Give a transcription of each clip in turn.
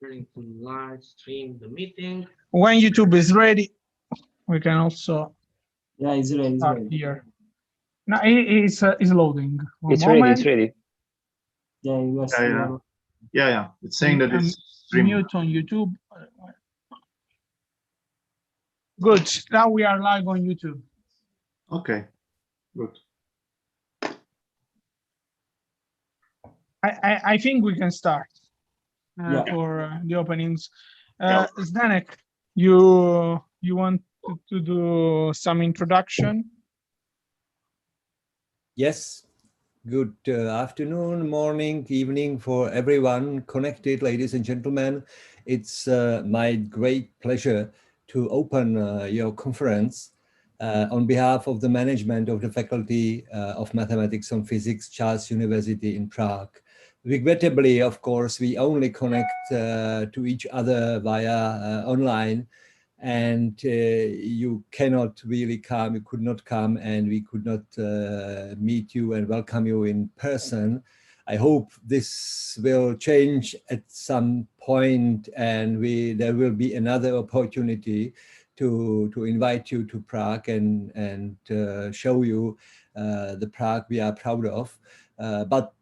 Going to live stream the meeting. When YouTube is ready, we can also it's ready. start here. No, it's loading. It's ready. It's ready. Yeah, Yeah. It's saying that it's streaming. Mute on YouTube. Good. Now we are live on YouTube. Okay. Good. I think we can start for the openings. Zdenek, you want to do some introduction? Yes. Good afternoon, morning, evening for everyone connected, ladies and gentlemen. It's my great pleasure to open your conference on behalf of the management of the Faculty of Mathematics and Physics, Charles University in Prague. Regrettably, of course, we only connect to each other via online, and you cannot really come, you could not come, and we could not meet you and welcome you in person. I hope this will change at some point, and there will be another opportunity to invite you to Prague and show you the Prague we are proud of. But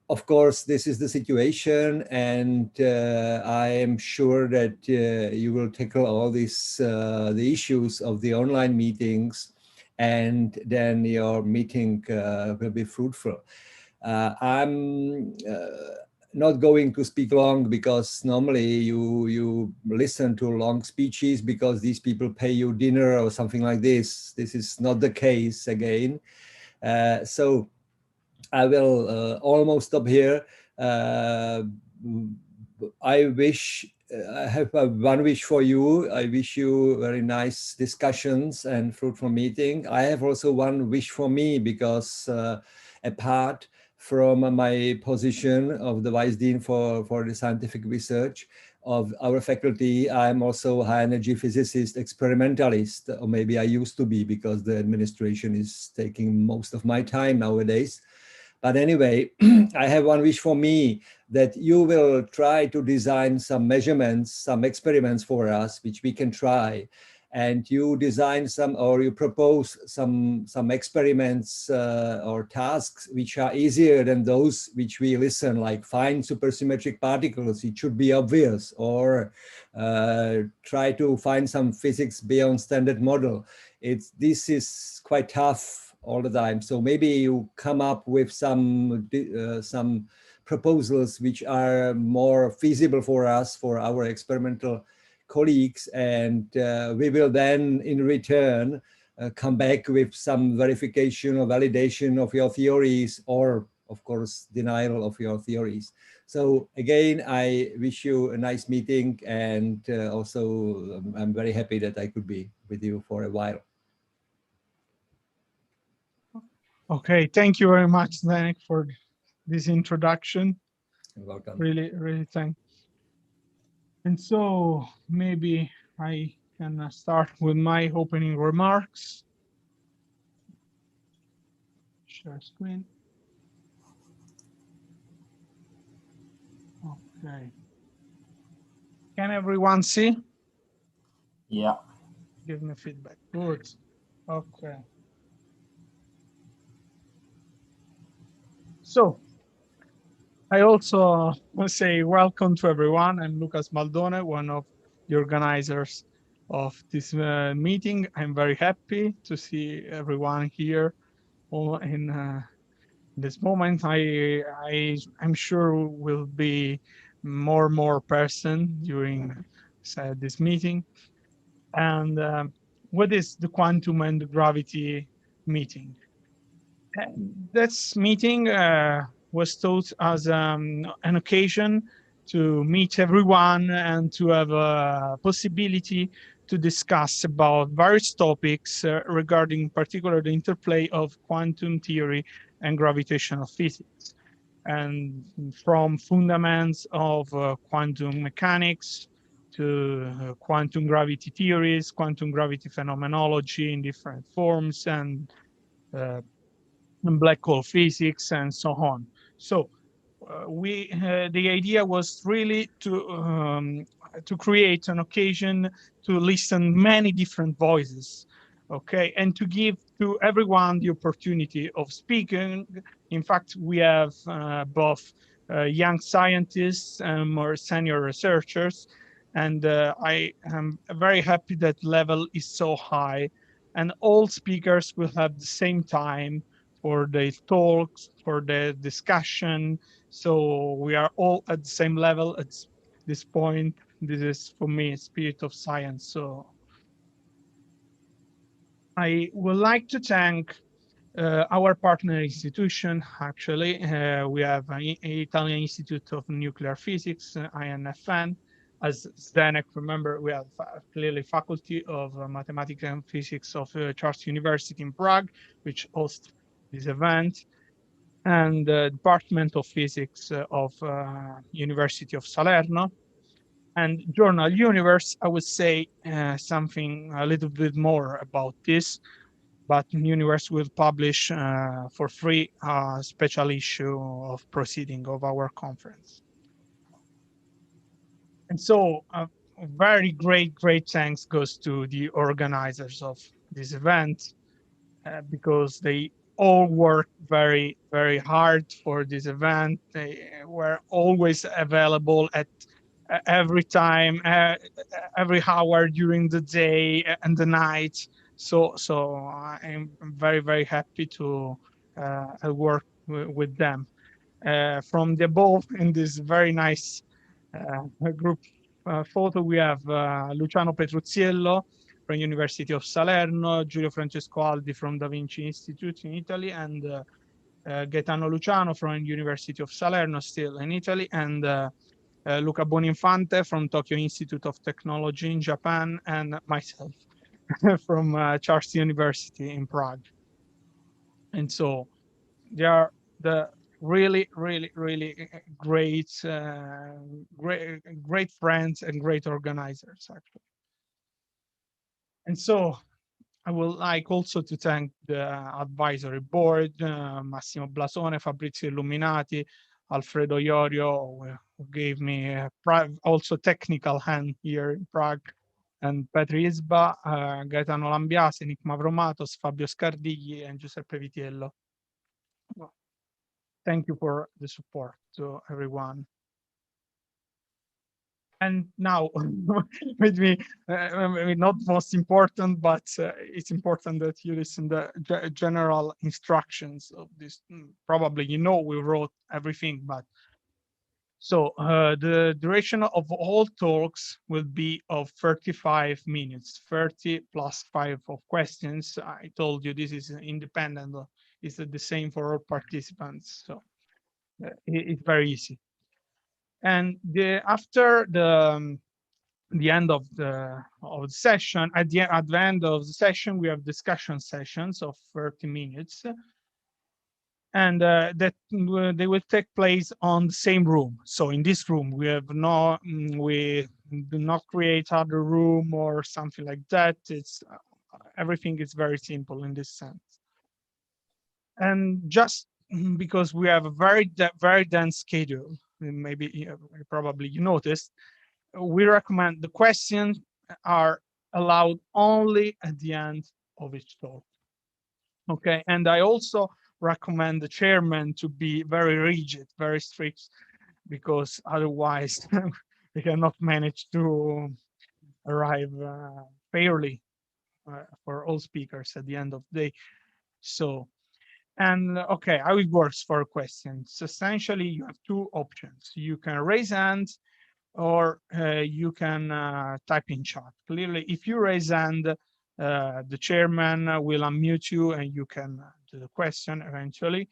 of course, this is the situation, and I am sure that you will tackle all these the issues of the online meetings, and then your meeting will be fruitful. I'm not going to speak long, because normally you listen to long speeches because these people pay you dinner or something like this. This is not the case again. So I will almost stop here. I have one wish for you. I wish you very nice discussions and fruitful meeting. I have also one wish for me, because apart from my position of the Vice Dean for the scientific research of our faculty, I'm also a high energy physicist experimentalist, or maybe I used to be, because the administration is taking most of my time nowadays. But anyway, I have one wish for me, that you will try to design some measurements, some experiments for us, which we can try. And you design some, or you propose some experiments or tasks which are easier than those which we listen, like find supersymmetric particles, it should be obvious, or try to find some physics beyond standard model. This is quite tough all the time. So maybe you come up with some proposals which are more feasible for us, for our experimental colleagues, and we will then in return come back with some verification or validation of your theories, or of course denial of your theories. So again, I wish you a nice meeting, and also I'm very happy that I could be with you for a while. Okay, thank you very much, Zdenek, for this introduction. You're welcome. Really thanks. And so maybe I can start with my opening remarks. Share screen. Okay. Can everyone see? Yeah. Give me feedback. Good. Okay. So I also want to say welcome to everyone. I'm Luca Smaldone, one of the organizers of this meeting. I'm very happy to see everyone here in this moment. I'm sure will be more person during this meeting. And what is the quantum and gravity meeting? This meeting was thought as an occasion to meet everyone and to have a possibility to discuss about various topics regarding particularly the interplay of quantum theory and gravitational physics, and from fundaments of quantum mechanics to quantum gravity theories, quantum gravity phenomenology in different forms, and black hole physics, and so on. So the idea was really to create an occasion to listen many different voices, okay, and to give to everyone the opportunity of speaking. In fact, we have both young scientists and more senior researchers, and I am very happy that level is so high, and all speakers will have the same time for the talks, for the discussion. So we are all at the same level at this point. This is for me a spirit of science. So I would like to thank our partner institution. Actually, we have an Italian Institute of Nuclear Physics, INFN. As Zdenek, remember, we have clearly Faculty of Mathematics and Physics of Charles University in Prague, which hosts this event, and the Department of Physics of University of Salerno. And Journal Universe, I would say something a little bit more about this, but Universe will publish for free a special issue of proceeding of our conference. And so a very great thanks goes to the organizers of this event, because they all worked very hard for this event. They were always available at every time, every hour during the day and the night. So I'm very happy to work with them. From the above, in this very nice group photo, we have Luciano Petruzziello from University of Salerno, Giulio Francesco Aldi from Da Vinci Institute in Italy, and Gaetano Luciano from University of Salerno, still in Italy, and Luca Boninfante from Tokyo Institute of Technology in Japan, and myself from Charles University in Prague. And so they are the really great great friends and great organizers, actually. And so I would like also to thank the advisory board, Massimo Blasone, Fabrizio Illuminati, Alfredo Iorio, who gave me also technical hand here in Prague, and Petri Isba, Gaetano Lambiase, Nick Mavromatos, Fabio Scardigli, and Giuseppe Vitiello. Thank you for the support to everyone. And now, with me, not most important, but it's important that you listen to the general instructions of this. Probably, you know, we wrote everything, but so the duration of all talks will be of 35 minutes, 30 plus 5 of questions. I told you this is independent, it's the same for all participants, so it's very easy. And after the end of the session, at the end of the session, we have discussion sessions of 30 minutes, and that they will take place on the same room. So in this room, we have we do not create other room or something like that. It's everything is very simple in this sense. And just because we have a very dense schedule, maybe probably you noticed, we recommend the questions are allowed only at the end of each talk. Okay, and I also recommend the chairman to be very rigid, very strict, because otherwise we cannot manage to arrive fairly for all speakers at the end of the day. So, and okay, how it works for questions. Essentially, you have two options. You can raise hands, or you can type in chat. Clearly, if you raise hand, the chairman will unmute you and you can do the question eventually.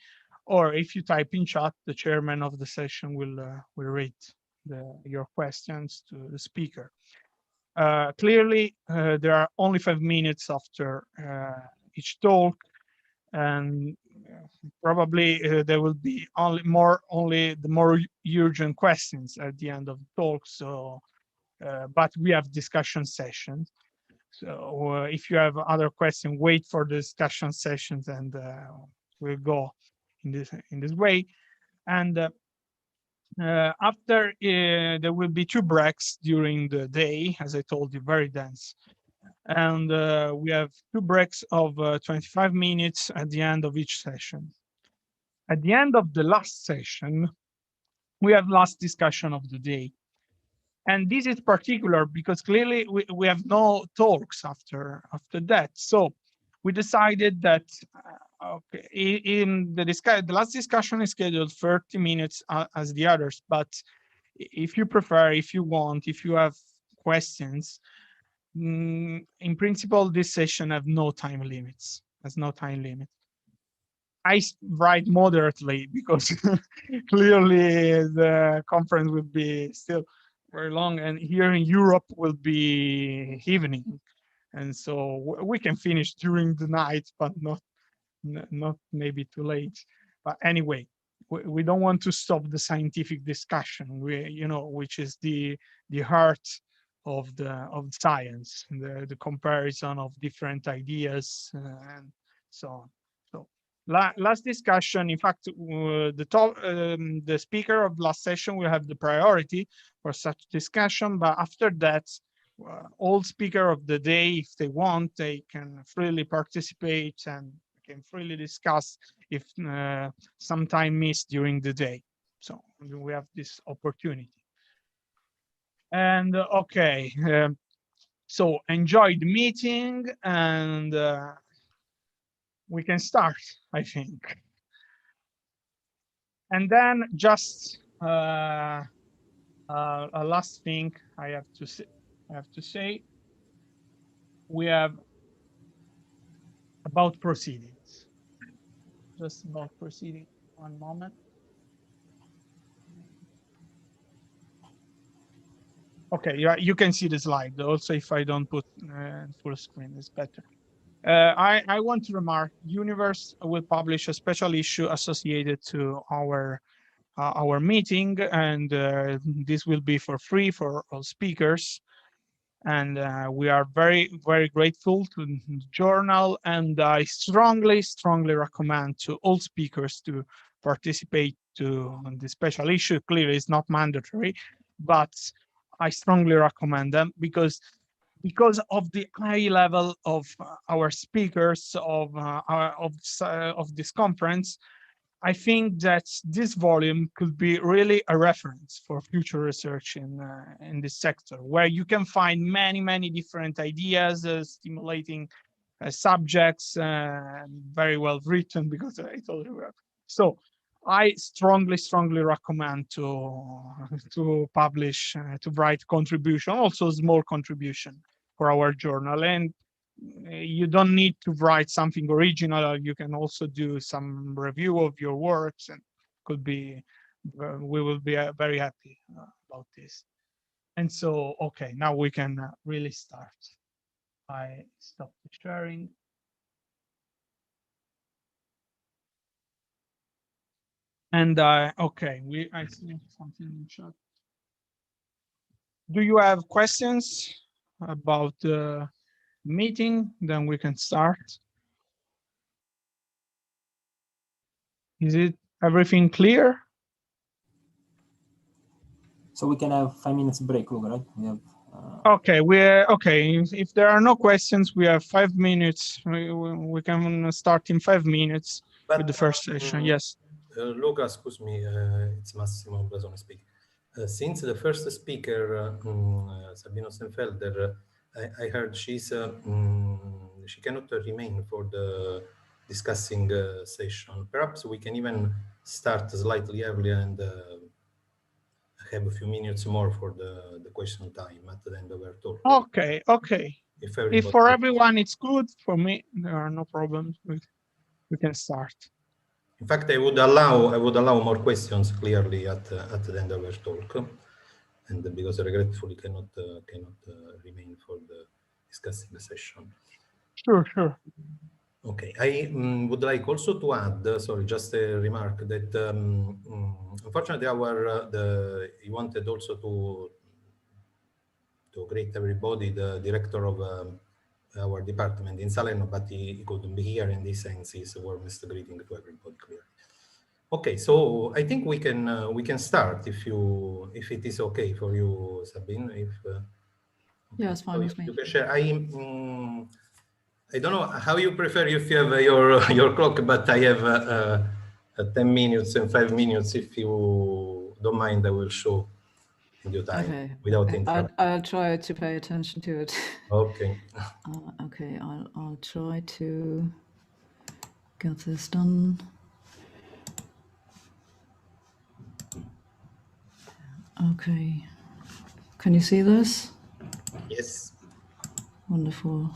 Or if you type in chat, the chairman of the session will read your questions to the speaker. Clearly, there are only 5 minutes after each talk, and probably there will be only the more urgent questions at the end of the talk. So, but we have discussion sessions. So if you have other questions, wait for the discussion sessions, and we'll go in this way. And After there will be 2 breaks during the day, as I told you, very dense. And we have 2 breaks of 25 minutes at the end of each session. At the end of the last session, we have last discussion of the day. And this is particular because clearly we have no talks after that. So we decided that okay, in the last discussion is scheduled 30 minutes as the others, but if you prefer, if you want, if you have questions, in principle, this session have no time limits. Has no time limit. I write moderately because clearly the conference will be still very long, and here in Europe will be evening, and so we can finish during the night, but not maybe too late. But anyway, we don't want to stop the scientific discussion, which is the heart of science, the comparison of different ideas and so on. So last discussion, in fact, the speaker of last session will have the priority for such discussion, but after that, all speaker of the day, if they want, they can freely participate and can freely discuss if some time missed during the day. So we have this opportunity. And okay, so enjoy the meeting, and we can start, I think. And then just a last thing I have to say. We have about proceedings. Just about proceeding. One moment. Okay, you can see the slide. Also, if I don't put full screen, it's better. I want to remark, Universe will publish a special issue associated to our meeting, and this will be for free for all speakers. And we are very, very grateful to the journal, and I strongly recommend to all speakers to participate to the special issue. Clearly, it's not mandatory, but I strongly recommend them because of the high level of our speakers of this conference. I think that this volume could be really a reference for future research in this sector, where you can find many different ideas, stimulating subjects, very well written, because I told you. So I strongly recommend to publish, to write contribution, also small contribution for our journal. And you don't need to write something original. You can also do some review of your works, and could be, we will be very happy about this. And so, okay, now we can really start. I stop the sharing. And okay, I see something in chat. Do you have questions about the meeting? Then we can start. Is it everything clear? So we can have 5 minutes break, Luca, right? We have. Okay, okay. If there are no questions, we have 5 minutes. We can start in 5 minutes with the first session. Yes. Luca, excuse me, it's Massimo Blasone speaking. Since the first speaker, Sabine Hossenfelder, I heard she cannot remain for the discussing session. Perhaps we can even start slightly earlier and have a few minutes more for the question time at the end of our talk. Okay. If for everyone it's good, for me there are no problems. We can start. In fact, I would allow more questions clearly at the end of our talk, and because I regretfully cannot remain for the discussing session. Sure. Okay, I would like also to add, sorry, just a remark that unfortunately he wanted also to greet everybody, the director of our department in Salerno, but he couldn't be here, and he sends his warmest greeting to everybody clearly. Okay, so I think we can start if it is okay for you, Sabine. If Yeah, it's fine so with me. you can share. I don't know how you prefer if you have your clock, but I have 10 minutes and 5 minutes. If you don't mind, I will show in due time Okay, without interrupting. I'll try to pay attention to it. Okay. Okay, I'll try to get this done. Okay, can you see this? Yes. Wonderful.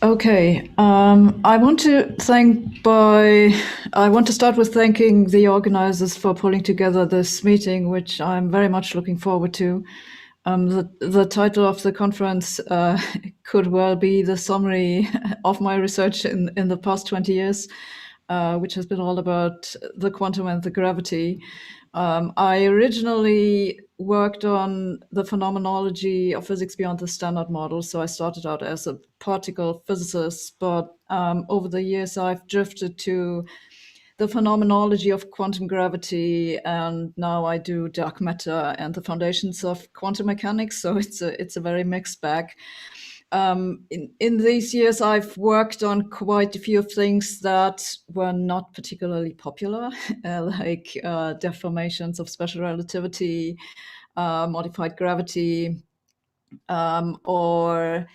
Okay, I want to start with thanking the organizers for pulling together this meeting, which I'm very much looking forward to. The title of the conference could well be the summary of my research in the past 20 years, which has been all about the quantum and the gravity. I originally worked on the phenomenology of physics beyond the standard model, so I started out as a particle physicist, but over the years I've drifted to the phenomenology of quantum gravity, and now I do dark matter and the foundations of quantum mechanics, so it's a very mixed bag. In these years, I've worked on quite a few things that were not particularly popular, like deformations of special relativity, modified gravity, or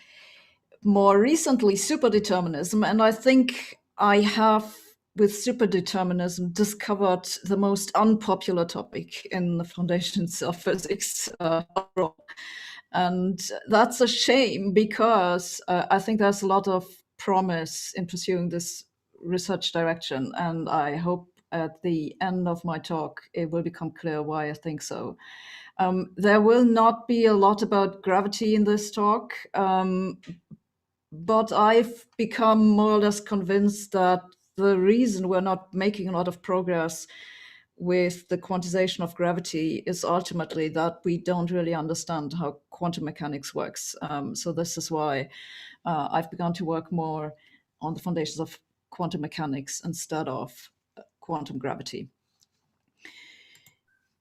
more recently, superdeterminism. And I think I have, with superdeterminism, discovered the most unpopular topic in the foundations of physics overall. And that's a shame, because I think there's a lot of promise in pursuing this research direction. And I hope at the end of my talk, it will become clear why I think so. There will not be a lot about gravity in this talk, but I've become more or less convinced that the reason we're not making a lot of progress with the quantization of gravity is ultimately that we don't really understand how quantum mechanics works. So this is why I've begun to work more on the foundations of quantum mechanics instead of quantum gravity.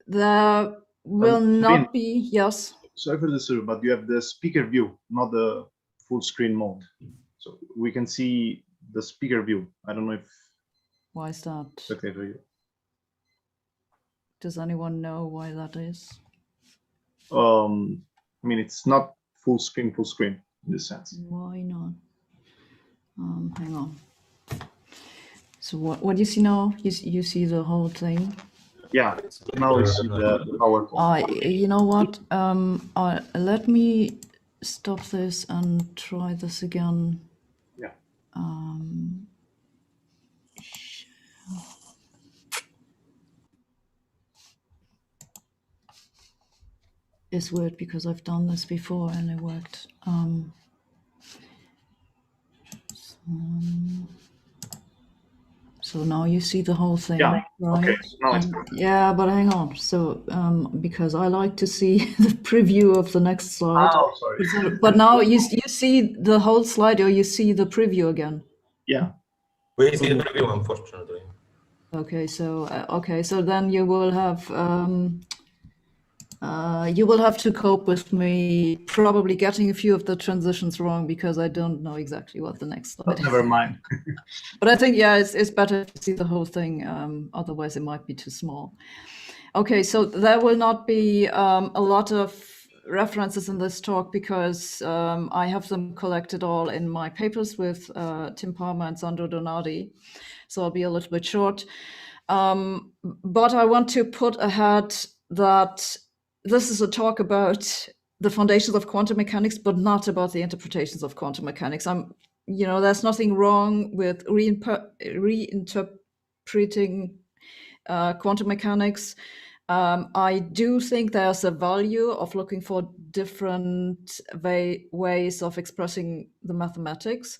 There will not be, yes? Sorry for this, but you have the speaker view, not the full screen mode. So we can see the speaker view. I don't know if... Why is that? Okay for you. Does anyone know why that is? I mean, it's not full screen in this sense. Why not? Hang on. So what do you see now? You see the whole thing? Yeah, now we see the PowerPoint. You know what? Let me stop this and try this again. Yeah. It's weird because I've done this before and it worked. So now you see the whole thing, yeah. right? Okay, now it's perfect. Yeah, but hang on. So because I like to see the preview of the next slide. Oh, sorry. But now you see the whole slide, or you see the preview again? Yeah. We see the preview, unfortunately. Okay, so then you will have to cope with me probably getting a few of the transitions wrong, because I don't know exactly what the next slide is. Never mind. But I think, yeah, it's better to see the whole thing. Otherwise, it might be too small. Okay, so there will not be a lot of references in this talk, because I have them collected all in my papers with Tim Palmer and Sandro Donardi. So I'll be a little bit short. But I want to put ahead that this is a talk about the foundations of quantum mechanics, but not about the interpretations of quantum mechanics. There's nothing wrong with reinterpreting quantum mechanics. I do think there's a value of looking for different ways of expressing the mathematics.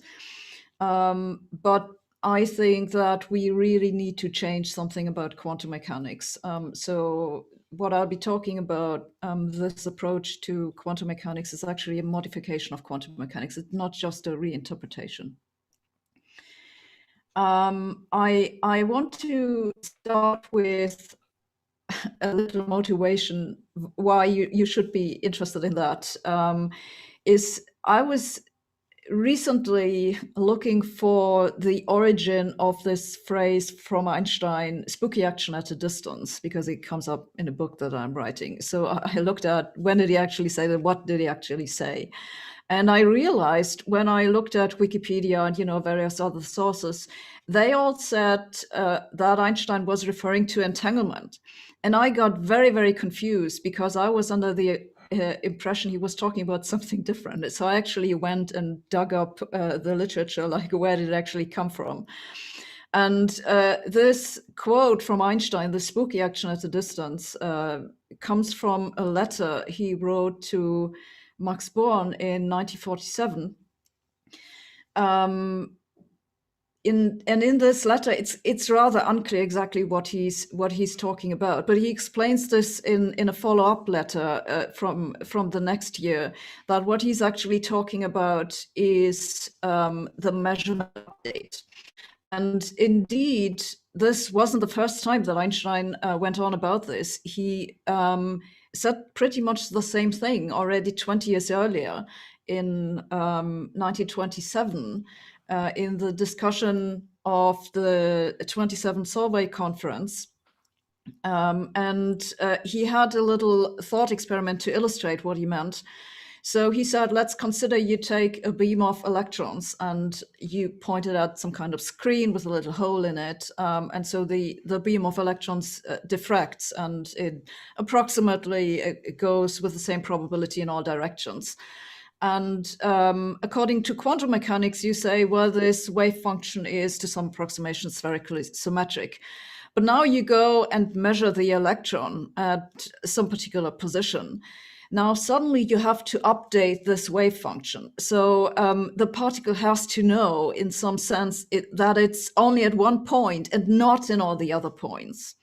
But I think that we really need to change something about quantum mechanics. So what I'll be talking about, this approach to quantum mechanics is actually a modification of quantum mechanics. It's not just a reinterpretation. I want to start with a little motivation why you should be interested in that. Is I was recently looking for the origin of this phrase from Einstein, spooky action at a distance, because it comes up in a book that I'm writing. So I looked at when did he actually say that, what did he actually say? And I realized when I looked at Wikipedia and various other sources, they all said that Einstein was referring to entanglement. And I got very, very confused because I was under the impression he was talking about something different. So I actually went and dug up the literature, like where did it actually come from? And this quote from Einstein, the spooky action at a distance, comes from a letter he wrote to Max Born in 1947. In this letter, it's rather unclear exactly what he's talking about, but he explains this in a follow-up letter from the next year, that what he's actually talking about is the measurement update. And indeed, this wasn't the first time that Einstein went on about this. He said pretty much the same thing already 20 years earlier in 1927 in the discussion of the 27 Solvay conference. And he had a little thought experiment to illustrate what he meant. So he said, let's consider you take a beam of electrons and you pointed at some kind of screen with a little hole in it. And so the beam of electrons diffracts, and it approximately goes with the same probability in all directions. And according to quantum mechanics, you say, well, this wave function is to some approximation spherically symmetric. But now you go and measure the electron at some particular position. Now, suddenly you have to update this wave function. So the particle has to know, in some sense, that it's only at one point and not in all the other points.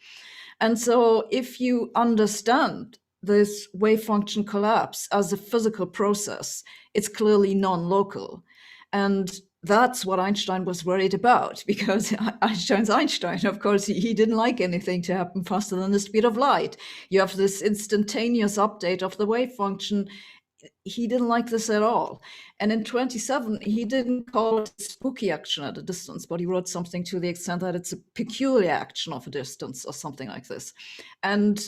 And so if you understand this wave function collapse as a physical process, it's clearly non-local. And that's what Einstein was worried about, because Einstein's Einstein. Of course, he didn't like anything to happen faster than the speed of light. You have this instantaneous update of the wave function. He didn't like this at all. And in 27, he didn't call it spooky action at a distance, but he wrote something to the extent that it's a peculiar action of a distance or something like this. And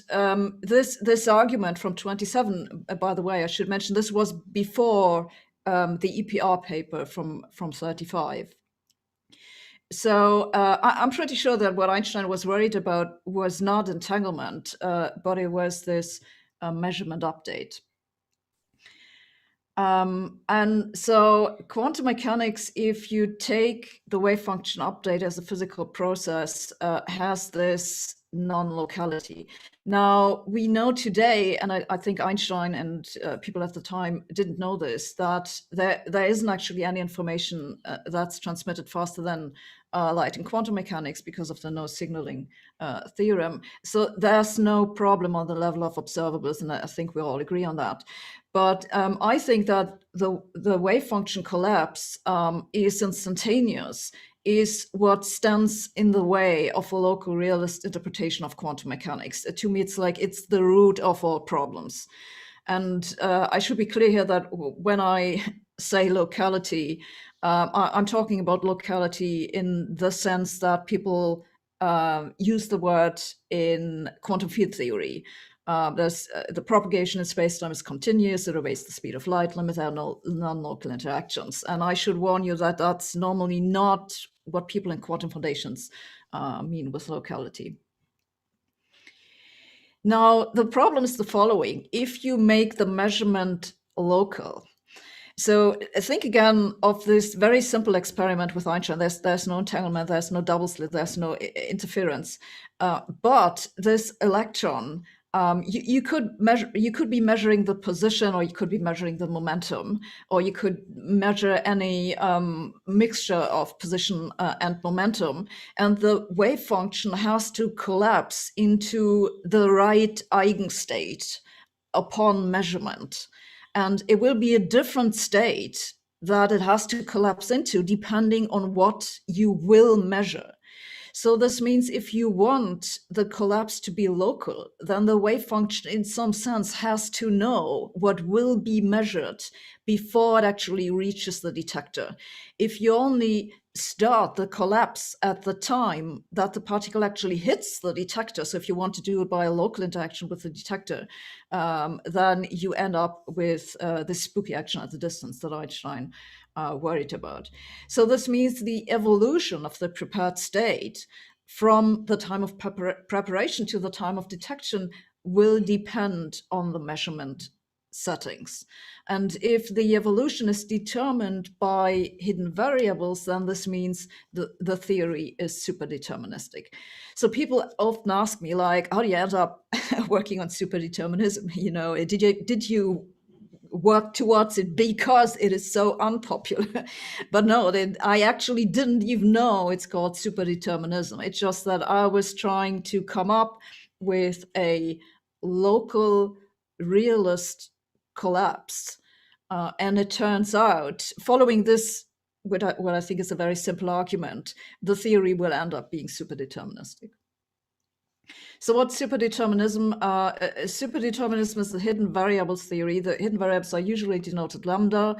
this argument from 27, by the way, I should mention, this was before the EPR paper from 35. So I'm pretty sure that what Einstein was worried about was not entanglement, but it was this measurement update. And so quantum mechanics, if you take the wave function update as a physical process, has this non-locality. Now, we know today, and I think Einstein and people at the time didn't know this, that there isn't actually any information that's transmitted faster than light in quantum mechanics because of the no signaling theorem. So there's no problem on the level of observables, and I think we all agree on that. But I think that the wave function collapse is instantaneous, is what stands in the way of a local realist interpretation of quantum mechanics. To me, it's like it's the root of all problems. And I should be clear here that when I say locality, I'm talking about locality in the sense that people use the word in quantum field theory. There's the propagation in spacetime is continuous. It obeys the speed of light limit. There are no non-local interactions. And I should warn you that that's normally not what people in quantum foundations mean with locality. Now, the problem is the following. If you make the measurement local, so think again of this very simple experiment with Einstein. There's no entanglement, there's no double slit, there's no interference. But this electron You could be measuring the position, or you could be measuring the momentum, or you could measure any mixture of position and momentum, and the wave function has to collapse into the right eigenstate upon measurement, and it will be a different state that it has to collapse into depending on what you will measure. So this means if you want the collapse to be local, then the wave function in some sense has to know what will be measured before it actually reaches the detector. If you only start the collapse at the time that the particle actually hits the detector, so if you want to do it by a local interaction with the detector, then you end up with this spooky action at the distance that Einstein worried about. So this means the evolution of the prepared state from the time of preparation to the time of detection will depend on the measurement settings. And if the evolution is determined by hidden variables, then this means the theory is superdeterministic. So people often ask me, like, how do you end up working on superdeterminism? You know, did you work towards it because it is so unpopular? But no, I actually didn't even know it's called superdeterminism. It's just that I was trying to come up with a local realist collapse. And it turns out, following this, what I think is a very simple argument, the theory will end up being superdeterministic. So what's superdeterminism? Superdeterminism is the hidden variables theory. The hidden variables are usually denoted lambda.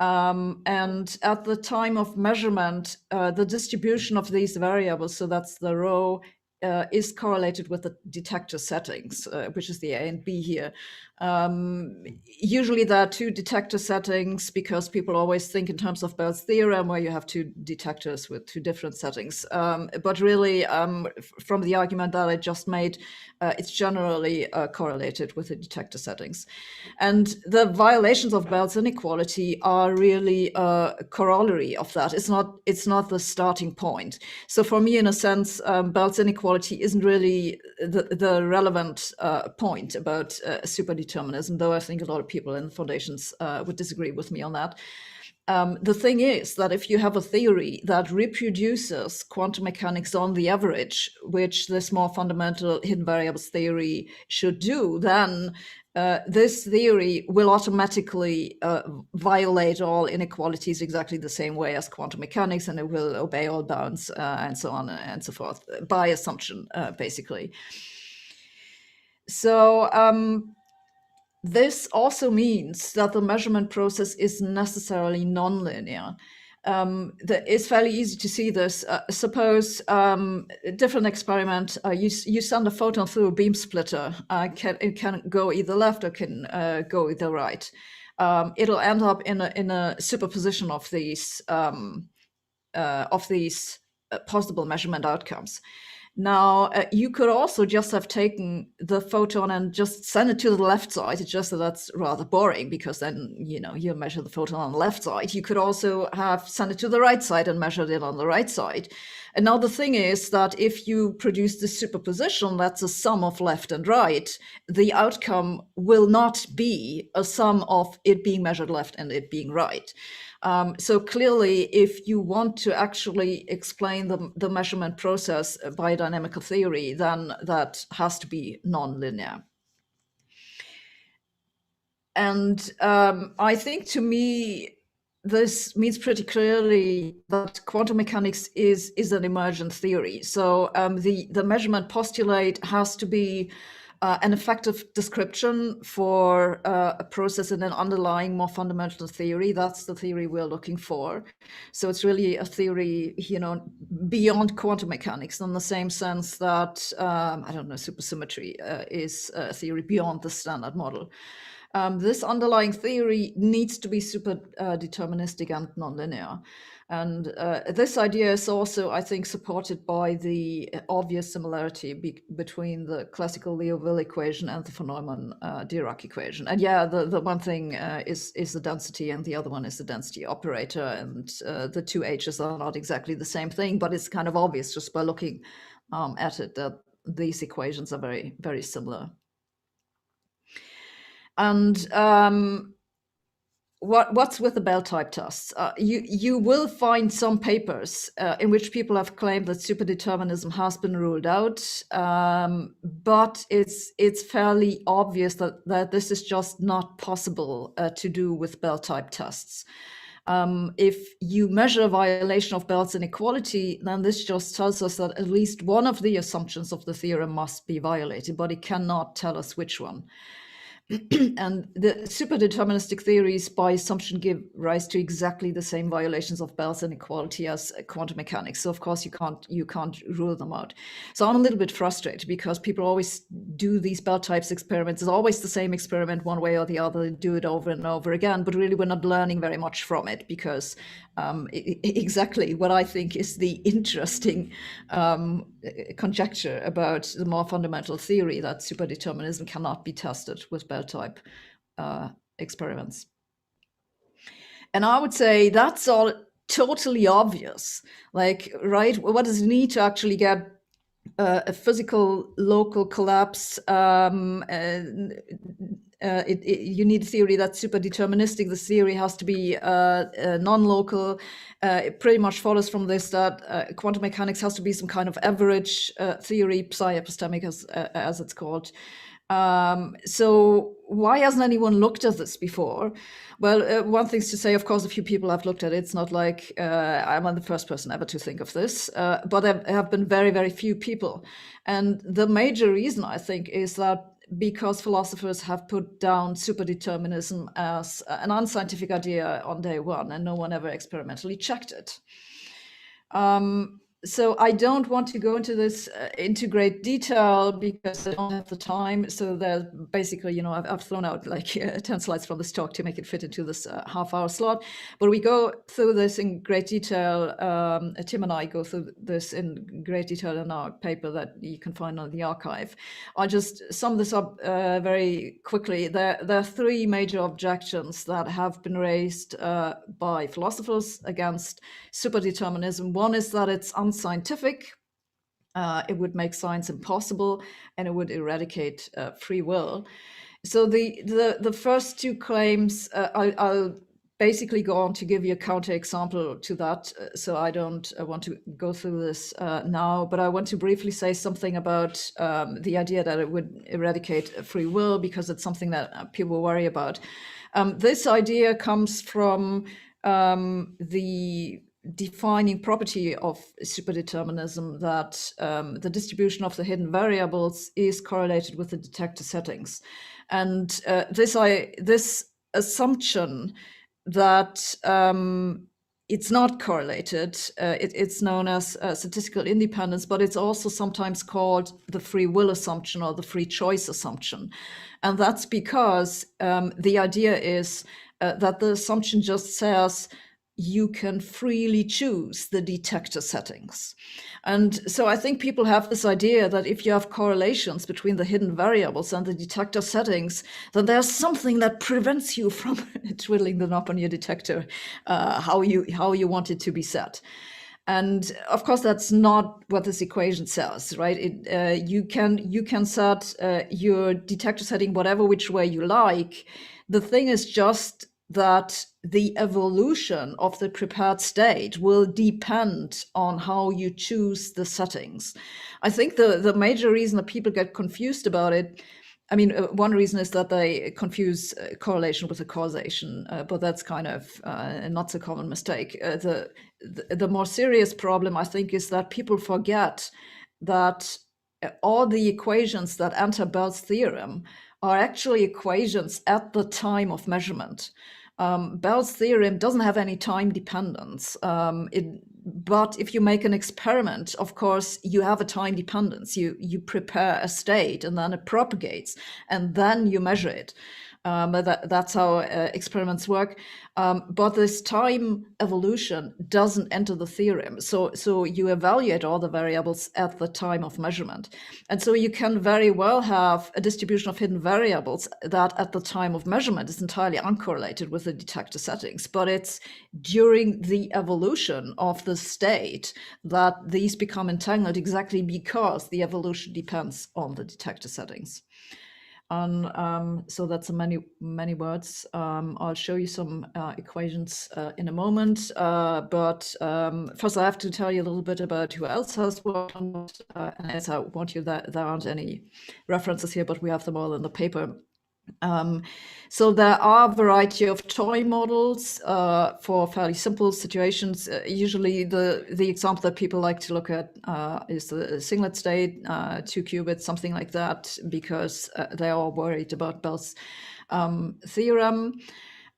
And at the time of measurement, the distribution of these variables, so that's the rho, is correlated with the detector settings, which is the A and B here. Usually there are two detector settings because people always think in terms of Bell's theorem, where you have two detectors with two different settings. But really, from the argument that I just made, it's generally correlated with the detector settings. And the violations of Bell's inequality are really a corollary of that. It's not the starting point. So for me, in a sense, Bell's inequality isn't really the relevant point about superdeterminism, though I think a lot of people in foundations would disagree with me on that. The thing is that if you have a theory that reproduces quantum mechanics on the average, which this more fundamental hidden variables theory should do, then this theory will automatically violate all inequalities exactly the same way as quantum mechanics, and it will obey all bounds and so on and so forth, by assumption, basically. So this also means that the measurement process is necessarily nonlinear. It's fairly easy to see this. Suppose a different experiment, you send a photon through a beam splitter. It can go either left or can go either right. It'll end up in a superposition of these possible measurement outcomes. Now, you could also just have taken the photon and just send it to the left side. It's just that that's rather boring, because then, you measure the photon on the left side. You could also have sent it to the right side and measured it on the right side. And now the thing is that if you produce this superposition, that's a sum of left and right, the outcome will not be a sum of it being measured left and it being right. So clearly, if you want to actually explain the measurement process by dynamical theory, then that has to be nonlinear. And I think, to me, this means pretty clearly that quantum mechanics is an emergent theory. So the measurement postulate has to be an effective description for a process in an underlying more fundamental theory. That's the theory we're looking for. So it's really a theory, beyond quantum mechanics, in the same sense that, supersymmetry is a theory beyond the standard model. This underlying theory needs to be super deterministic and nonlinear. And this idea is also, I think, supported by the obvious similarity between the classical Liouville equation and the von Neumann-Dirac equation. And yeah, the one thing is the density, and the other one is the density operator. And the two H's are not exactly the same thing, but it's kind of obvious just by looking at it that these equations are very, very similar. And what's with the Bell-type tests? You will find some papers in which people have claimed that superdeterminism has been ruled out, but it's fairly obvious that this is just not possible to do with Bell-type tests. If you measure a violation of Bell's inequality, then this just tells us that at least one of the assumptions of the theorem must be violated, but it cannot tell us which one. And the superdeterministic theories by assumption give rise to exactly the same violations of Bell's inequality as quantum mechanics. So of course you can't rule them out. So I'm a little bit frustrated because people always do these Bell types experiments. It's always the same experiment one way or the other, do it over and over again, but really we're not learning very much from it because exactly what I think is the interesting conjecture about the more fundamental theory that superdeterminism cannot be tested with Bell-type experiments. And I would say that's all totally obvious. Like, right, what does it need to actually get a physical local collapse? You need a theory that's superdeterministic. The theory has to be non-local. It pretty much follows from this that quantum mechanics has to be some kind of average theory, psi-epistemic as it's called. So why hasn't anyone looked at this before? Well, one thing to say, of course, a few people have looked at it. It's not like I'm not the first person ever to think of this, but there have been very, very few people. And the major reason, I think, is that because philosophers have put down superdeterminism as an unscientific idea on day one, and no one ever experimentally checked it. So I don't want to go into this into great detail because I don't have the time. So there's basically, you know, I've thrown out like 10 slides from this talk to make it fit into this half-hour slot. But we go through this in great detail. Tim and I go through this in great detail in our paper that you can find on the archive. I'll just sum this up very quickly. There are three major objections that have been raised by philosophers against superdeterminism. One is that it's unscientific. It would make science impossible, and it would eradicate free will. So the first two claims, I'll basically go on to give you a counterexample to that. So I don't want to go through this now, but I want to briefly say something about the idea that it would eradicate free will, because it's something that people worry about. This idea comes from the defining property of superdeterminism, that the distribution of the hidden variables is correlated with the detector settings. And this assumption that it's not correlated, it's known as statistical independence, but it's also sometimes called the free will assumption or the free choice assumption. And that's because the idea is that the assumption just says you can freely choose the detector settings. And so I think people have this idea that if you have correlations between the hidden variables and the detector settings, then there's something that prevents you from twiddling the knob on your detector how you want it to be set. And of course, that's not what this equation says, right? You can set your detector setting whatever which way you like. The thing is just that the evolution of the prepared state will depend on how you choose the settings. I think the major reason that people get confused about it, I mean, one reason is that they confuse correlation with a causation, but that's kind of a not so common mistake. The more serious problem, I think, is that people forget that all the equations that enter Bell's theorem are actually equations at the time of measurement. Bell's theorem doesn't have any time dependence, but if you make an experiment, of course, you have a time dependence. You prepare a state and then it propagates and then you measure it. That's how experiments work. But this time evolution doesn't enter the theorem. So you evaluate all the variables at the time of measurement. And so you can very well have a distribution of hidden variables that at the time of measurement is entirely uncorrelated with the detector settings. But it's during the evolution of the state that these become entangled, exactly because the evolution depends on the detector settings. And so that's many words. I'll show you some equations in a moment. But first, I have to tell you a little bit about who else has worked on it. And as I want you, there aren't any references here, but we have them all in the paper. So there are a variety of toy models for fairly simple situations. Usually the example that people like to look at is the singlet state, 2 qubits, something like that, because they are worried about Bell's theorem.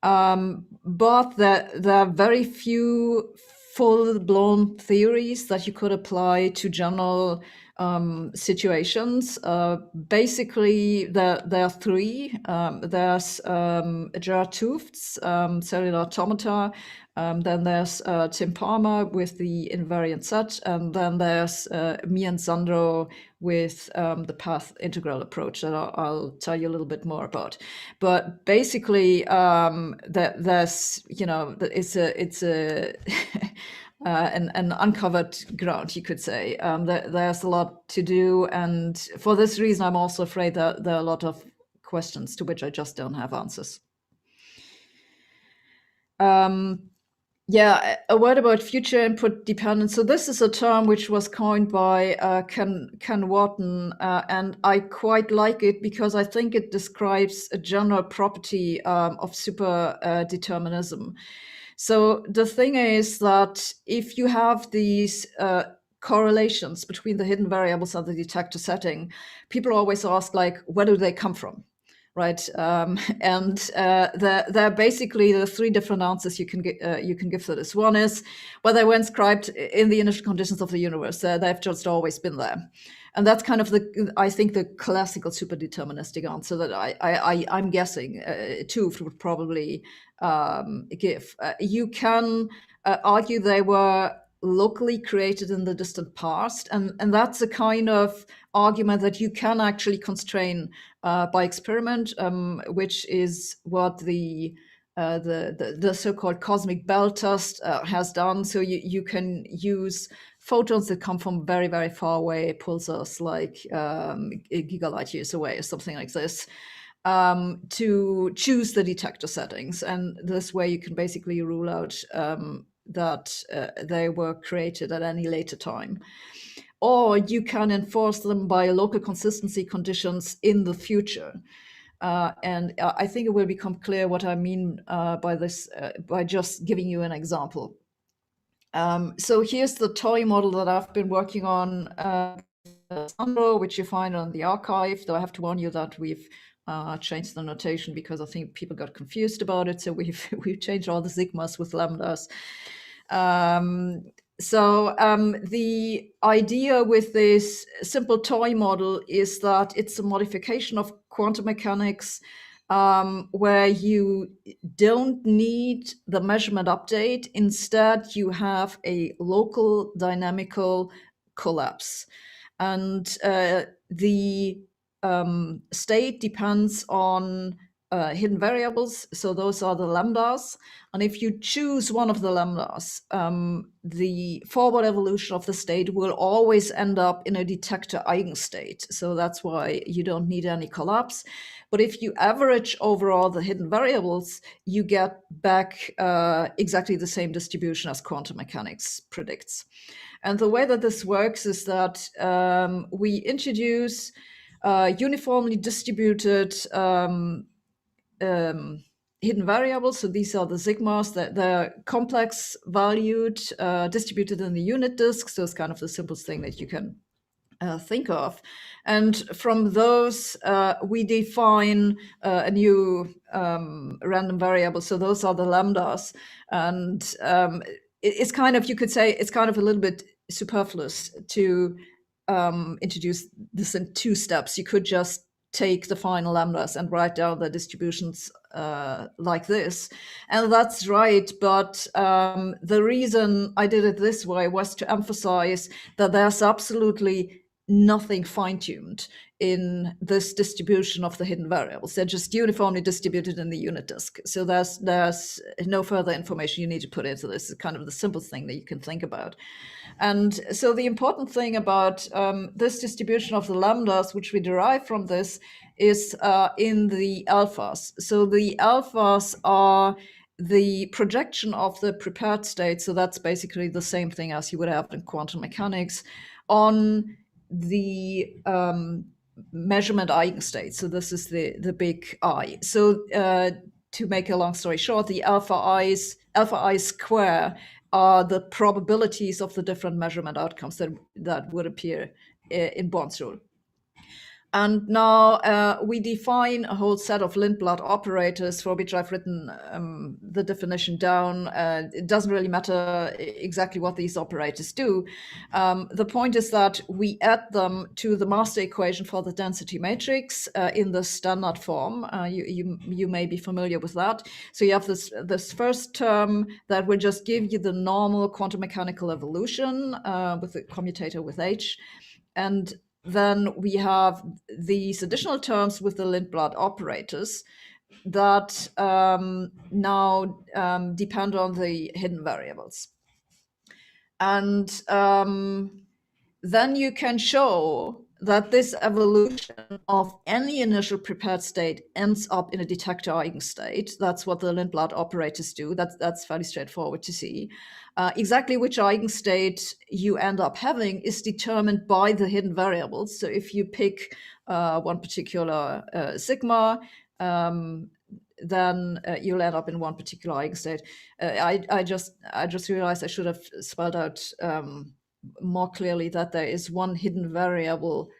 But there are very few full-blown theories that you could apply to general situations. Basically, there are three. There's Gerard Tufts, cellular automata. Then there's Tim Palmer with the invariant set, and then there's me and Sandro with the path integral approach that I'll tell you a little bit more about. But basically, there's it's a an uncovered ground, you could say. There's a lot to do, and for this reason, I'm also afraid that there are a lot of questions to which I just don't have answers. Yeah, a word about future input dependence. So this is a term which was coined by Ken Wharton, and I quite like it because I think it describes a general property of superdeterminism. So the thing is that if you have these correlations between the hidden variables and the detector setting, people always ask, like, where do they come from? Right, and there are basically the three different answers you can give to this. One is, well, they were inscribed in the initial conditions of the universe. They've just always been there, and that's kind of I think the classical superdeterministic answer that I'm guessing Tooft would probably give. You can argue they were locally created in the distant past, and that's a kind of argument that you can actually constrain by experiment, which is what the so-called cosmic bell test has done. So you can use photons that come from very, very far away, pulsars like gigalight years away or something like this, to choose the detector settings. And this way you can basically rule out that they were created at any later time. Or you can enforce them by local consistency conditions in the future. And I think it will become clear what I mean by this, by just giving you an example. So here's the toy model that I've been working on, Sandro, which you find on the archive, though I have to warn you that we've changed the notation because I think people got confused about it. So we've changed all the sigmas with lambdas. So the idea with this simple toy model is that it's a modification of quantum mechanics where you don't need the measurement update. Instead, you have a local dynamical collapse. And the state depends on hidden variables. So those are the lambdas. And if you choose one of the lambdas, the forward evolution of the state will always end up in a detector eigenstate. So that's why you don't need any collapse. But if you average over all the hidden variables, you get back exactly the same distribution as quantum mechanics predicts. And the way that this works is that we introduce uniformly distributed hidden variables. So these are the sigmas, that they're complex valued, distributed in the unit disk. So it's kind of the simplest thing that you can think of. And from those, we define a new random variable. So those are the lambdas. And it's kind of, you could say, it's kind of a little bit superfluous to introduce this in two steps. You could just take the final lambdas and write down the distributions like this. And that's right, but the reason I did it this way was to emphasize that there's absolutely nothing fine-tuned in this distribution of the hidden variables. They're just uniformly distributed in the unit disk. So there's no further information you need to put into this. It's kind of the simplest thing that you can think about. And so the important thing about this distribution of the lambdas, which we derive from this, is in the alphas. So the alphas are the projection of the prepared state, so that's basically the same thing as you would have in quantum mechanics, on the measurement eigenstate. So this is the big I. So to make a long story short, the alpha I square are the probabilities of the different measurement outcomes that would appear in Born's rule. And now we define a whole set of Lindblad operators for which I've written the definition down. It doesn't really matter exactly what these operators do. The point is that we add them to the master equation for the density matrix in the standard form. You may be familiar with that. So you have this first term that will just give you the normal quantum mechanical evolution with the commutator with H. And then we have these additional terms with the Lindblad operators that now depend on the hidden variables. And then you can show that this evolution of any initial prepared state ends up in a detector eigenstate. That's what the Lindblad operators do. That's fairly straightforward to see. Exactly which eigenstate you end up having is determined by the hidden variables. So if you pick one particular sigma, then you'll end up in one particular eigenstate. I just realized I should have spelled out more clearly that there is one hidden variable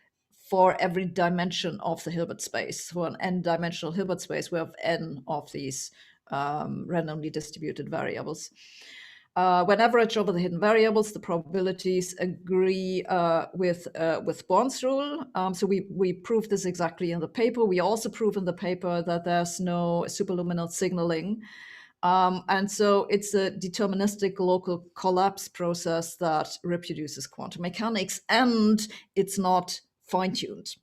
for every dimension of the Hilbert space. For an n-dimensional Hilbert space, we have n of these randomly distributed variables. When averaged over the hidden variables, the probabilities agree with Born's rule. So we proved this exactly in the paper. We also prove in the paper that there's no superluminal signaling. And so it's a deterministic local collapse process that reproduces quantum mechanics, and it's not fine-tuned.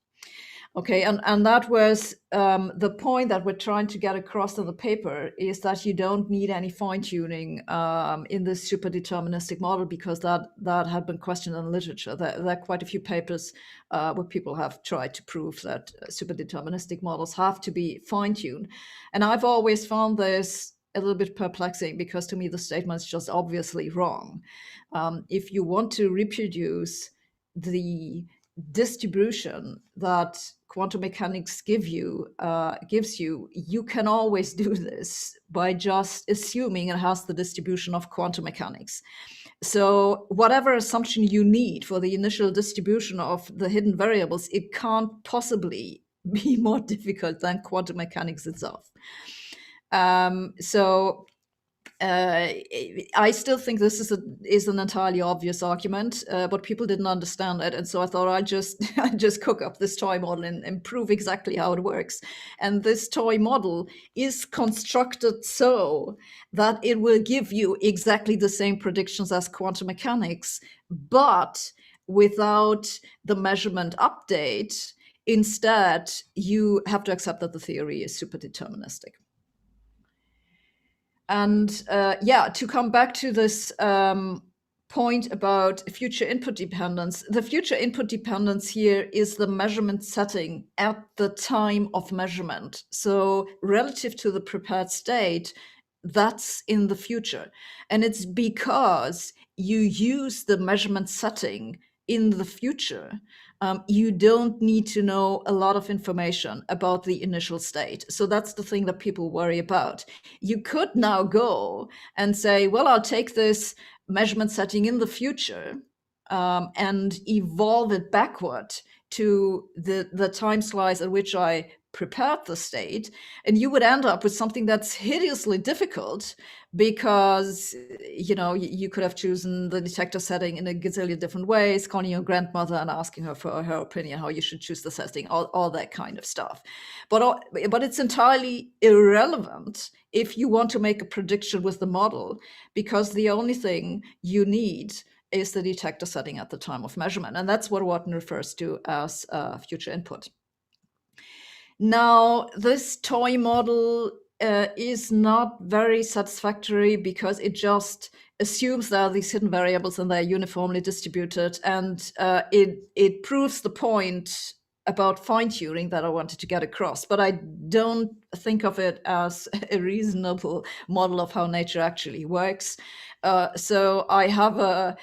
Okay, and that was the point that we're trying to get across in the paper, is that you don't need any fine-tuning in this superdeterministic model, because that had been questioned in the literature. There are quite a few papers where people have tried to prove that superdeterministic models have to be fine-tuned. And I've always found this a little bit perplexing, because to me the statement is just obviously wrong. If you want to reproduce the distribution that quantum mechanics gives you, you can always do this by just assuming it has the distribution of quantum mechanics. So whatever assumption you need for the initial distribution of the hidden variables, it can't possibly be more difficult than quantum mechanics itself. I still think this is an entirely obvious argument, but people didn't understand it, and so I thought I'd just cook up this toy model and prove exactly how it works. And this toy model is constructed so that it will give you exactly the same predictions as quantum mechanics, but without the measurement update. Instead, you have to accept that the theory is superdeterministic. And to come back to this point about future input dependence, the future input dependence here is the measurement setting at the time of measurement. So relative to the prepared state, that's in the future. And it's because you use the measurement setting in the future. You don't need to know a lot of information about the initial state. So that's the thing that people worry about. You could now go and say, well, I'll take this measurement setting in the future and evolve it backward to the time slice at which I prepared the state, and you would end up with something that's hideously difficult, because you could have chosen the detector setting in a gazillion different ways, calling your grandmother and asking her for her opinion how you should choose the setting, all that kind of stuff. But it's entirely irrelevant if you want to make a prediction with the model, because the only thing you need is the detector setting at the time of measurement. And that's what Wharton refers to as future input. Now, this toy model is not very satisfactory because it just assumes there are these hidden variables and they're uniformly distributed, and it proves the point about fine-tuning that I wanted to get across, but I don't think of it as a reasonable model of how nature actually works. So I have a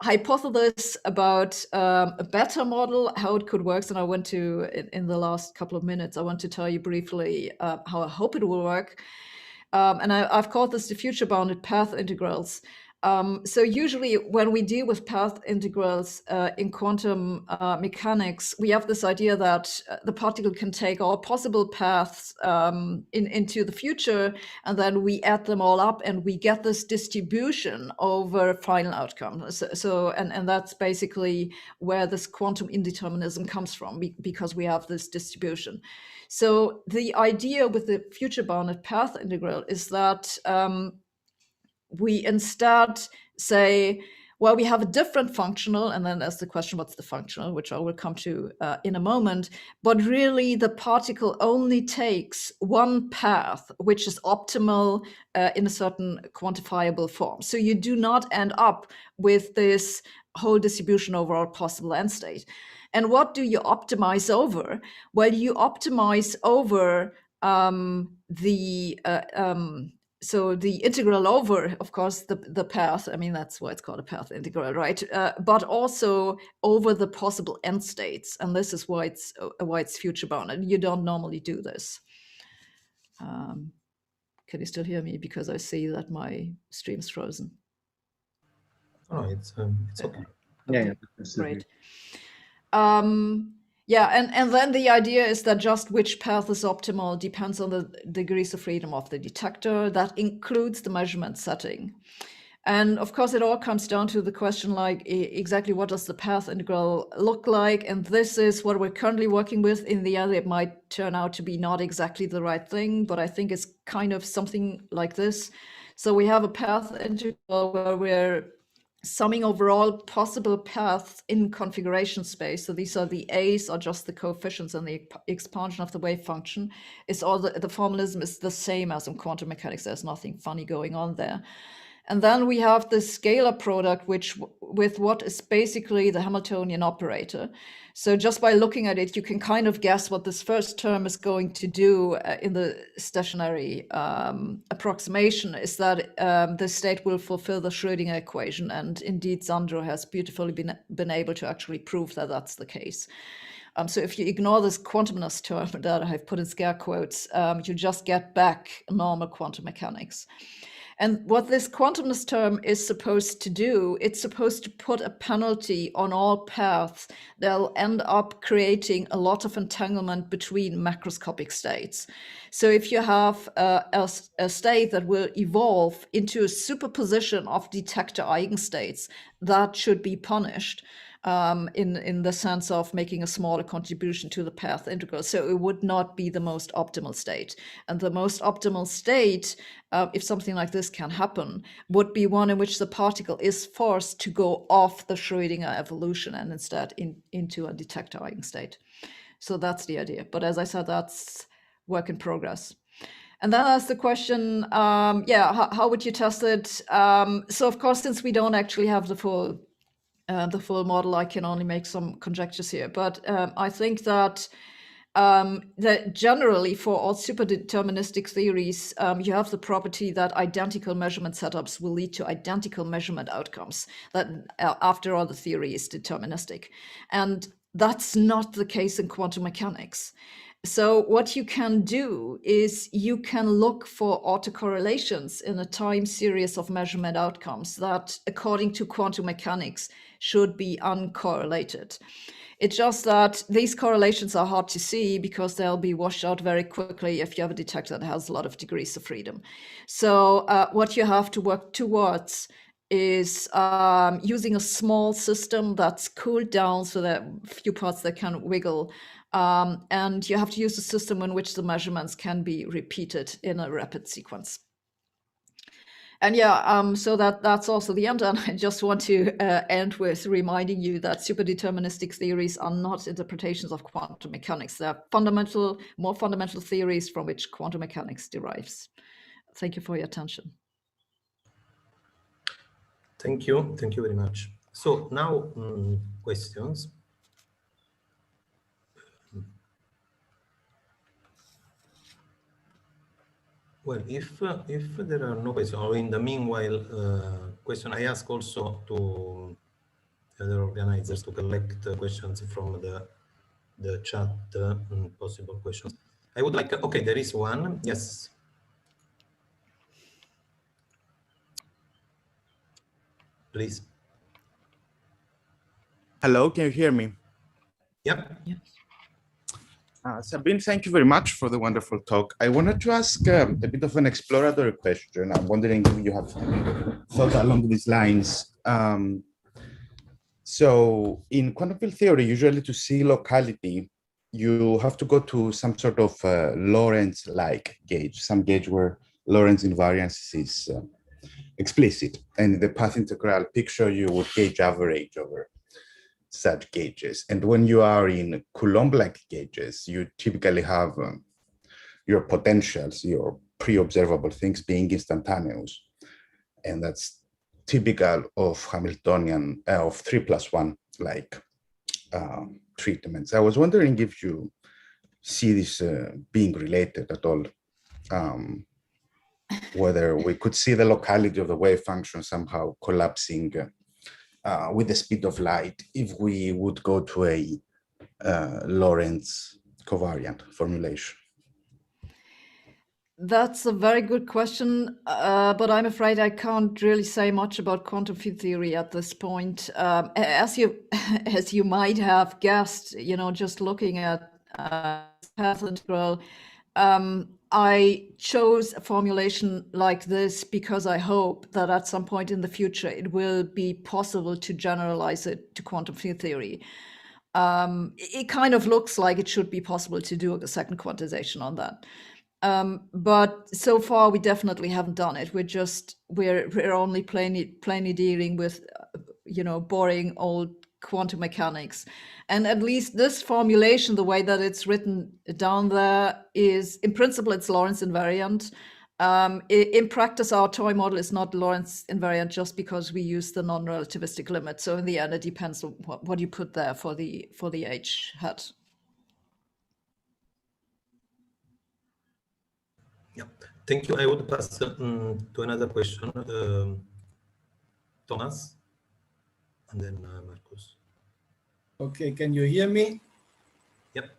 hypothesis about a better model, how it could work, and I want to, in the last couple of minutes, I want to tell you briefly how I hope it will work. And I've called this the future bounded path integrals. So usually when we deal with path integrals in quantum mechanics, we have this idea that the particle can take all possible paths into the future, and then we add them all up and we get this distribution over final outcome. And that's basically where this quantum indeterminism comes from, because we have this distribution. So the idea with the future bounded path integral is that we instead say, well, we have a different functional, and then there's the question, what's the functional, which I will come to in a moment. But really, the particle only takes one path, which is optimal in a certain quantifiable form. So you do not end up with this whole distribution over all possible end state. And what do you optimize over? Well, you optimize over so the integral over, of course, the path. I mean, that's why it's called a path integral, right? But also over the possible end states, and this is why it's future bounded. You don't normally do this. Can you still hear me? Because I see that my stream's frozen. Oh, it's okay. Yeah, great. Yeah, and then the idea is that just which path is optimal depends on the degrees of freedom of the detector. That includes the measurement setting. And of course, it all comes down to the question, like, exactly what does the path integral look like? And this is what we're currently working with. In the end, it might turn out to be not exactly the right thing, but I think it's kind of something like this. So we have a path integral where we're summing over all possible paths in configuration space. So these are the A's are just the coefficients, and the expansion of the wave function is all the formalism is the same as in quantum mechanics. There's nothing funny going on there. And then we have the scalar product, which with what is basically the Hamiltonian operator. So just by looking at it, you can kind of guess what this first term is going to do in the stationary approximation, is that the state will fulfill the Schrödinger equation. And indeed, Sandro has beautifully been able to actually prove that that's the case. So if you ignore this quantumness term that I've put in scare quotes, you just get back normal quantum mechanics. And what this quantumness term is supposed to do, it's supposed to put a penalty on all paths that'll end up creating a lot of entanglement between macroscopic states. So if you have a state that will evolve into a superposition of detector eigenstates, that should be punished. In the sense of making a smaller contribution to the path integral. So it would not be the most optimal state. And the most optimal state, if something like this can happen, would be one in which the particle is forced to go off the Schrödinger evolution and instead into a detector eigenstate. So that's the idea. But as I said, that's work in progress. And then there's the question, how would you test it? So of course, since we don't actually have the full model, I can only make some conjectures here. But I think that generally for all superdeterministic theories, you have the property that identical measurement setups will lead to identical measurement outcomes. That after all, the theory is deterministic. And that's not the case in quantum mechanics. So what you can do is you can look for autocorrelations in a time series of measurement outcomes that, according to quantum mechanics, should be uncorrelated. It's just that these correlations are hard to see because they'll be washed out very quickly if you have a detector that has a lot of degrees of freedom. So what you have to work towards is using a small system that's cooled down so that a few parts that can wiggle. And you have to use a system in which the measurements can be repeated in a rapid sequence. And yeah, so that's also the end. And I just want to end with reminding you that superdeterministic theories are not interpretations of quantum mechanics. They're more fundamental theories from which quantum mechanics derives. Thank you for your attention. Thank you very much. So now questions. Well, if there are no questions, or in the meanwhile, question, I ask also to other organizers to collect questions from the chat, possible questions. I would like, okay, there is one, yes. Please. Hello, can you hear me? Yep. Yes. Sabine, thank you very much for the wonderful talk. I wanted to ask a bit of an exploratory question. I'm wondering if you have thought along these lines. So in quantum field theory, usually to see locality, you have to go to some sort of Lorentz-like gauge, some gauge where Lorentz invariance is explicit. And in the path integral picture, you would gauge average over such gauges. And when you are in Coulomb-like gauges, you typically have your potentials, your pre-observable things being instantaneous. And that's typical of Hamiltonian, of 3+1 like treatments. I was wondering if you see this being related at all, whether we could see the locality of the wave function somehow collapsing with the speed of light if we would go to a Lorentz covariant formulation. That's a very good question, but I'm afraid I can't really say much about quantum field theory at this point. As you might have guessed, just looking at path integral, I chose a formulation like this because I hope that at some point in the future it will be possible to generalize it to quantum field theory. It kind of looks like it should be possible to do a second quantization on that. But so far we definitely haven't done it. We're only plainly dealing with boring old quantum mechanics. And at least this formulation, the way that it's written down there, is in principle it's Lorentz invariant. In practice, our toy model is not Lorentz invariant just because we use the non-relativistic limit. So in the end, it depends on what you put there for the H hat. Yeah, thank you. I would pass to another question, Thomas, and then Markus. Okay, can you hear me? Yep.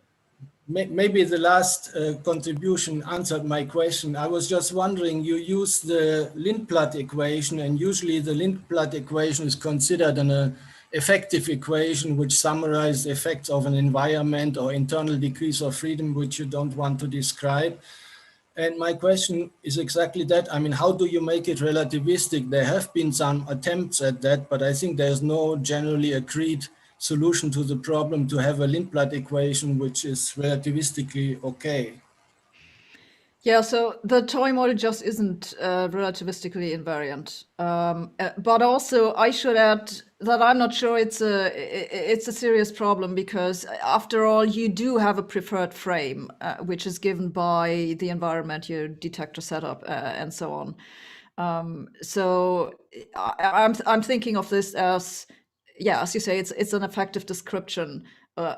Maybe the last contribution answered my question. I was just wondering, you use the Lindblad equation, and usually the Lindblad equation is considered an effective equation which summarizes the effects of an environment or internal degrees of freedom which you don't want to describe. And my question is exactly that. I mean, how do you make it relativistic? There have been some attempts at that, but I think there's no generally agreed solution to the problem to have a Lindblad equation which is relativistically okay. Yeah, so the toy model just isn't relativistically invariant. But also, I should add that I'm not sure it's a serious problem, because after all, you do have a preferred frame, which is given by the environment, your detector setup, and so on. So I'm thinking of this as, yeah, as you say, it's an effective description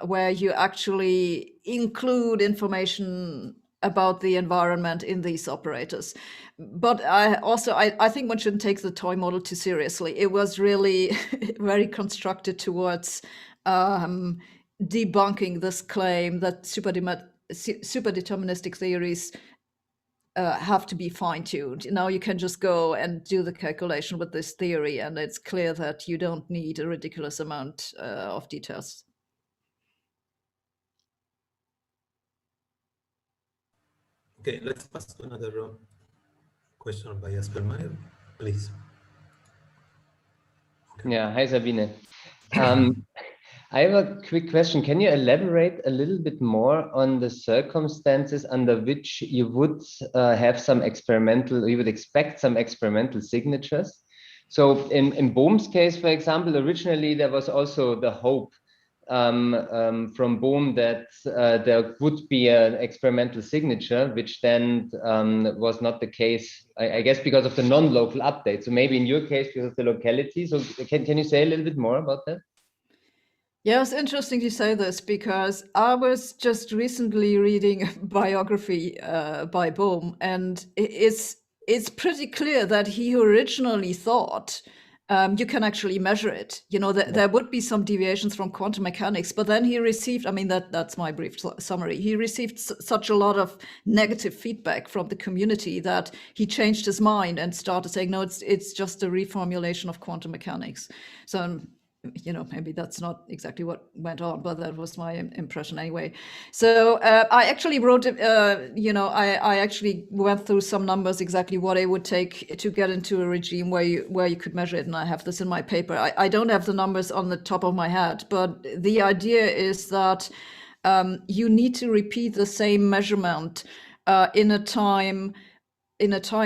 where you actually include information about the environment in these operators. But I think one shouldn't take the toy model too seriously. It was really very constructed towards debunking this claim that superdeterministic theories have to be fine-tuned. Now you can just go and do the calculation with this theory, and it's clear that you don't need a ridiculous amount of details. Okay, let's pass to another question by Aspelmeyer, please. Yeah, hi Sabine. I have a quick question. Can you elaborate a little bit more on the circumstances under which you would have some experimental, you would expect some experimental signatures? So in Bohm's case, for example, originally there was also the hope from Bohm that there would be an experimental signature, which then was not the case, I guess, because of the non-local update. So maybe in your case, because of the locality. So can you say a little bit more about that? Yeah, it's interesting you say this because I was just recently reading a biography by Bohm, and it's pretty clear that he originally thought you can actually measure it. You know, there would be some deviations from quantum mechanics, but then he received, I mean, that's my brief summary. He received such a lot of negative feedback from the community that he changed his mind and started saying, no, it's just a reformulation of quantum mechanics. So you know, maybe that's not exactly what went on, but that was my impression anyway. So I actually wrote, you know, I actually went through some numbers, exactly what it would take to get into a regime where you could measure it. And I have this in my paper. I don't have the numbers on the top of my head, but the idea is that you need to repeat the same measurement in a time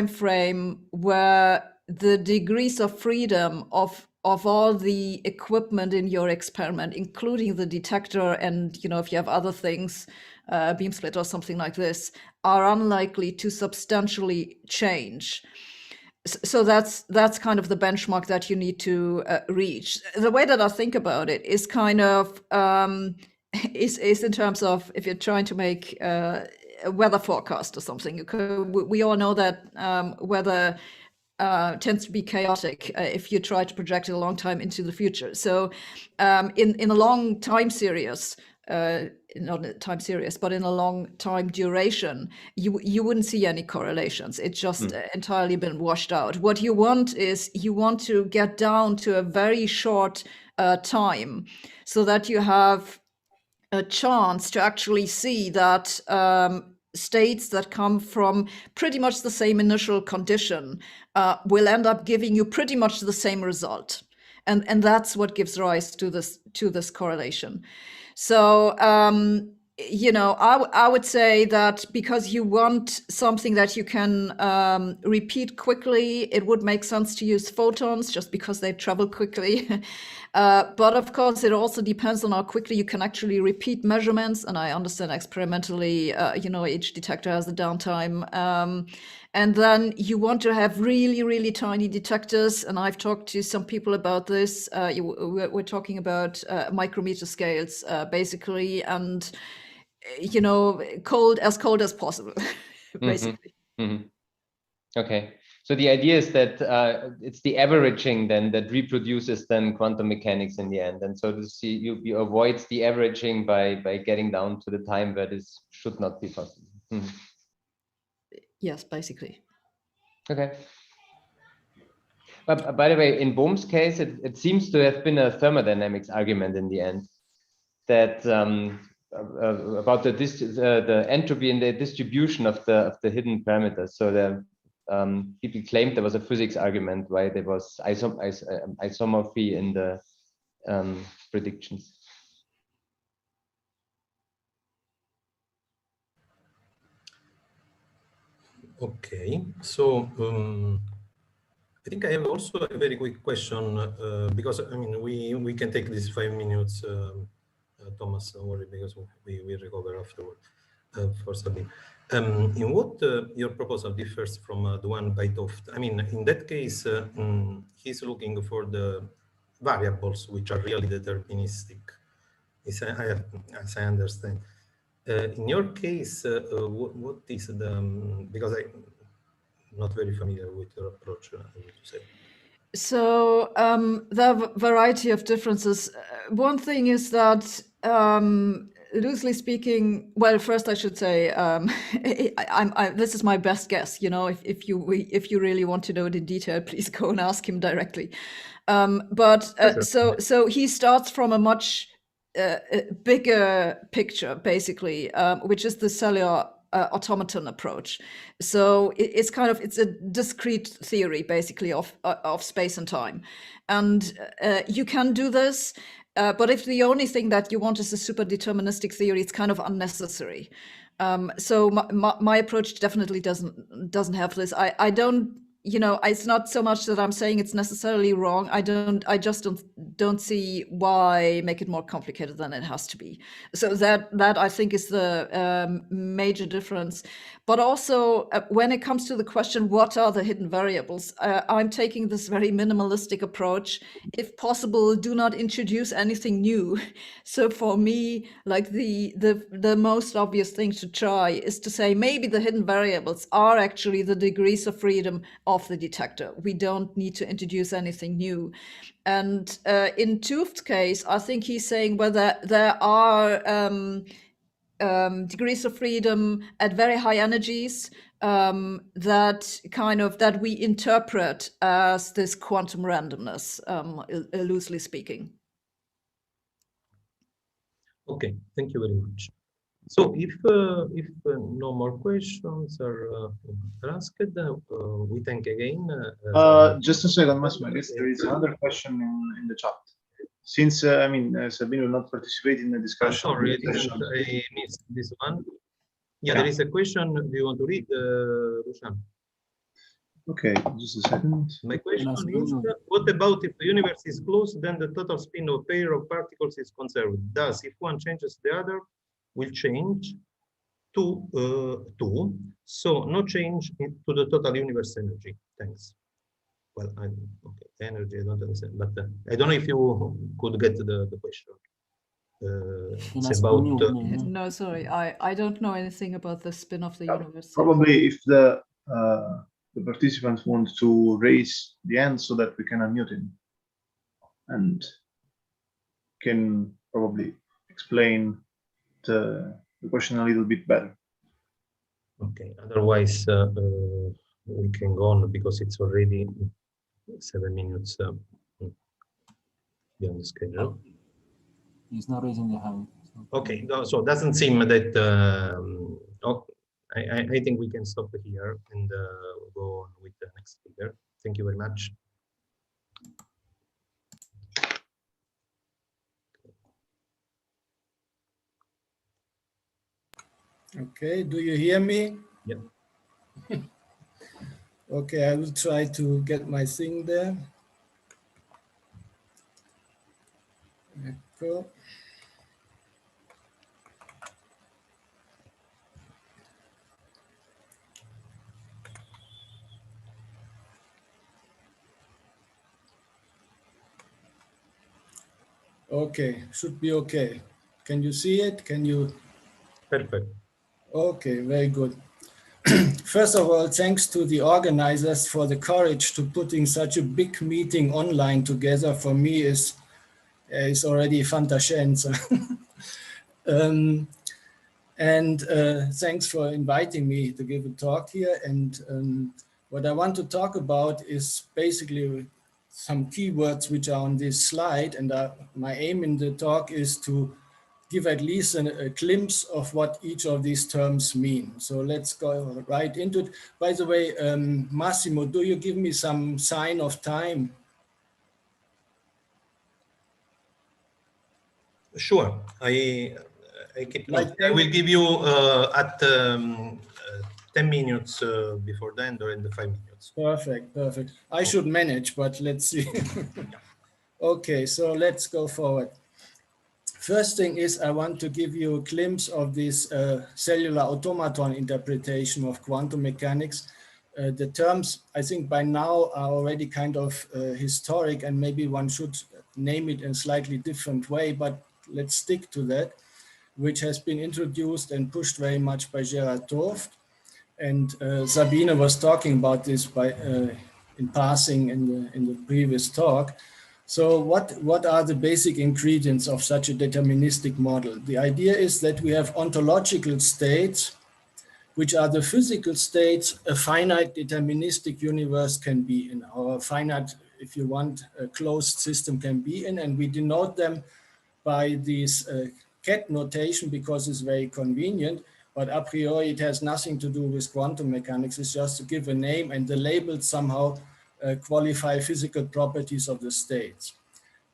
frame where the degrees of freedom of all the equipment in your experiment, including the detector, and you know, if you have other things, beam split or something like this, are unlikely to substantially change. So that's kind of the benchmark that you need to reach. The way that I think about it is kind of is in terms of if you're trying to make a weather forecast or something. We all know that weather tends to be chaotic if you try to project it a long time into the future. So in a long time series, not a time series, but in a long time duration, you wouldn't see any correlations. It's just entirely been washed out. What you want is you want to get down to a very short time so that you have a chance to actually see that states that come from pretty much the same initial condition will end up giving you pretty much the same result. And that's what gives rise to this correlation. So, you know, I would say that because you want something that you can repeat quickly, it would make sense to use photons just because they travel quickly. But of course, it also depends on how quickly you can actually repeat measurements. And I understand experimentally, you know, each detector has a downtime. And then you want to have really, really tiny detectors. And I've talked to some people about this. We're talking about micrometer scales, basically, and, you know, as cold as possible, basically. Okay. So the idea is that it's the averaging then that reproduces then quantum mechanics in the end. And so to see you avoid the averaging by getting down to the time where this should not be possible. Yes, basically. Okay. But by the way, in Bohm's case, it seems to have been a thermodynamics argument in the end that about the entropy and the distribution of the hidden parameters. So the people claimed there was a physics argument why there was isomorphy in the predictions. Okay, so I think I have also a very quick question because I mean we can take these 5 minutes, Thomas, don't worry, because we recover afterward for Sabine. In what your proposal differs from the one by Toft? I mean, in that case, he's looking for the variables which are really deterministic, as I understand. In your case, what is the, because I'm not very familiar with your approach, I need to say. So there are a variety of differences. One thing is that, loosely speaking, well, first I should say, this is my best guess. You know, if you really want to know it in detail, please go and ask him directly. So he starts from a much bigger picture, basically, which is the cellular automaton approach. So it's a discrete theory, basically, of space and time, and you can do this But if the only thing that you want is a superdeterministic theory, it's kind of unnecessary. So my approach definitely doesn't have this. I don't, it's not so much that I'm saying it's necessarily wrong. I just don't see why make it more complicated than it has to be. So that I think is the major difference. But also when it comes to the question, what are the hidden variables? I'm taking this very minimalistic approach. If possible, do not introduce anything new. So for me, like the most obvious thing to try is to say maybe the hidden variables are actually the degrees of freedom of the detector. We don't need to introduce anything new. And in Tuft's case, I think he's saying whether there are degrees of freedom at very high energies that we interpret as this quantum randomness, loosely speaking. Okay, thank you very much. So if no more questions are asked, we thank again. Just a second, Massimo. I guess there is another question in the chat. Since Sabine will not participate in the discussion. Sorry, I missed this one. Yeah, there is a question. Do you want to read, Luciano? Okay, just a second. My question is, what about if the universe is closed, then the total spin of a pair of particles is conserved? Thus, if one changes, the other will change to 2. So no change to the total universe energy. Thanks. Well, okay, energy, I don't understand, but I don't know if you could get the question. It's about no, sorry, I don't know anything about the spin of the universe. Probably if the participants want to raise the hand so that we can unmute him and can probably explain the question a little bit better. Okay, otherwise we can go on because it's already 7 minutes beyond the schedule. He's not raising the hand. So. Okay, so it doesn't seem that. I think we can stop here and go on with the next speaker. Thank you very much. Okay, do you hear me? Yeah. Okay, I will try to get my thing there. Echo. Okay, should be okay. Can you see it? Can you? Perfect. Okay, very good. First of all, thanks to the organizers for the courage to putting such a big meeting online together. For me is already fantascienza. And thanks for inviting me to give a talk here. And what I want to talk about is basically some keywords which are on this slide. And my aim in the talk is to give at least a glimpse of what each of these terms mean. So let's go right into it. By the way, Massimo, do you give me some sign of time? Sure, I keep like I will give you at 10 minutes before the end or in the 5 minutes. Perfect, perfect. I should manage, but let's see. Okay, so let's go forward. First thing is I want to give you a glimpse of this cellular automaton interpretation of quantum mechanics. The terms, I think by now are already kind of historic, and maybe one should name it in a slightly different way, but let's stick to that, which has been introduced and pushed very much by Gerard Toft. And Sabine was talking about this in passing in the previous talk. So what are the basic ingredients of such a deterministic model? The idea is that we have ontological states, which are the physical states a finite deterministic universe can be in, or a finite, if you want, a closed system can be in, and we denote them by this cat notation because it's very convenient, but a priori it has nothing to do with quantum mechanics. It's just to give a name, and the labels somehow qualify physical properties of the states.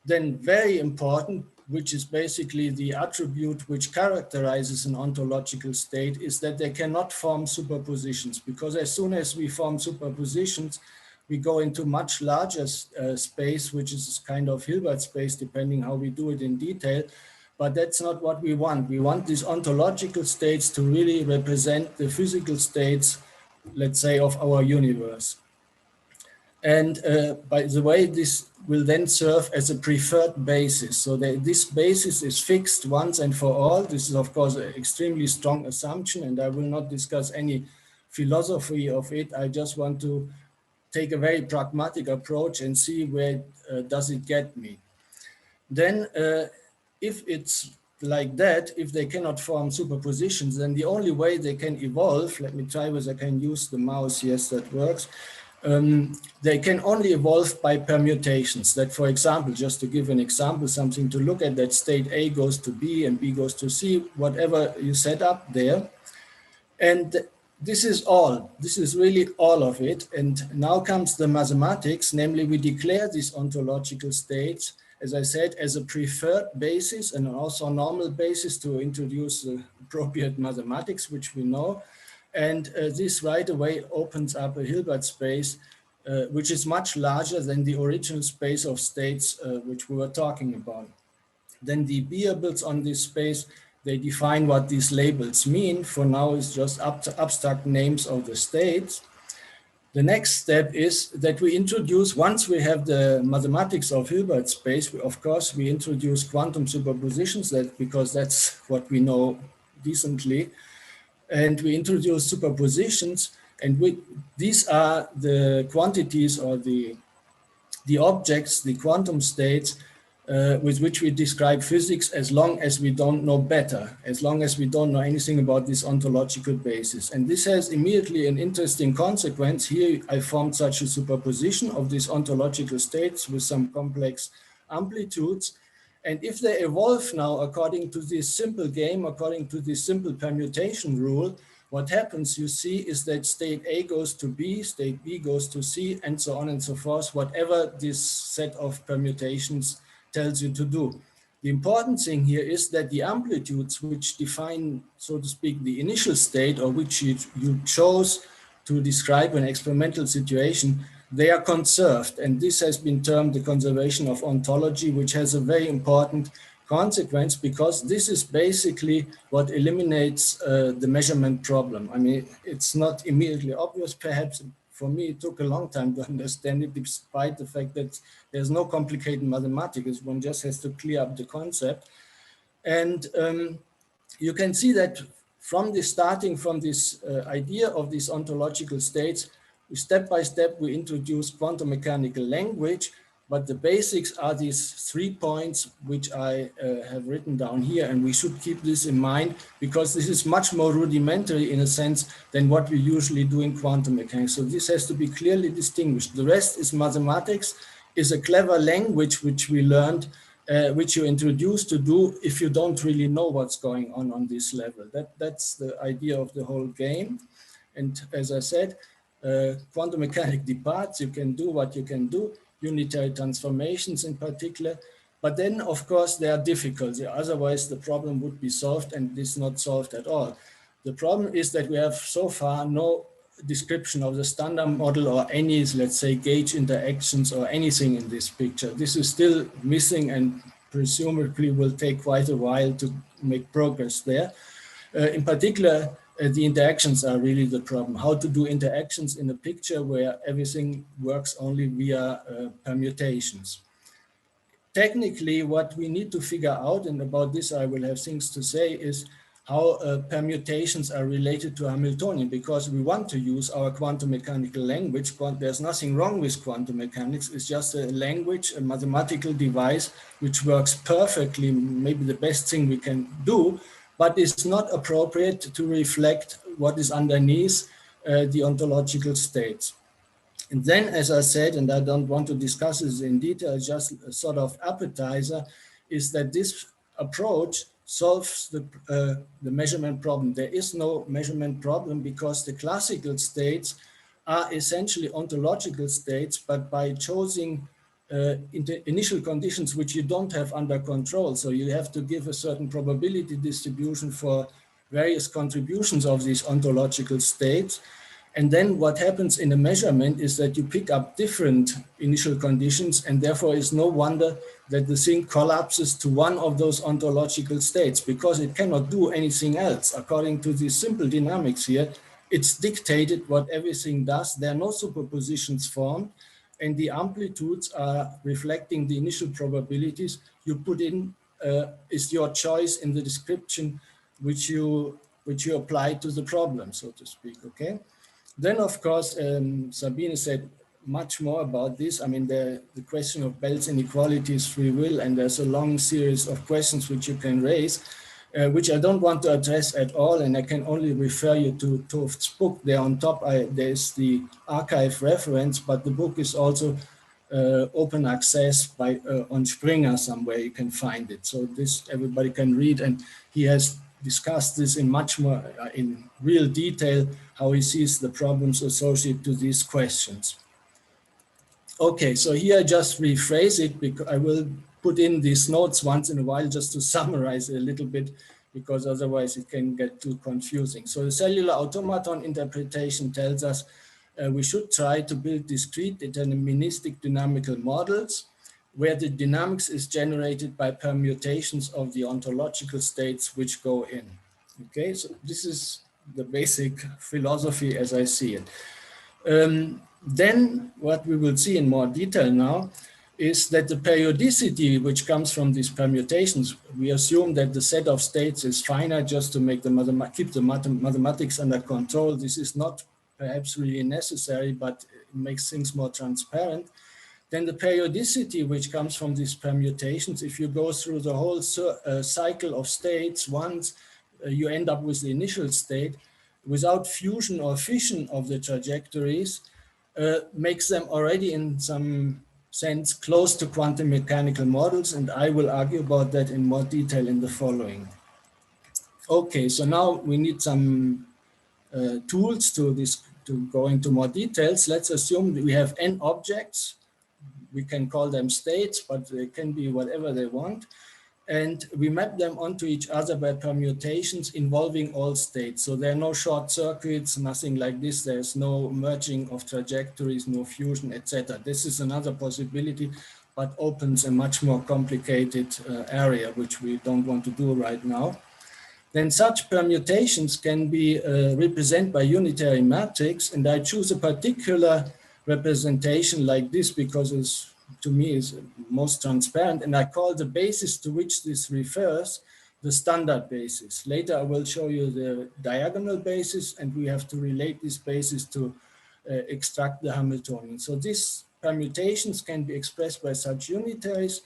Then very important, which is basically the attribute which characterizes an ontological state, is that they cannot form superpositions, because as soon as we form superpositions, we go into much larger space, which is kind of Hilbert space, depending how we do it in detail. But that's not what we want. We want these ontological states to really represent the physical states, let's say, of our universe. And by the way, this will then serve as a preferred basis. So that this basis is fixed once and for all. This is, of course, an extremely strong assumption, and I will not discuss any philosophy of it. I just want to take a very pragmatic approach and see where does it get me. Then if it's like that, if they cannot form superpositions, then the only way they can evolve, let me try whether I can use the mouse, yes, that works. They can only evolve by permutations. That, for example, just to give an example, something to look at, that state A goes to B and B goes to C, whatever you set up there. And this is all. This is really all of it. And now comes the mathematics, namely we declare these ontological states, as I said, as a preferred basis and also a normal basis to introduce the appropriate mathematics, which we know. And this right away opens up a Hilbert space, which is much larger than the original space of states which we were talking about. Then the beables on this space, they define what these labels mean. For now, it's just abstract names of the states. The next step is that we introduce, once we have the mathematics of Hilbert space, of course, we introduce quantum superpositions, because that's what we know decently. And we introduce superpositions, and these are the quantities or the objects, the quantum states, with which we describe physics, as long as we don't know better, as long as we don't know anything about this ontological basis. And this has immediately an interesting consequence. Here I formed such a superposition of these ontological states with some complex amplitudes. And if they evolve now according to this simple game, according to this simple permutation rule, what happens, you see, is that state A goes to B, state B goes to C, and so on and so forth, whatever this set of permutations tells you to do. The important thing here is that the amplitudes which define, so to speak, the initial state, or which you chose to describe an experimental situation, they are conserved. And this has been termed the conservation of ontology, which has a very important consequence, because this is basically what eliminates the measurement problem. I mean, it's not immediately obvious, perhaps. For me, it took a long time to understand it, despite the fact that there's no complicated mathematics. One just has to clear up the concept. And you can see that from the starting from this idea of these ontological states, step by step, we introduce quantum mechanical language, but the basics are these 3 points, which I have written down here. And we should keep this in mind, because this is much more rudimentary in a sense than what we usually do in quantum mechanics. So this has to be clearly distinguished. The rest is mathematics, is a clever language which we learned, which you introduce to do if you don't really know what's going on this level. That's the idea of the whole game. And as I said, quantum mechanics departs, you can do what you can do, unitary transformations in particular, but then of course there are difficulties, otherwise the problem would be solved, and this is not solved at all. The problem is that we have so far no description of the standard model or any, let's say, gauge interactions or anything in this picture. This is still missing and presumably will take quite a while to make progress there. In particular, the interactions are really the problem. How to do interactions in a picture where everything works only via permutations. Technically, what we need to figure out, and about this I will have things to say, is how permutations are related to Hamiltonian, because we want to use our quantum mechanical language. There's nothing wrong with quantum mechanics. It's just a language, a mathematical device, which works perfectly, maybe the best thing we can do, but it's not appropriate to reflect what is underneath the ontological states. And then, as I said, and I don't want to discuss this in detail, just a sort of appetizer, is that this approach solves the measurement problem. There is no measurement problem, because the classical states are essentially ontological states, but by choosing initial conditions which you don't have under control. So you have to give a certain probability distribution for various contributions of these ontological states. And then what happens in a measurement is that you pick up different initial conditions, and therefore it's no wonder that the thing collapses to one of those ontological states, because it cannot do anything else. According to the simple dynamics here, it's dictated what everything does. There are no superpositions formed, and the amplitudes are reflecting the initial probabilities you put in. Is your choice in the description which you apply to the problem, so to speak, okay? Then, of course, Sabine said much more about this. I mean, the question of Bell's inequality is free will, and there's a long series of questions which you can raise, which I don't want to address at all, and I can only refer you to Toft's book. There on top, there's the archive reference, but the book is also open access by on Springer somewhere. You can find it. So this everybody can read, and he has discussed this in much more in real detail, how he sees the problems associated to these questions. Okay, so here I just rephrase it, because I will put in these notes once in a while just to summarize a little bit, because otherwise it can get too confusing. So the cellular automaton interpretation tells us we should try to build discrete deterministic dynamical models where the dynamics is generated by permutations of the ontological states which go in. Okay, so this is the basic philosophy as I see it. Then what we will see in more detail now is that the periodicity which comes from these permutations, we assume that the set of states is finite just to make the keep the mathematics under control. This is not perhaps really necessary, but it makes things more transparent. Then the periodicity which comes from these permutations, if you go through the whole cycle of states once, you end up with the initial state, without fusion or fission of the trajectories, makes them already in some sense close to quantum mechanical models, and I will argue about that in more detail in the following. Okay, so now we need some tools to go into more details. Let's assume that we have n objects. We can call them states, but they can be whatever they want. And we map them onto each other by permutations involving all states. So there are no short circuits, nothing like this. There's no merging of trajectories, no fusion, etc. This is another possibility, but opens a much more complicated area, which we don't want to do right now. Then such permutations can be represented by unitary matrix, and I choose a particular representation like this because it's, to me, is most transparent, and I call the basis to which this refers the standard basis. Later I will show you the diagonal basis, and we have to relate this basis to extract the Hamiltonian. So these permutations can be expressed by such unitaries,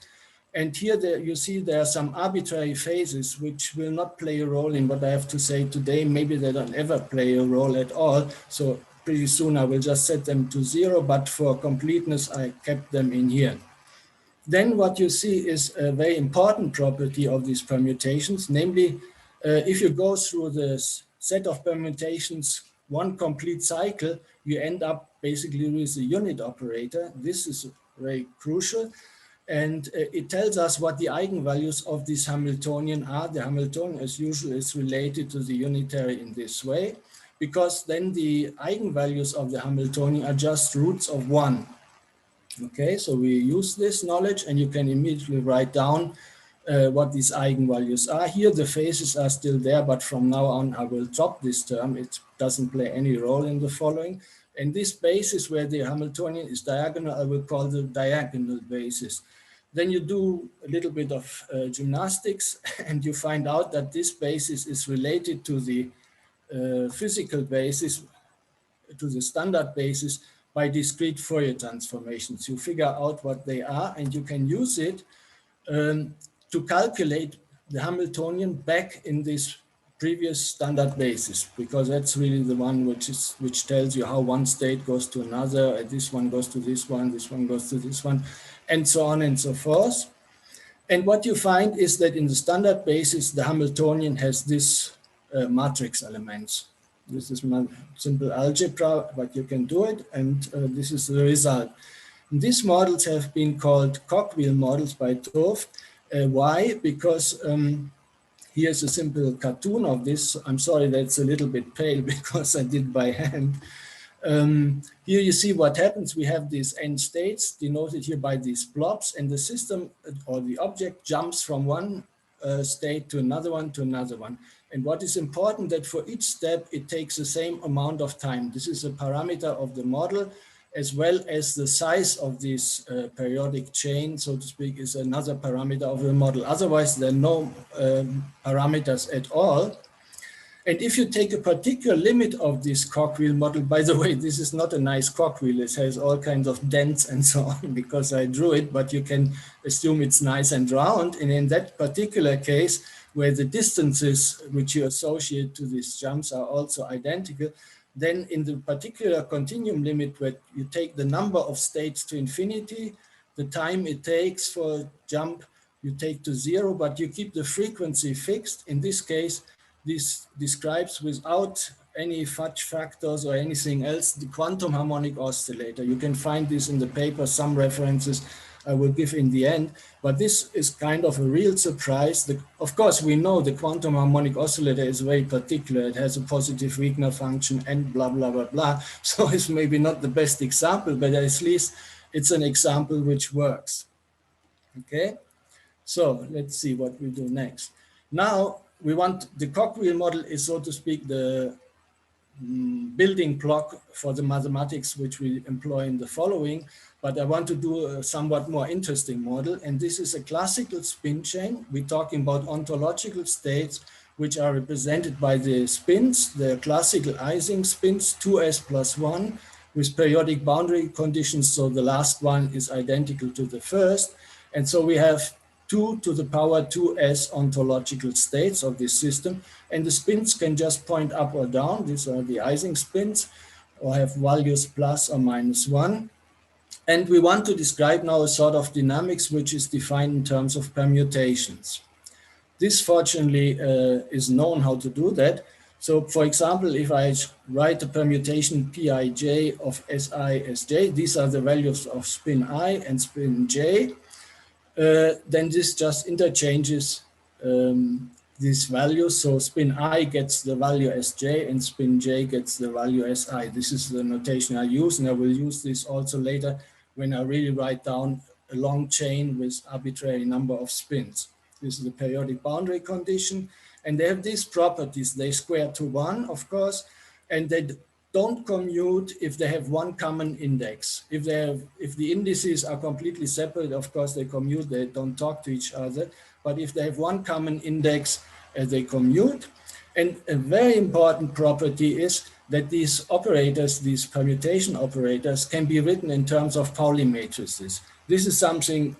and here you see there are some arbitrary phases which will not play a role in what I have to say today. Maybe they don't ever play a role at all. So pretty soon I will just set them to 0, but for completeness, I kept them in here. Then what you see is a very important property of these permutations, namely, if you go through this set of permutations, one complete cycle, you end up basically with a unit operator. This is very crucial. And it tells us what the eigenvalues of this Hamiltonian are. The Hamiltonian, as usual, is related to the unitary in this way, because then the eigenvalues of the Hamiltonian are just roots of 1. Okay, so we use this knowledge, and you can immediately write down what these eigenvalues are. Here the phases are still there, but from now on I will drop this term. It doesn't play any role in the following. And this basis where the Hamiltonian is diagonal, I will call the diagonal basis. Then you do a little bit of gymnastics, and you find out that this basis is related to the physical basis, to the standard basis, by discrete Fourier transformations. You figure out what they are, and you can use it to calculate the Hamiltonian back in this previous standard basis, because that's really the one which tells you how one state goes to another, and this one goes to this one goes to this one, and so on and so forth. And what you find is that in the standard basis, the Hamiltonian has this matrix elements. This is my simple algebra, but you can do it, and this is the result. And these models have been called cogwheel models by Toft. Why? Because here's a simple cartoon of this. I'm sorry that's a little bit pale because I did by hand. Here you see what happens. We have these end states denoted here by these blobs, and the system or the object jumps from one state to another one to another one. And what is important that for each step, it takes the same amount of time. This is a parameter of the model, as well as the size of this periodic chain, so to speak, is another parameter of the model. Otherwise, there are no parameters at all. And if you take a particular limit of this cogwheel model, by the way, this is not a nice cogwheel. It has all kinds of dents and so on because I drew it, but you can assume it's nice and round. And in that particular case, where the distances which you associate to these jumps are also identical, then in the particular continuum limit where you take the number of states to infinity, the time it takes for a jump, you take to 0, but you keep the frequency fixed. In this case, this describes without any fudge factors or anything else the quantum harmonic oscillator. You can find this in the paper, some references I will give in the end, but this is kind of a real surprise. Of course, we know the quantum harmonic oscillator is very particular. It has a positive Wigner function and blah, blah, blah, blah. So it's maybe not the best example, but at least it's an example which works. Okay, so let's see what we do next. Now, we want the cogwheel model is, so to speak, the building block for the mathematics which we employ in the following, but I want to do a somewhat more interesting model. And this is a classical spin chain. We're talking about ontological states which are represented by the spins, the classical Ising spins, 2s plus 1 with periodic boundary conditions. So the last one is identical to the first. And so we have 2 to the power 2s ontological states of this system. And the spins can just point up or down. These are the Ising spins, or have values plus or minus 1. And we want to describe now a sort of dynamics which is defined in terms of permutations. This fortunately is known how to do that. So for example, if I write a permutation Pij of Si Sj, these are the values of spin I and spin j, then this just interchanges these values. So spin I gets the value Sj and spin j gets the value Si. This is the notation I use, and I will use this also later when I really write down a long chain with arbitrary number of spins. This is the periodic boundary condition. And they have these properties. They square to 1, of course, and they don't commute if they have one common index. If the indices are completely separate, of course, they commute, they don't talk to each other. But if they have one common index, they commute. And a very important property is that these operators, these permutation operators, can be written in terms of Pauli matrices. This is something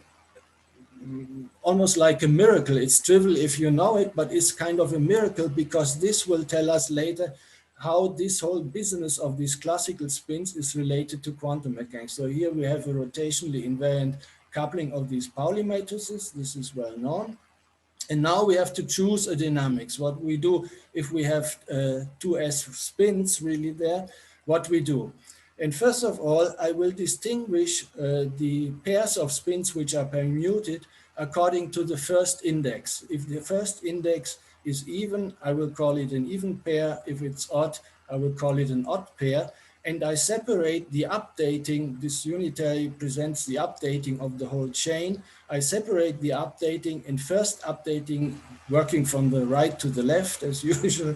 almost like a miracle. It's trivial if you know it, but it's kind of a miracle because this will tell us later how this whole business of these classical spins is related to quantum mechanics. So here we have a rotationally invariant coupling of these Pauli matrices. This is well known. And now we have to choose a dynamics. What we do if we have 2s spins really there, what we do. And first of all, I will distinguish the pairs of spins which are permuted according to the first index. If the first index is even, I will call it an even pair. If it's odd, I will call it an odd pair. And I separate the updating. This unitary presents the updating of the whole chain. I separate the updating in first updating, working from the right to the left as usual.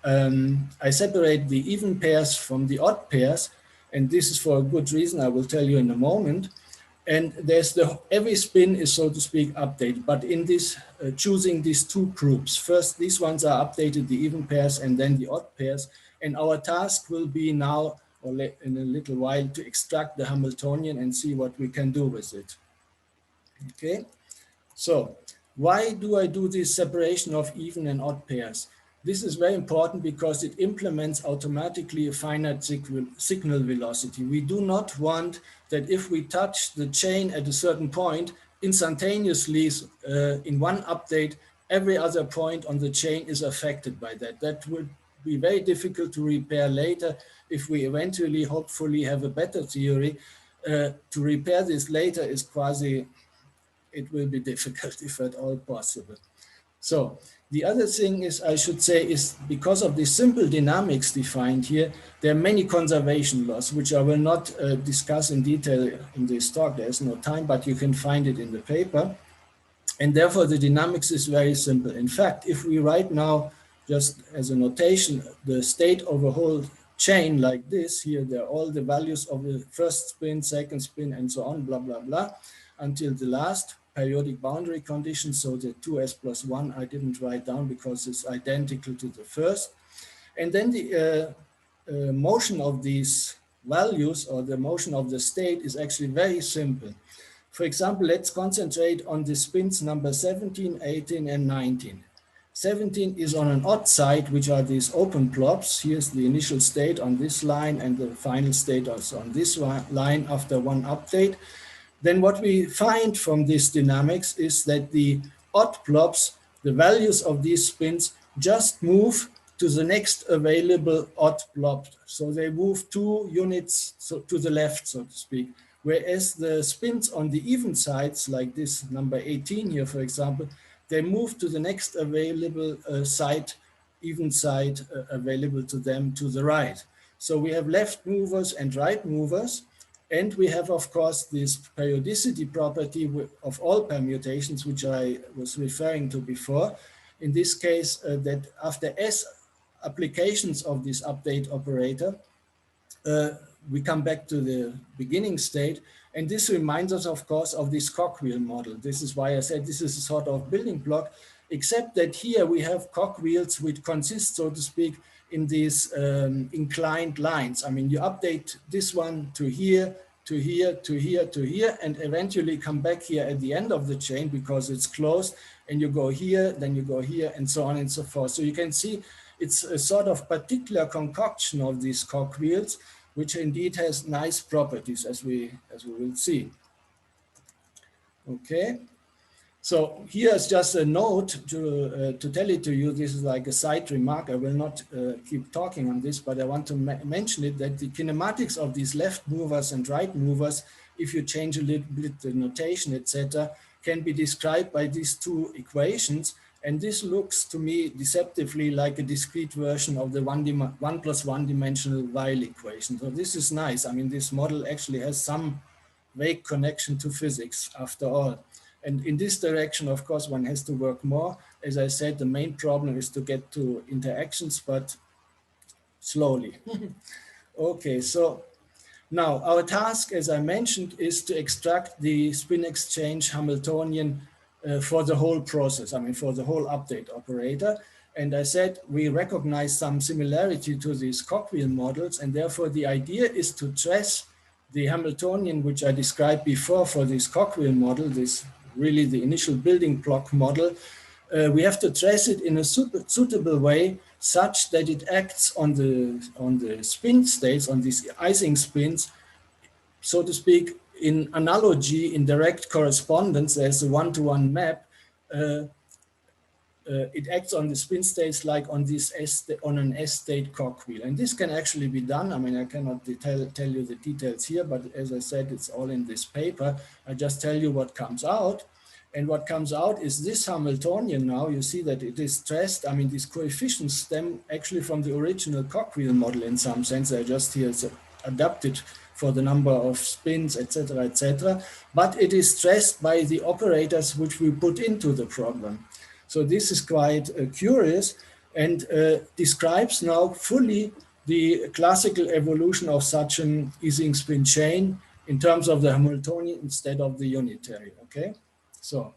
I separate the even pairs from the odd pairs. And this is for a good reason, I will tell you in a moment. And there's every spin is, so to speak, updated. But in this, choosing these two groups, first, these ones are updated, the even pairs, and then the odd pairs. And our task will be now, or in a little while, to extract the Hamiltonian and see what we can do with it. Okay, so why do I do this separation of even and odd pairs? This is very important because it implements automatically a finite signal velocity. We do not want that if we touch the chain at a certain point, instantaneously in one update, every other point on the chain is affected by that. That would be very difficult to repair later if we eventually, hopefully, have a better theory. To repair this later is it will be difficult if at all possible. So the other thing is, I should say, is because of the simple dynamics defined here, there are many conservation laws, which I will not discuss in detail in this talk. There's no time, but you can find it in the paper. And therefore, the dynamics is very simple. In fact, if we write now, just as a notation, the state of a whole chain like this, here, there are all the values of the first spin, second spin, and so on, blah, blah, blah, until the last periodic boundary condition. So the 2s+1 I didn't write down because it's identical to the first. And then the motion of these values, or the motion of the state, is actually very simple. For example, let's concentrate on the spins number 17, 18, and 19. 17 is on an odd side, which are these open blobs. Here's the initial state on this line and the final state also on this line after one update. Then what we find from this dynamics is that the odd blobs, the values of these spins, just move to the next available odd blob. So they move 2 units to the left, so to speak. Whereas the spins on the even sides, like this number 18 here, for example, they move to the next available side, even side available to them to the right. So we have left movers and right movers. And we have, of course, this periodicity property of all permutations, which I was referring to before. In this case, that after S applications of this update operator, we come back to the beginning state. And this reminds us, of course, of this cogwheel model. This is why I said this is a sort of building block, except that here we have cogwheels which consist, so to speak, in these inclined lines. I mean, you update this one to here, to here, to here, to here, and eventually come back here at the end of the chain because it's closed, and you go here, then you go here, and so on and so forth. So you can see it's a sort of particular concoction of these cogwheels, which indeed has nice properties, as we will see. Okay. So here's just a note to tell it to you. This is like a side remark. I will not keep talking on this, but I want to mention it, that the kinematics of these left movers and right movers, if you change a little bit the notation, etc., can be described by these two equations. And this looks to me deceptively like a discrete version of the 1+1 dimensional Weil equation. So this is nice. I mean, this model actually has some vague connection to physics after all. And in this direction, of course, one has to work more. As I said, the main problem is to get to interactions, but slowly. Okay, so now our task, as I mentioned, is to extract the spin exchange Hamiltonian for the whole process, I mean, for the whole update operator. And I said we recognize some similarity to these cogwheel models, and therefore the idea is to trace the Hamiltonian, which I described before for this cogwheel model, this really the initial building block model. We have to trace it in a suitable way such that it acts on the spin states, on these Ising spins, so to speak, in analogy, in direct correspondence. There's a one-to-one map. It acts on the spin states like on this on an S-state cogwheel. And this can actually be done. I mean, I cannot tell you the details here, but as I said, it's all in this paper. I just tell you what comes out. And what comes out is this Hamiltonian now. You see that it is stressed. I mean, these coefficients stem actually from the original cogwheel model in some sense. I just here adapted for the number of spins, etc., etc. But it is stressed by the operators which we put into the problem. So this is quite curious and describes now fully the classical evolution of such an Ising spin chain in terms of the Hamiltonian instead of the unitary, okay? So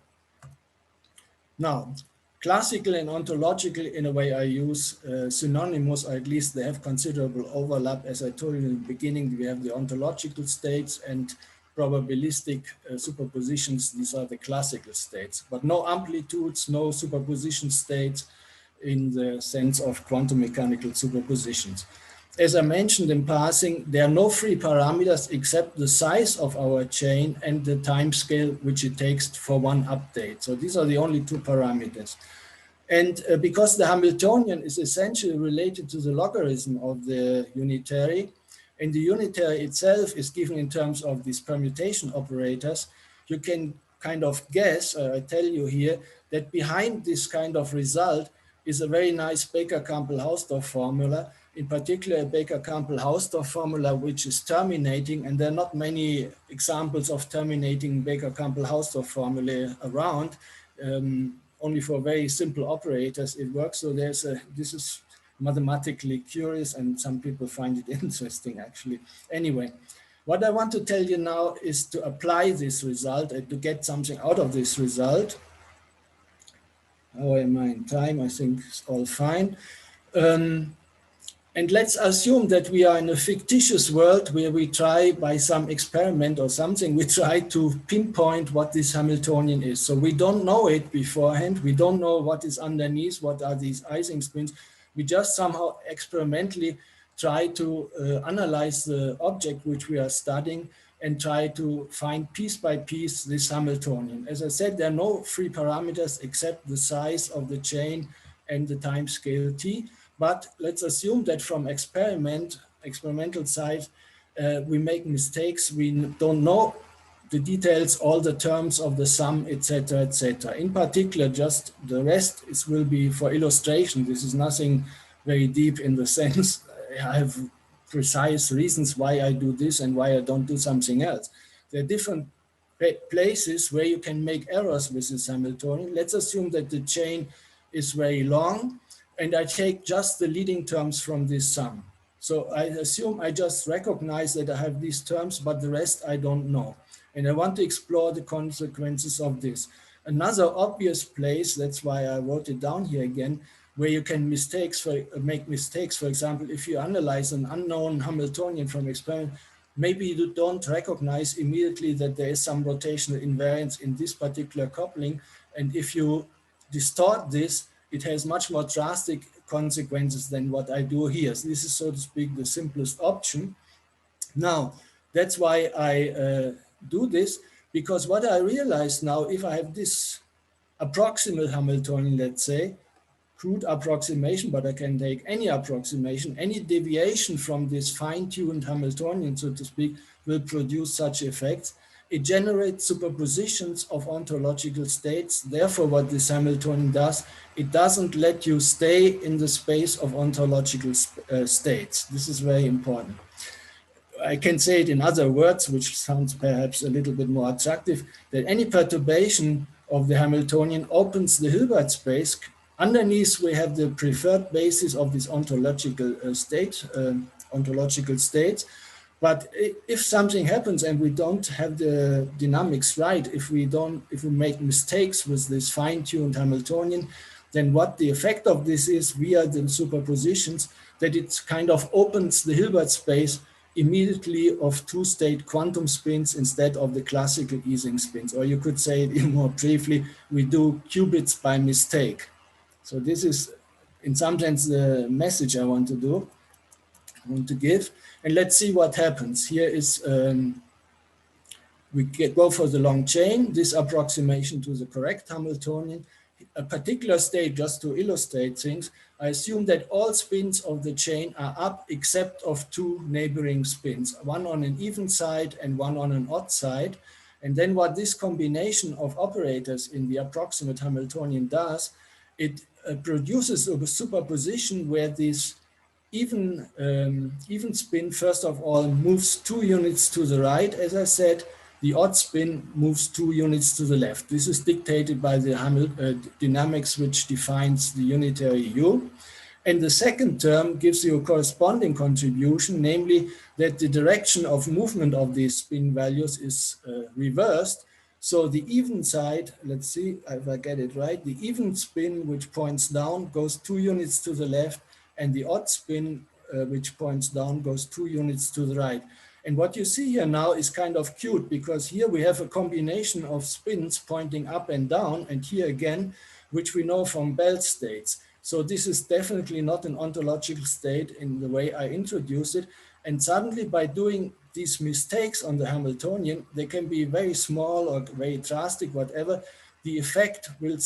now, classical and ontological, in a way I use synonymous, or at least they have considerable overlap. As I told you in the beginning, we have the ontological states and probabilistic superpositions. These are the classical states, but no amplitudes, no superposition states in the sense of quantum mechanical superpositions. As I mentioned in passing, there are no free parameters except the size of our chain and the time scale which it takes for one update. So these are the only two parameters. And because the Hamiltonian is essentially related to the logarithm of the unitary, and the unitary itself is given in terms of these permutation operators, you can kind of guess, I tell you here, that behind this kind of result is a very nice Baker-Campbell-Hausdorff formula, in particular a Baker-Campbell-Hausdorff formula which is terminating, and there are not many examples of terminating Baker-Campbell-Hausdorff formulae around. Only for very simple operators it works. So this is mathematically curious, and some people find it interesting actually. Anyway, what I want to tell you now is to apply this result and to get something out of this result. How am I in time? I think it's all fine. And let's assume that we are in a fictitious world where we try by some experiment or something, we try to pinpoint what this Hamiltonian is. So we don't know it beforehand. We don't know what is underneath, what are these Ising spins. We just somehow experimentally try to analyze the object which we are studying and try to find piece by piece this Hamiltonian. As I said, there are no free parameters except the size of the chain and the time scale t. But let's assume that from experimental side, we make mistakes. We don't know the details, all the terms of the sum, etc., etc. In particular, just the rest will be for illustration. This is nothing very deep in the sense. I have precise reasons why I do this and why I don't do something else. There are different places where you can make errors with this Hamiltonian. Let's assume that the chain is very long, and I take just the leading terms from this sum. So I assume I just recognize that I have these terms, but the rest I don't know. And I want to explore the consequences of this. Another obvious place, that's why I wrote it down here again, where you can make mistakes. For example, if you analyze an unknown Hamiltonian from experiment, maybe you don't recognize immediately that there is some rotational invariance in this particular coupling. And if you distort this, it has much more drastic consequences than what I do here. So this is, so to speak, the simplest option. Now, that's why I do this, because what I realize now, if I have this approximate Hamiltonian, let's say, crude approximation, but I can take any approximation, any deviation from this fine-tuned Hamiltonian, so to speak, will produce such effects. It generates superpositions of ontological states. Therefore, what this Hamiltonian does, it doesn't let you stay in the space of ontological states. This is very important. I can say it in other words, which sounds perhaps a little bit more attractive, that any perturbation of the Hamiltonian opens the Hilbert space. Underneath, we have the preferred basis of this ontological states. But if something happens and we don't have the dynamics right, if we make mistakes with this fine-tuned Hamiltonian, then what the effect of this is via the superpositions, that it kind of opens the Hilbert space immediately of two-state quantum spins instead of the classical Ising spins. Or you could say it even more briefly, we do qubits by mistake. So this is, in some sense, the message I want to give. And let's see what happens. Here is, we go for the long chain, this approximation to the correct Hamiltonian. A particular state, just to illustrate things, I assume that all spins of the chain are up except of two neighboring spins, one on an even side and one on an odd side. And then what this combination of operators in the approximate Hamiltonian does, it produces a superposition where this even spin, first of all, moves 2 units to the right, as I said. The odd spin moves 2 units to the left. This is dictated by the dynamics which defines the unitary U. And the second term gives you a corresponding contribution, namely that the direction of movement of these spin values is reversed. So the even side, let's see if I get it right, the even spin which points down goes 2 units to the left, and the odd spin which points down goes 2 units to the right. And what you see here now is kind of cute, because here we have a combination of spins pointing up and down, and here again, which we know from Bell states. So this is definitely not an ontological state in the way I introduce it. And suddenly, by doing these mistakes on the Hamiltonian, they can be very small or very drastic, whatever. The effect will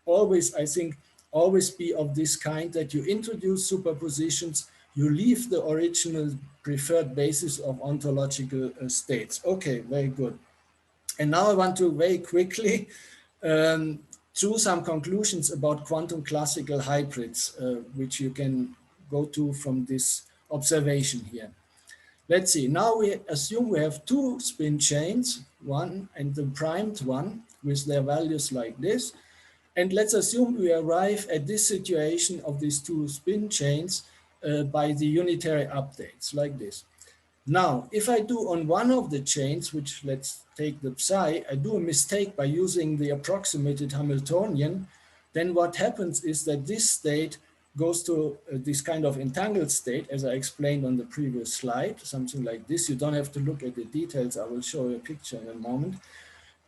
always, I think, always be of this kind, that you introduce superpositions, you leave the original preferred basis of ontological states. Okay, very good. And now I want to very quickly through some conclusions about quantum classical hybrids, which you can go to from this observation here. Let's see, now we assume we have two spin chains, one and the primed one with their values like this. And let's assume we arrive at this situation of these two spin chains by the unitary updates like this. Now, if I do on one of the chains, which let's take the psi, I do a mistake by using the approximated Hamiltonian, then what happens is that this state goes to this kind of entangled state, as I explained on the previous slide, something like this. You don't have to look at the details. I will show you a picture in a moment.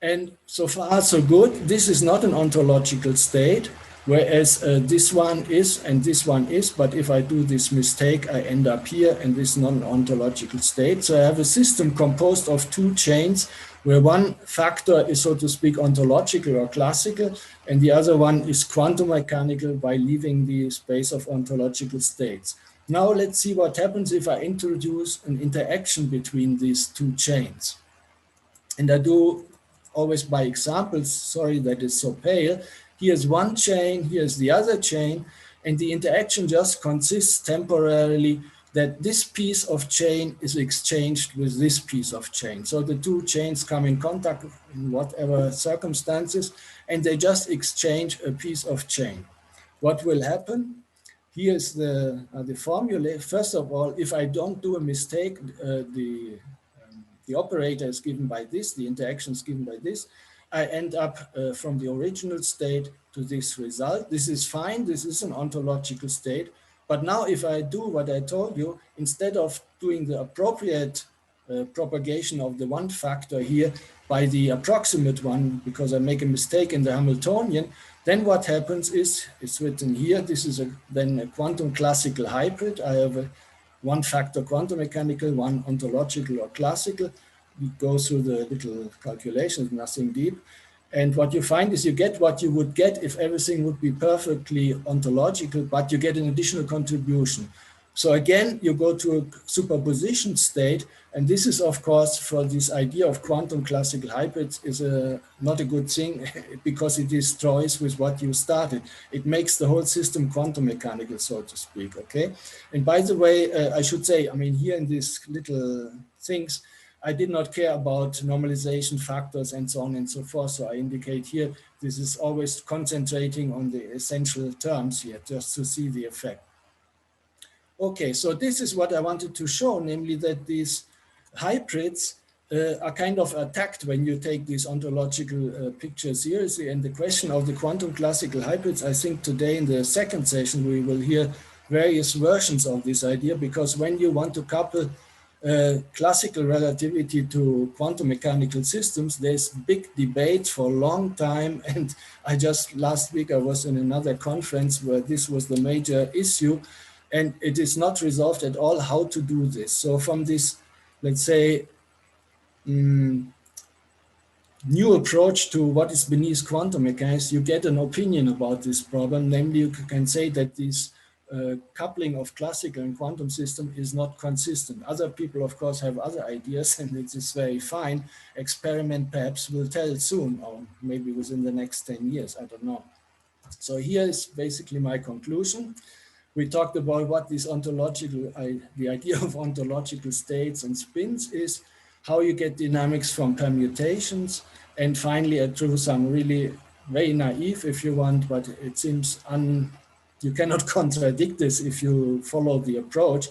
And so far, so good. This is not an ontological state, whereas this one is and this one is. But if I do this mistake, I end up here, and this is not an ontological state. So I have a system composed of two chains, where one factor is, so to speak, ontological or classical, and the other one is quantum mechanical by leaving the space of ontological states. Now let's see what happens if I introduce an interaction between these two chains. And I do always by examples. Sorry that is so pale. Here's one chain, here's the other chain, and the interaction just consists temporarily that this piece of chain is exchanged with this piece of chain. So the two chains come in contact in whatever circumstances, and they just exchange a piece of chain. What will happen? Here's the formula. First of all, if I don't do a mistake, the operator is given by this, the interaction is given by this. I end up from the original state to this result. This is fine, this is an ontological state. But now if I do what I told you, instead of doing the appropriate propagation of the one factor here by the approximate one, because I make a mistake in the Hamiltonian, then what happens is, it's written here, this is then a quantum classical hybrid. I have a one factor quantum mechanical, one ontological or classical. We go through the little calculations, nothing deep. And what you find is you get what you would get if everything would be perfectly ontological, but you get an additional contribution. So again, you go to a superposition state. And this is, of course, for this idea of quantum classical hybrids is not a good thing because it destroys with what you started. It makes the whole system quantum mechanical, so to speak, okay? And by the way, I should say, I mean, here in these little things, I did not care about normalization factors and so on and so forth. So I indicate here, this is always concentrating on the essential terms here, just to see the effect. Okay, so this is what I wanted to show, namely that these hybrids are kind of attacked when you take these ontological pictures seriously. And the question of the quantum classical hybrids, I think today in the second session, we will hear various versions of this idea, because when you want to couple classical relativity to quantum mechanical systems, there's big debate for a long time. And last week I was in another conference where this was the major issue, and it is not resolved at all how to do this. So from this, let's say, new approach to what is beneath quantum mechanics, you get an opinion about this problem. Namely, you can say that this coupling of classical and quantum system is not consistent. Other people, of course, have other ideas, and it is very fine. Experiment perhaps will tell soon, or maybe within the next 10 years, I don't know. So here is basically my conclusion. We talked about what this ontological, the idea of ontological states and spins is, how you get dynamics from permutations, and finally I drew some really very naive, if you want, but it seems you cannot contradict this if you follow the approach,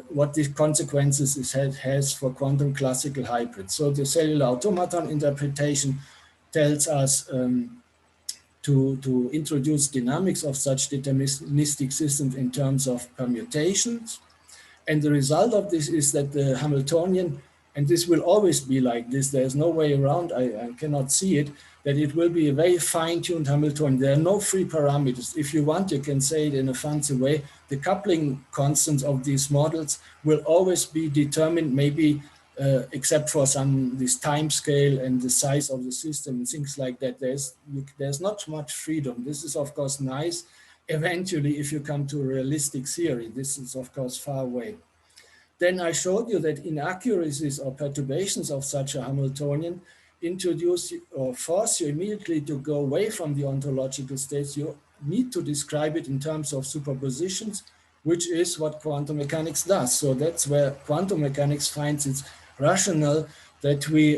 what the consequences it has for quantum classical hybrids. So the cellular automaton interpretation tells us to introduce dynamics of such deterministic systems in terms of permutations. And the result of this is that the Hamiltonian, and this will always be like this, there's no way around, I cannot see it, that it will be a very fine-tuned Hamiltonian. There are no free parameters. If you want, you can say it in a fancy way. The coupling constants of these models will always be determined, maybe except for this time scale and the size of the system and things like that. There's not much freedom. This is, of course, nice, eventually if you come to a realistic theory. This is of course far away. Then I showed you that inaccuracies or perturbations of such a Hamiltonian introduce or force you immediately to go away from the ontological states. You need to describe it in terms of superpositions, which is what quantum mechanics does. So that's where quantum mechanics finds its rationale, that we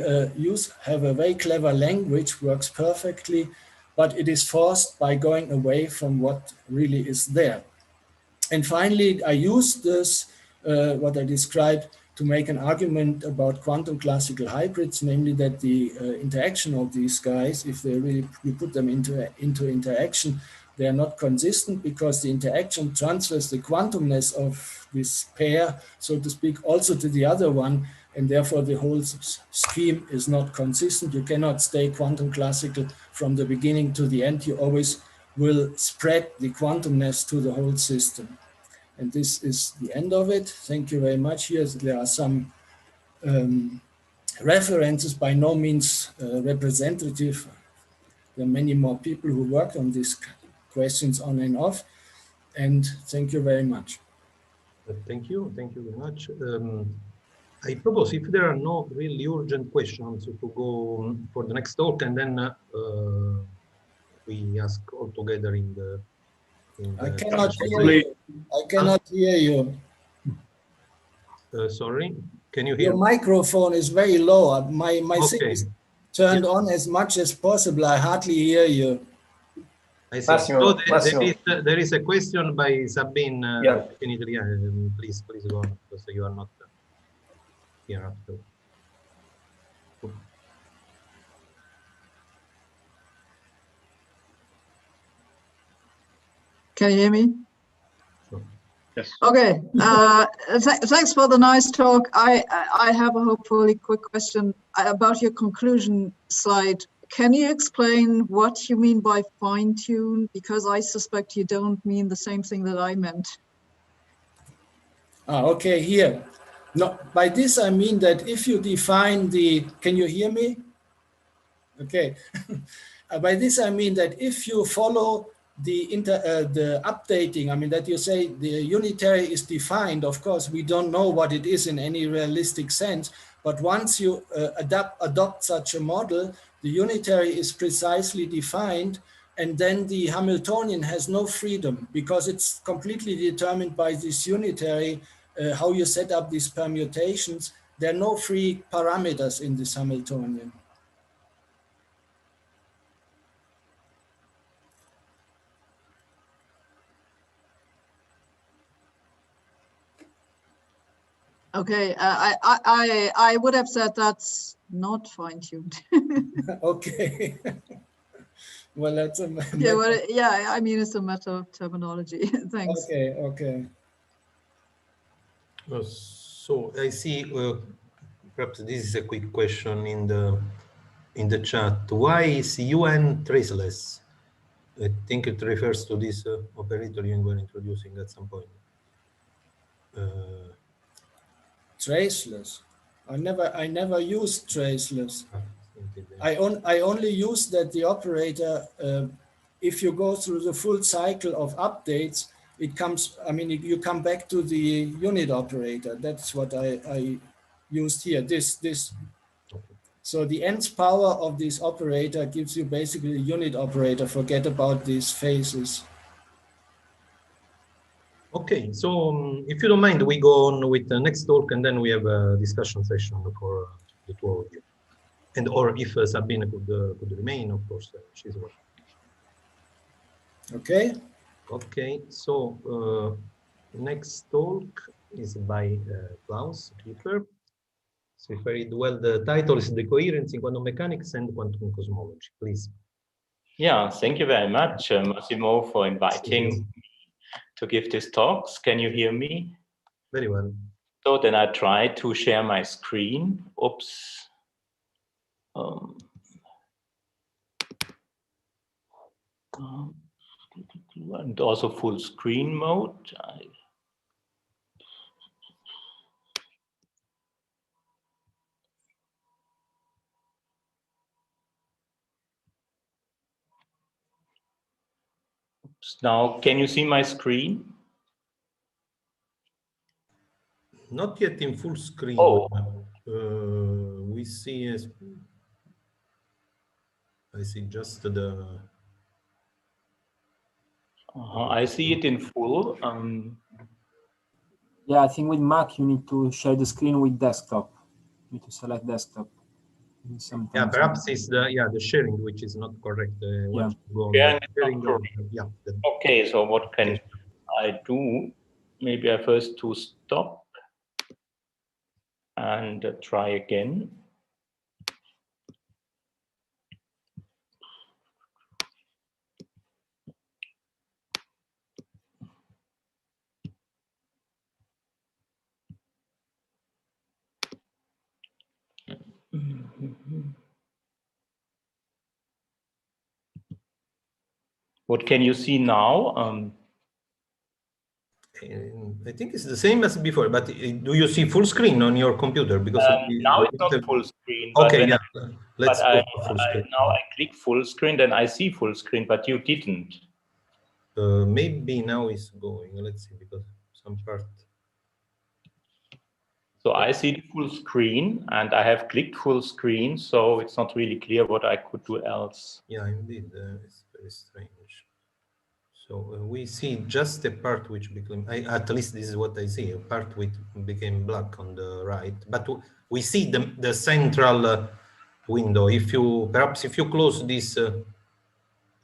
have a very clever language, works perfectly, but it is forced by going away from what really is there. And finally, I used this, what I described, to make an argument about quantum classical hybrids, namely that the interaction of these guys, if they really, you put them into interaction, they are not consistent because the interaction transfers the quantumness of this pair, so to speak, also to the other one, and therefore the whole scheme is not consistent. You cannot stay quantum classical from the beginning to the end. You always will spread the quantumness to the whole system. And this is the end of it. Thank you very much. Here there are some references, by no means representative. There are many more people who work on these questions on and off. And thank you very much. Thank you very much. I propose, if there are no really urgent questions, to go for the next talk, and then we ask all together in the. I cannot hear you. Sorry, can you hear? Your microphone is very low. My thing Okay. is turned on as much as possible. I hardly hear you. I see. Massimo, So there is a question by Sabine. Yeah. Please go on, because you are not here after. Can you hear me? Sure. Yes. Okay. Thanks for the nice talk. I have a hopefully quick question about your conclusion slide. Can you explain what you mean by fine-tune? Because I suspect you don't mean the same thing that I meant. Okay, here. No, by this I mean that if you define the, can you hear me? Okay. By this I mean that if you follow the updating, I mean that you say the unitary is defined, of course, we don't know what it is in any realistic sense, but once you adopt such a model, the unitary is precisely defined, and then the Hamiltonian has no freedom because it's completely determined by this unitary, how you set up these permutations. There are no free parameters in this Hamiltonian. Okay, I would have said that's not fine-tuned. Okay. Well, that's a yeah. Well, yeah. I mean, it's a matter of terminology. Thanks. Okay. Okay. So I see. Perhaps this is a quick question in the chat. Why is UN traceless? I think it refers to this operator you were introducing at some point. Traceless. I never used traceless. I only use that the operator, if you go through the full cycle of updates, it comes, I mean, you come back to the unit operator. That's what I used here, this. So the nth power of this operator gives you basically a unit operator. Forget about these phases. Okay, so if you don't mind, we go on with the next talk, and then we have a discussion session for the two of you. And or if Sabine could remain, of course, she's welcome. Okay. Okay, so next talk is by Claus, Kiefer. So if I read well, the title is Decoherence in Quantum Mechanics and Quantum Cosmology. Please. Yeah, thank you very much, Massimo, for inviting me to give these talks. Can you hear me? Very well. So then I try to share my screen. Oops. And also full screen mode. Oops. Now, can you see my screen? Not yet in full screen. Oh. We see, I see just the... I see it in full. Yeah, I think with Mac you need to share the screen with desktop. You need to select desktop. Sometimes yeah, perhaps it's the sharing which is not correct. Yeah. Okay, so what can I do? Maybe I first to stop and try again. What can you see now? I think it's the same as before, but do you see full screen on your computer? Because now it's not full screen. Okay, yeah. Let's go full screen. Now I click full screen, then I see full screen, but you didn't. Maybe now it's going. Let's see, because some part. So I see the full screen, and I have clicked full screen, so it's not really clear what I could do else. Yeah, indeed, it's very strange. So we see just a part which became, at least this is what I see, a part which became black on the right, but we see the central window. If you, perhaps if you close this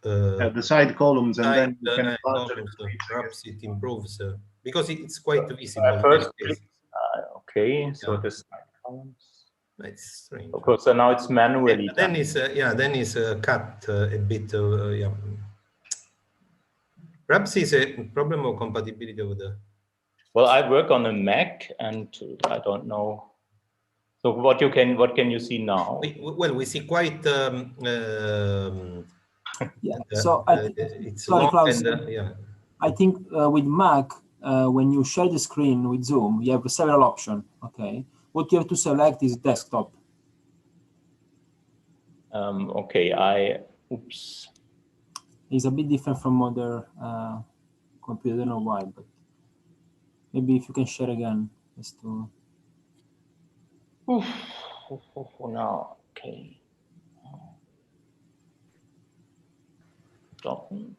the side columns and then you can perhaps it improves because it's quite visible. First click, okay, so the side columns. It's strange. Of course, so now it's manually. Then it's then it's cut a bit. Yeah. Perhaps it's a problem of compatibility with the. Well, I work on a Mac, and I don't know. So what can you see now? We see quite. Yeah. So it's sorry, long Claus. and yeah. I think with Mac, when you share the screen with Zoom, you have several options. Okay. What you have to select is desktop. Okay. Oops. It's a bit different from other computer. I don't know why, but maybe if you can share again, just to. Now, okay.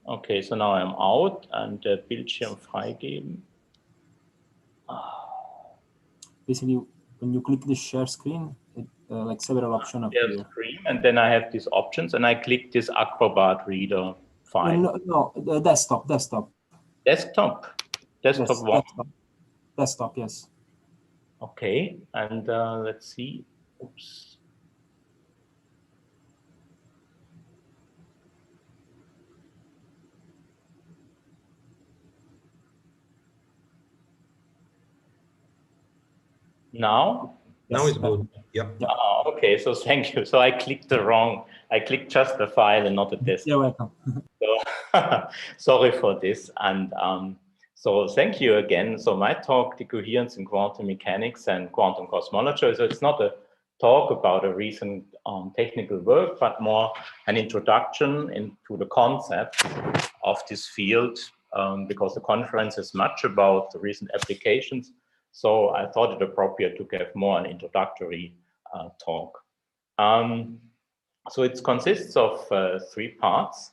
Okay, so now I'm out and Bildschirm freigeben. Basically, when you click the share screen, it, like several options appear. Screen, and then I have these options, and I click this Acrobat Reader file. No, the desktop. Desktop Yes, one. Desktop, yes. Okay, and let's see. Oops. Now? Now it's good. Yeah. Oh, okay, so thank you. So I clicked I clicked just the file and not the desktop. You're welcome. So sorry for this. And so thank you again. So my talk, Decoherence in Quantum Mechanics and Quantum Cosmology. So it's not a talk about a recent technical work, but more an introduction into the concept of this field, because the conference is much about the recent applications. So I thought it appropriate to give more an introductory talk. So it consists of 3 parts.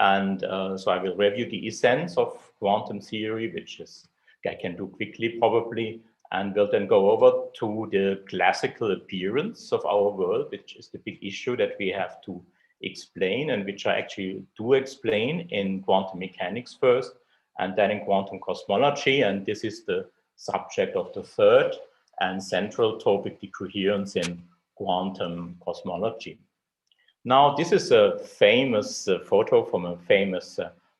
And so I will review the essence of quantum theory, which is I can do quickly probably, and we'll then go over to the classical appearance of our world, which is the big issue that we have to explain, and which I actually do explain in quantum mechanics first, and then in quantum cosmology. And this is the subject of the third and central topic, decoherence in quantum cosmology. Now, this is a famous photo from a famous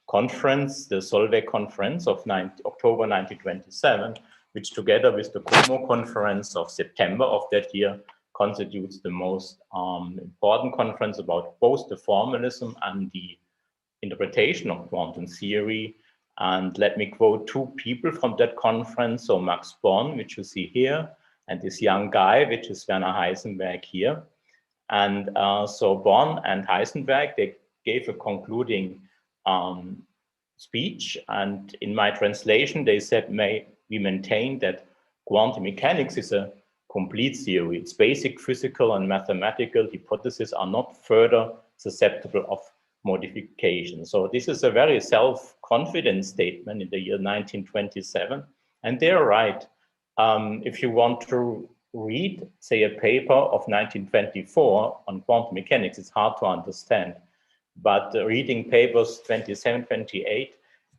conference, the Solvay conference of October 1927, which together with the Como conference of September of that year constitutes the most important conference about both the formalism and the interpretation of quantum theory. And let me quote 2 people from that conference. So Max Born, which you see here, and this young guy, which is Werner Heisenberg here. And so Born and Heisenberg, they gave a concluding speech, and in my translation, they said, we maintain that quantum mechanics is a complete theory. Its basic physical and mathematical hypotheses are not further susceptible of modification. So this is a very self-confident statement in the year 1927, and they're right. If you want to read, say, a paper of 1924 on quantum mechanics, it's hard to understand. But reading papers 27, 28,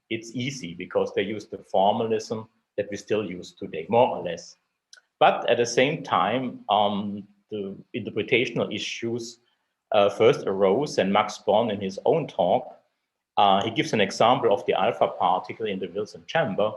it's easy because they use the formalism that we still use today, more or less. But at the same time, the interpretational issues first arose, and Max Born, in his own talk, he gives an example of the alpha particle in the Wilson chamber,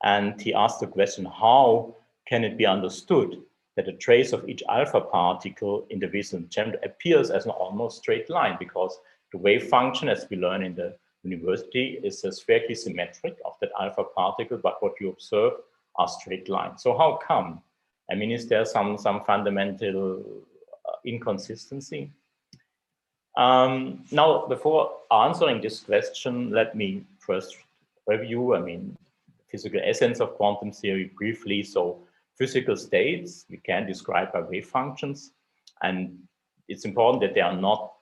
and he asked the question, how can it be understood that a trace of each alpha particle in the Wilson chamber appears as an almost straight line, because the wave function, as we learn in the university, is spherically symmetric of that alpha particle, but what you observe are straight lines. So how come? I mean, is there some fundamental inconsistency? Now, before answering this question, let me first review, the physical essence of quantum theory briefly. So physical states we can describe by wave functions, and it's important that they are not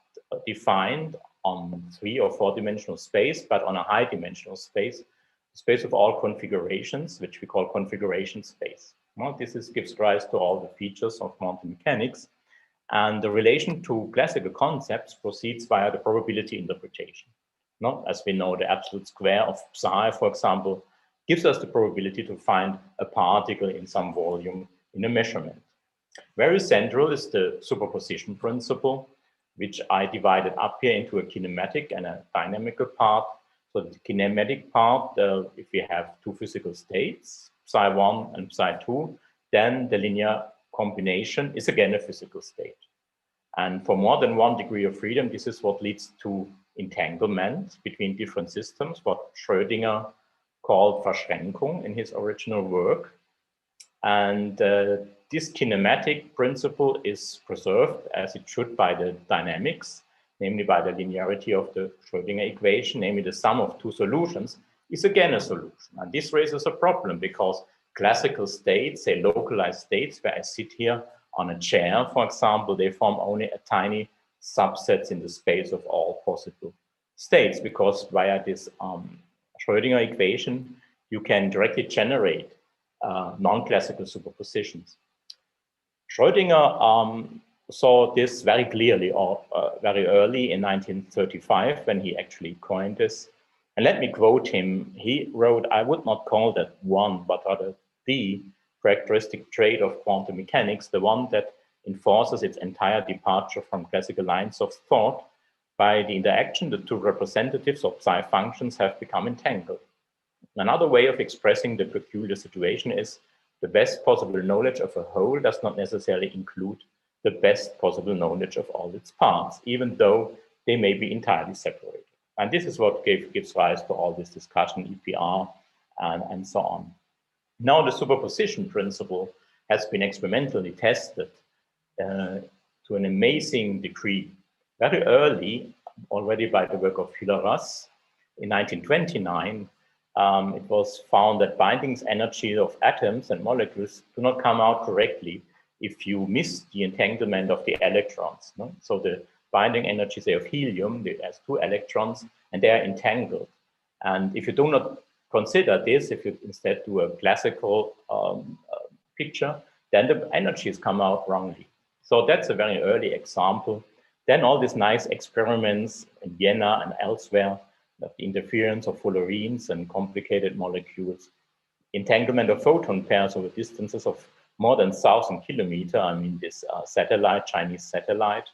defined on 3 or 4 dimensional space, but on a high dimensional space, space of all configurations, which we call configuration space. Well, this gives rise to all the features of quantum mechanics, and the relation to classical concepts proceeds via the probability interpretation. As we know, the absolute square of psi, for example, gives us the probability to find a particle in some volume in a measurement. Very central is the superposition principle, which I divided up here into a kinematic and a dynamical part. So the kinematic part, if we have 2 physical states, psi1 and psi2, then the linear combination is again a physical state. And for more than 1 degree of freedom, this is what leads to entanglement between different systems, what Schrödinger called Verschränkung in his original work. And this kinematic principle is preserved as it should by the dynamics, namely by the linearity of the Schrödinger equation, namely the sum of 2 solutions is again a solution. And this raises a problem because classical states, say localized states, where I sit here on a chair, for example, they form only a tiny subset in the space of all possible states, because via this Schrödinger equation, you can directly generate non-classical superpositions. Schrödinger saw this very clearly or very early in 1935 when he actually coined this. And let me quote him. He wrote, "I would not call that one, but rather the characteristic trait of quantum mechanics, the one that enforces its entire departure from classical lines of thought. By the interaction, the 2 representatives of psi functions have become entangled." Another way of expressing the peculiar situation is the best possible knowledge of a whole does not necessarily include the best possible knowledge of all its parts, even though they may be entirely separated. And this is what gives rise to all this discussion, EPR, and so on. Now, the superposition principle has been experimentally tested to an amazing degree. Very early, already by the work of Hiller-Russ, in 1929, it was found that binding energy of atoms and molecules do not come out correctly if you miss the entanglement of the electrons. No? So the binding energy, say, of helium, it has 2 electrons, and they are entangled. And if you do not consider this, if you instead do a classical picture, then the energies come out wrongly. So that's a very early example. Then all these nice experiments in Vienna and elsewhere, of the interference of fullerenes and complicated molecules, entanglement of photon pairs over distances of more than 1,000 kilometers. I mean, this satellite, Chinese satellite.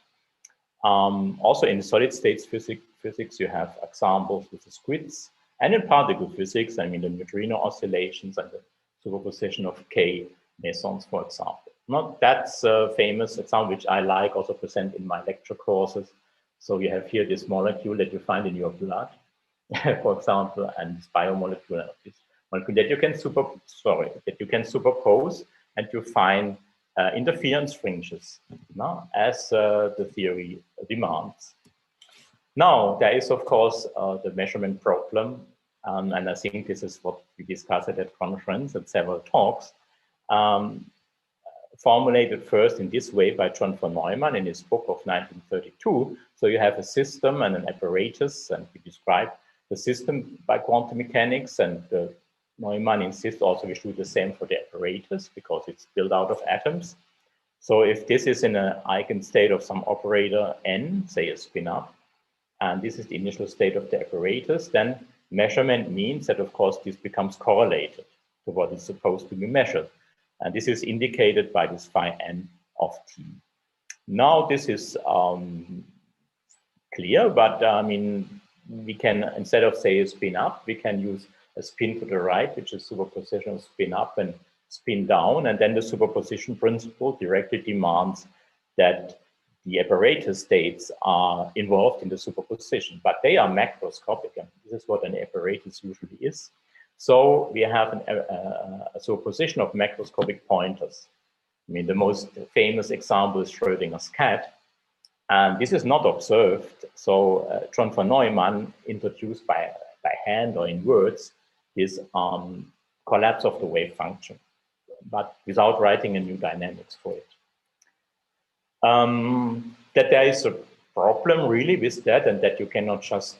Also in solid states physics, you have examples with the squids. And in particle physics, I mean, the neutrino oscillations and the superposition of K mesons, for example. That's a famous example, which I like, also present in my lecture courses. So you have here this molecule that you find in your blood, for example, and this biomolecule, this molecule that you can superpose, and you find interference fringes, as the theory demands. Now, there is, of course, the measurement problem and I think this is what we discussed at that conference at several talks, formulated first in this way by John von Neumann in his book of 1932. So you have a system and an apparatus, and we describe the system by quantum mechanics, and Neumann insists also we should do the same for the apparatus because it's built out of atoms. So if this is in an eigenstate of some operator n, say a spin-up, and this is the initial state of the apparatus, then measurement means that, of course, this becomes correlated to what is supposed to be measured. And this is indicated by this phi n of t. Now this is clear, but I mean, we can, instead of say a spin up, we can use a spin to the right, which is superposition of spin up and spin down. And then the superposition principle directly demands that the apparatus states are involved in the superposition, but they are macroscopic. And this is what an apparatus usually is. So we have a superposition of macroscopic pointers. I mean, the most famous example is Schrödinger's cat. And this is not observed. So John von Neumann introduced by hand or in words this collapse of the wave function, but without writing a new dynamics for it. That there is a problem really with that, and that you cannot just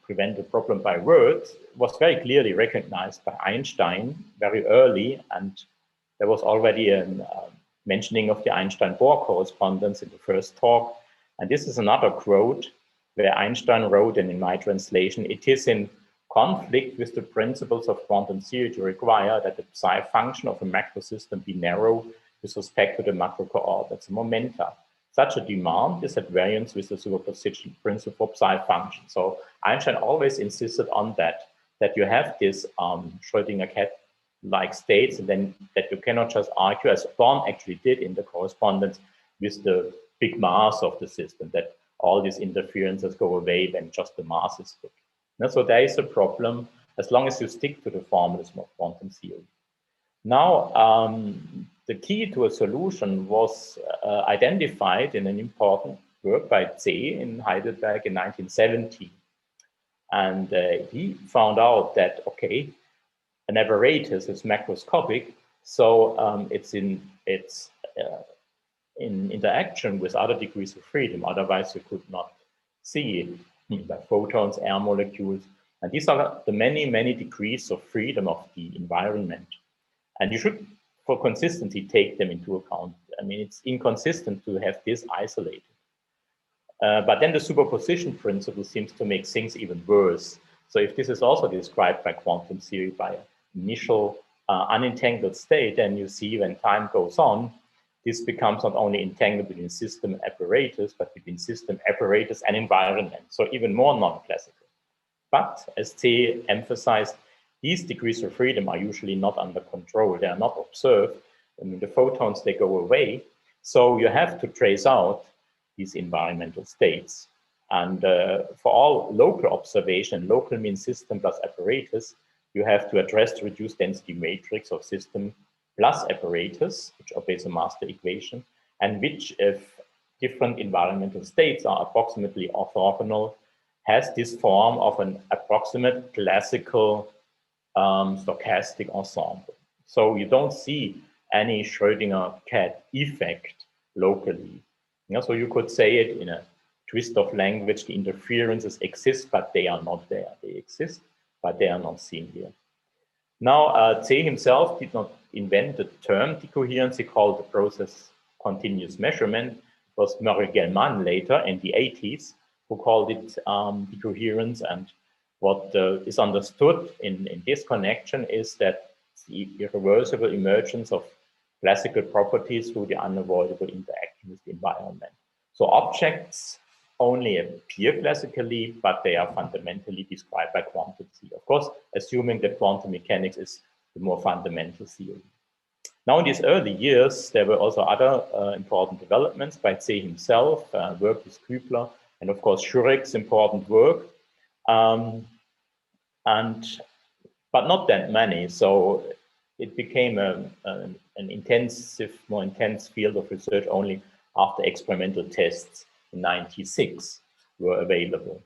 prevent the problem by words, was very clearly recognized by Einstein very early, and there was already a mentioning of the Einstein-Bohr correspondence in the first talk. And this is another quote where Einstein wrote, and in my translation, it is in conflict with the principles of quantum theory to require that the psi function of a macro system be narrow with respect to the macro coordinates, momenta. Such a demand is at variance with the superposition principle of psi function. So Einstein always insisted on that you have this Schrödinger cat-like states, and then that you cannot just argue, as Born actually did in the correspondence, with the big mass of the system, that all these interferences go away when just the mass is big. And so there is a problem as long as you stick to the formalism of quantum theory. Now, the key to a solution was identified in an important work by Zeh in Heidelberg in 1970. And he found out that, okay, an apparatus is macroscopic, so it's in interaction with other degrees of freedom, otherwise you could not see it, by photons, air molecules. And these are the many, many degrees of freedom of the environment. And you should, for consistency, take them into account. I mean, it's inconsistent to have this isolated. But then the superposition principle seems to make things even worse. So if this is also described by quantum theory by an initial unentangled state, then you see when time goes on, this becomes not only entangled between system and apparatus, but between system, apparatus, and environment. So even more non-classical. But as Zeh emphasized, these degrees of freedom are usually not under control. They are not observed. I mean, the photons, they go away. So you have to trace out these environmental states. And for all local observation, local means system plus apparatus, you have to address the reduced density matrix of system plus apparatus, which obeys a master equation, and which, if different environmental states are approximately orthogonal, has this form of an approximate classical stochastic ensemble. So you don't see any Schrödinger cat effect locally. You know, so you could say it in a twist of language, the interferences exist, but they are not there. They exist, but they are not seen here. Now, Zeh himself did not invent the term decoherence. He called the process continuous measurement. It was Murray-Gell-Mann later in the 80s who called it decoherence. And what is understood in this connection is that the irreversible emergence of classical properties through the unavoidable interaction with the environment. So objects only appear classically, but they are fundamentally described by quantum theory. Of course, assuming that quantum mechanics is the more fundamental theory. Now, in these early years, there were also other important developments by Zeh himself, work with Kübler, and of course, Schurek's important work. But not that many. So it became an intensive, more intense field of research only after experimental tests in '96 were available.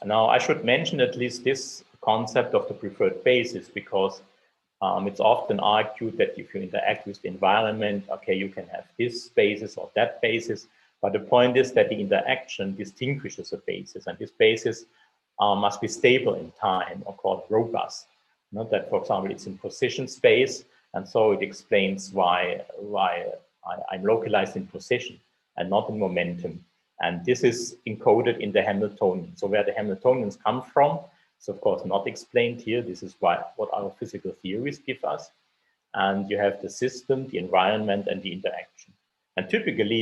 Now, I should mention at least this concept of the preferred basis, because it's often argued that if you interact with the environment, okay, you can have this basis or that basis. But the point is that the interaction distinguishes a basis, and this basis must be stable in time, or called robust. Not that, for example, it's in position space, and so it explains why I'm localized in position and not in momentum. And this is encoded in the Hamiltonian. So where the Hamiltonians come from is of course not explained here. This is what our physical theories give us. And you have the system, the environment, and the interaction. And typically,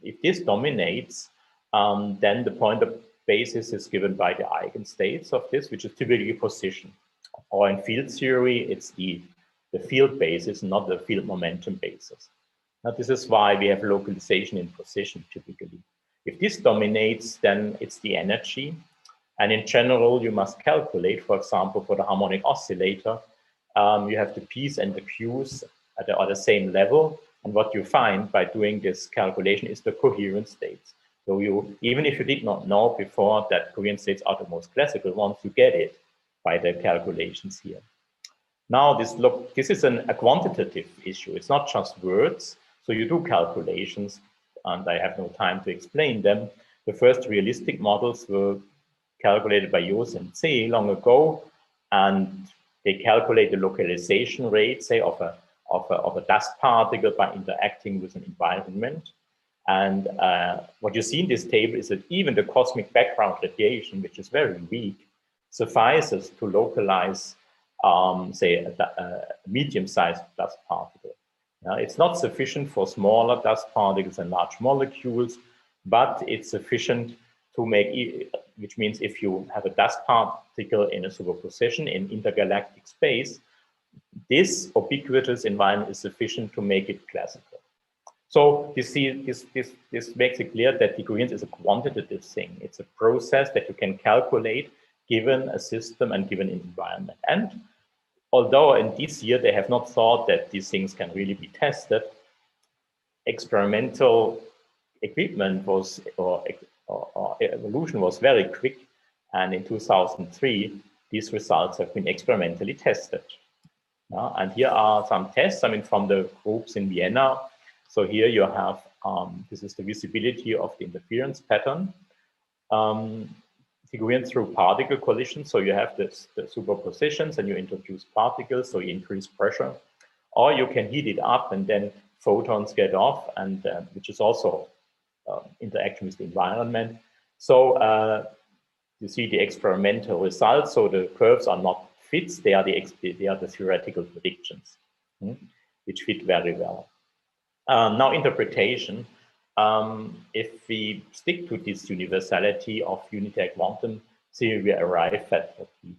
if this dominates, then the point of basis is given by the eigenstates of this, which is typically position. Or in field theory, it's the field basis, not the field momentum basis. Now, this is why we have localization in position typically. If this dominates, then it's the energy. And in general, you must calculate, for example, for the harmonic oscillator, you have the P's and the Q's at the same level. And what you find by doing this calculation is the coherent states. So even if you did not know before that coherent states are the most classical ones, you get it by the calculations here. Now, this is a quantitative issue. It's not just words. So you do calculations, and I have no time to explain them. The first realistic models were calculated by Jose and C long ago, and they calculate the localization rate, say, of a dust particle by interacting with an environment. And what you see in this table is that even the cosmic background radiation, which is very weak, suffices to localize, say, a medium-sized dust particle. It's not sufficient for smaller dust particles and large molecules, but it's sufficient to make, which means if you have a dust particle in a superposition in intergalactic space, this ubiquitous environment is sufficient to make it classical. So you see, this makes it clear that decoherence is a quantitative thing. It's a process that you can calculate given a system and given an environment. And although in this year they have not thought that these things can really be tested, experimental equipment was, or evolution was very quick. And in 2003, these results have been experimentally tested. And here are some tests, I mean, from the groups in Vienna. So here you have, this is the visibility of the interference pattern. Decoherence through particle collision. So you have the superpositions and you introduce particles, so you increase pressure. Or you can heat it up and then photons get off, and which is also interaction with the environment. So you see the experimental results. So the curves are not fits, they are the theoretical predictions, which fit very well. Now interpretation. If we stick to this universality of unitary quantum theory, we arrive at what we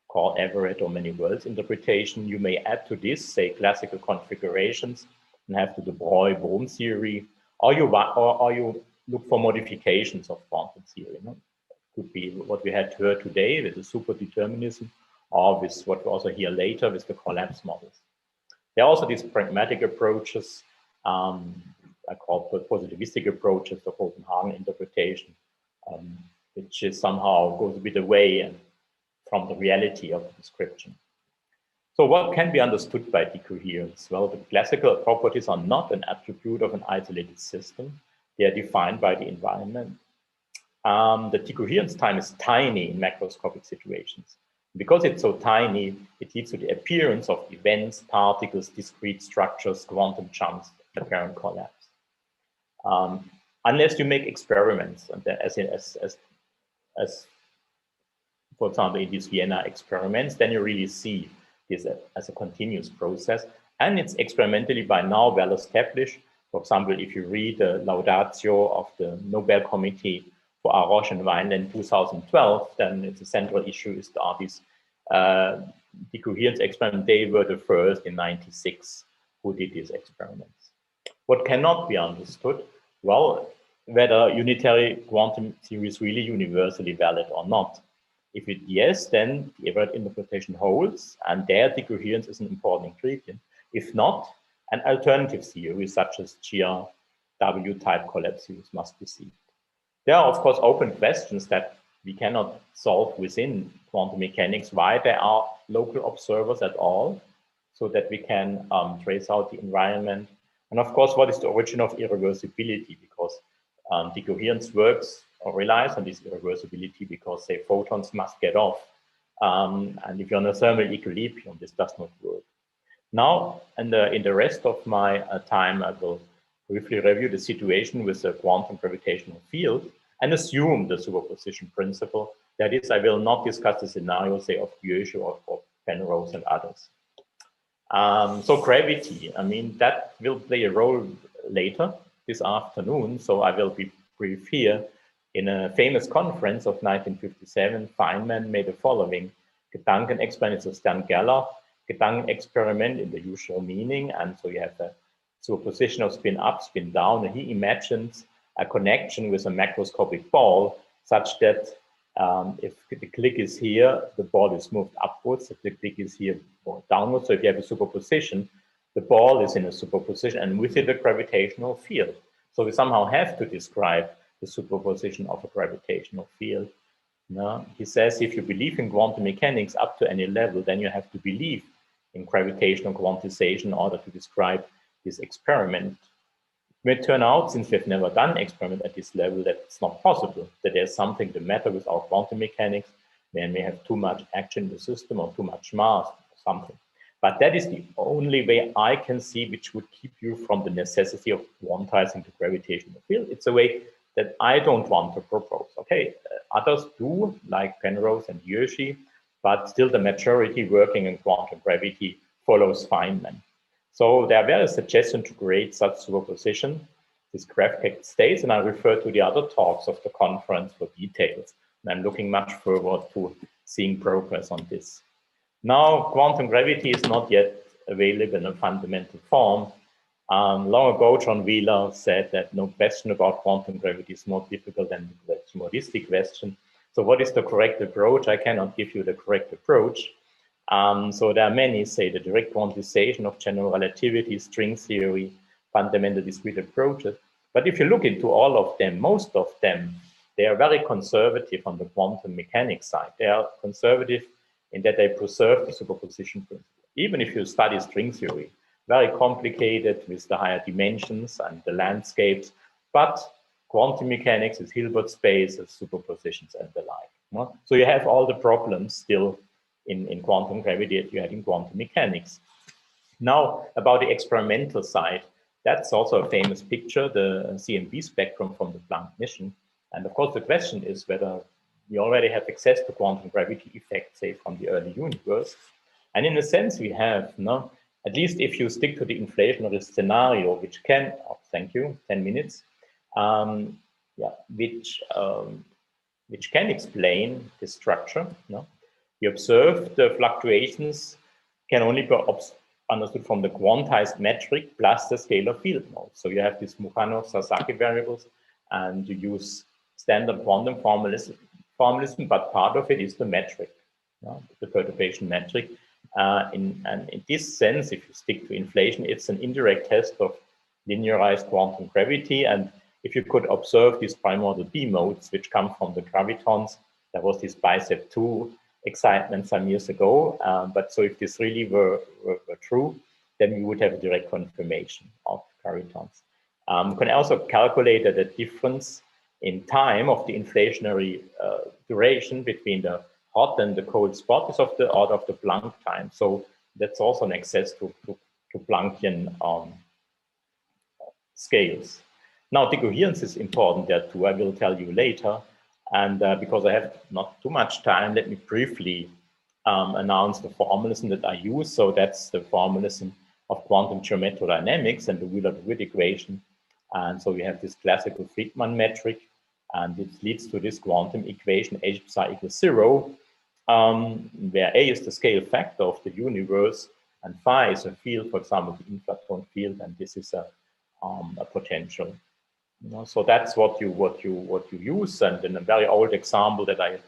call average or many worlds interpretation. You may add to this, say, classical configurations and have the de Broglie-Bohm theory, or you look for modifications of quantum theory. Could be what we had heard today with the superdeterminism, or with what we also hear later with the collapse models. There are also these pragmatic approaches, I call positivistic approaches, the Copenhagen interpretation, which is somehow goes a bit away from the reality of the description. So what can be understood by decoherence? Well, the classical properties are not an attribute of an isolated system. They are defined by the environment. The decoherence time is tiny in macroscopic situations. Because it's so tiny, it leads to the appearance of events, particles, discrete structures, quantum jumps, apparent collapse. Unless you make experiments, and as for example in these Vienna experiments, then you really see this as a continuous process, and it's experimentally by now well established. For example, if you read the laudatio of the Nobel Committee for Arroche and Weinland 2012, then it's a central issue is these decoherence experiments. They were the first in '96 who did these experiments. What cannot be understood? Well, whether unitary quantum theory is really universally valid or not. If it yes, then the Everett interpretation holds, and there decoherence is an important ingredient. If not, an alternative theory such as GRW-type collapse theories must be seen. There are, of course, open questions that we cannot solve within quantum mechanics why there are local observers at all, so that we can trace out the environment. And of course, what is the origin of irreversibility? Because decoherence works or relies on this irreversibility because, say, photons must get off. And if you're in a thermal equilibrium, this does not work. Now, in the rest of my time, I will briefly review the situation with the quantum gravitational field and assume the superposition principle. That is, I will not discuss the scenario, say, of Bose or Penrose and others. So gravity, I mean, that will play a role later this afternoon. So I will be brief here. In a famous conference of 1957, Feynman made the following Gedankenexperiment, it's a Stern-Geller Gedankenexperiment in the usual meaning. And so you have a superposition of spin up, spin down, and he imagines a connection with a macroscopic ball such that if the click is here, the ball is moved upwards. If the click is here, or downwards. So if you have a superposition, the ball is in a superposition and with it a gravitational field. So we somehow have to describe the superposition of a gravitational field. No? He says if you believe in quantum mechanics up to any level, then you have to believe in gravitational quantization in order to describe this experiment. It may turn out, since we've never done an experiment at this level, that it's not possible, that there's something the matter with our quantum mechanics, then we have too much action in the system or too much mass or something. But that is the only way I can see which would keep you from the necessity of quantizing the gravitational field. It's a way that I don't want to propose. Okay, others do, like Penrose and Yoshi, but still the majority working in quantum gravity follows Feynman. So there are various suggestions to create such superposition. This graph states, and I refer to the other talks of the conference for details. And I'm looking much forward to seeing progress on this. Now, quantum gravity is not yet available in a fundamental form. Long ago, John Wheeler said that no question about quantum gravity is more difficult than the modistic question. So what is the correct approach? I cannot give you the correct approach. So there are many, say, the direct quantization of general relativity, string theory, fundamental discrete approaches. But if you look into all of them, most of them, they are very conservative on the quantum mechanics side. They are conservative in that they preserve the superposition principle. Even if you study string theory, very complicated with the higher dimensions and the landscapes, but quantum mechanics is Hilbert spaces, superpositions, and the like. No? So you have all the problems still in quantum gravity that you had in quantum mechanics. Now, about the experimental side, that's also a famous picture, the CMB spectrum from the Planck mission. And of course, the question is whether we already have access to quantum gravity effects, say, from the early universe. And in a sense, we have, no? At least if you stick to the inflationary scenario, which can, oh, thank you, 10 minutes, which can explain the structure. No? You observe the fluctuations can only be understood from the quantized metric plus the scalar field mode. So you have these Mukhanov-Sasaki variables, and you use standard quantum formalism, but part of it is the metric, the perturbation metric. And in this sense, if you stick to inflation, it's an indirect test of linearized quantum gravity. And if you could observe these primordial B modes, which come from the gravitons, there was this bicep 2 excitement some years ago. But so if this really were true, then we would have a direct confirmation of gravitons. You can also calculate that the difference in time of the inflationary duration between the hot and the cold spot is of the order of the Planck time. So that's also an access to Planckian scales. Now, decoherence is important there too. I will tell you later. And because I have not too much time, let me briefly announce the formalism that I use. So that's the formalism of quantum geometrodynamics and the Wheeler-DeWitt equation. And so we have this classical Friedmann metric, and it leads to this quantum equation H psi equals 0, where A is the scale factor of the universe, and phi is a field, for example, the inflaton field, and this is a potential. So that's what you use. And in a very old example that I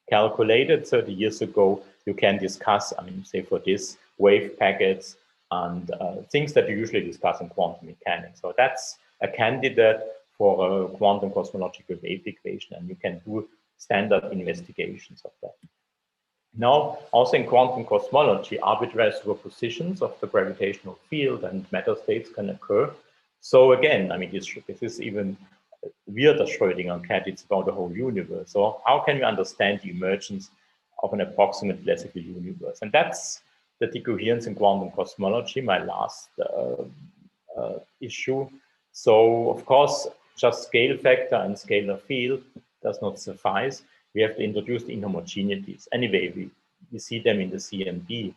calculated 30 years ago, you can discuss, I mean, say for this, wave packets and things that you usually discuss in quantum mechanics. So that's a candidate for a quantum cosmological wave equation, and you can do standard investigations of that. Now, also in quantum cosmology, arbitrary superpositions of the gravitational field and matter states can occur. So again, I mean, this is even weirder Schrödinger cat, it's about the whole universe. So how can we understand the emergence of an approximate classical universe? And that's the decoherence in quantum cosmology, my last issue. So of course, just scale factor and scalar field does not suffice. We have to introduce the inhomogeneities. Anyway, we see them in the CMB.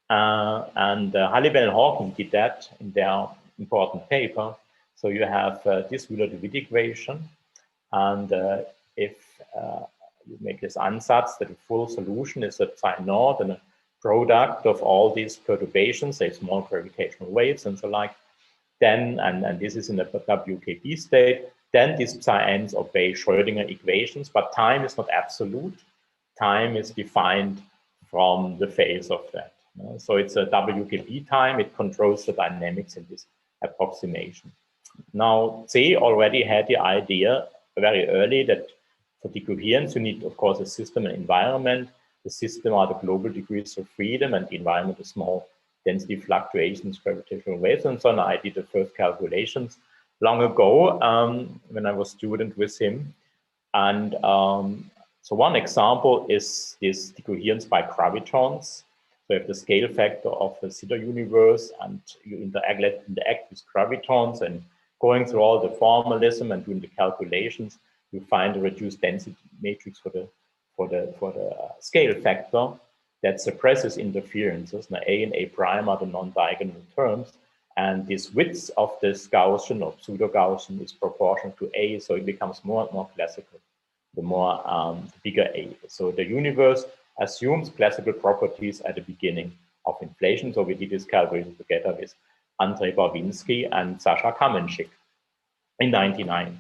And Halliwell and Hawking did that in their important paper. So you have this Wheeler-DeWitt equation. And if you make this ansatz that a full solution is a psi naught and a product of all these perturbations, say small gravitational waves and so like, then, and this is in the WKB state, then these psi-n's obey Schrödinger equations, but time is not absolute. Time is defined from the phase of that. So it's a WKB time, it controls the dynamics in this approximation. Now, C already had the idea very early that for decoherence, you need, of course, a system and environment. The system are the global degrees of freedom, and the environment is small density fluctuations, gravitational waves, and so on. I did the first calculations long ago when I was a student with him. And so one example is this decoherence by gravitons. So you have the scale factor of the Sitter universe, and you interact with gravitons, and going through all the formalism and doing the calculations, you find a reduced density matrix for the scale factor that suppresses interferences. Now, A and A prime are the non-diagonal terms, and this width of this Gaussian or pseudo-Gaussian is proportional to A, so it becomes more and more classical, the more the bigger A. So the universe assumes classical properties at the beginning of inflation. So we did this calculation together with Andrei Barvinsky and Sasha Kamenschik in 1999.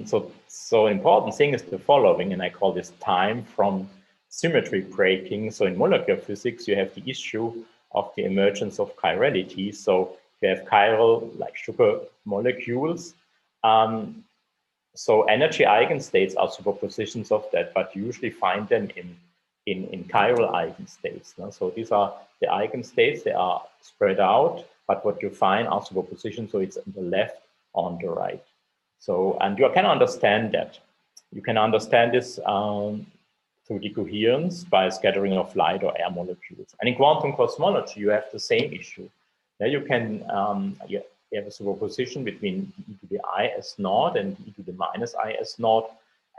So an important thing is the following, and I call this time from symmetry breaking. So in molecular physics, you have the issue of the emergence of chirality. So you have chiral, like sugar molecules. So energy eigenstates are superpositions of that, but you usually find them in chiral eigenstates. No? So these are the eigenstates, they are spread out, but what you find are superpositions, so it's on the left, on the right. So, and you can understand that. You can understand this through decoherence by scattering of light or air molecules. And in quantum cosmology, you have the same issue. There you can, you have a superposition between e to the I s naught and e to the minus I s naught.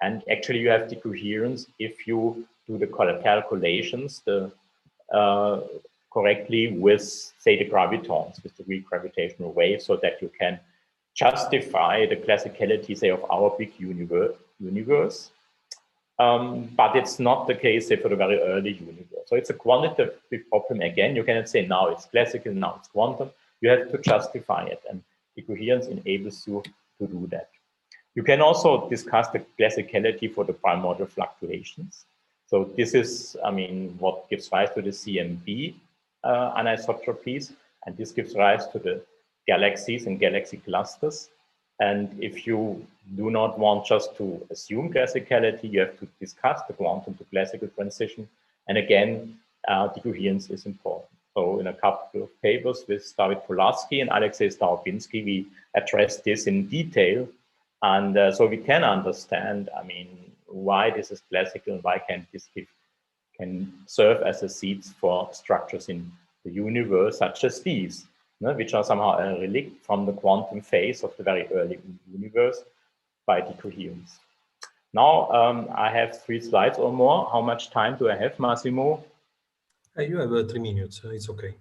And actually you have decoherence if you do the calculations correctly with, say, the gravitons, with the weak gravitational wave, so that you can justify the classicality, say, of our big universe. But it's not the case, say, for the very early universe. So it's a quantitative problem again. You cannot say now it's classical, now it's quantum. You have to justify it, and decoherence enables you to do that. You can also discuss the classicality for the primordial fluctuations. So this is, I mean, what gives rise to the CMB anisotropies, and this gives rise to the galaxies and galaxy clusters. And if you do not want just to assume classicality, you have to discuss the quantum to classical transition. And again, decoherence is important. So in a couple of papers with David Polaski and Alexei Starobinsky, we addressed this in detail. And so we can understand, I mean, why this is classical and why can this can serve as a seeds for structures in the universe, such as these, which are somehow a relic from the quantum phase of the very early universe by decoherence. Now I have 3 slides or more. How much time do I have, Massimo? You have 3 minutes. It's okay.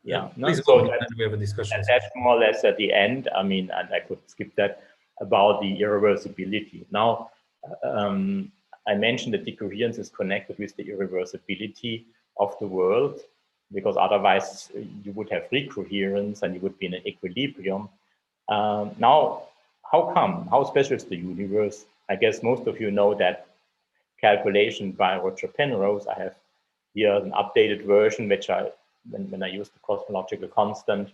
Yeah, please so go, and we have a discussion. That's more or less at the end. I mean, and I could skip that, about the irreversibility. Now, I mentioned that decoherence is connected with the irreversibility of the world, because otherwise you would have recoherence and you would be in an equilibrium. Now, how come? How special is the universe? I guess most of you know that calculation by Roger Penrose. I have here an updated version, which when I use the cosmological constant,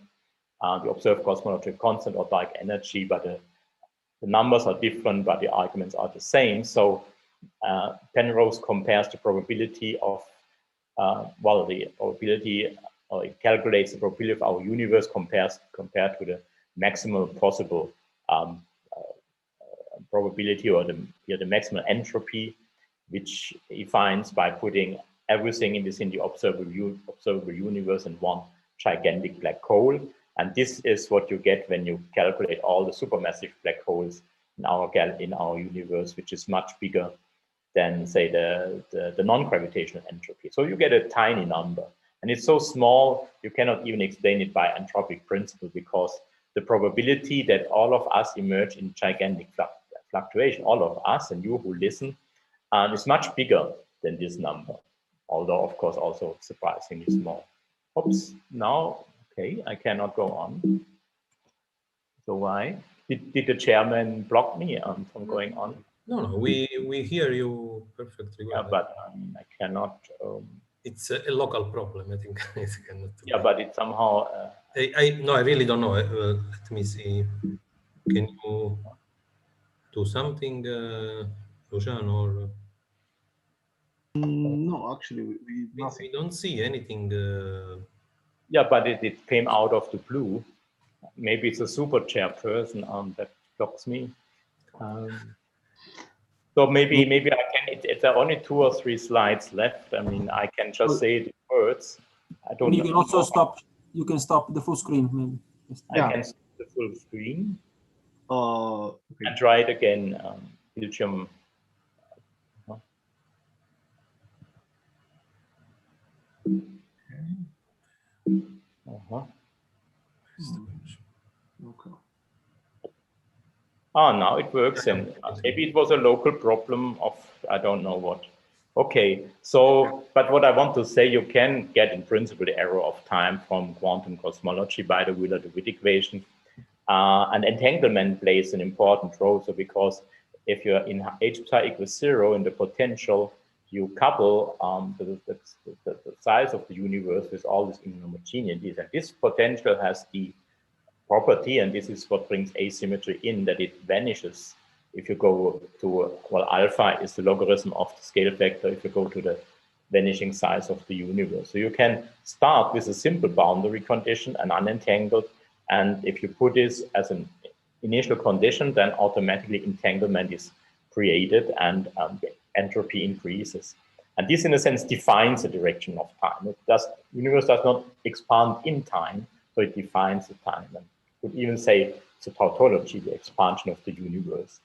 the observed cosmological constant or dark energy, but the numbers are different, but the arguments are the same. So Penrose compares the probability of, well, the probability, or it calculates the probability of our universe compared to the maximal possible probability, or the maximal entropy, which he finds by putting everything in the observable universe in one gigantic black hole. And this is what you get when you calculate all the supermassive black holes in our universe, which is much bigger than, say, the non-gravitational entropy. So you get a tiny number, and it's so small you cannot even explain it by anthropic principle, because the probability that all of us emerge in gigantic fluctuation, all of us and you who listen, is much bigger than this number, although of course also surprisingly small. Oops, now, okay, I cannot go on. So why? Did the chairman block me from going on? No, we hear you perfectly well. Yeah, but I cannot. It's a local problem, I think. It cannot. Yeah, but it somehow. I really don't know. Let me see. Can you do something, Luciano? Or... No, actually, we don't see anything. Yeah, but it came out of the blue. Maybe it's a super chairperson that blocks me. So maybe I can. It's only 2 or 3 slides left. I mean, I can just say the words. I don't. You can also stop. You can stop the full screen. Maybe. I can stop the full screen. Okay. And try it again. Bildschirm. Okay. Oh, now it works, and maybe it was a local problem of I don't know what. Okay, so but what I want to say, you can get in principle the error of time from quantum cosmology by the Wheeler-DeWitt equation, and entanglement plays an important role. So because if you're in h psi equals 0 in the potential, you couple the size of the universe with all these inhomogeneities, and this potential has the property, and this is what brings asymmetry in, that it vanishes if you go to, well, alpha is the logarithm of the scale factor if you go to the vanishing size of the universe. So you can start with a simple boundary condition and unentangled, and if you put this as an initial condition, then automatically entanglement is created and entropy increases. And this, in a sense, defines the direction of time. The universe does not expand in time, so it defines the time. And could even say it's a tautology, the expansion of the universe.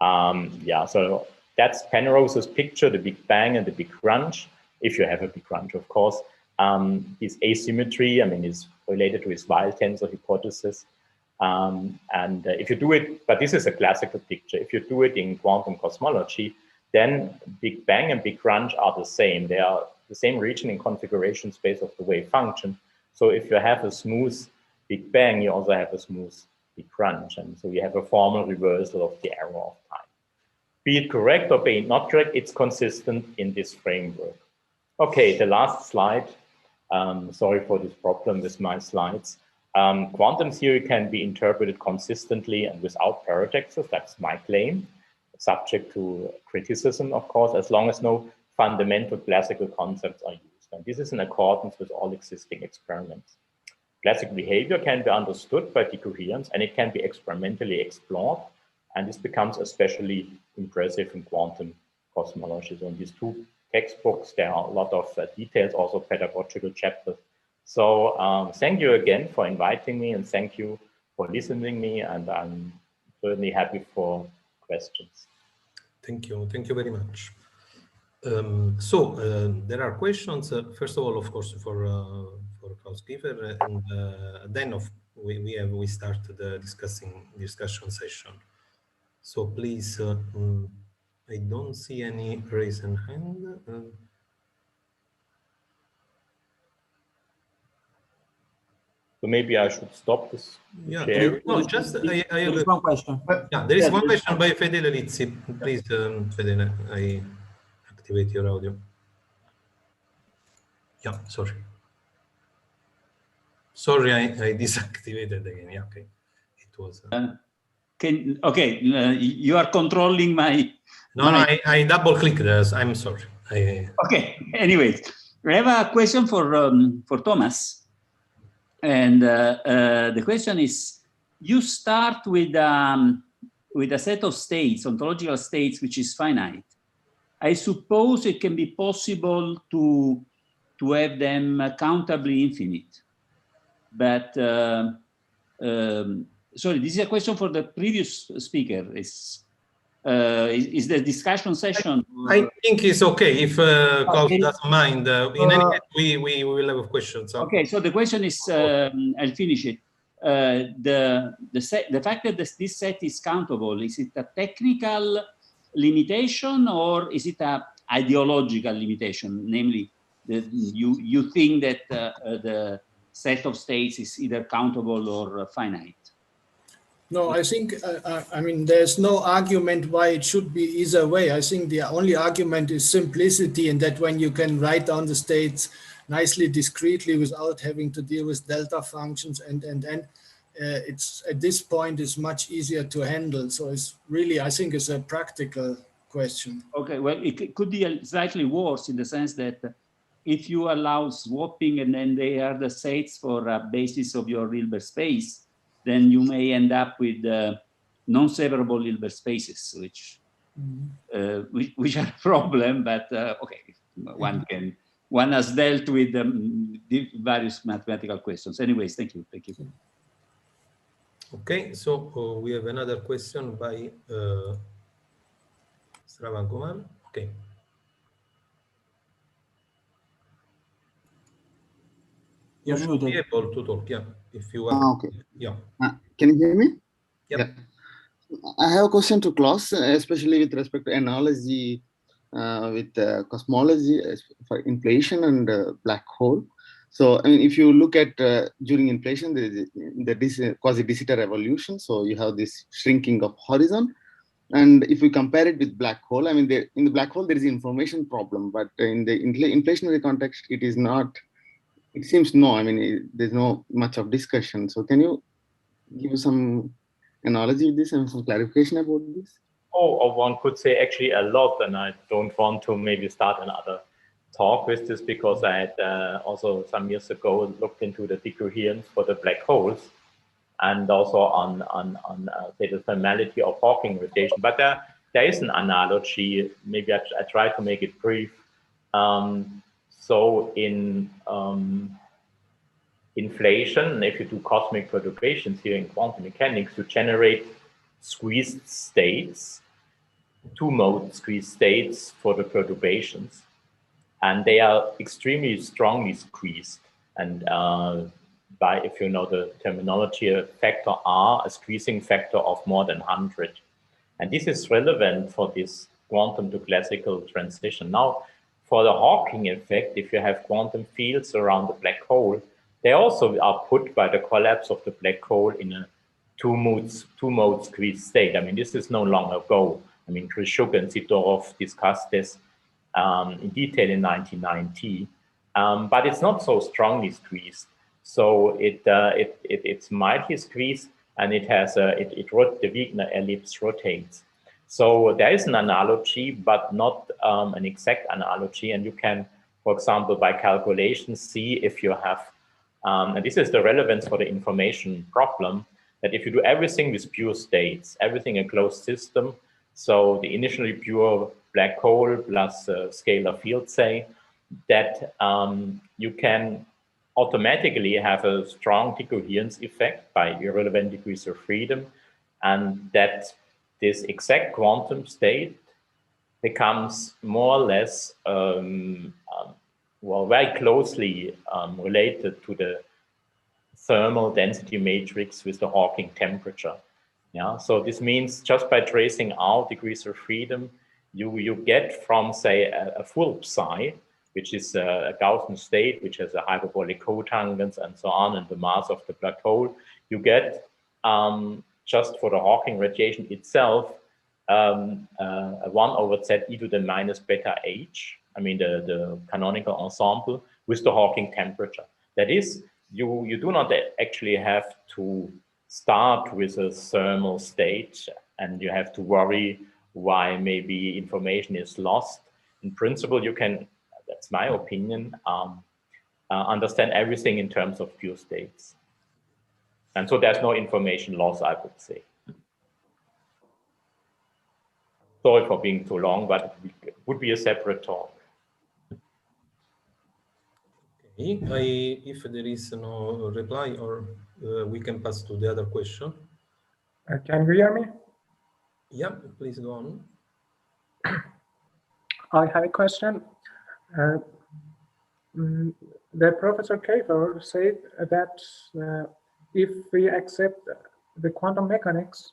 Yeah, so that's Penrose's picture, the Big Bang and the Big Crunch, if you have a Big Crunch, of course. His asymmetry, I mean, is related to his Weil tensor hypothesis. If you do it, but this is a classical picture, if you do it in quantum cosmology, then Big Bang and Big Crunch are the same. They are the same region in configuration space of the wave function. So if you have a smooth Big Bang, you also have a smooth Big Crunch. And so you have a formal reversal of the error of time. Be it correct or be it not correct, it's consistent in this framework. Okay, the last slide. Sorry for this problem with my slides. Quantum theory can be interpreted consistently and without paradoxes. That's my claim, subject to criticism, of course, as long as no fundamental classical concepts are used. And this is in accordance with all existing experiments. Classical behavior can be understood by decoherence, and it can be experimentally explored. And this becomes especially impressive in quantum cosmology. So in these 2 textbooks, there are a lot of details, also pedagogical chapters. So thank you again for inviting me, and thank you for listening to me, and I'm certainly happy for questions. Thank you very much. There are questions. First of all, of course, for Klaus Kiefer, and then we start the discussion session. So please, I don't see any raised hand. So maybe I should stop this. Yeah, share. no, just I have one question. Yeah, there is one question by Fedele Lizzi. Please, Fedele, I activate your audio. Yeah, sorry. Sorry, I deactivated again. Yeah, okay. It was. Okay, you are controlling my. No, I double clicked this. I'm sorry. Okay. Anyways, I have a question for Thomas, and the question is: you start with a set of states, ontological states, which is finite. I suppose it can be possible to have them countably infinite, but sorry, this is a question for the previous speaker. Is the discussion session? I think it's okay if Claus doesn't mind. In any case, we will have a question. So. Okay, so the question is, I'll finish it. The fact that this set is countable, is it a technical limitation or is it a ideological limitation? Namely, you think that the set of states is either countable or finite? No, I think, I mean, there's no argument why it should be either way. I think the only argument is simplicity, and that when you can write down the states nicely, discretely, without having to deal with delta functions, and it's at this point is much easier to handle. So it's really, I think it's a practical question. Okay, well, it could be slightly worse in the sense that if you allow swapping and then they are the states for a basis of your Hilbert space, then you may end up with non-severable Hilbert spaces, which which are a problem. But okay, one has dealt with various mathematical questions. Anyways, thank you. Okay, so we have another question by Sravan Kumar. Okay. You should be able to talk, yeah, if you are. Okay. Yeah. Can you hear me? Yep. Yeah. I have a question to Claus, especially with respect to analogy with cosmology for inflation and black hole. So, I mean, if you look at during inflation, there is quasi-de Sitter evolution. So you have this shrinking of horizon. And if we compare it with black hole, I mean, in the black hole, there is an information problem, but in the inflationary context, it is not. It seems no, I mean, there's no much of discussion. So can you give some analogy with this and some clarification about this? Oh, or one could say actually a lot, and I don't want to maybe start another talk with this because I had also some years ago looked into the decoherence for the black holes and also on say the thermality of Hawking radiation. But there is an analogy. Maybe I try to make it brief. So in inflation, if you do cosmic perturbations here in quantum mechanics, you generate squeezed states, two-mode squeezed states for the perturbations. And they are extremely strongly squeezed. And by, if you know the terminology, a factor R, a squeezing factor of more than 100. And this is relevant for this quantum to classical transition. Now, for the Hawking effect, if you have quantum fields around the black hole, they also are put by the collapse of the black hole in a two-mode squeezed state. I mean, this is no long ago. I mean, Krishuk and Sidorov discussed this in detail in 1990, but it's not so strongly squeezed. So it's mildly squeezed, and it has the Wigner ellipse rotates. So there is an analogy, but not an exact analogy. And you can, for example, by calculation, see if you have, and this is the relevance for the information problem, that if you do everything with pure states, everything a closed system, so the initially pure black hole plus scalar field, say, that you can automatically have a strong decoherence effect by irrelevant degrees of freedom, and that this exact quantum state becomes more or less, well, very closely related to the thermal density matrix with the Hawking temperature. Yeah, so this means just by tracing out degrees of freedom, you get from, say, a full psi, which is a Gaussian state, which has a hyperbolic cotangents and so on, and the mass of the black hole, you get just for the Hawking radiation itself, a 1/z e to the minus beta h, I mean the canonical ensemble with the Hawking temperature. That is, you do not actually have to start with a thermal state and you have to worry why maybe information is lost. In principle, you can, that's my opinion, understand everything in terms of pure states. And so there's no information loss, I would say. Sorry for being too long, but it would be a separate talk. Okay, if there is no reply, or we can pass to the other question. Can you hear me? Yeah, please go on. I have a question. The Professor Kiefer said that if we accept the quantum mechanics,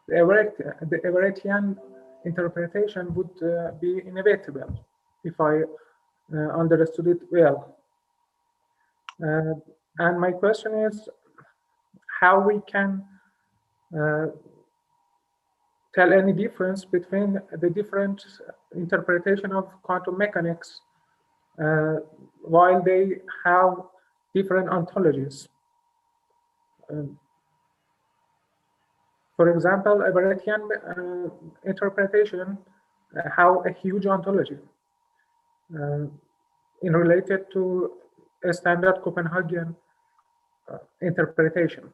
the Everettian interpretation would be inevitable, if I understood it well. And my question is how we can tell any difference between the different interpretation of quantum mechanics while they have different ontologies. For example, Everettian interpretation have a huge ontology in related to a standard Copenhagen interpretation.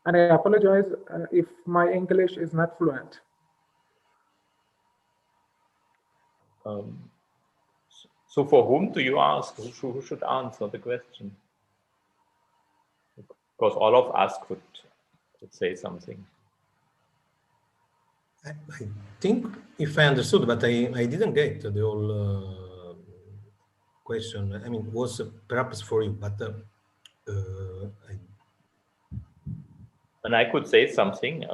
And I apologize if my English is not fluent. So for whom do you ask? Who should answer the question? Because all of us could say something. I think if I understood, but I didn't get the whole question. I mean, it was perhaps for you, but and I could say something.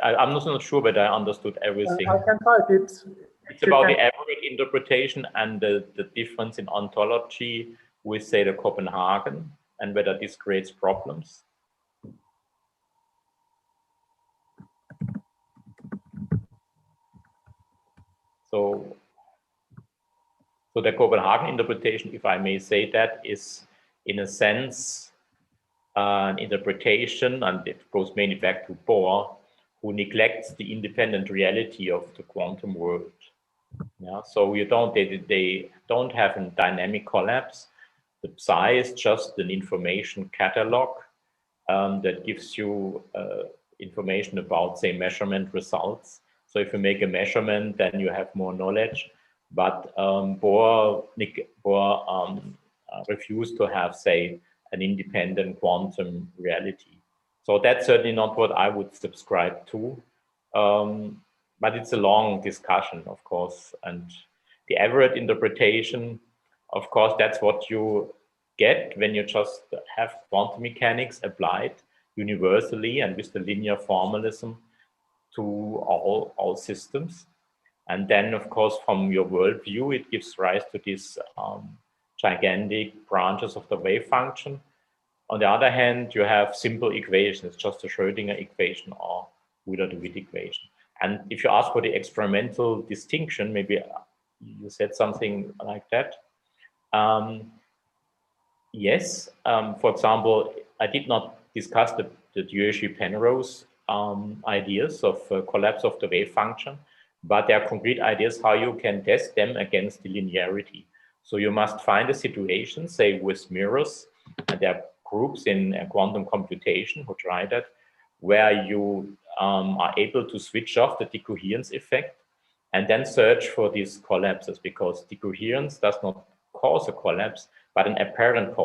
I'm not sure whether I understood everything. I can type it. It's about the average interpretation and the difference in ontology with, say, the Copenhagen, and whether this creates problems. So the Copenhagen interpretation, if I may say that, is in a sense an interpretation, and it goes mainly back to Bose, who neglects the independent reality of the quantum world. Yeah, so they don't have a dynamic collapse. The psi is just an information catalog that gives you information about, say, measurement results. So if you make a measurement, then you have more knowledge. But Bose refused to have, say, an independent quantum reality. So that's certainly not what I would subscribe to. But it's a long discussion, of course. And the average interpretation, of course, that's what you get when you just have quantum mechanics applied universally and with the linear formalism to all systems. And then, of course, from your worldview, it gives rise to these gigantic branches of the wave function. On the other hand, you have simple equations, just a Schrödinger equation or Wheeler-DeWitt equation. And if you ask for the experimental distinction, maybe you said something like that. Yes, for example, I did not discuss the Dieuchy-Penrose ideas of collapse of the wave function, but there are concrete ideas how you can test them against the linearity. So you must find a situation, say with mirrors, and there are groups in quantum computation who try that, where you are able to switch off the decoherence effect and then search for these collapses, because decoherence does not cause a collapse, but an apparent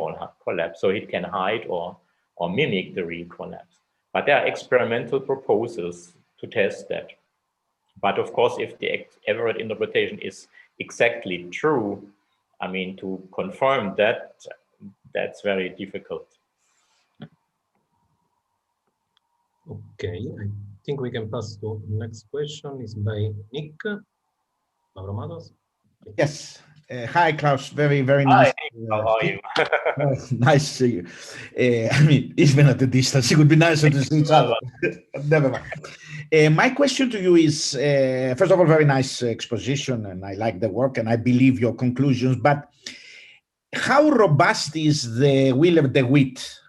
collapse. So it can hide or mimic the real collapse. But there are experimental proposals to test that. But of course, if the average interpretation is exactly true, I mean, to confirm that, that's very difficult. Okay, I think we can pass to the next question. Is by Nick Mavrommatos. Yes. Hi, Claus. Very, very nice. Hi, how are you? Nice to see you. I mean, even at the distance, it would be nicer to see each other. Never mind. My question to you is, first of all, very nice exposition, and I like the work, and I believe your conclusions. But how robust is the Wheeler-DeWitt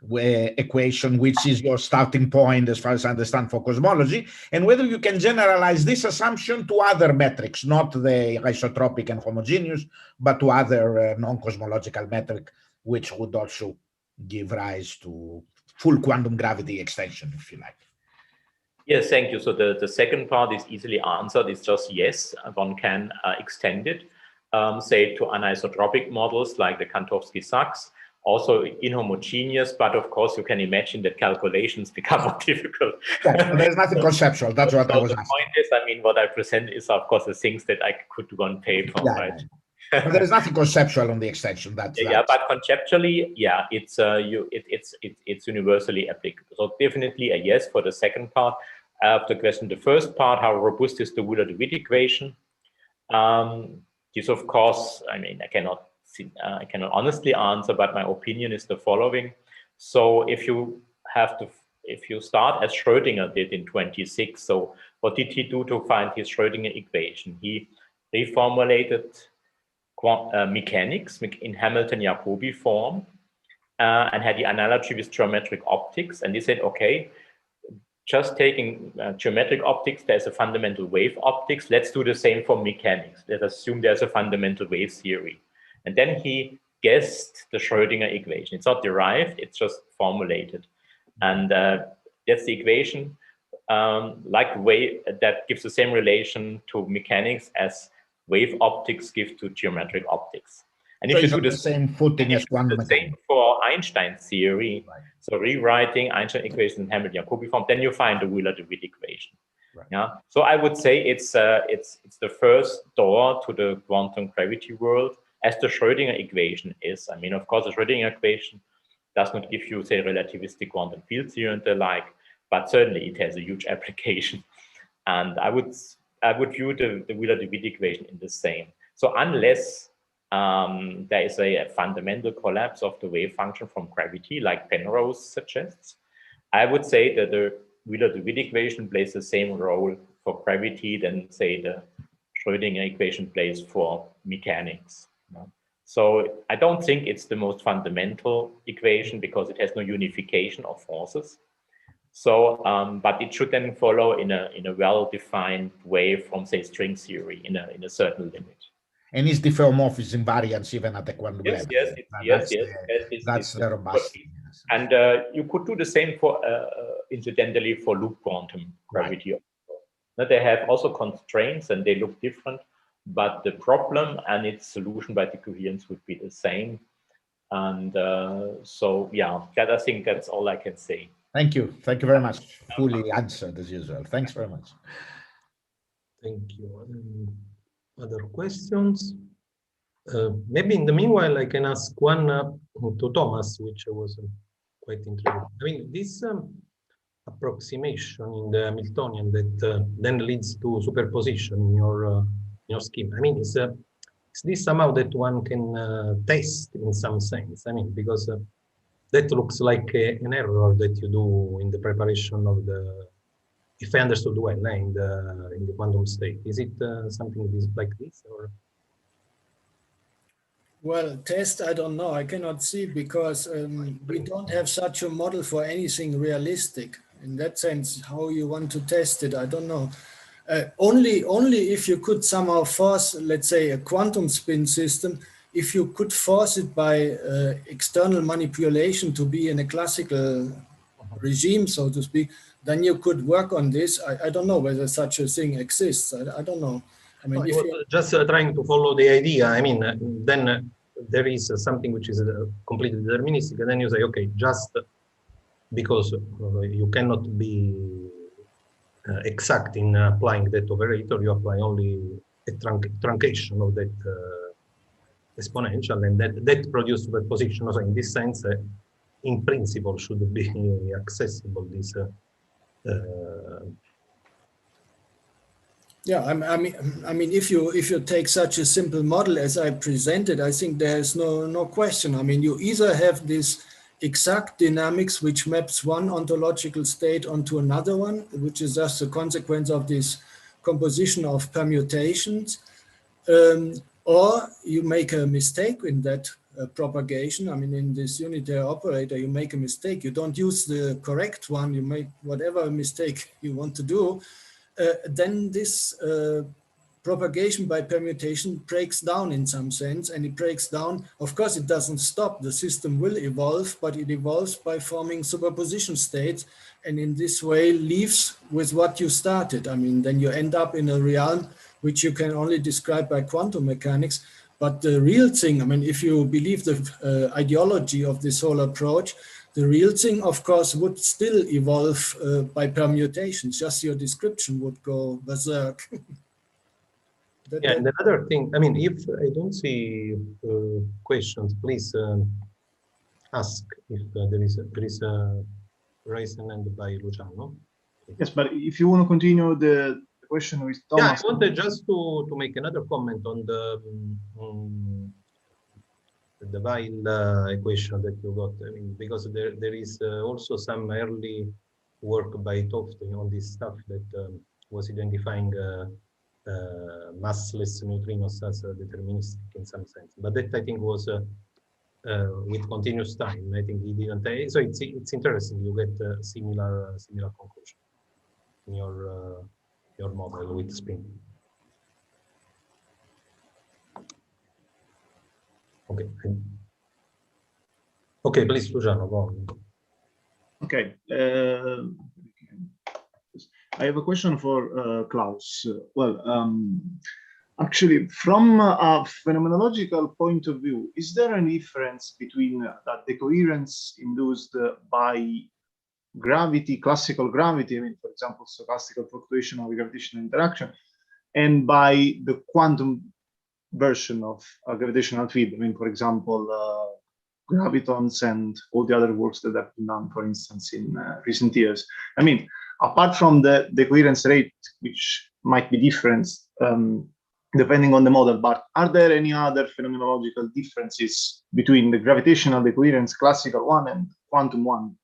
equation, which is your starting point, as far as I understand, for cosmology, and whether you can generalize this assumption to other metrics, not the isotropic and homogeneous, but to other non-cosmological metric, which would also give rise to full quantum gravity extension, if you like. Yes, thank you. So the second part is easily answered. It's just yes, one can extend it, say to anisotropic models like the Kantowski-Sachs, also inhomogeneous, but of course you can imagine that calculations become more difficult. Yeah, there's nothing conceptual. That's what I was asking. The point is, I mean, what I present is of course the things that I could do on paper, yeah, right? Yeah. But there is nothing conceptual on the extension. That's but conceptually, yeah, it's universally applicable. So definitely a yes for the second part of the question. The first part, how robust is the Wheeler-DeWitt equation? This, of course, I mean, I cannot honestly answer, but my opinion is the following. So if you start as Schrödinger did in 26, so what did he do to find his Schrödinger equation? He reformulated mechanics in Hamilton-Jacobi form and had the analogy with geometric optics. And he said, okay, just taking geometric optics, there's a fundamental wave optics. Let's do the same for mechanics. Let's assume there's a fundamental wave theory. And then he guessed the Schrödinger equation. It's not derived, it's just formulated. And that's the equation, like wave, that gives the same relation to mechanics as wave optics give to geometric optics. And so if you do the same footing as quantum the same for Einstein's theory, right. So rewriting Einstein equation in Hamilton-Jacobi form, then you find the Wheeler-DeWitt equation. Right. Yeah. So I would say it's the first door to the quantum gravity world, as the Schrödinger equation is. I mean, of course, the Schrödinger equation does not give you, say, relativistic quantum field theory and the like, but certainly it has a huge application. And I would view the Wheeler-DeWitt equation in the same. So unless there is a fundamental collapse of the wave function from gravity, like Penrose suggests, I would say that the Wheeler-DeWitt equation plays the same role for gravity than, say, the Schrödinger equation plays for mechanics. So I don't think it's the most fundamental equation because it has no unification of forces. So, but it should then follow in a well-defined way from, say, string theory in a certain limit. And is diffeomorphism invariance even at the quantum level? Yes. That's the robust. And you could do the same for, incidentally, for loop quantum gravity. Right. Now, they have also constraints and they look different, but the problem and its solution by decoherence would be the same. And so, yeah, I think that's all I can say. Thank you. Thank you very much. Fully answered as usual. Thanks very much. Thank you. Other questions? Maybe in the meanwhile, I can ask one to Thomas, which was quite interesting. I mean, this approximation in the Hamiltonian that then leads to superposition in your scheme. I mean, is this somehow that one can test in some sense? I mean, because that looks like an error that you do in the preparation of the, if I understood well, in the quantum state. Is it something like this, or? Well, test, I don't know. I cannot see because we don't have such a model for anything realistic. In that sense, how you want to test it, I don't know. Only if you could somehow force, let's say, a quantum spin system, if you could force it by external manipulation to be in a classical regime, so to speak, then you could work on this. I don't know whether such a thing exists. I don't know. I mean, if just trying to follow the idea. I mean, then there is something which is completely deterministic, and then you say, okay, just because you cannot be exact in applying that operator, you apply only a truncation of that exponential, and that produces superposition. So in this sense, in principle, should be accessible. This. Yeah, I mean, if you take such a simple model as I presented, I think there is no question. I mean, you either have this exact dynamics which maps one ontological state onto another one, which is just a consequence of this composition of permutations, or you make a mistake in that propagation. I mean, in this unitary operator, you make a mistake. You don't use the correct one. You make whatever mistake you want to do. Then this propagation by permutation breaks down in some sense, and it breaks down. Of course, it doesn't stop. The system will evolve, but it evolves by forming superposition states, and in this way leaves with what you started. I mean, then you end up in a realm which you can only describe by quantum mechanics. But the real thing, I mean, if you believe the ideology of this whole approach, the real thing, of course, would still evolve by permutations. Just your description would go berserk. Yeah, and another thing, I mean, if I don't see questions, please ask if there is a raised hand by Luciano. Yes, but if you want to continue the question with Thomas. Yeah, I wanted just to make another comment on the Weil equation that you got. I mean, because there is also some early work by Toft on this stuff that was identifying massless neutrinos as deterministic in some sense. But that I think was with continuous time. I think he didn't. So it's interesting. You get a similar conclusion in your model with spin. Okay. Okay, please, Luciano, go on. Okay. I have a question for Claus. Well, actually, from a phenomenological point of view, is there a difference between that decoherence induced by gravity, classical gravity, I mean, for example, stochastical fluctuation or gravitational interaction, and by the quantum version of a gravitational field? I mean, for example, gravitons and all the other works that have been done, for instance, in recent years. I mean, apart from the decoherence rate, which might be different depending on the model, but are there any other phenomenological differences between the gravitational decoherence, classical one, and quantum one?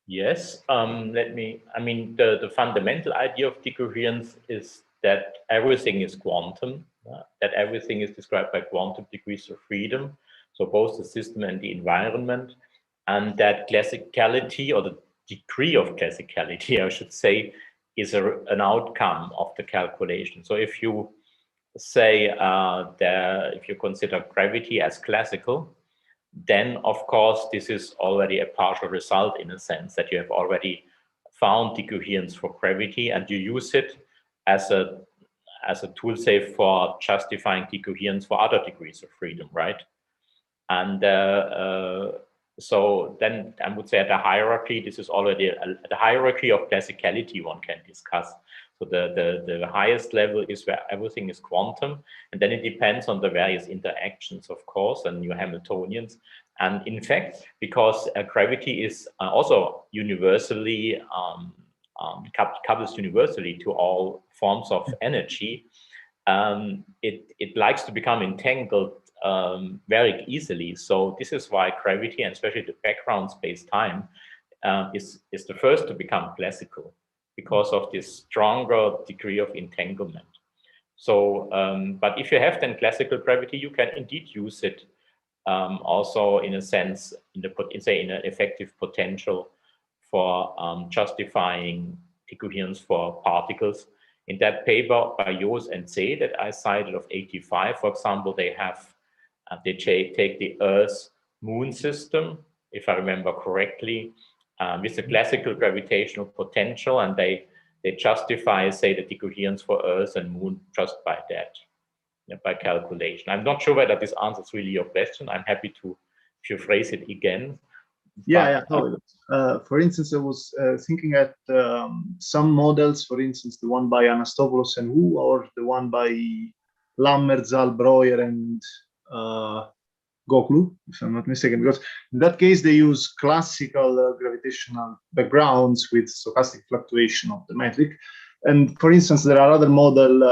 Yes, I mean, the fundamental idea of decoherence is that everything is quantum, that everything is described by quantum degrees of freedom, so both the system and the environment, and that classicality, or the degree of classicality, I should say, is an outcome of the calculation. So if you say if you consider gravity as classical, then of course this is already a partial result, in a sense that you have already found decoherence for gravity and you use it as a tool, say, for justifying decoherence for other degrees of freedom, right? And so then I would say at the hierarchy, this is already the hierarchy of classicality one can discuss. So the highest level is where everything is quantum, and then it depends on the various interactions, of course, and your Hamiltonians. And in fact, because gravity is also universally couples universally to all forms of energy, it likes to become entangled very easily. So this is why gravity, and especially the background space-time, is the first to become classical, because of this stronger degree of entanglement. So, but if you have then classical gravity, you can indeed use it also in a sense, in an effective potential for justifying decoherence for particles. In that paper by Jos and Zeh that I cited of 85, for example, they take the Earth-Moon system, if I remember correctly, with the classical gravitational potential, and they justify, say, the decoherence for Earth and Moon just by that, by calculation. I'm not sure whether this answers really your question. I'm happy to, if you phrase it again. Yeah, no, for instance, I was thinking at some models, for instance, the one by Anastopoulos and Wu, or the one by Lammert, Zal, Breuer, and Goklu, if I'm not mistaken, because in that case they use classical gravitational backgrounds with stochastic fluctuation of the metric. And for instance, there are other models,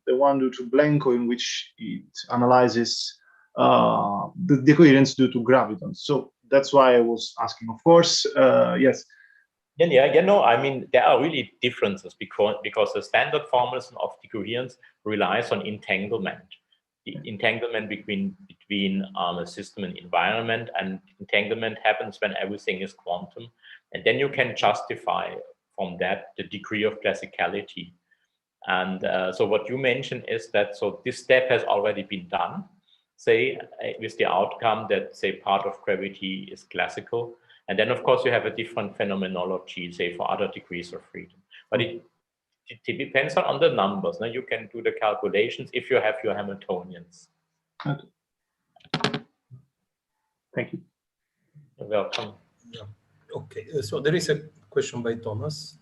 the one due to Blenchia, in which it analyzes the decoherence due to gravitons. So that's why I was asking, of course, yes. No, I mean, there are really differences because the standard formalism of decoherence relies on entanglement. entanglement between a system and environment, and entanglement happens when everything is quantum, and then you can justify from that the degree of classicality. And so what you mentioned is that, so this step has already been done, say, with the outcome that, say, part of gravity is classical. And then, of course, you have a different phenomenology, say, for other degrees of freedom. But it depends on the numbers. Now, you can do the calculations if you have your Hamiltonians. Okay. Thank you. You're welcome. Yeah. Okay, so there is a question by Thomas.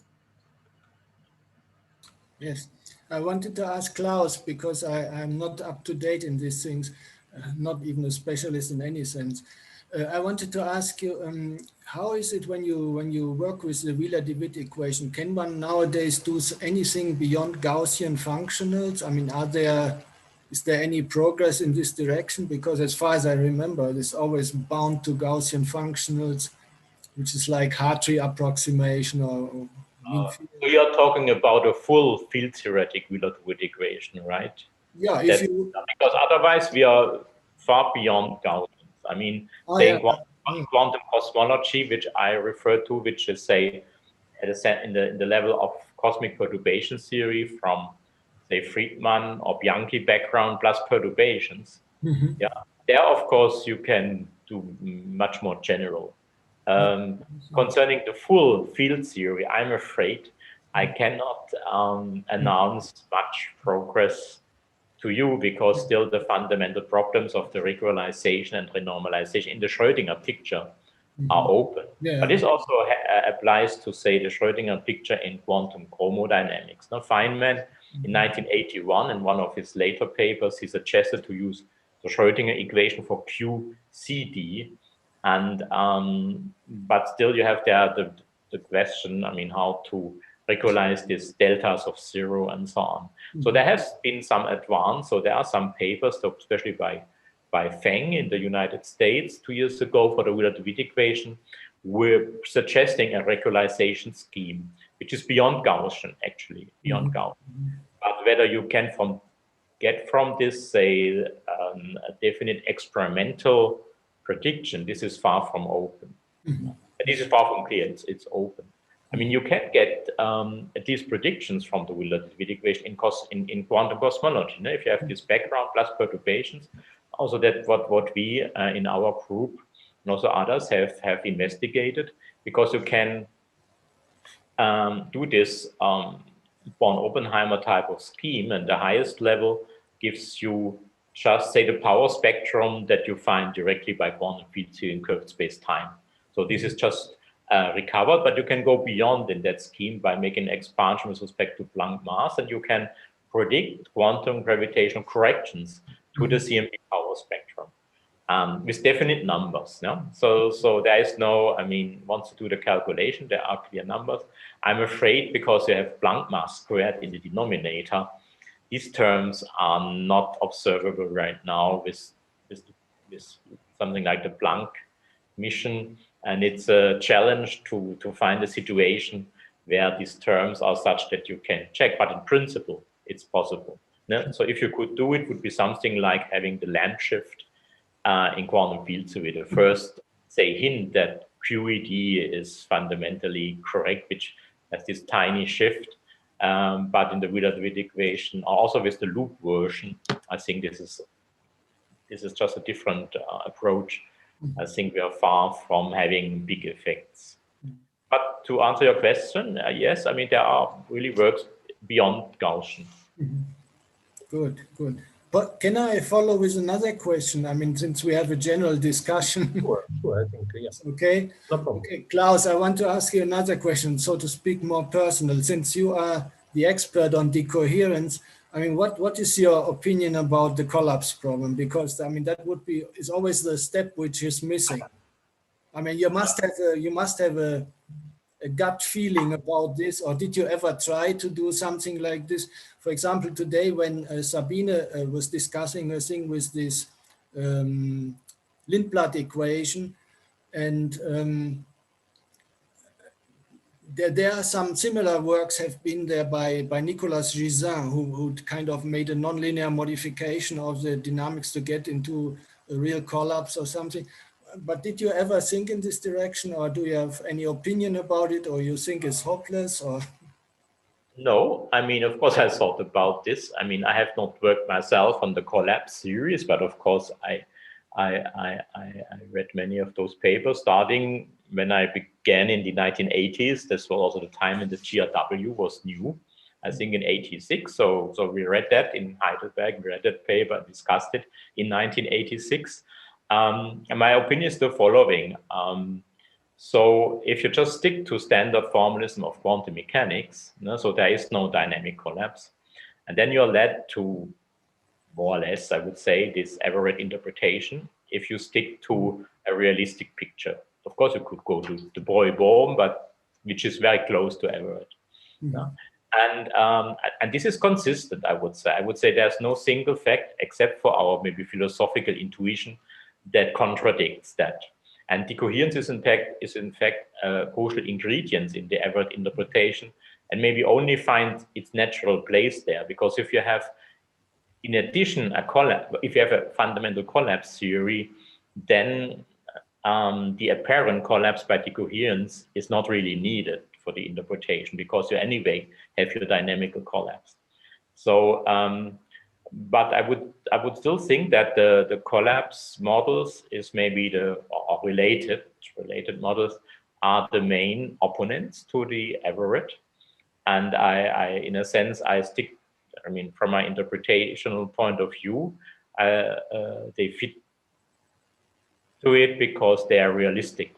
Yes, I wanted to ask Claus, because I'm not up to date in these things, not even a specialist in any sense. I wanted to ask you, how is it when you work with the Wheeler-DeWitt equation? Can one nowadays do anything beyond Gaussian functionals? I mean, is there any progress in this direction? Because as far as I remember, it's always bound to Gaussian functionals, which is like Hartree approximation or so you're talking about a full field theoretic Wheeler-DeWitt equation, right? Yeah, because otherwise we are far beyond Gaussians. I mean, quantum cosmology, which I refer to, which is, say, in the level of cosmic perturbation theory from, say, Friedman or Bianchi background plus perturbations. Mm-hmm. Yeah, there, of course, you can do much more general. Concerning the full field theory, I'm afraid I cannot announce much progress to you, because still the fundamental problems of the regularization and renormalization in the Schrödinger picture are open. Yeah. But this also applies to, say, the Schrödinger picture in quantum chromodynamics. Now, Feynman in 1981, in one of his later papers, he suggested to use the Schrödinger equation for QCD. And but still you have there the question, I mean, how to regularize these deltas of zero and so on. So there has been some advance. So there are some papers, especially by Feng in the United States 2 years ago for the Wheeler-DeWitt equation, we're suggesting a regularization scheme, which is beyond Gaussian, actually, beyond Gaussian. But whether you can get from this, say, a definite experimental prediction, this is far from open. This is far from clear, it's open. I mean, you can get at least predictions from the Wheeler-DeWitt equation in quantum cosmology. You know, if you have this background plus perturbations, also that what we in our group and also others have investigated, because you can do this von Oppenheimer type of scheme, and the highest level gives you just, say, the power spectrum that you find directly by quantum field theory in curved space-time. So this is just recovered, but you can go beyond in that scheme by making an expansion with respect to Planck mass, and you can predict quantum gravitational corrections to the CMB power spectrum with definite numbers. No? So there is no, I mean, once you do the calculation, there are clear numbers. I'm afraid because you have Planck mass squared in the denominator, these terms are not observable right now with something like the Planck mission. And it's a challenge to find a situation where these terms are such that you can check, but in principle, it's possible. No? So if you could do it, would be something like having the lamp shift in quantum field theory. The first, say, hint that QED is fundamentally correct, which has this tiny shift. But in the Wheeler-DeWitt equation, also with the loop version, I think this is just a different approach. I think we are far from having big effects. But to answer your question, yes, I mean, there are really works beyond Gaussian. Good, good. But can I follow with another question? I mean, since we have a general discussion. Sure, I think, yes. Okay. No problem. Okay, Claus, I want to ask you another question, so to speak, more personal. Since you are the expert on decoherence, I mean, what is your opinion about the collapse problem? Because I mean, that is always the step which is missing. I mean, you must have a gut feeling about this, or did you ever try to do something like this? For example, today when Sabine was discussing a thing with this Lindblad equation, and there are some similar works have been there by Nicolas Gisin, who kind of made a nonlinear modification of the dynamics to get into a real collapse or something. But did you ever think in this direction, or do you have any opinion about it, or you think it's hopeless, or? No, I mean, of course, I thought about this. I mean, I have not worked myself on the collapse series, but of course, I read many of those papers starting when I began in the 1980s. This was also the time when the GRW was new, I think in 86. So we read that in Heidelberg, we read that paper and discussed it in 1986. And my opinion is the following. So if you just stick to standard formalism of quantum mechanics, so there is no dynamic collapse, and then you're led to more or less, I would say, this average interpretation if you stick to a realistic picture. Of course, you could go to the Broglie-Bohm, but which is very close to average. And this is consistent, I would say. I would say there's no single fact except for our maybe philosophical intuition that contradicts that. And decoherence is in fact a crucial ingredient in the average interpretation, and maybe only find its natural place there. Because if you have, in addition, a collapse, if you have a fundamental collapse theory, then the apparent collapse by decoherence is not really needed for the interpretation, because you anyway have your dynamical collapse. So, but I would still think that the collapse models is maybe or related models are the main opponents to the average, and I in a sense I stick. I mean, from my interpretational point of view, they fit to it because they are realistic.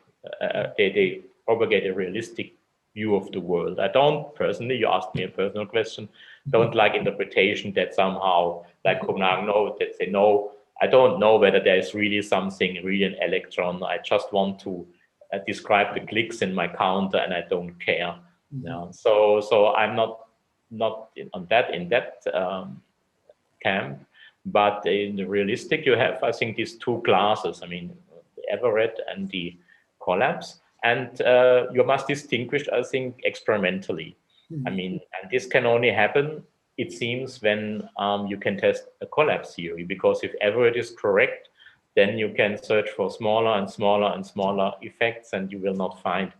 They propagate a realistic view of the world. I don't personally, you asked me a personal question, don't like interpretation that somehow, like Copenhagen, no, that say, no, I don't know whether there is really something, really an electron. I just want to describe the clicks in my counter and I don't care. Yeah. So I'm not in that camp, but in the realistic, you have, I think, these two classes. I mean, the average and the collapse, and you must distinguish, I think, experimentally. I mean, and this can only happen, it seems, when you can test a collapse theory, because if average is correct, then you can search for smaller and smaller and smaller effects, and you will not find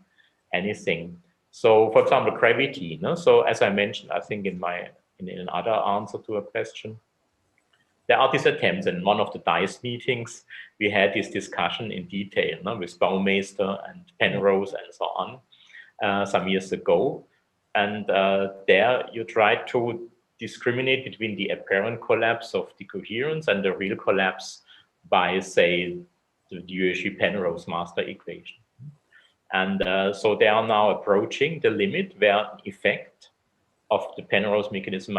anything. So, for example, gravity. No? So, as I mentioned, I think in another answer to a question, there are these attempts. In one of the DICE meetings, we had this discussion in detail with Baumeister and Penrose and so on some years ago. And there you try to discriminate between the apparent collapse of decoherence and the real collapse by, say, the Dieuchy-Penrose master equation. And so they are now approaching the limit where effect of the Penrose mechanism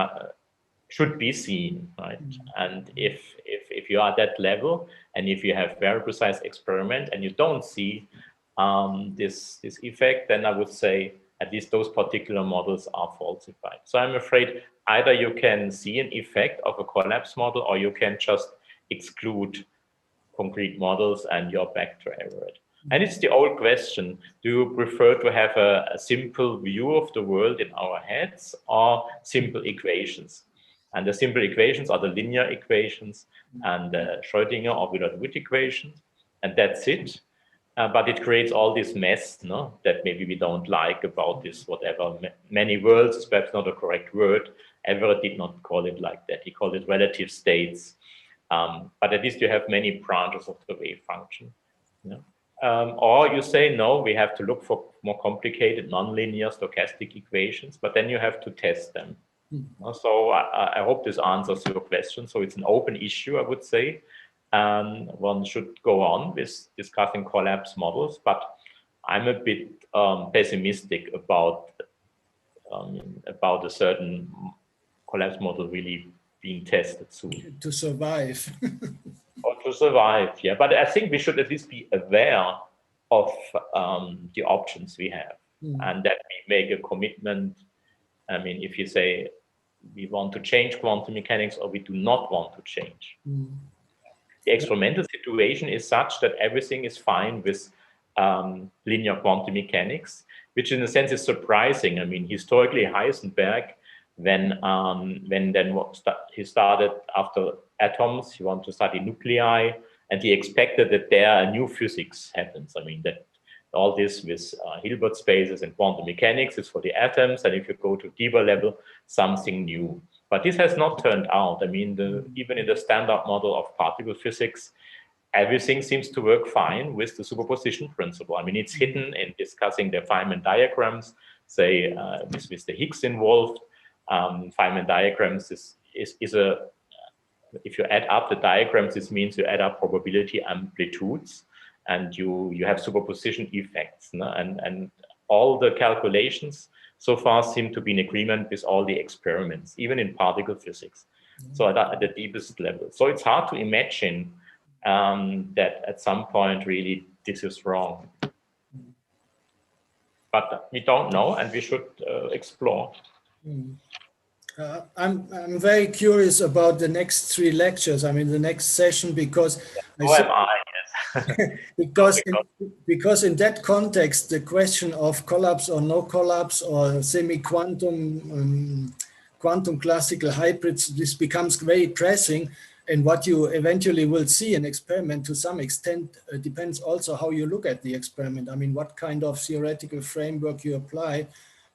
should be seen, right? And if you are at that level, and if you have very precise experiment and you don't see this effect, then I would say at least those particular models are falsified. So I'm afraid either you can see an effect of a collapse model, or you can just exclude concrete models and you're back to average. And it's the old question, do you prefer to have a simple view of the world in our heads or simple equations? And the simple equations are the linear equations and the Schrödinger or Willard-Witt equations, and that's it. But it creates all this mess, no? That maybe we don't like about this, whatever, many worlds is perhaps not a correct word. Everett did not call it like that. He called it relative states. But at least you have many branches of the wave function. Yeah? Or you say, no, we have to look for more complicated nonlinear stochastic equations, but then you have to test them. So I hope this answers your question. So it's an open issue, I would say. One should go on with discussing collapse models, but I'm a bit pessimistic about a certain collapse model really being tested soon. To survive. Or to survive, yeah. But I think we should at least be aware of the options we have, and that we make a commitment. I mean, if you say we want to change quantum mechanics or we do not want to change. The experimental situation is such that everything is fine with linear quantum mechanics. which in a sense is surprising. I mean, historically, Heisenberg, when he started after atoms, he wanted to study nuclei, and he expected that there a new physics happens. I mean, that all this with Hilbert spaces and quantum mechanics is for the atoms, and if you go to deeper level, something new. But this has not turned out. I mean, even in the standard model of particle physics, everything seems to work fine with the superposition principle. I mean, it's hidden in discussing the Feynman diagrams, say, with the Higgs involved. Feynman diagrams is if you add up the diagrams, this means you add up probability amplitudes, and you have superposition effects. No? And all the calculations so far seem to be in agreement with all the experiments, even in particle physics. So at the deepest level. So it's hard to imagine that at some point really this is wrong. But we don't know, and we should explore. I'm very curious about the next 3 lectures. I mean, the next session, because because in that context, the question of collapse or no collapse or semi-quantum, quantum classical hybrids, this becomes very pressing. And what you eventually will see in experiment to some extent depends also how you look at the experiment. I mean, what kind of theoretical framework you apply.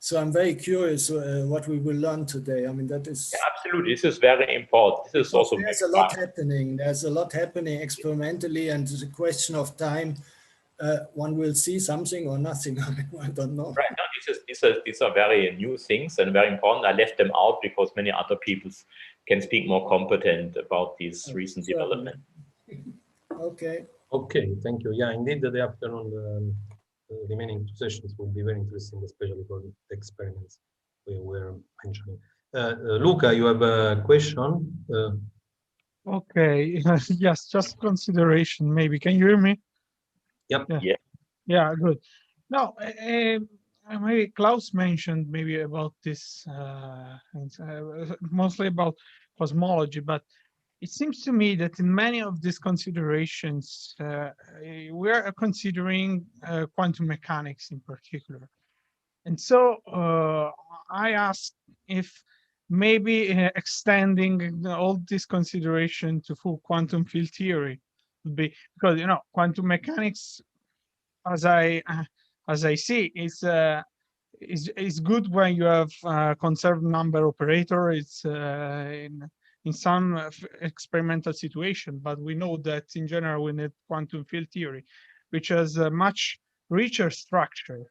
So I'm very curious what we will learn today. I mean, that is... Yeah, absolutely, this is very important. This is also... There's a lot happening. There's a lot happening experimentally, and it's a question of time. One will see something or nothing. I mean, I don't know. Right, no, these are very new things and very important. I left them out because many other people can speak more competent about these recent developments. Okay. Okay, thank you. Yeah, indeed, the afternoon, the remaining 2 sessions will be very interesting, especially for the experiments we were mentioning. Luca, you have a question? Okay, yes, just consideration maybe. Can you hear me? Yep. Yeah. Yeah, good. No, maybe Claus mentioned maybe about this, mostly about cosmology, but it seems to me that in many of these considerations, we are considering quantum mechanics in particular. And so I asked if maybe extending all this consideration to full quantum field theory would be, because, you know, quantum mechanics, as I see, is good when you have conserved number operator. It's in some experimental situation, but we know that in general we need quantum field theory, which has a much richer structure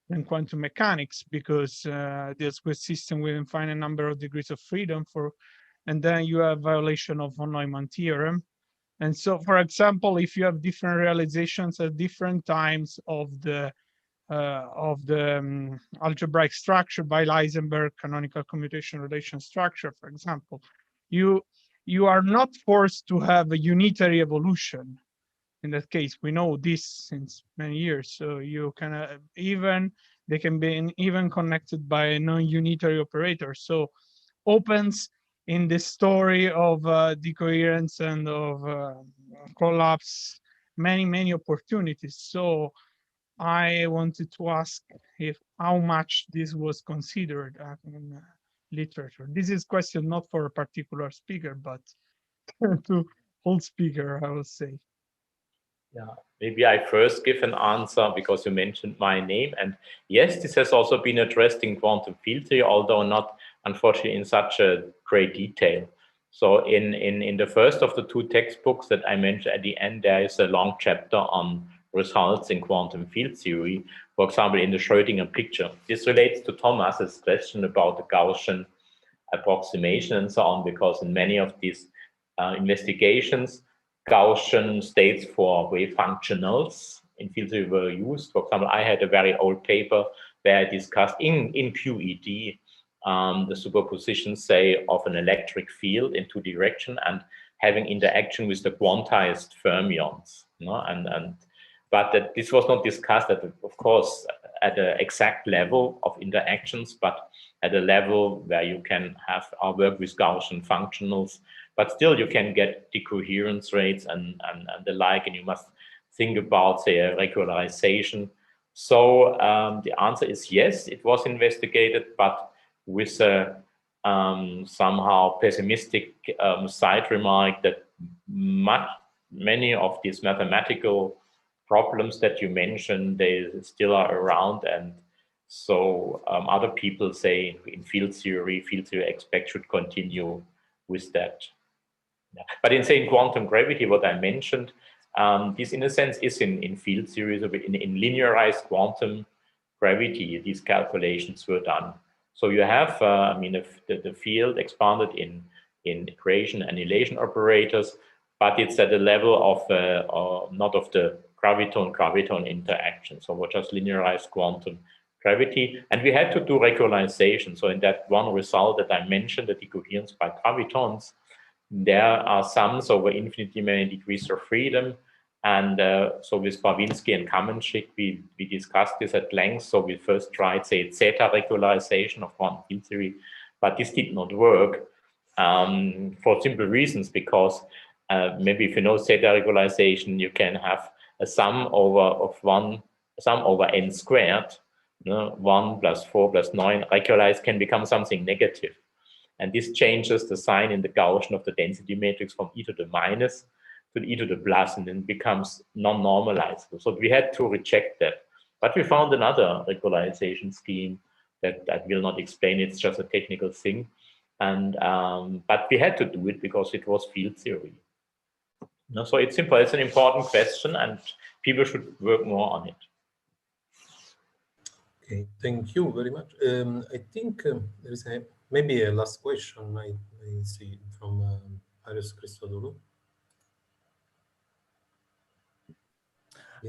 than quantum mechanics, because there's a system with infinite number of degrees of freedom and then you have violation of von Neumann theorem. And so, for example, if you have different realizations at different times of the algebraic structure by Heisenberg canonical commutation relation structure, for example, you are not forced to have a unitary evolution. In that case, we know this since many years. So you can they can be even connected by a non-unitary operator. So opens in the story of decoherence and of collapse many opportunities. So I wanted to ask if how much this was considered in literature. This is question not for a particular speaker, but to all speaker, I would say. Yeah, maybe I first give an answer because you mentioned my name. And yes, this has also been addressed in quantum field theory, although not, unfortunately, in such a great detail. So in the first of the 2 textbooks that I mentioned at the end, there is a long chapter on results in quantum field theory, for example, in the Schrödinger picture. This relates to Thomas's question about the Gaussian approximation and so on, because in many of these investigations, Gaussian states for wave functionals in field theory were used. For example, I had a very old paper where I discussed in QED the superposition, say, of an electric field in 2 directions and having interaction with the quantized fermions. You know? But this was not discussed, of course, at the exact level of interactions, but at a level where you can have work with Gaussian functionals, but still you can get decoherence rates and the like, and you must think about, say, a regularization So the answer is yes, it was investigated, but with a somehow pessimistic side remark that many of these mathematical problems that you mentioned, they still are around, and so other people say in field theory expect should continue with that. Yeah. But in saying quantum gravity, what I mentioned, this in a sense is in field theory, so in linearized quantum gravity, these calculations were done. So you have, I mean, the field expanded in equation annihilation operators, but it's at the level of not of the graviton interaction. So we're just linearized quantum gravity, and we had to do regularization. So in that one result that I mentioned, the decoherence by gravitons, there are sums over infinitely many degrees of freedom. And so with Barwinski and Kamenschik, we discussed this at length. So we first tried, say, zeta regularization of quantum field theory, but this did not work for simple reasons, because maybe if you know zeta regularization, you can have a sum over n squared, 1 plus 4 plus 9 regularized can become something negative. And this changes the sign in the Gaussian of the density matrix from e to the minus to the e to the plus, and then becomes non-normalizable. So we had to reject that. But we found another regularization scheme that I will not explain. It's just a technical thing. And but we had to do it because it was field theory. So it's simple. It's an important question, and people should work more on it. Okay, thank you very much. I think there is maybe a last question I see from Marius Christodoulou.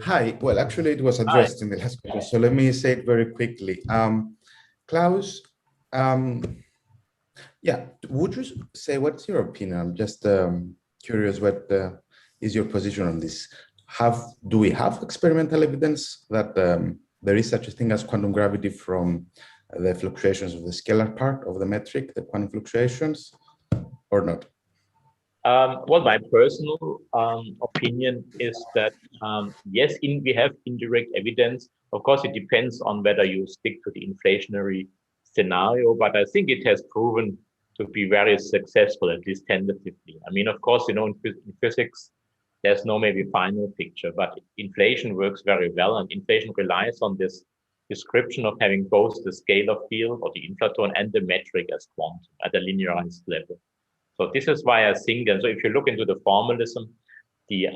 Hi. Well, actually, it was addressed in the last question, so let me say it very quickly. Claus, yeah, would you say, what's your opinion? I'm just curious, what is your position on this? Do we have experimental evidence that there is such a thing as quantum gravity from the fluctuations of the scalar part of the metric, the quantum fluctuations, or not? Well, my personal opinion is that, yes, we have indirect evidence. Of course, it depends on whether you stick to the inflationary scenario, but I think it has proven to be very successful, at least tentatively. I mean, of course, in physics, there's no maybe final picture, but inflation works very well, and inflation relies on this description of having both the scalar field or the inflaton and the metric as quantum at a linearized level. So this is why I think, and so if you look into the formalism, the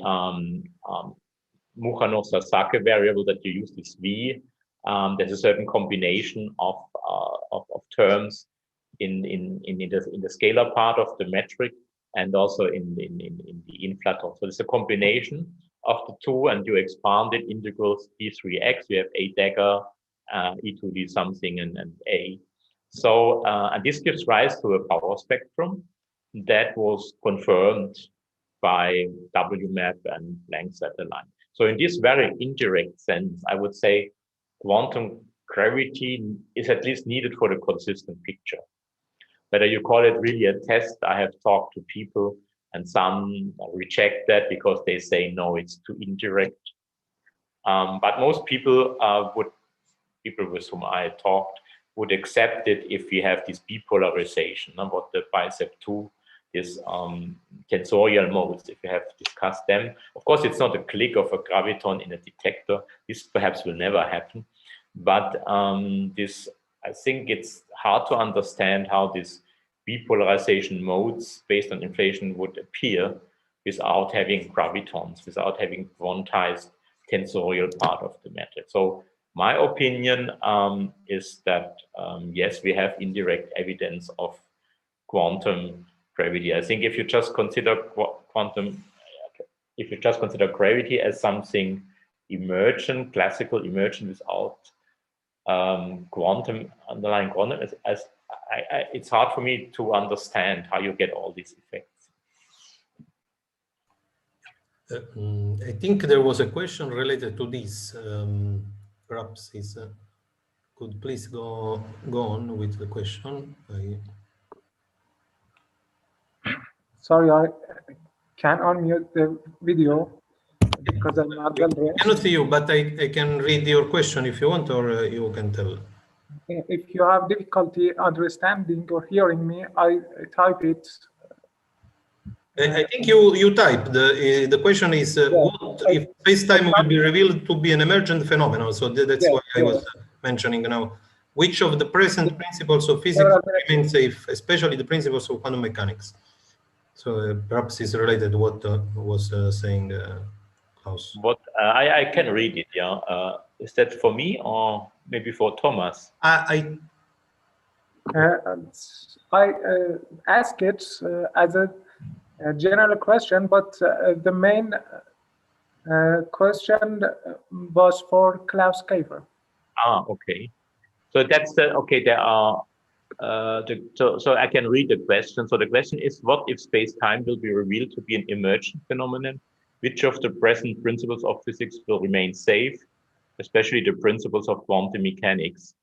Mukhanov-Sasaki variable that you use, this V, there's a certain combination of terms in the scalar part of the metric and also in the inflaton. So it's a combination of the two, and you expand it, integrals d3x, you have a dagger, e to the something, and a. So, and this gives rise to a power spectrum that was confirmed by WMAP and Planck satellite. So in this very indirect sense, I would say quantum gravity is at least needed for the consistent picture. Whether you call it really a test, I have talked to people and some reject that because they say, no, it's too indirect. But most people people with whom I talked, would accept it if we have this bipolarization, what the bicep 2, this tensorial modes, if you have discussed them. Of course, it's not a click of a graviton in a detector. This perhaps will never happen. But I think it's hard to understand how this bipolarization modes based on inflation would appear without having gravitons, without having quantized tensorial part of the matter. So my opinion is that, yes, we have indirect evidence of quantum gravity. I think if you just consider gravity as something emergent, classical emergent without underlying quantum, it's hard for me to understand how you get all these effects. I think there was a question related to this. Perhaps could please go on with the question. Sorry, I can't unmute the video. because I'm not well I cannot see you, but I can read your question if you want, or you can tell. If you have difficulty understanding or hearing me, I type it. I think you typed. The question is, what if space-time will be revealed to be an emergent phenomenon? So that's why I was mentioning now. Which of the present principles of physics remain safe, especially the principles of quantum mechanics? So perhaps it's related to what was saying Claus. What I can read it. Yeah, is that for me or maybe for Thomas? I ask it as a general question, but the main question was for Klaus Kiefer. Ah, okay. So that's the okay. There are so I can read the question. So the question is, what if space-time will be revealed to be an emergent phenomenon? Which of the present principles of physics will remain safe, especially the principles of quantum mechanics?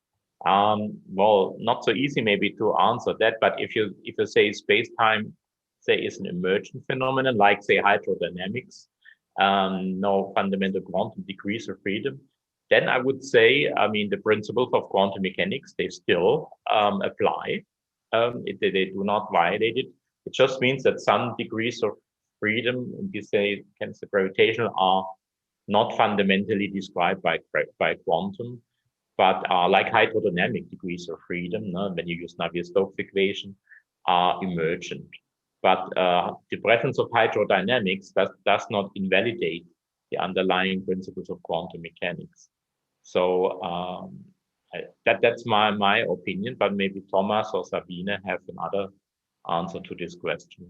Well, not so easy maybe to answer that, but if you say space-time, say, is an emergent phenomenon, like say hydrodynamics, no fundamental quantum degrees of freedom, then I would say, I mean, the principles of quantum mechanics, they still apply. They do not violate it. It just means that some degrees of freedom, you say, gravitational, are not fundamentally described by quantum, but are like hydrodynamic degrees of freedom, no? When you use Navier-Stokes equation, are emergent. But the presence of hydrodynamics does not invalidate the underlying principles of quantum mechanics. So that's my opinion, but maybe Thomas or Sabine have another answer to this question.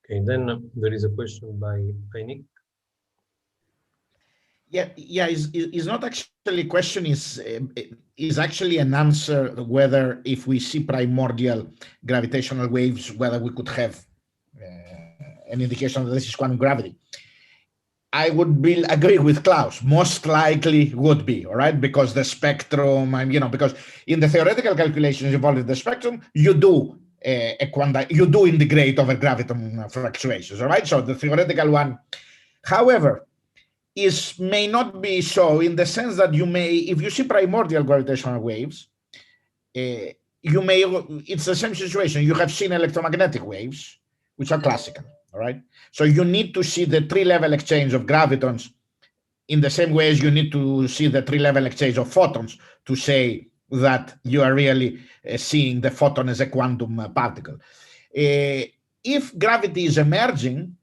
Okay, then there is a question by Nick. Yeah, it's not actually a question, is actually an answer whether if we see primordial gravitational waves, whether we could have an indication that this is quantum gravity. I would agree with Klaus, most likely would be, all right, because the spectrum, because in the theoretical calculations involved in the spectrum, you do integrate over graviton fluctuations, all right? So the theoretical one, however, may not be so in the sense that you may, if you see primordial gravitational waves, it's the same situation. You have seen electromagnetic waves, which are classical, all right? So you need to see the three-level exchange of gravitons in the same way as you need to see the three-level exchange of photons to say that you are really seeing the photon as a quantum particle. If gravity is emerging,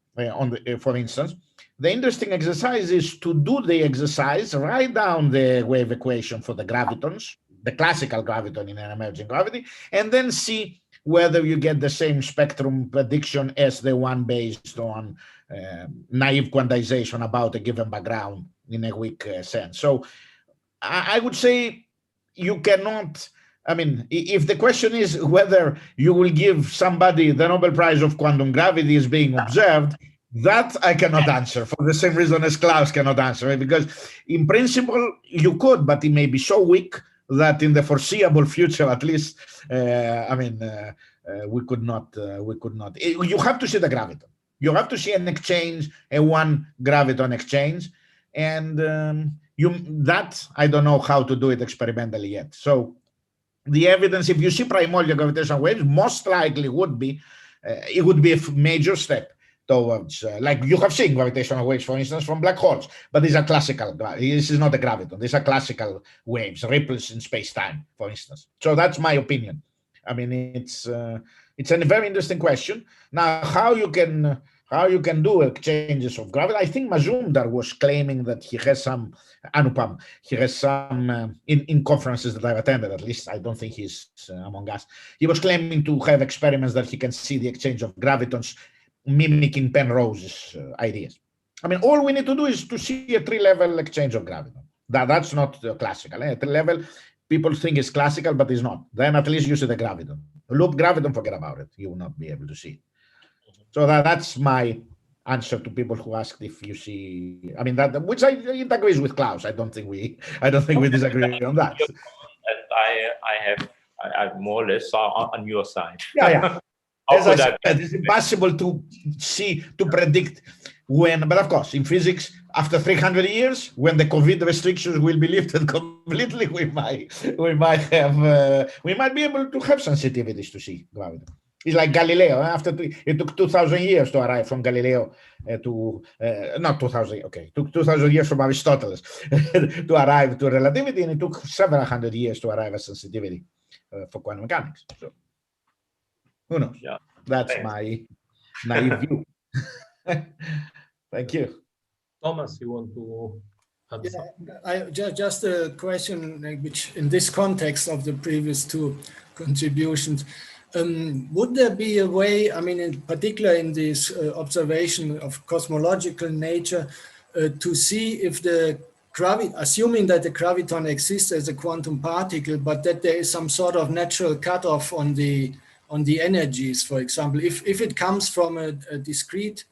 for instance, the interesting exercise is to do the exercise, write down the wave equation for the gravitons, the classical graviton in an emerging gravity, and then see whether you get the same spectrum prediction as the one based on naive quantization about a given background in a weak sense. So I would say you cannot, if the question is whether you will give somebody the Nobel Prize of quantum gravity is being observed, that I cannot answer for the same reason as Klaus cannot answer it, because in principle you could, but it may be so weak that in the foreseeable future, at least, we could not. You have to see the graviton. You have to see an exchange, a one graviton exchange, and that I don't know how to do it experimentally yet. So the evidence, if you see primordial gravitational waves, most likely would be it would be a major step towards, like you have seen gravitational waves, for instance, from black holes, but these are classical. This is not a graviton. These are classical waves, ripples in space-time, for instance. So that's my opinion. It's a very interesting question. Now, how you can do exchanges of gravity? I think Mazumdar was claiming that he has some Anupam. He has some in conferences that I've attended. At least I don't think he's among us. He was claiming to have experiments that he can see the exchange of gravitons, mimicking Penrose's ideas. All we need to do is to see a three-level exchange of graviton. That's not classical. Three-level, people think it's classical, but it's not. Then at least you see the graviton. Loop graviton, forget about it. You will not be able to see it. So that's my answer to people who asked if you see. Which it agrees with Klaus. I don't think we disagree on that. I have more or less on your side. Yeah. as I said, it's impossible to see, to predict when, but of course, in physics, after 300 years, when the COVID restrictions will be lifted completely, we might be able to have sensitivities to see gravity. It's like Galileo. It took 2,000 years to arrive from Galileo to not 2,000. Okay, it took 2,000 years from Aristotle to arrive to relativity, and it took several hundred years to arrive at sensitivity for quantum mechanics. So who knows? Yeah, that's my naive view. Thank you, Thomas. You want to add something? Just a question, which in this context of the previous two contributions. Would there be a way, I mean, in particular in this observation of cosmological nature, to see if the assuming that the graviton exists as a quantum particle, but that there is some sort of natural cutoff on the energies, for example, if it comes from a discrete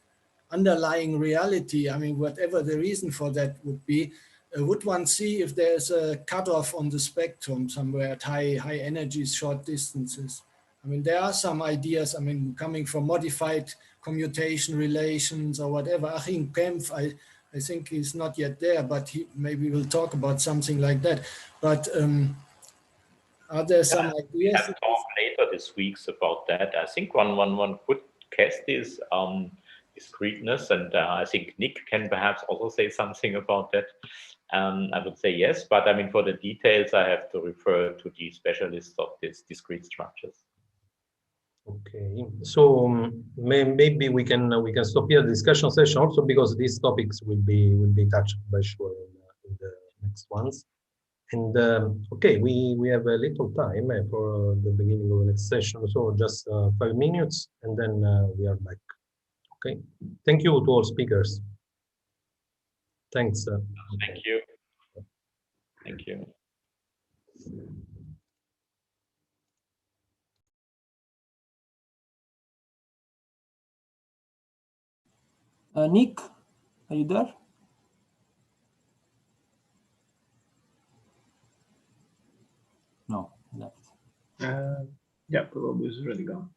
underlying reality, I mean, whatever the reason for that would be, would one see if there's a cutoff on the spectrum somewhere at high energies, short distances? I mean, there are some ideas, I mean, coming from modified commutation relations or whatever. Achim Kempf, I think he's not yet there, but he maybe will talk about something like that. But are there some ideas? We have talk later this week about that. I think one could cast this discreteness, and I think Nick can perhaps also say something about that. I would say yes, but I mean, for the details, I have to refer to the specialists of these discrete structures. Okay, so maybe we can stop here the discussion session also, because these topics will be touched by sure in the next ones. And okay, we have a little time for the beginning of the next session, so just 5 minutes, and then we are back. Okay, thank you to all speakers. Thanks. Thank you. Thank you. Nick, are you there? No, left. Yeah, probably is already gone.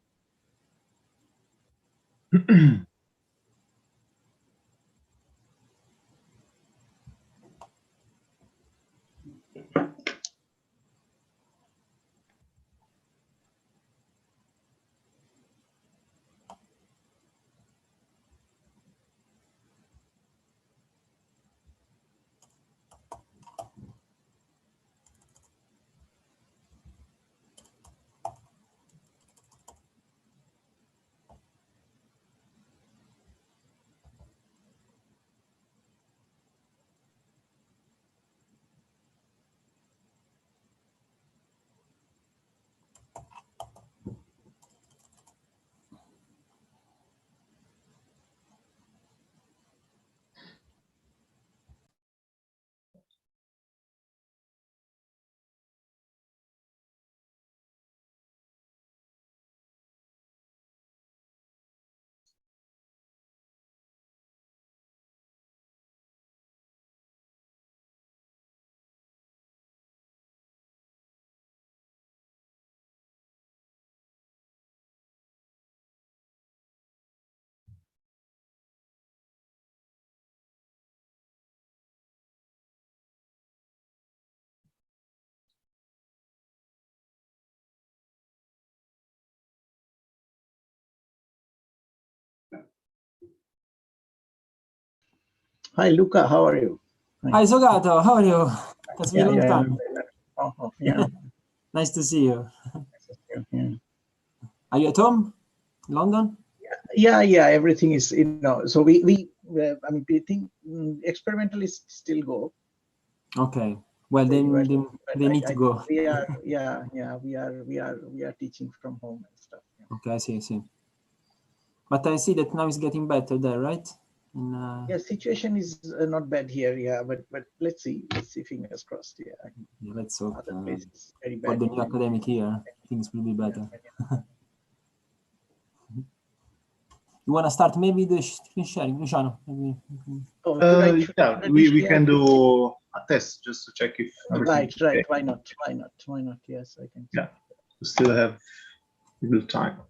Hi, Luca. How are you? Hi, Sougato. How are you? That's been a long time. Yeah. Nice to see you. Yeah. Are you at home, in London? Yeah. Everything is, so we I mean, we think experimentalists still go. Okay. Well, then they need to go. We are teaching from home and stuff. Yeah. Okay, I see. But I see that now it's getting better there, right? Yeah, situation is not bad here. Yeah, but let's see. Fingers crossed. Yeah. Let's hope. Other places very bad. For the new academic year, things will be better. You want to start maybe the screen sharing, Luciano? Yeah, we can do a test just to check if right. Why not? Yes, I can. Yeah, we still have a little time.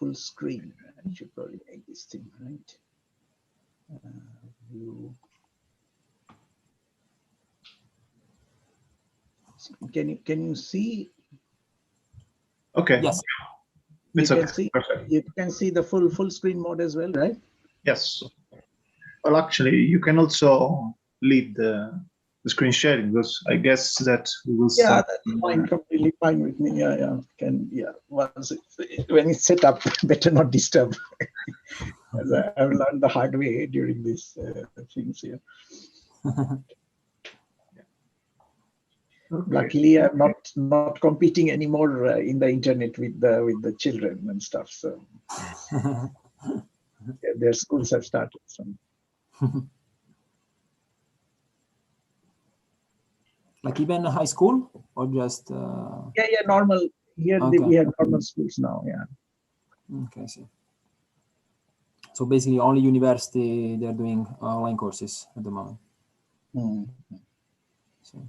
full screen. I should probably make this thing right. Can you see? Okay. Yes. You can see. Perfect. You can see the full screen mode as well, right? Yes. Well, actually, you can also lead the screen sharing, because I guess that we will start. Yeah, that's fine, completely fine with me. Yeah. Once when it's set up, better not disturb. As I've learned the hard way during these things here. Okay. Luckily, I'm not competing anymore in the internet with the children and stuff. So their schools have started. So. Like even high school or just? Yeah, normal. Here okay. We have normal schools now. Yeah. Okay, I see. So basically, only university they're doing online courses at the moment. Mm-hmm. So.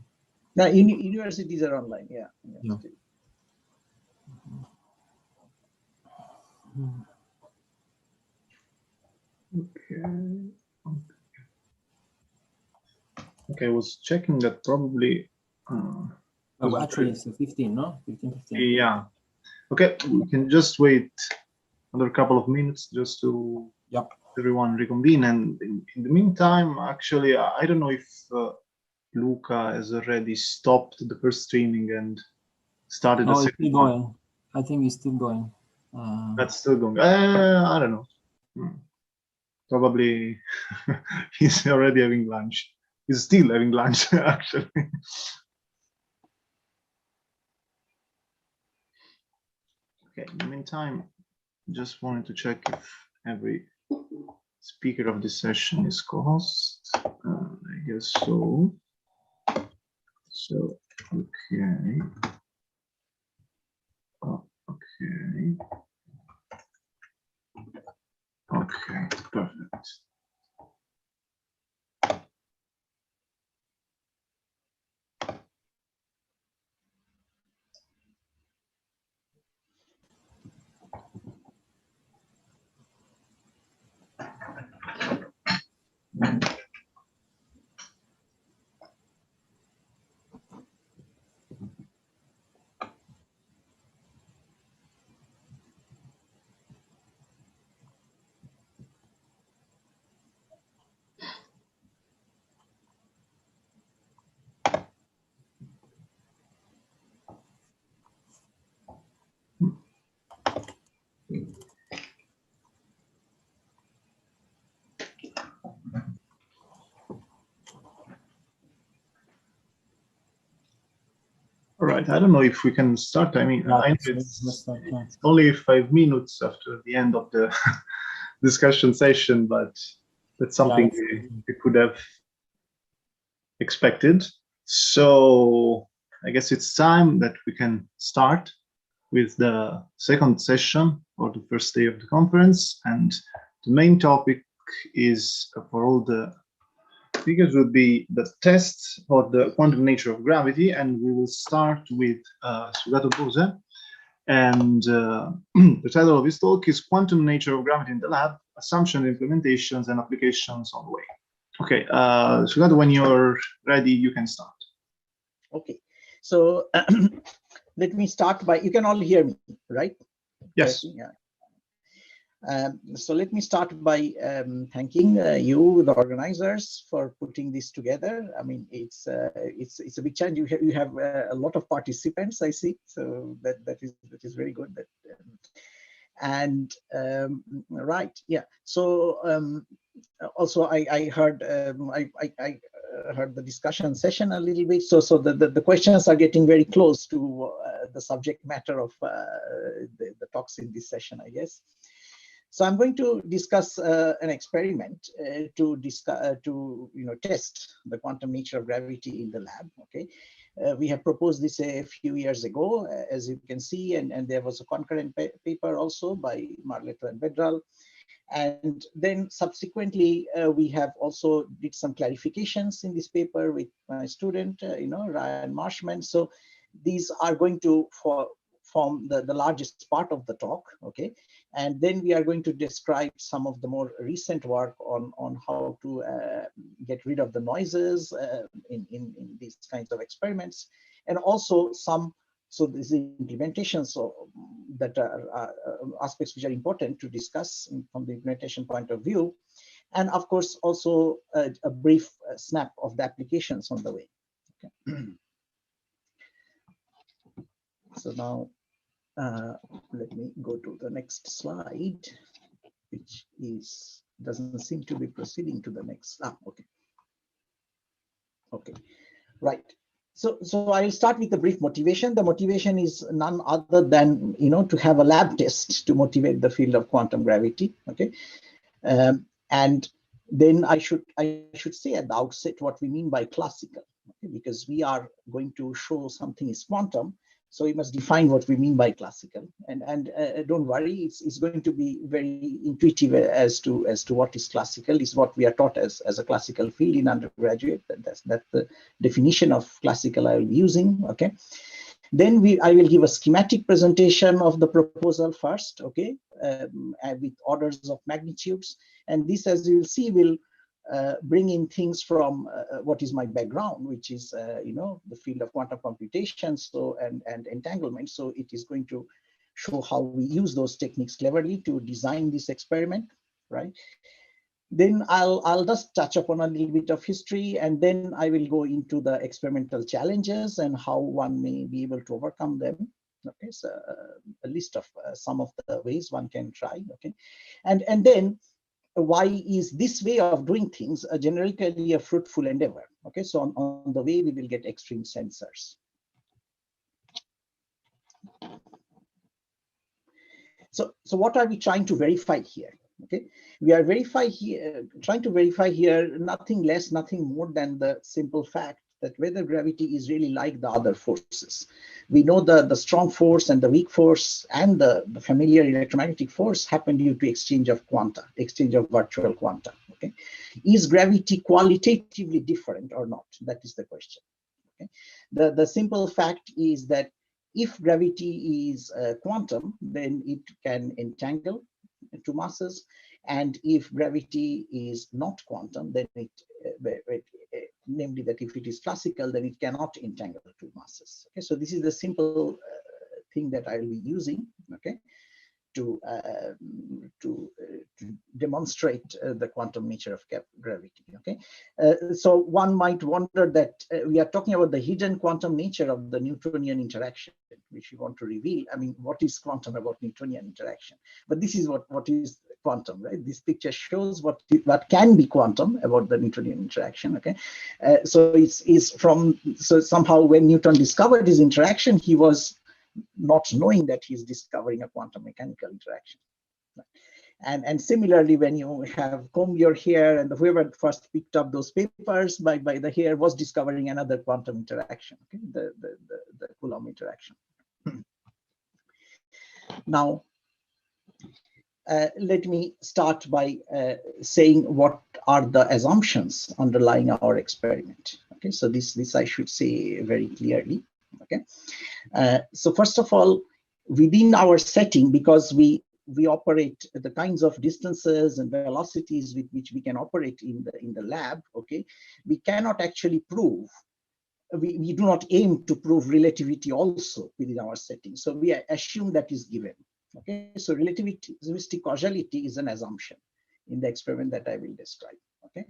Now, universities are online. Yeah. Okay, I was checking that probably. Oh, actually, it's 15, no? 15. Yeah. Okay, we can just wait another couple of minutes just to everyone reconvene. And in the meantime, actually, I don't know if Luca has already stopped the first streaming and started the second one. Going. I think it's still going. That's still going. I don't know. Probably he's already having lunch. He's still having lunch, actually. Okay, in the meantime, just wanted to check if every speaker of this session is co-host. I guess so. So, okay. Oh, okay. Okay, perfect. All right, I don't know if we can start. I mean, I know it's only 5 minutes after the end of the discussion session, but that's something we could have expected. So I guess it's time that we can start with the second session or the first day of the conference. And the main topic is for all the speakers would be the tests for the quantum nature of gravity. And we will start with Sougato Bose. And the title of his talk is Quantum Nature of Gravity in the Lab, Assumptions, Implementations, and Applications on the Way. Okay, Sougato, when you're ready, you can start. Okay, so let me start by, you can all hear me, right? Yes. Yeah. So let me start by thanking you, the organizers, for putting this together. I mean, it's a big challenge. You have a lot of participants, I see. So that is very good. Right, yeah. So also I heard I heard the discussion session a little bit. So the questions are getting very close to the subject matter of the talks in this session, I guess. So I'm going to discuss an experiment to test the quantum nature of gravity in the lab. Okay, we have proposed this a few years ago, as you can see, and there was a concurrent paper also by Vlatko and Vedral. And then subsequently, we have also did some clarifications in this paper with my student, Ryan Marshman. So these are going to form the largest part of the talk, okay? And then we are going to describe some of the more recent work on how to get rid of the noises in these kinds of experiments. And also so this is implementation, so that are aspects which are important to discuss from the implementation point of view. And of course, also a brief snap of the applications on the way. Okay. So now let me go to the next slide, which doesn't seem to be proceeding to the next. Okay. Okay, right. So I'll start with the brief motivation. The motivation is none other than, to have a lab test to motivate the field of quantum gravity. Okay, and then I should say at the outset what we mean by classical, okay? Because we are going to show something is quantum, so we must define what we mean by classical. And don't worry, it's going to be very intuitive as to what is classical. Is what we are taught as a classical field in undergraduate. That's the definition of classical I will be using. Okay. Then I will give a schematic presentation of the proposal first, okay, with orders of magnitudes. And this, as you will see, will bring in things from what is my background, which is the field of quantum computation, so and entanglement. So it is going to show how we use those techniques cleverly to design this experiment, right? Then I'll just touch upon a little bit of history, and then I will go into the experimental challenges and how one may be able to overcome them. Okay, so a list of some of the ways one can try. Okay, and then why is this way of doing things generically a fruitful endeavor? Okay, so on the way we will get extreme sensors. So what are we trying to verify here? Okay, we are trying to verify here nothing less, nothing more than the simple fact that whether gravity is really like the other forces. We know the strong force and the weak force and the familiar electromagnetic force happen due to exchange of quanta, exchange of virtual quanta. Okay, is gravity qualitatively different or not? That is the question. Okay, the simple fact is that if gravity is quantum, then it can entangle two masses, and if gravity is not quantum, then namely that if it is classical, then it cannot entangle two masses. Okay, so this is the simple thing that I will be using, okay, to demonstrate the quantum nature of gravity. Okay, so one might wonder that we are talking about the hidden quantum nature of the Newtonian interaction, which we want to reveal. I mean, what is quantum about Newtonian interaction? But this is what is quantum, right? This picture shows what can be quantum about the Newtonian interaction. Okay, so so somehow when Newton discovered his interaction, he was not knowing that he's discovering a quantum mechanical interaction. And similarly, when you have combed your hair, and whoever first picked up those papers by the hair was discovering another quantum interaction, okay? the Coulomb interaction. Now, let me start by saying what are the assumptions underlying our experiment. Okay, so this I should say very clearly. Okay, so first of all, within our setting, because we operate the kinds of distances and velocities with which we can operate in the lab, okay, we cannot actually prove, we do not aim to prove relativity also within our setting. So we assume that is given. Okay, so relativistic causality is an assumption in the experiment that I will describe. Okay,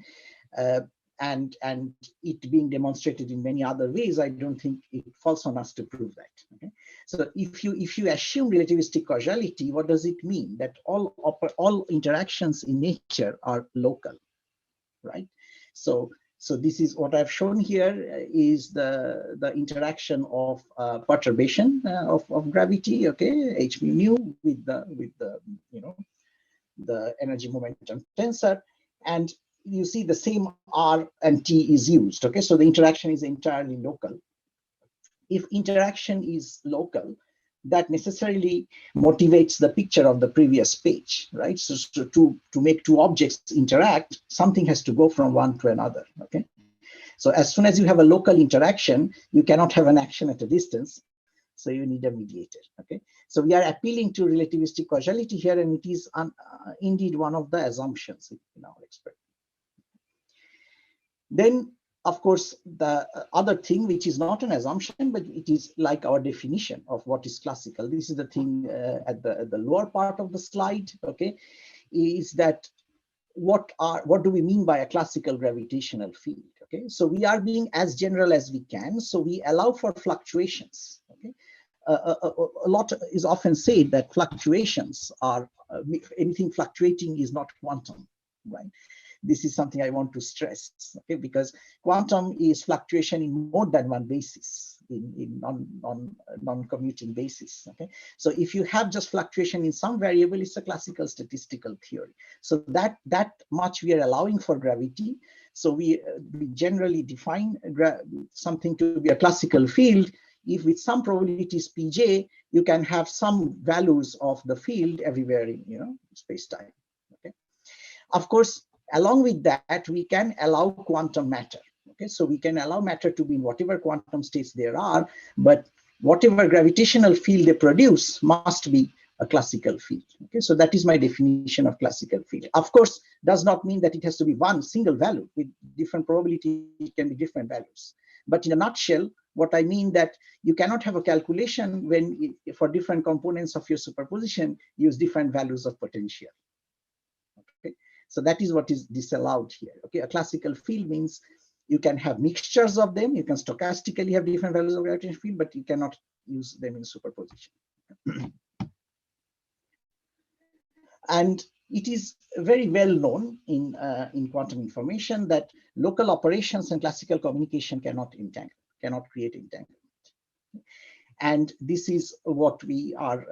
and it being demonstrated in many other ways, I don't think it falls on us to prove that. Okay, so if you assume relativistic causality, what does it mean? That all interactions in nature are local, right? So this is what I've shown here is the interaction of perturbation of gravity, okay, h mu with the energy momentum tensor, and you see the same R and T is used. Okay, so the interaction is entirely local. If interaction is local, that necessarily motivates the picture of the previous page, right? So to make two objects interact, something has to go from one to another. Okay, so as soon as you have a local interaction, you cannot have an action at a distance. So you need a mediator. Okay, so we are appealing to relativistic causality here, and it is indeed one of the assumptions in our experiment. Then, of course, the other thing, which is not an assumption, but it is like our definition of what is classical. This is the thing at the lower part of the slide. Okay, is that what do we mean by a classical gravitational field? Okay, so we are being as general as we can. So we allow for fluctuations. Okay, a lot is often said that fluctuations are anything fluctuating is not quantum, right? This is something I want to stress, okay, because quantum is fluctuation in more than one basis, in non-commuting basis. Okay, so if you have just fluctuation in some variable, it's a classical statistical theory. So that much we are allowing for gravity. So we generally define something to be a classical field if with some probabilities pj you can have some values of the field everywhere in space-time. Okay, of course, along with that, we can allow quantum matter. Okay, so we can allow matter to be in whatever quantum states there are, but whatever gravitational field they produce must be a classical field. Okay, so that is my definition of classical field. Of course, does not mean that it has to be one single value. With different probability, it can be different values. But in a nutshell, what I mean that you cannot have a calculation when for different components of your superposition use different values of potential. Okay, so that is what is disallowed here. Okay, a classical field means you can have mixtures of them. You can stochastically have different values of gravitational field, but you cannot use them in superposition. And it is very well known in quantum information that local operations and classical communication cannot create entanglement. And this is what we are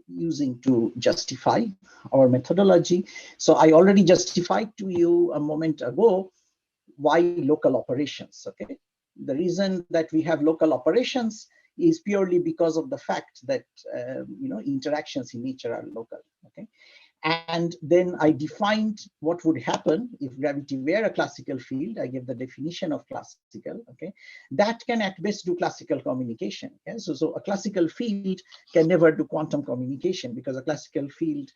using to justify our methodology. So I already justified to you a moment ago why local operations. Okay, the reason that we have local operations is purely because of the fact that interactions in nature are local. Okay, and then I defined what would happen if gravity were a classical field. I gave the definition of classical. Okay, that can at best do classical communication. Okay? So a classical field can never do quantum communication, because a classical field,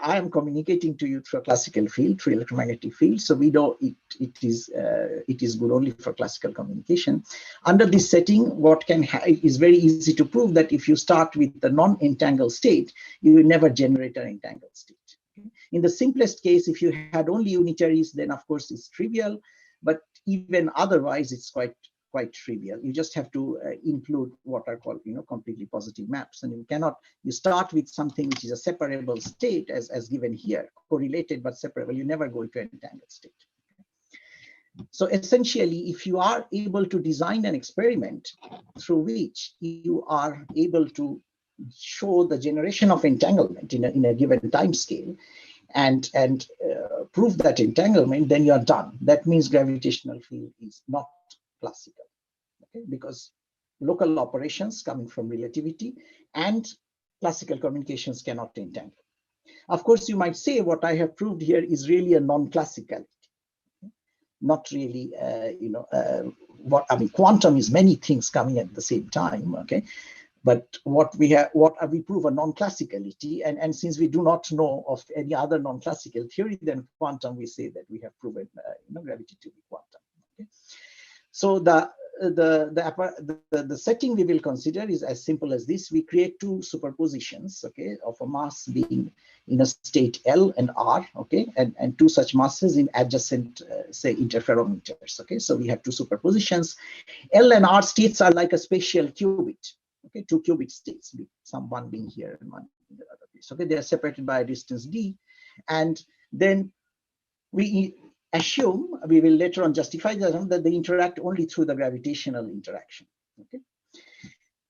I am communicating to you through a classical field, through electromagnetic field. So we know it is good only for classical communication. Under this setting, what is very easy to prove that if you start with the non-entangled state, you will never generate an entangled state. Okay? In the simplest case, if you had only unitaries, then of course it's trivial. But even otherwise, it's quite trivial. You just have to include what are called completely positive maps, and you start with something which is a separable state as given here, correlated but separable. You never go into an entangled state. So essentially, if you are able to design an experiment through which you are able to show the generation of entanglement in a given time scale and prove that entanglement, then you are done. That means gravitational field is not classical, okay? Because local operations coming from relativity and classical communications cannot entangle. Of course, you might say what I have proved here is really a non-classicality, okay? Not really, quantum is many things coming at the same time, okay? But we prove a non-classicality, and since we do not know of any other non-classical theory than quantum, we say that we have proven gravity to be quantum. Okay? So the setting we will consider is as simple as this. We create two superpositions, okay, of a mass being in a state L and R, okay, and two such masses in adjacent, say, interferometers, okay. So we have two superpositions. L and R states are like a spatial qubit, okay, two qubit states, one being here and one in the other place, okay. They are separated by a distance d, and then we assume, we will later on justify that they interact only through the gravitational interaction. Okay,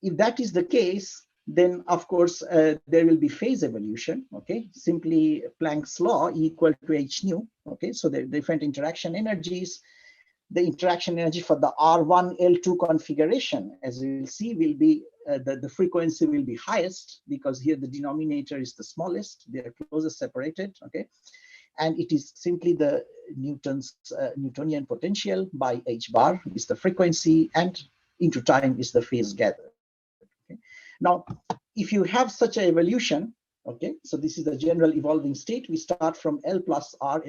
if that is the case, then of course there will be phase evolution. Okay, simply Planck's law equal to h nu. Okay, so the different interaction energies, the interaction energy for the R1 L2 configuration, as we will see, will be the frequency will be highest, because here the denominator is the smallest, they are closest separated. Okay, and it is simply the Newtonian potential by h bar is the frequency, and into time is the phase gathered. Now, if you have such an evolution, okay, so this is the general evolving state. We start from L plus R,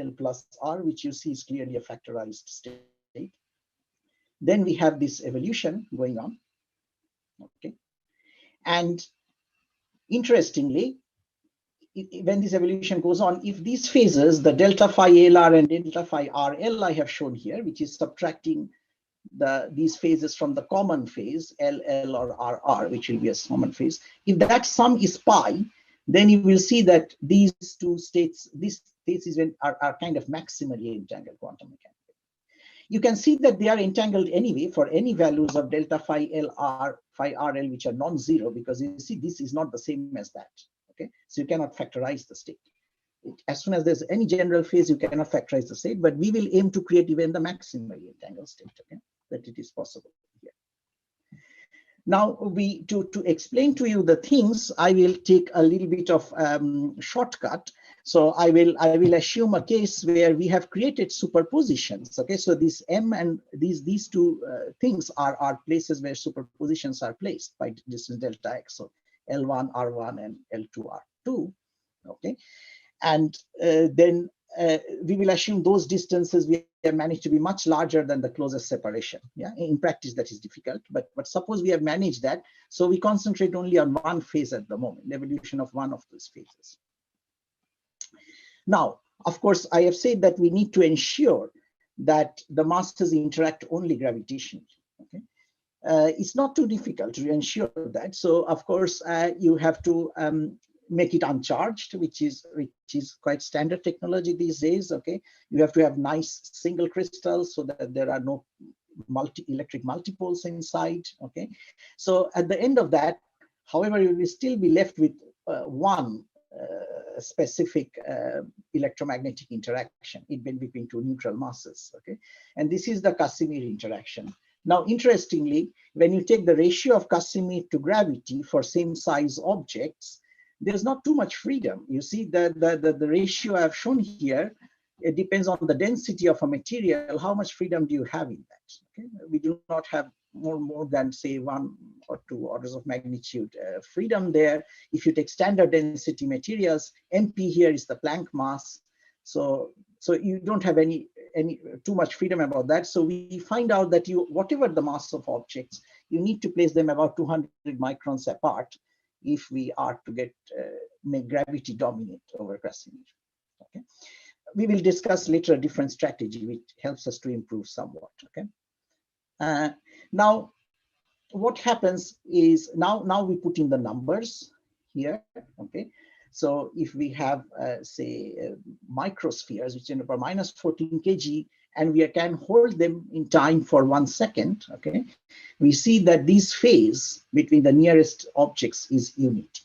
which you see is clearly a factorized state. Then we have this evolution going on, okay. And interestingly, when this evolution goes on, if these phases, the delta phi LR and delta phi RL I have shown here, which is subtracting these phases from the common phase, LL or RR, which will be a common phase, if that sum is pi, then you will see that these two states, these states are kind of maximally entangled quantum mechanically. You can see that they are entangled anyway for any values of delta phi LR, phi RL, which are non-zero, because you see this is not the same as that. Okay, so you cannot factorize the state. As soon as there's any general phase, you cannot factorize the state, but we will aim to create even the maximally entangled state, okay, that it is possible here. Now, to explain to you the things, I will take a little bit of shortcut. So I will assume a case where we have created superpositions. Okay, so this M and these two things are places where superpositions are placed by distance delta x. So L1 R1 and L2 R2. Okay, and then we will assume those distances we have managed to be much larger than the closest separation. Yeah, in practice that is difficult, but suppose we have managed that, so we concentrate only on one phase at the moment, the evolution of one of those phases. Now, of course, I have said that we need to ensure that the masses interact only gravitationally. Okay, it's not too difficult to ensure that. So, of course, you have to make it uncharged, which is quite standard technology these days. Okay, you have to have nice single crystals so that there are no electric multipoles inside. Okay, so at the end of that, however, you will still be left with one specific electromagnetic interaction between two neutral masses. Okay, and this is the Casimir interaction. Now, interestingly, when you take the ratio of Casimir to gravity for same size objects, there's not too much freedom. You see that the ratio I've shown here, it depends on the density of a material. How much freedom do you have in that? Okay, we do not have more than say 1 or 2 orders of magnitude freedom there. If you take standard density materials, MP here is the Planck mass, so you don't have any too much freedom about that. So we find out that whatever the mass of objects, you need to place them about 200 microns apart if we are to make gravity dominate over Casimir. Okay, we will discuss later a different strategy which helps us to improve somewhat. Okay. Now, what happens is now we put in the numbers here. Okay, so if we have say microspheres which are minus 14 kg, and we can hold them in time for 1 second. Okay, we see that this phase between the nearest objects is unity.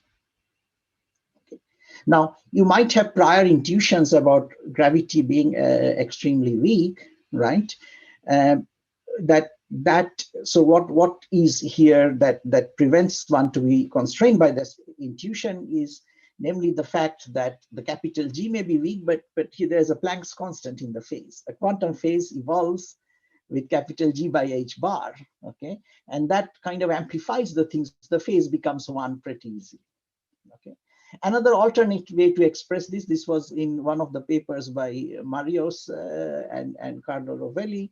Okay. Now, you might have prior intuitions about gravity being extremely weak, right? So what is here that prevents one to be constrained by this intuition is namely the fact that the capital G may be weak, but here there's a Planck's constant in the phase. A quantum phase evolves with capital G by h bar, okay? And that kind of amplifies the things. The phase becomes 1 pretty easily, okay? Another alternate way to express this was in one of the papers by Marios and Carlo Rovelli,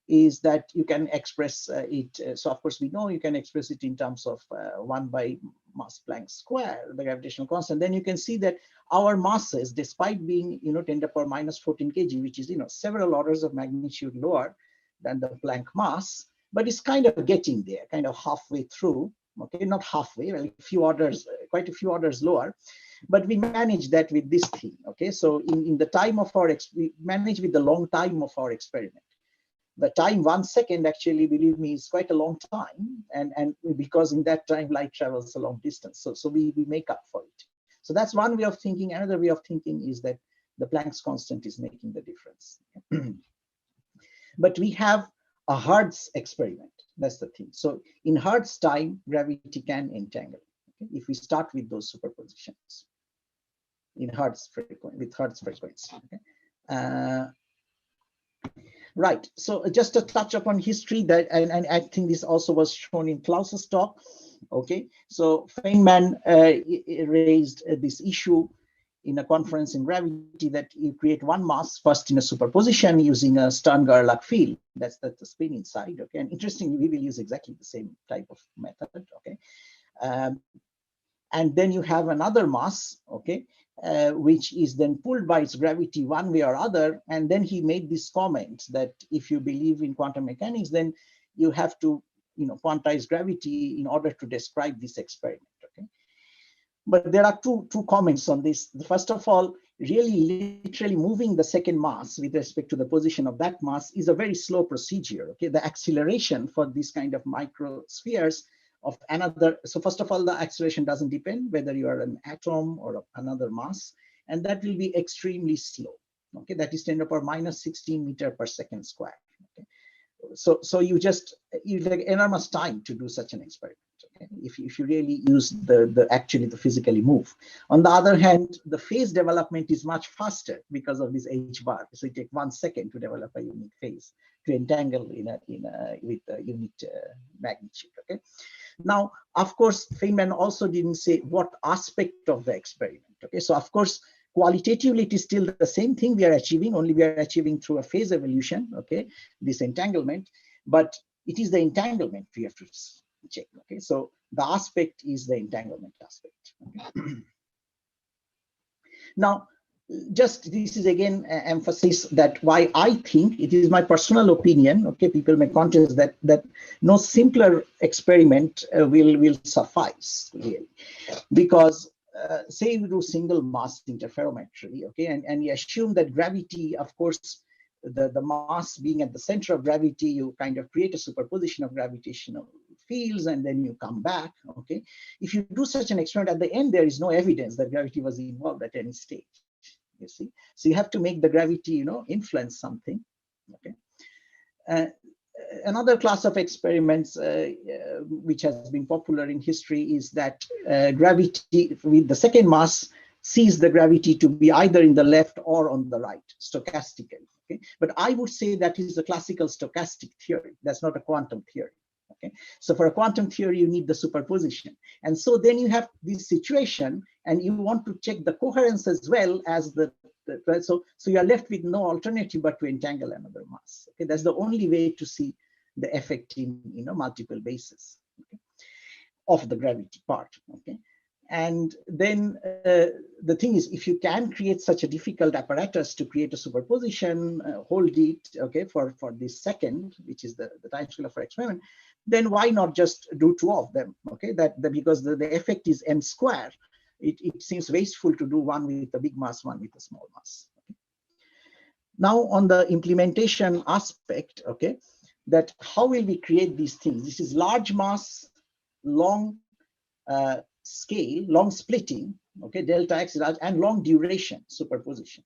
is that you can express it. So of course we know you can express it in terms of 1 by mass Planck square, the gravitational constant. Then you can see that our masses, despite being 10 to the power minus 14 kg, which is several orders of magnitude lower than the Planck mass, but it's kind of getting there, kind of halfway through. Okay, not halfway, well, a few orders, quite a few orders lower, but we manage that with this thing. Okay, so in the time of we manage with the long time of our experiment. The time 1 second, actually, believe me, is quite a long time, and because in that time light travels a long distance, so we make up for it. So that's one way of thinking. Another way of thinking is that the Planck's constant is making the difference. But we have a Hertz experiment. That's the thing. So in Hertz time, gravity can entangle. Okay? If we start with those superpositions in Hertz frequency, with Hertz frequency. Okay? Right. So just to touch upon history, that and I think this also was shown in Claus's talk. Okay, so Feynman raised this issue in a conference in gravity that you create one mass first in a superposition using a Stern-Gerlach field. That's the spin inside. Okay, and interestingly, we will use exactly the same type of method. Okay, and then you have another mass. Okay, which is then pulled by its gravity one way or other. And then he made this comment that if you believe in quantum mechanics, then you have to, quantize gravity in order to describe this experiment. Okay, but there are two comments on this. First of all, really literally moving the second mass with respect to the position of that mass is a very slow procedure. Okay, the acceleration for these kind of microspheres of another. So first of all, the acceleration doesn't depend whether you are an atom or another mass, and that will be extremely slow. Okay, that is 10 to the power minus 16 meter per second square. Okay, so you take enormous time to do such an experiment. Okay, if you really use the physically move. On the other hand, the phase development is much faster because of this h bar. So it takes 1 second to develop a unique phase to entangle with a unit magnitude. Okay. Now, of course, Feynman also didn't say what aspect of the experiment. Okay, so of course, qualitatively, it is still the same thing we are achieving, only we are achieving through a phase evolution. Okay, this entanglement, but it is the entanglement we have to check. Okay, so the aspect is the entanglement aspect. Okay. Now, just this is again emphasis that why I think it is my personal opinion. Okay, people may contest that no simpler experiment will suffice really, because say we do single mass interferometry. Okay, and you assume that gravity, of course, the mass being at the center of gravity, you kind of create a superposition of gravitational fields and then you come back. Okay, if you do such an experiment, at the end there is no evidence that gravity was involved at any stage. You see, so you have to make the gravity, influence something. Okay. Another class of experiments which has been popular in history is that gravity with the second mass sees the gravity to be either in the left or on the right, stochastically. Okay, but I would say that is a classical stochastic theory. That's not a quantum theory. Okay, so for a quantum theory, you need the superposition. And so then you have this situation and you want to check the coherence as well as so you are left with no alternative but to entangle another mass. Okay, that's the only way to see the effect in multiple bases, okay, of the gravity part. Okay, and then the thing is, if you can create such a difficult apparatus to create a superposition, hold it, okay, for this second, which is the time scale of our experiment, then why not just do two of them? Okay, because the effect is m square. It seems wasteful to do one with a big mass, one with a small mass. Okay. Now on the implementation aspect, okay, that how will we create these things? This is large mass, long scale, long splitting, okay, delta x large, and long duration superposition.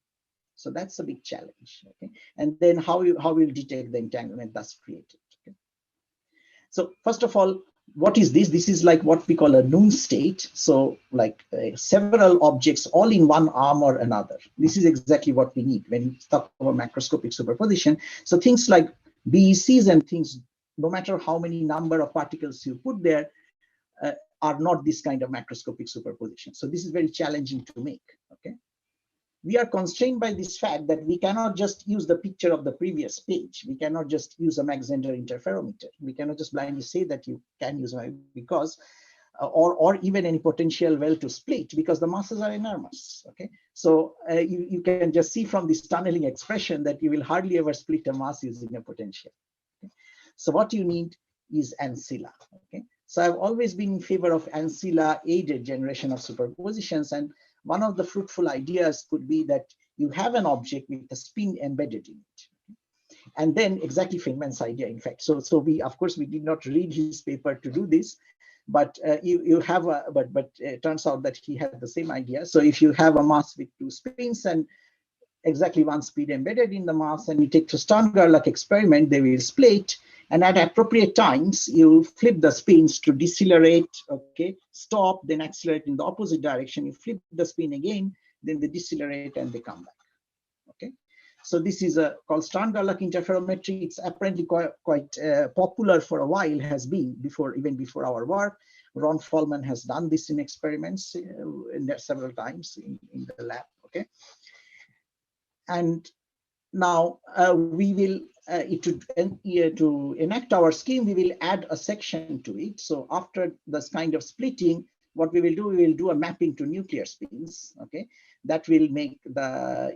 So that's a big challenge. Okay, and then how will detect the entanglement thus created? Okay. So first of all, what is this? This is like what we call a noon state. So like several objects all in one arm or another. This is exactly what we need when we talk about macroscopic superposition. So things like BECs and things, no matter how many number of particles you put there, are not this kind of macroscopic superposition. So this is very challenging to make. Okay, we are constrained by this fact that we cannot just use the picture of the previous page. We cannot just use a Mach-Zehnder interferometer. We cannot just blindly say that you can use because, or even any potential well to split, because the masses are enormous. Okay, so you can just see from this tunneling expression that you will hardly ever split a mass using a potential. Okay? So what you need is ancilla. Okay, so I've always been in favor of ancilla aided generation of superpositions, and one of the fruitful ideas could be that you have an object with a spin embedded in it. And then exactly Feynman's idea, in fact. So we, of course, we did not read his paper to do this, but you have but it turns out that he had the same idea. So if you have a mass with two spins and exactly one speed embedded in the mass, and you take the Stern-Gerlach experiment, they will split. And at appropriate times, you flip the spins to decelerate, okay, stop, then accelerate in the opposite direction. You flip the spin again, then they decelerate and they come back. Okay, So this is called Stern-Gerlach interferometry. It's apparently quite popular for a while, has been even before our work. Ron Follman has done this in experiments several times in the lab. Okay, and now we will to enact our scheme, we will add a section to it. So after this kind of splitting, what we will do a mapping to nuclear spins. Okay, that will make the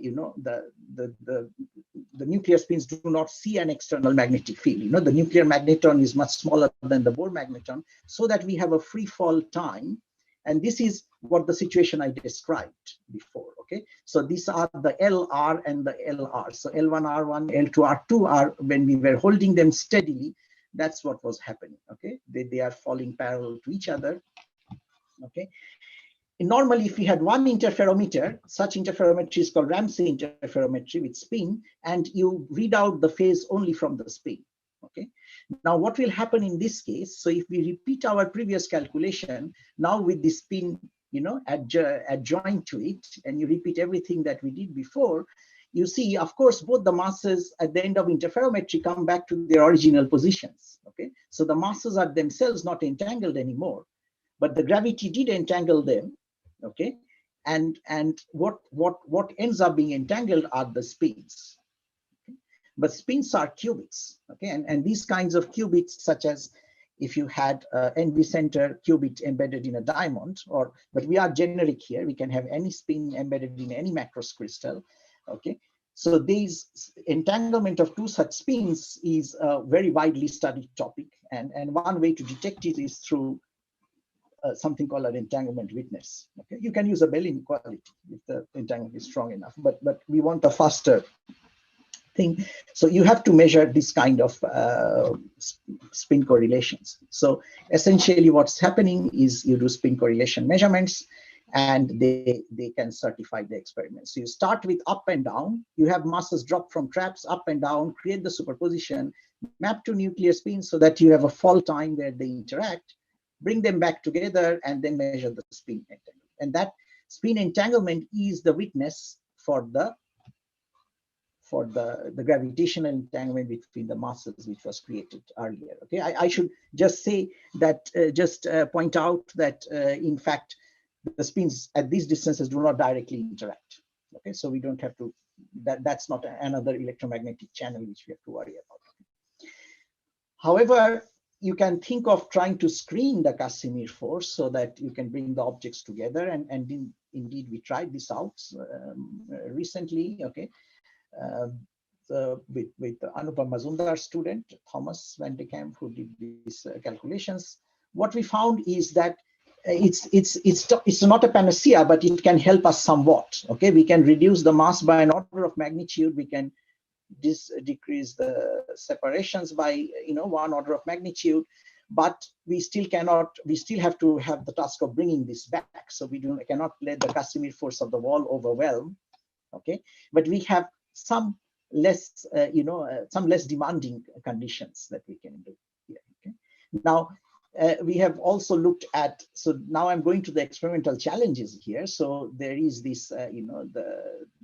the nuclear spins do not see an external magnetic field. The nuclear magneton is much smaller than the Bohr magneton, so that we have a free fall time. And this is what the situation I described before. Okay, so these are the LR and the LR. So L1R1, L2R2 are when we were holding them steadily. That's what was happening. Okay, they are falling parallel to each other. Okay. Normally, if we had one interferometer, such interferometry is called Ramsey interferometry with spin, and you read out the phase only from the spin. Okay. Now, what will happen in this case? So, if we repeat our previous calculation now with the spin, adjoined to it, and you repeat everything that we did before, you see, of course, both the masses at the end of interferometry come back to their original positions. Okay. So the masses are themselves not entangled anymore, but the gravity did entangle them. Okay, and what ends up being entangled are the spins. Okay? But spins are qubits. Okay, and these kinds of qubits, such as if you had NV center qubit embedded in a diamond, but we are generic here, we can have any spin embedded in any macros crystal. Okay, so these entanglement of two such spins is a very widely studied topic, and one way to detect it is through something called an entanglement witness. Okay, you can use a Bell inequality if the entanglement is strong enough, but we want a faster thing. So you have to measure this kind of spin correlations. So essentially, what's happening is you do spin correlation measurements, and they can certify the experiment. So you start with up and down. You have masses drop from traps up and down, create the superposition, map to nuclear spins so that you have a fall time where they interact. Bring them back together and then measure the spin entanglement. And that spin entanglement is the witness for the gravitational entanglement between the masses which was created earlier. Okay, I should just say that, point out that in fact, the spins at these distances do not directly interact. Okay, so we don't have to, that's not another electromagnetic channel which we have to worry about. However, you can think of trying to screen the Casimir force so that you can bring the objects together. And indeed, we tried this out recently, okay, with Anupam Mazumdar's student, Thomas Van de Kamp, who did these calculations. What we found is that it's not a panacea, but it can help us somewhat. Okay, we can reduce the mass by an order of magnitude. We can decrease the separations by 1 order of magnitude, but we still have to have the task of bringing this back. So we cannot let the Casimir force of the wall overwhelm. Okay, but we have some less some less demanding conditions that we can do here. Okay, now we have also looked at, so now I'm going to the experimental challenges here. So there is this,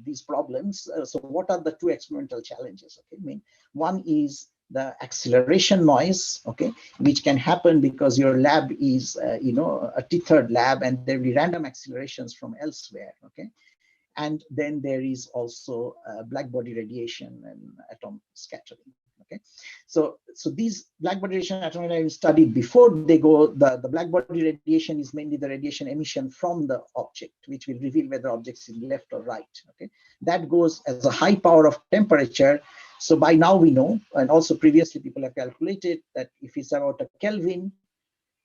these problems. So what are the two experimental challenges? Okay, I mean, one is the acceleration noise, okay, which can happen because your lab is, a tethered lab, and there will be random accelerations from elsewhere, okay. And then there is also black body radiation and atom scattering. Okay, so these black body radiation atom I studied before they go. The black body radiation is mainly the radiation emission from the object, which will reveal whether objects is left or right. Okay, that goes as a high power of temperature. So by now we know, and also previously people have calculated that if it's about a Kelvin,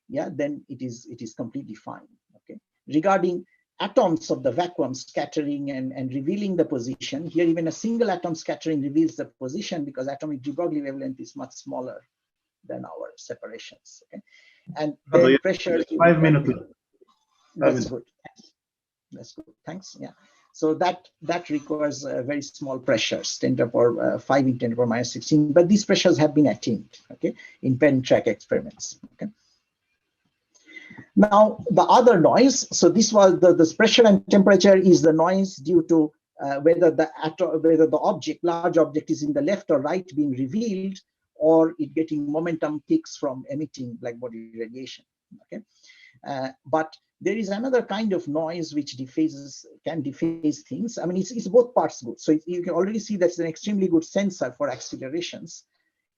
yeah, then it is completely fine. Okay, regarding atoms of the vacuum scattering and revealing the position. Here, even a single atom scattering reveals the position because atomic de Broglie wavelength is much smaller than our separations. Okay, and then pressure. 5 minutes. That's good. That's good. Thanks. Yeah. So that requires very small pressures, 10 to the power 5 in 10 to the power minus 16. But these pressures have been attained. Okay, in pen track experiments. Okay. Now, the other noise, so this was this pressure and temperature is the noise due to whether the object, large object, is in the left or right being revealed, or it getting momentum peaks from emitting black body radiation. Okay, but there is another kind of noise which can dephase things. I mean, it's both parts good. So you can already see that's an extremely good sensor for accelerations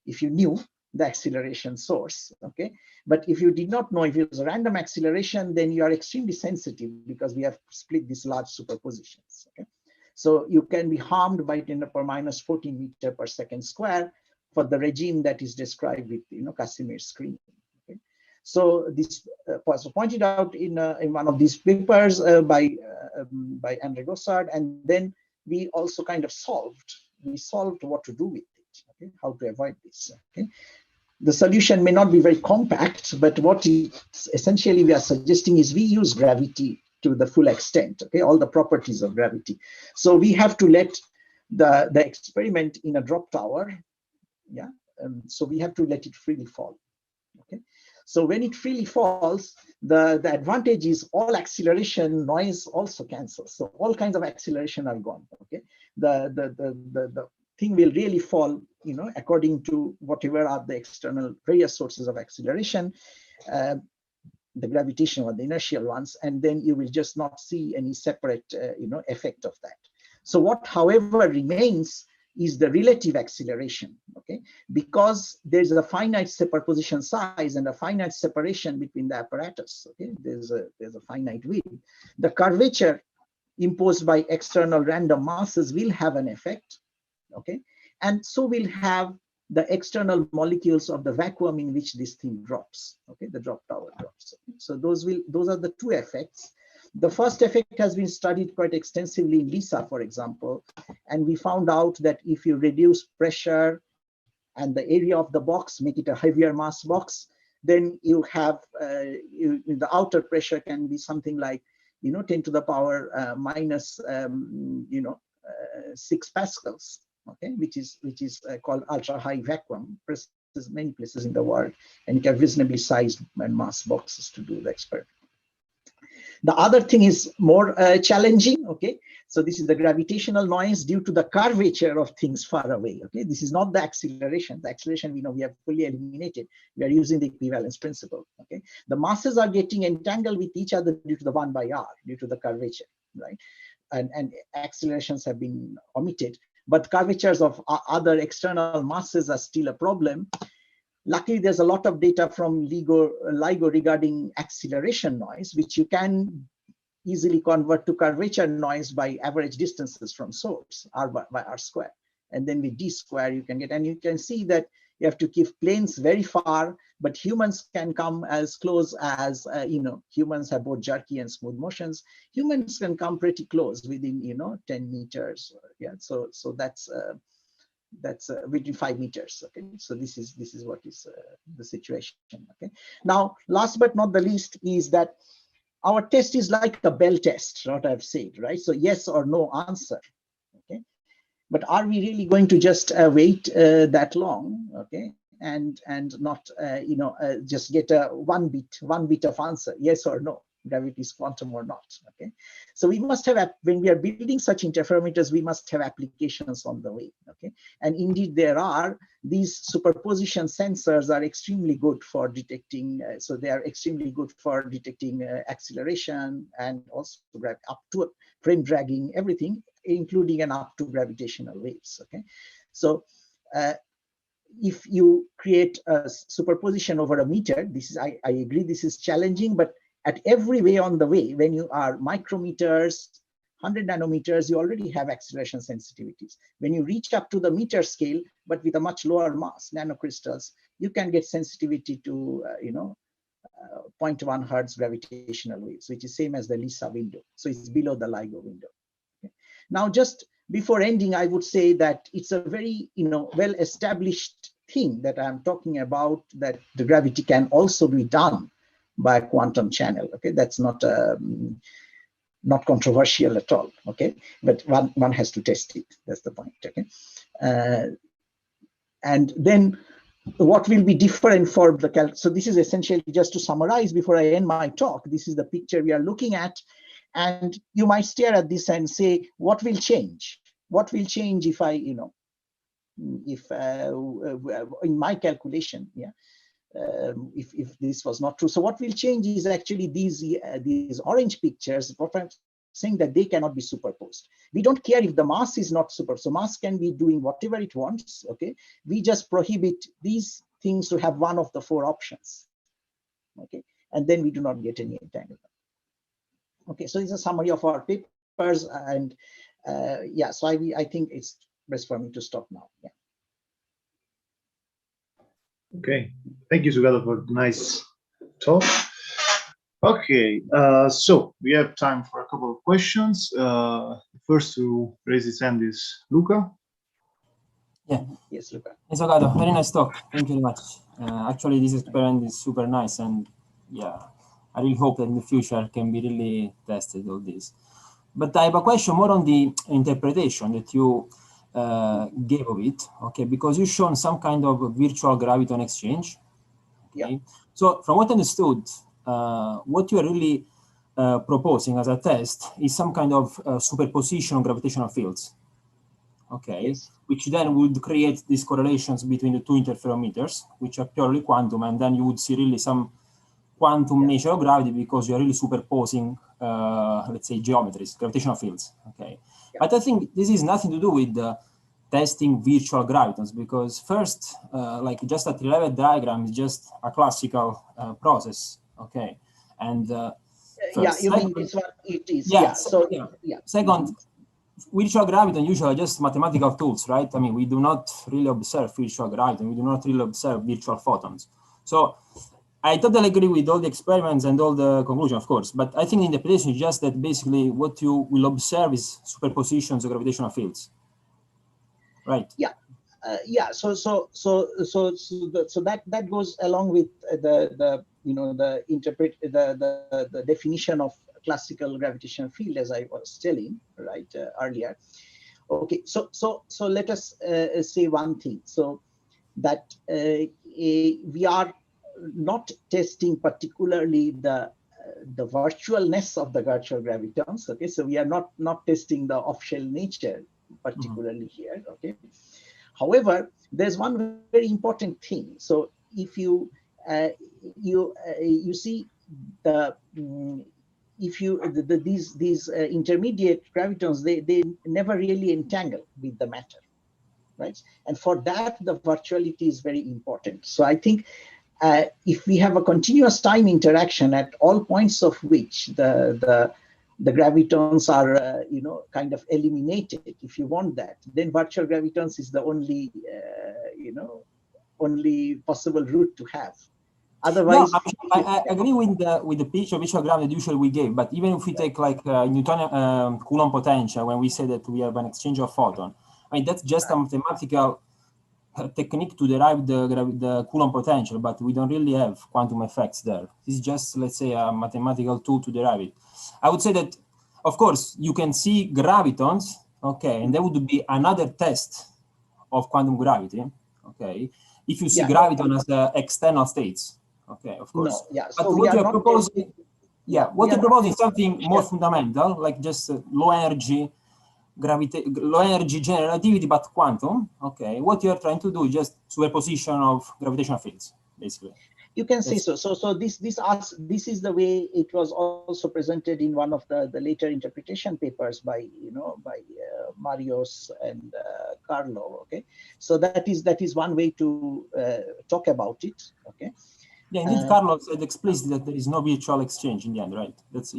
if you knew the acceleration source. Okay, but if you did not know, if it was a random acceleration, then you are extremely sensitive because we have split these large superpositions. Okay, so you can be harmed by 10⁻⁴ meter per second square for the regime that is described with Casimir screening. Okay, so this was pointed out in one of these papers by Andre Gossard, and then we also kind of solved what to do with it. Okay, how to avoid this. Okay, the solution may not be very compact, but what essentially we are suggesting is we use gravity to the full extent. Okay, all the properties of gravity. So we have to let the experiment in a drop tower. Yeah, so we have to let it freely fall. Okay, so when it freely falls, the advantage is all acceleration noise also cancels. So all kinds of acceleration are gone. Okay, the thing will really fall, according to whatever are the external various sources of acceleration, the gravitational or the inertial ones, and then you will just not see any separate, effect of that. So what, however, remains is the relative acceleration, okay? Because there's a finite superposition size and a finite separation between the apparatus, okay? There's a finite width. The curvature imposed by external random masses will have an effect, okay? And so we'll have the external molecules of the vacuum in which this thing drops, okay? The drop tower drops. Okay? So those are the two effects. The first effect has been studied quite extensively in LISA, for example, and we found out that if you reduce pressure and the area of the box, make it a heavier mass box, then you have the outer pressure can be something like 10 to the power minus 6 pascals, okay, which is called ultra high vacuum. There's many places in the world, and you have reasonably sized and mass boxes to do the experiment. The other thing is more challenging, okay? So this is the gravitational noise due to the curvature of things far away, okay? This is not the acceleration. The acceleration, we have fully eliminated. We are using the equivalence principle, okay? The masses are getting entangled with each other due to the 1/r, due to the curvature, right? And accelerations have been omitted, but curvatures of other external masses are still a problem. Luckily, there's a lot of data from LIGO regarding acceleration noise, which you can easily convert to curvature noise by average distances from source, r by r square. And then with d square, you can get, and you can see that you have to keep planes very far, but humans can come as close as, humans have both jerky and smooth motions. Humans can come pretty close within, 10 meters. Yeah, so that's within 5 meters. Okay, so this is what is the situation. Okay, now last but not the least is that our test is like a bell test, what I've said, right? So yes or no answer. Okay, but are we really going to just wait that long? Okay, and not just get one bit of answer, yes or no, gravity is quantum or not. Okay, so we must have, when we are building such interferometers, we must have applications on the way. Okay, and indeed there are. These superposition sensors are extremely good for detecting, so they are extremely good for detecting acceleration and also up to frame dragging, everything, including and up to gravitational waves. Okay, so if you create a superposition over a meter, this is, I agree, this is challenging, but at every way on the way, when you are micrometers, 100 nanometers, you already have acceleration sensitivities. When you reach up to the meter scale, but with a much lower mass, nanocrystals, you can get sensitivity to 0.1 hertz gravitational waves, which is same as the LISA window. So it's below the LIGO window. Okay. Now, just before ending, I would say that it's a very well-established thing that I'm talking about, that the gravity can also be done by a quantum channel. Okay, that's not not controversial at all. Okay, but one has to test it. That's the point. Okay, and then what will be different for the so this is essentially, just to summarize before I end my talk, this is the picture we are looking at, And you might stare at this and say, what will change? What will change if I, if in my calculation, if this was not true. So what will change is actually these orange pictures, what I'm saying that they cannot be superposed. We don't care if the mass is not super. So mass can be doing whatever it wants, okay? We just prohibit these things to have one of the 4 options, okay? And then we do not get any entanglement. Okay, so this is a summary of our papers, and yeah, so I think it's best for me to stop now. Yeah. Okay, thank you, Sougato, for the nice talk. Okay, so we have time for a couple of questions. First to raise his hand is Luca. Yeah. Yes, Luca. Hey, Sougato, very nice talk. Thank you very much. Actually, this experiment is super nice, and yeah, I really hope that in the future can be really tested all this. But I have a question more on the interpretation that you gave of it, okay? Because you've shown some kind of virtual graviton exchange. Okay? Yeah. So from what I understood, what you are really proposing as a test is some kind of superposition of gravitational fields, okay? Yes. Which then would create these correlations between the 2 interferometers, which are purely quantum, and then you would see really some quantum nature of gravity because you're really superposing, let's say, geometries, gravitational fields, okay? Yeah. But I think this is nothing to do with testing virtual gravitons, because first, like just a 3-level diagram is just a classical process, okay? And yeah, you mean this one, it is, yeah. So, yeah. Second, virtual graviton usually are just mathematical tools, right? I mean, we do not really observe virtual graviton, we do not really observe virtual photons. So I totally agree with all the experiments and all the conclusion, of course, but I think the interpretation is just that basically what you will observe is superpositions of gravitational fields, right? Yeah, yeah. So that goes along with the definition of classical gravitational field, as I was telling right earlier. Okay, so let us say one thing. So that we are not testing particularly the virtualness of the virtual gravitons. Okay, so we are not testing the off-shell nature particularly here. Okay, however, there's one very important thing. So if you you see these intermediate gravitons, they never really entangle with the matter, right? And for that, the virtuality is very important. So I think if we have a continuous time interaction at all points of which the gravitons are kind of eliminated, if you want that, then virtual gravitons is the only only possible route to have. Otherwise, no, I agree with the picture of virtual gravity that usually we gave. But even if we take like Newtonian Coulomb potential, when we say that we have an exchange of photon, I mean that's just a mathematical technique to derive the Coulomb potential, but we don't really have quantum effects there. It's just, let's say, a mathematical tool to derive it. I would say that, of course, you can see gravitons, okay, and that would be another test of quantum gravity, okay, if you see graviton as external states, okay, of course. No, yeah. But So what you're proposing, what you're proposing is something more fundamental, like just low energy general relativity, but quantum. Okay, what you're trying to do is just superposition of gravitational fields, basically. You can say so. So this is the way it was also presented in one of the later interpretation papers by Marios and Carlo. Okay, so that is one way to talk about it. Okay. Yeah, indeed, Carlos said explicitly that there is no virtual exchange in the end, right? That's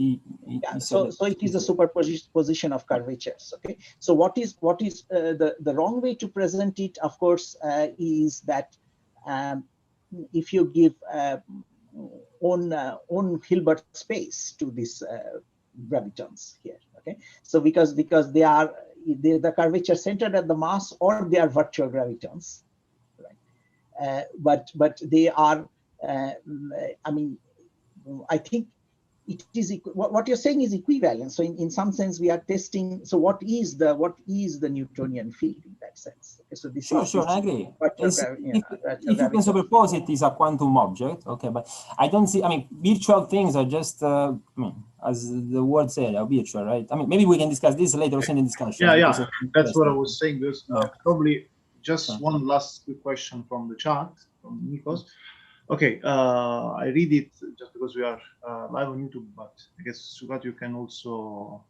so it is a superposition of curvatures. Okay. So what is the wrong way to present it? Of course, is that if you give own Hilbert space to these gravitons here. Okay. So because they are the curvature centered at the mass, or they are virtual gravitons, right? But they are. I mean, I think it is what you're saying is equivalence. So in some sense, we are testing. So what is the Newtonian field in that sense? Okay, so this sure, I agree. If you can superpose it, is a quantum object. Okay, but I don't see. I mean, virtual things are just. I mean, as the word said, a virtual, right? I mean, maybe we can discuss this later also in the discussion. Yeah, that's what I was saying. There's probably just one last quick question from the chat, from Nikos. Okay, I read it just because we are live on YouTube, but I guess, Sougato, you can also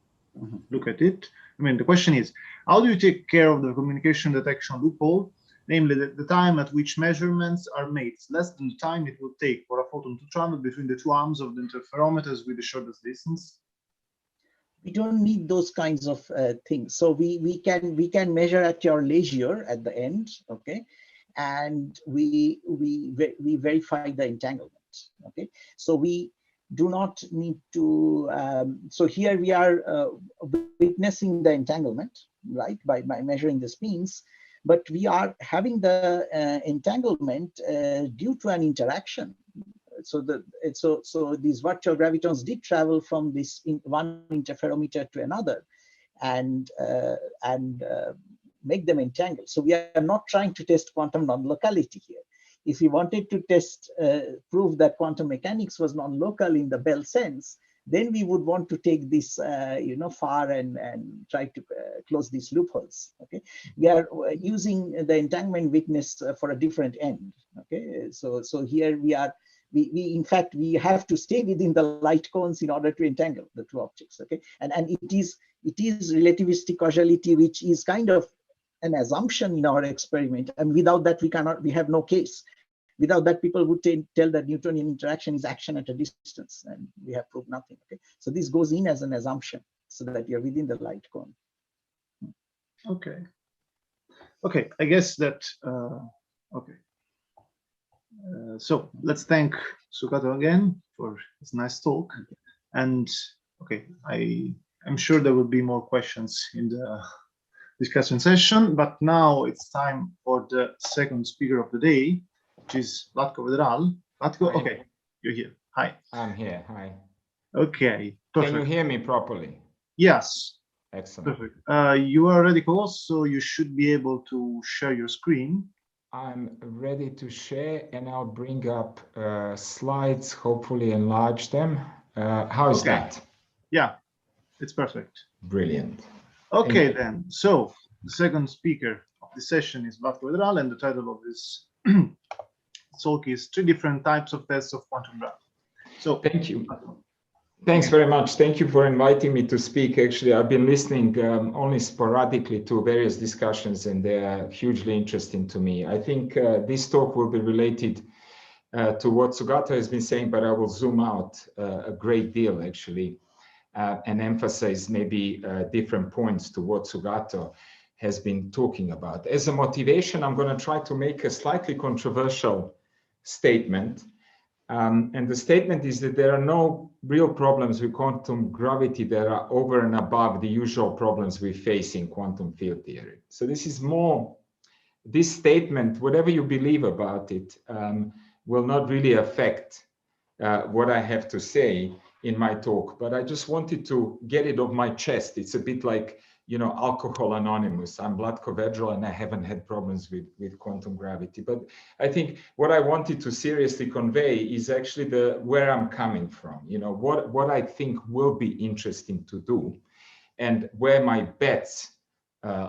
look at it. I mean, the question is, how do you take care of the communication detection loophole, namely the time at which measurements are made is less than the time it will take for a photon to travel between the two arms of the interferometers with the shortest distance? We don't need those kinds of things. So we can measure at your leisure at the end, okay, and we verify the entanglement, okay. So we do not need to. So here we are witnessing the entanglement, right, by measuring the spins, but we are having the entanglement due to an interaction. So these virtual gravitons did travel from this one interferometer to another, and make them entangled. So we are not trying to test quantum non-locality here. If we wanted to test, prove that quantum mechanics was non-local in the Bell sense, then we would want to take this, far and try to close these loopholes. Okay, we are using the entanglement witness for a different end. Okay, so here we are. In fact, we have to stay within the light cones in order to entangle the two objects. Okay, and it is relativistic causality, which is kind of an assumption in our experiment, and without that we have no case. Without that, people would tell that Newtonian interaction is action at a distance, and we have proved nothing. Okay, so this goes in as an assumption, so that you're within the light cone. Okay, I guess that okay. So let's thank Sougato again for his nice talk, and okay, I'm sure there will be more questions in the discussion session, but now it's time for the second speaker of the day, which is Vlatko Vedral. Vlatko, okay, you're here. Hi. I'm here. Hi. Okay, perfect. Can you hear me properly? Yes. Excellent. Perfect. You are already close, so you should be able to share your screen. I'm ready to share, and I'll bring up slides, hopefully enlarge them. How is that? Yeah, it's perfect. Brilliant. Okay, then. So the second speaker of the session is Vlatko Vedral, and the title of this talk is 3 different types of tests of quantum gravity. So thank you. Thanks very much. Thank you for inviting me to speak. Actually, I've been listening only sporadically to various discussions, and they're hugely interesting to me. I think this talk will be related to what Sougato has been saying, but I will zoom out a great deal, actually, and emphasize maybe different points to what Sougato has been talking about. As a motivation, I'm going to try to make a slightly controversial statement. And the statement is that there are no real problems with quantum gravity that are over and above the usual problems we face in quantum field theory. So this is more, this statement, whatever you believe about it, will not really affect what I have to say in my talk, but I just wanted to get it off my chest. It's a bit like, you know, Alcohol Anonymous. I'm Vlatko Vedral and I haven't had problems with quantum gravity. But I think what I wanted to seriously convey is actually where I'm coming from, you know, what I think will be interesting to do and where my bets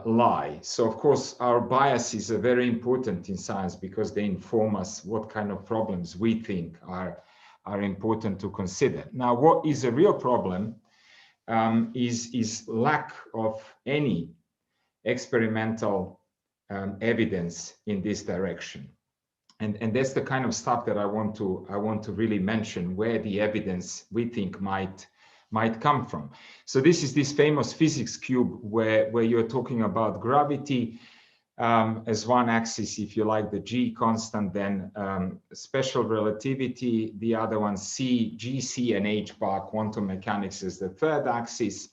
lie. So of course, our biases are very important in science because they inform us what kind of problems we think are important to consider. Now, what is a real problem is lack of any experimental evidence in this direction, and that's the kind of stuff that I want to really mention, where the evidence we think might come from. So this is this famous physics cube where you're talking about gravity as one axis, if you like, the G constant, then special relativity, the other one C, GC and H bar, quantum mechanics as the third axis.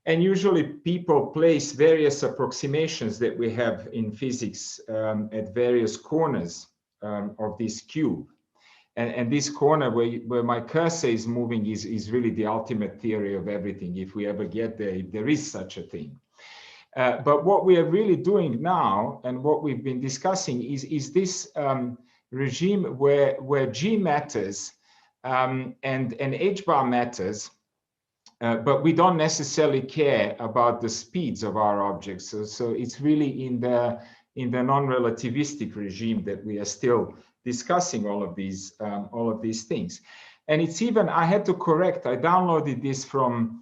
And usually people place various approximations that we have in physics at various corners of this cube. And this corner where my cursor is moving is really the ultimate theory of everything. If we ever get there, if there is such a thing. But what we are really doing now, and what we've been discussing, is this regime where G matters and H bar matters, but we don't necessarily care about the speeds of our objects. So it's really in the non-relativistic regime that we are still discussing all of these things. And it's even, I had to correct, I downloaded this from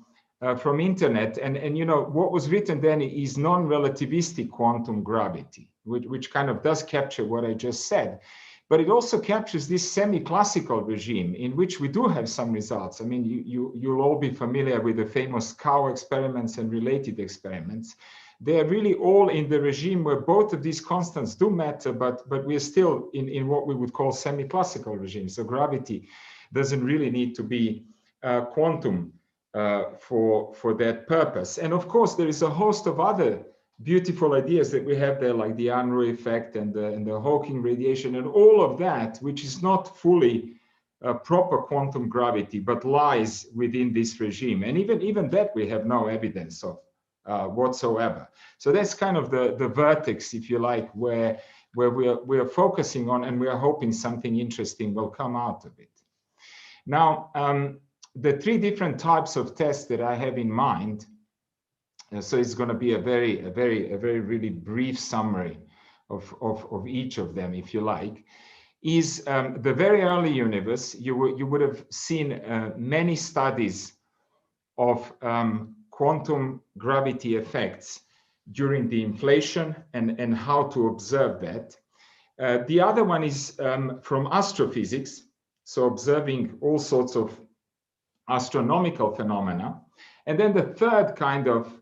internet, and you know what was written then is non-relativistic quantum gravity, which kind of does capture what I just said. But it also captures this semi-classical regime in which we do have some results. I mean, you'll all be familiar with the famous cow experiments and related experiments. They're really all in the regime where both of these constants do matter, but we're still in what we would call semi-classical regime. So gravity doesn't really need to be quantum for that purpose. And of course, there is a host of other beautiful ideas that we have there, like the Unruh effect and the Hawking radiation and all of that, which is not fully proper quantum gravity, but lies within this regime. And even that we have no evidence of whatsoever. So that's kind of the vertex, if you like, where we are focusing on, and we are hoping something interesting will come out of it. Now, the three different types of tests that I have in mind, so it's going to be a very really brief summary of each of them, if you like, is the very early universe. You would have seen many studies of quantum gravity effects during the inflation and how to observe that. The other one is from astrophysics, so observing all sorts of astronomical phenomena. And then the third kind of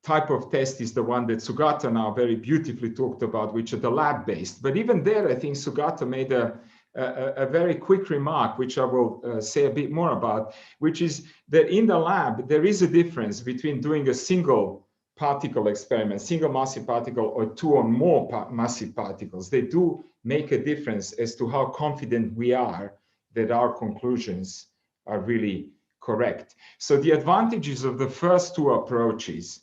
type of test is the one that Sougato now very beautifully talked about, which are the lab-based. But even there, I think Sougato made a very quick remark, which I will say a bit more about, which is that in the lab, there is a difference between doing a single particle experiment, single massive particle, or two or more massive particles. They do make a difference as to how confident we are that our conclusions are really correct. So the advantages of the first two approaches,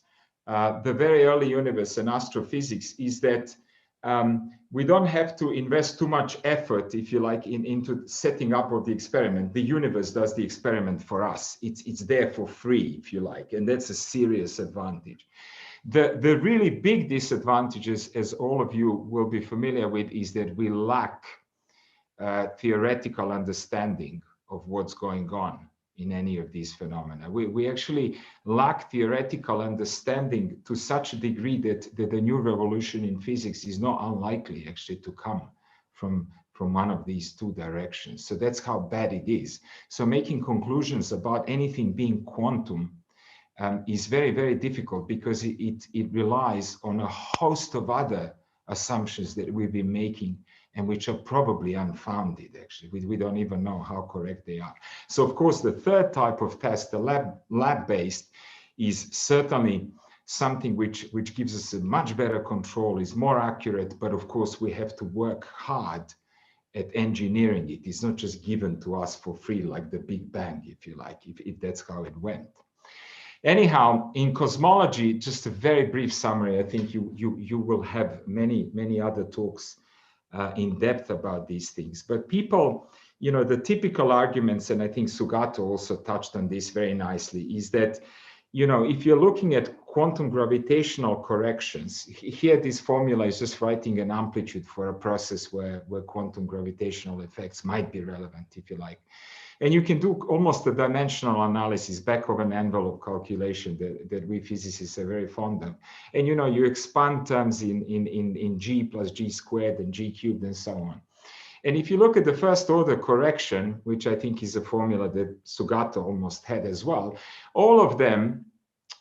the very early universe and astrophysics, is that we don't have to invest too much effort, if you like, into setting up of the experiment. The universe does the experiment for us. It's there for free, if you like, and that's a serious advantage. The really big disadvantages, as all of you will be familiar with, is that we lack theoretical understanding of what's going on in any of these phenomena. We actually lack theoretical understanding to such a degree that the new revolution in physics is not unlikely actually to come from one of these two directions. So that's how bad it is. So making conclusions about anything being quantum is very, very difficult, because it relies on a host of other assumptions that we've been making, and which are probably unfounded, actually. We don't even know how correct they are. So, of course, the third type of test, the lab-based, is certainly something which gives us a much better control, is more accurate, but of course, we have to work hard at engineering it. It's not just given to us for free, like the Big Bang, if you like, if that's how it went. Anyhow, in cosmology, just a very brief summary. I think you will have many other talks in depth about these things. But people, you know, the typical arguments, and I think Sougato also touched on this very nicely, is that, you know, if you're looking at quantum gravitational corrections, here this formula is just writing an amplitude for a process where quantum gravitational effects might be relevant, if you like. And you can do almost a dimensional analysis, back of an envelope calculation that we physicists are very fond of. And, you know, you expand terms in G plus G squared and G cubed and so on. And if you look at the first order correction, which I think is a formula that Sougato almost had as well, all of them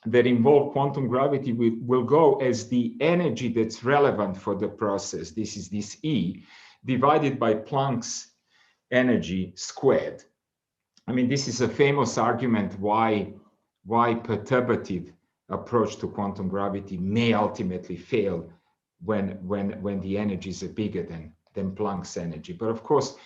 that involve quantum gravity will go as the energy that's relevant for the process. This is this E divided by Planck's energy squared. I mean, this is a famous argument why perturbative approach to quantum gravity may ultimately fail when the energies are bigger than Planck's energy. But of course,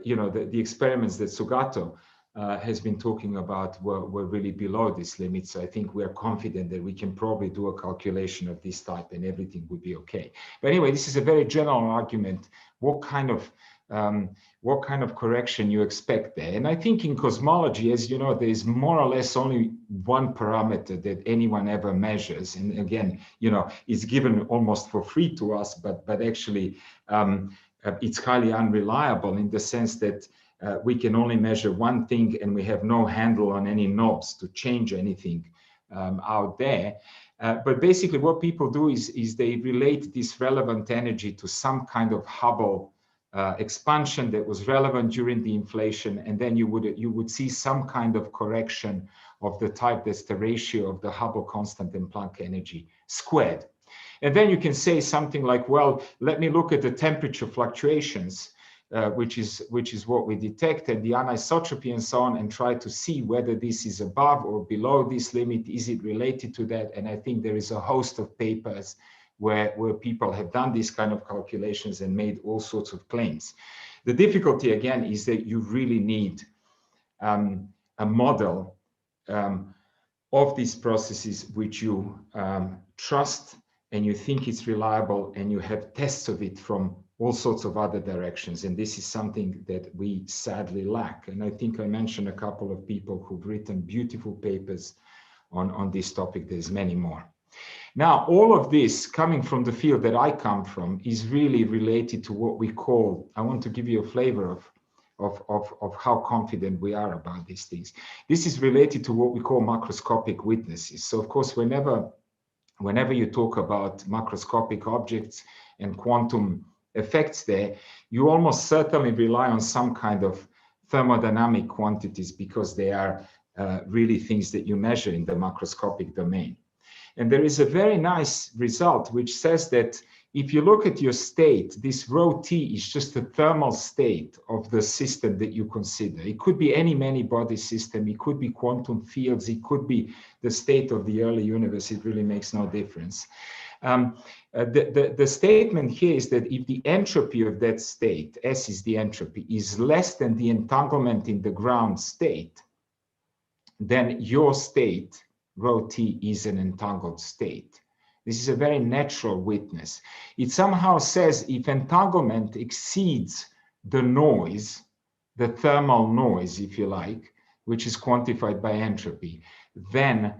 you know, the experiments that Sougato has been talking about were really below this limit. So I think we are confident that we can probably do a calculation of this type and everything would be okay. But anyway, this is a very general argument. What kind of what kind of correction you expect there. And I think in cosmology, as you know, there's more or less only one parameter that anyone ever measures. And again, you know, it's given almost for free to us, but actually it's highly unreliable in the sense that we can only measure one thing and we have no handle on any knobs to change anything out there. But basically what people do is they relate this relevant energy to some kind of Hubble expansion that was relevant during the inflation, and then you would see some kind of correction of the type that's the ratio of the Hubble constant and Planck energy squared. And then you can say something like, well, let me look at the temperature fluctuations, which is what we detect, and the anisotropy and so on, and try to see whether this is above or below this limit. Is it related to that? And I think there is a host of papers where people have done these kind of calculations and made all sorts of claims. The difficulty, again, is that you really need a model of these processes which you trust and you think it's reliable, and you have tests of it from all sorts of other directions. And this is something that we sadly lack. And I think I mentioned a couple of people who've written beautiful papers on this topic. There's many more. Now, all of this coming from the field that I come from is really related to what we call, I want to give you a flavor of how confident we are about these things. This is related to what we call macroscopic witnesses. So of course, whenever you talk about macroscopic objects and quantum effects there, you almost certainly rely on some kind of thermodynamic quantities because they are really things that you measure in the macroscopic domain. And there is a very nice result which says that if you look at your state, this rho t is just the thermal state of the system that you consider. It could be any many-body system, it could be quantum fields, it could be the state of the early universe, it really makes no difference. The statement here is that if the entropy of that state, S is the entropy, is less than the entanglement in the ground state, then your state, rho t, is an entangled state. This is a very natural witness. It somehow says if entanglement exceeds the noise, the thermal noise, if you like, which is quantified by entropy, then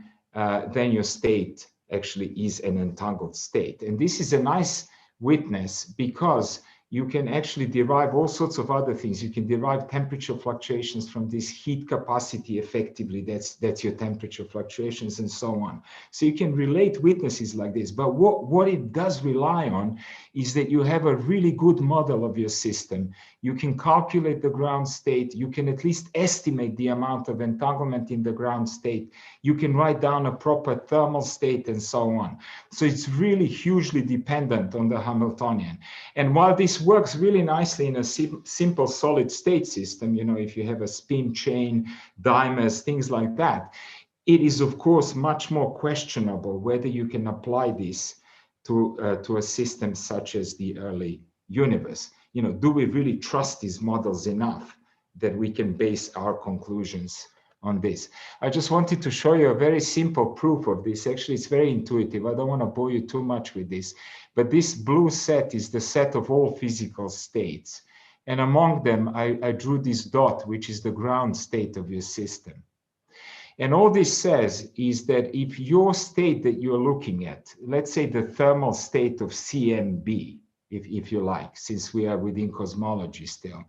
your state actually is an entangled state. And this is a nice witness because you can actually derive all sorts of other things. You can derive temperature fluctuations from this heat capacity effectively. That's your temperature fluctuations and so on. So you can relate witnesses like this. But what it does rely on is that you have a really good model of your system. You can calculate the ground state. You can at least estimate the amount of entanglement in the ground state. You can write down a proper thermal state and so on. So it's really hugely dependent on the Hamiltonian. And while this works really nicely in a simple solid state system, you know, if you have a spin chain, dimers, things like that, it is of course much more questionable whether you can apply this to a system such as the early universe. You know, do we really trust these models enough that we can base our conclusions on this? I just wanted to show you a very simple proof of this. Actually, it's very intuitive. I don't want to bore you too much with this, but this blue set is the set of all physical states. And among them, I drew this dot, which is the ground state of your system. And all this says is that if your state that you're looking at, let's say the thermal state of CMB, if you like, since we are within cosmology still,